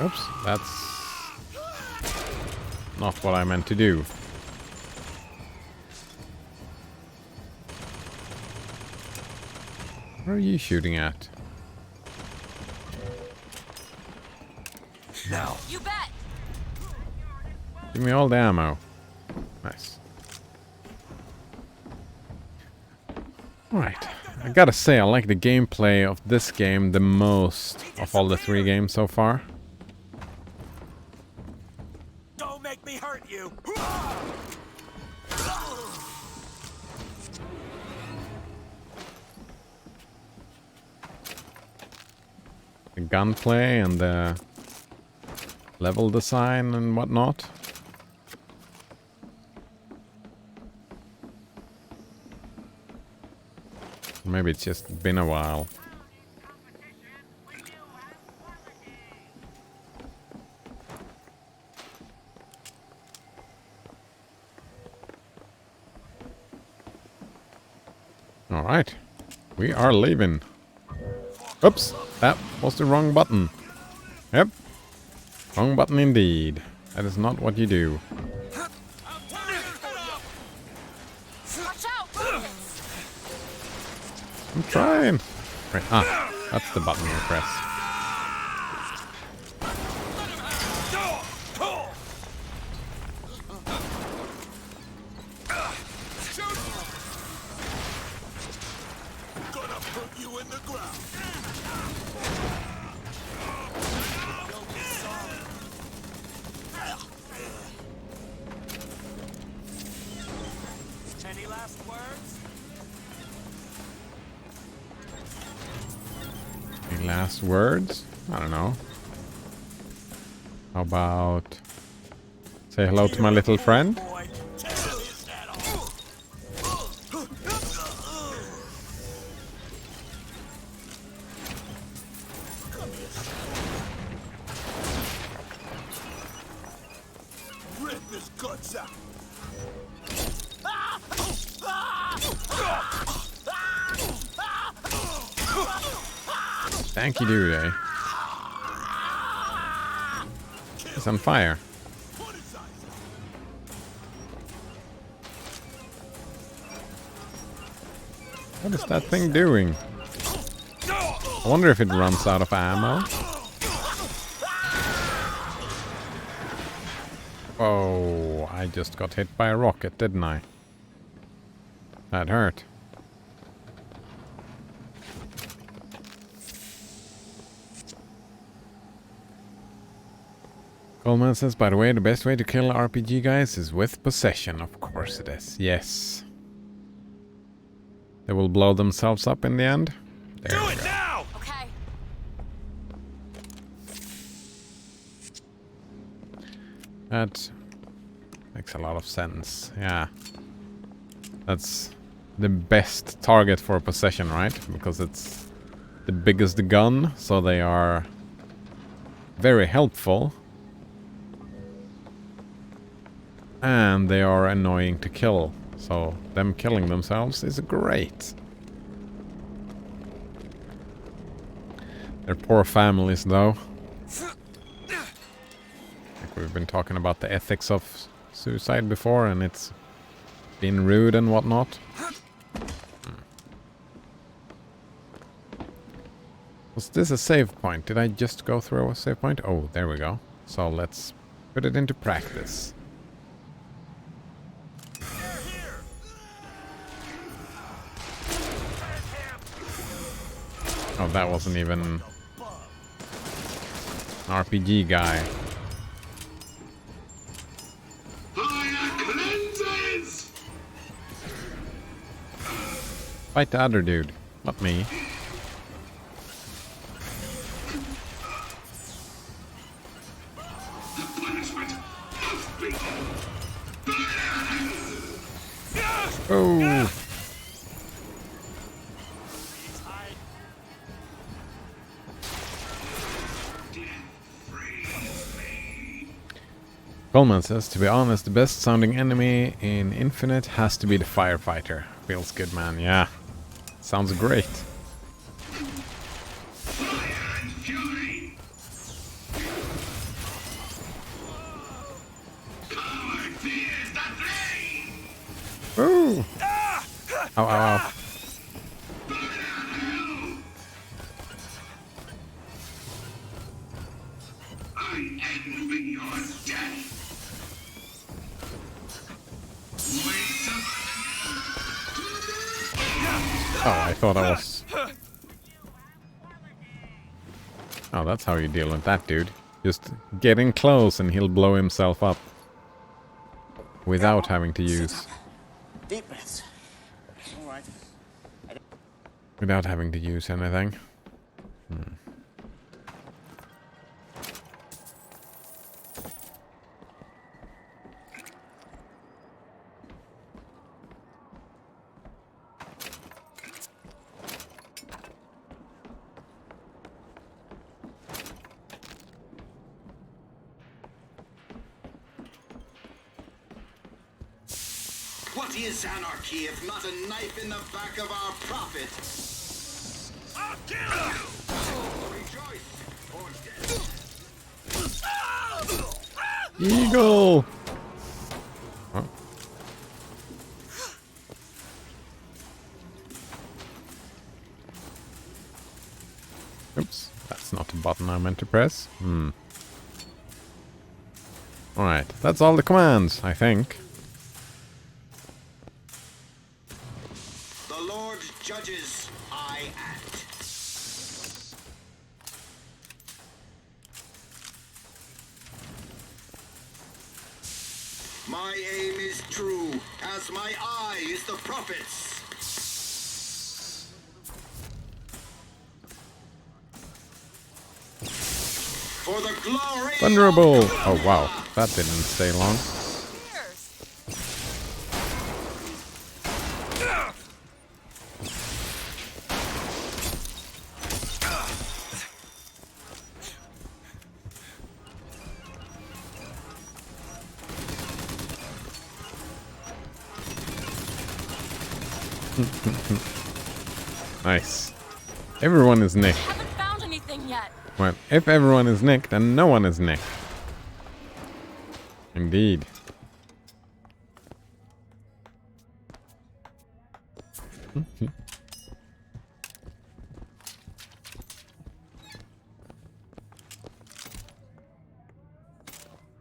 Oops, that's not what I meant to do. Where are you shooting at? Now. You bet. Give me all the ammo. Nice. Alright. I gotta say, I like the gameplay of this game the most of all the 3 games so far. Don't make me hurt you. The gunplay and the level design and whatnot. Maybe it's just been a while. Alright. We are leaving. Oops, that was the wrong button. Yep. Wrong button indeed. That is not what you do. Watch out! I'm trying. Right, that's the button you press. Gonna put you in the ground. Any last words? Any last words? I don't know. How about say hello to my little friend? Rip his guts out. Thank you, dude. It's on fire. What is that thing doing? I wonder if it runs out of ammo. Oh, I just got hit by a rocket, didn't I? That hurt. Coleman says, by the way, the best way to kill RPG guys is with possession. Of course it is. Yes. They will blow themselves up in the end. There we go. Now! Okay. That makes a lot of sense. Yeah. That's the best target for possession, right? Because it's the biggest gun, so they are very helpful. And they are annoying to kill. So them killing themselves is great. They're poor families though. Like we've been talking about the ethics of suicide before, and it's been rude and whatnot. Was this a save point? Did I just go through a save point? Oh, there we go. So let's put it into practice. Oh, that wasn't even an RPG guy. Fight the other dude, not me. Oh! Coleman says, to be honest, the best sounding enemy in Infinite has to be the firefighter. Feels good, man. Yeah. Sounds great. Ooh! Ow, ow, ow. Oh, I thought I was... Oh, that's how you deal with that dude. Just get in close and he'll blow himself up. Without having to use... Deep breaths. All right. Without having to use anything. What is anarchy if not a knife in the back of our prophet? I'll kill you! Rejoice or death. Eagle! Oh. Oops, that's not the button I meant to press. Alright, that's all the commands, I think. The Lord judges, I act. My aim is true, as my eye is the prophet's. For the glory Vulnerable! Oh wow, that didn't stay long. Nice. Everyone is nicked. I haven't found anything yet. Well, if everyone is nicked, then no one is nicked. Indeed.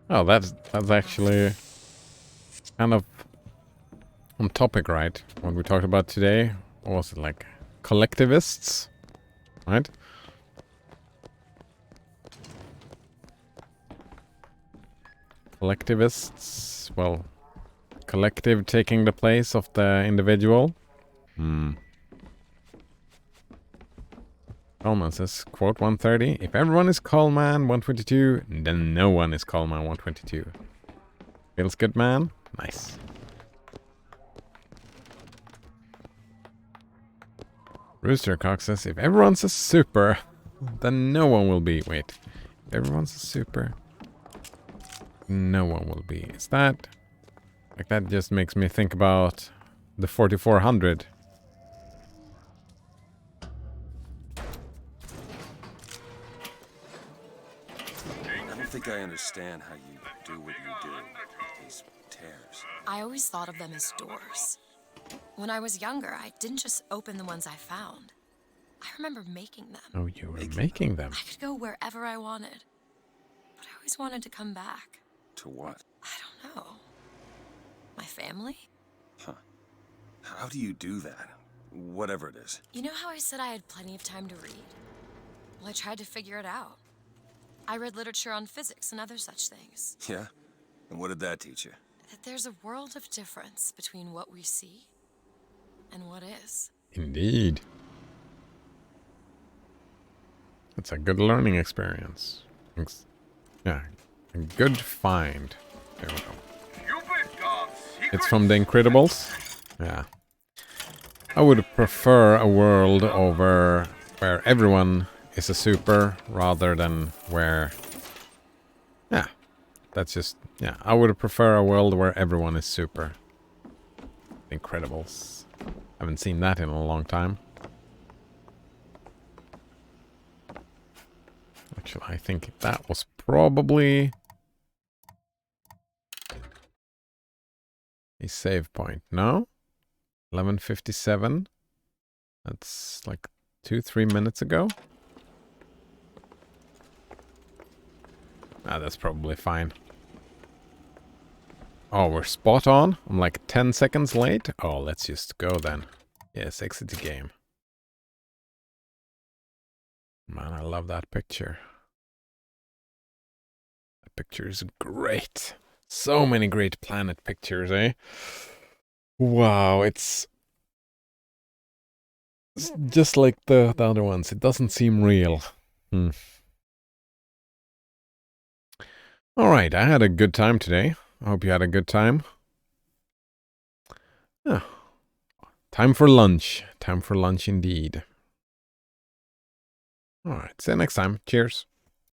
Oh, that's actually kind of on topic, right? What we talked about today, what was it, like collectivists, right? Collectivists, well, collective taking the place of the individual. Coleman says, quote 130, if everyone is Coleman 122, then no one is Coleman 122. Feels good, man? Nice. Roostercock says, if everyone's a super, then no one will be. Wait. If everyone's a super, no one will be. Is that... Like, that just makes me think about the 4400. I don't think I understand how you do what you do with these tears. I always thought of them as doors. When I was younger, I didn't just open the ones I found. I remember making them. Oh, you were making them. I could go wherever I wanted. But I always wanted to come back. To what? I don't know. My family? Huh. How do you do that? Whatever it is. You know how I said I had plenty of time to read? Well, I tried to figure it out. I read literature on physics and other such things. Yeah? And what did that teach you? That there's a world of difference between what we see and what is. Indeed. It's a good learning experience. Yeah, a good find. There we go. It's from The Incredibles. Yeah. I would prefer a world over where everyone is a super rather than where... Yeah. That's just... Yeah. I would prefer a world where everyone is super. Incredibles. Haven't seen that in a long time. Actually, I think that was probably a save point. No? 11:57. That's like 2-3 minutes ago. Ah, that's probably fine. Oh, we're spot on. I'm like 10 seconds late. Oh, let's just go then. Yes, exit the game. Man, I love that picture. That picture is great. So many great planet pictures, eh? Wow, it's just like the other ones. It doesn't seem real. All right, I had a good time today. I hope you had a good time. Yeah. Time for lunch. Time for lunch indeed. All right, see you next time. Cheers.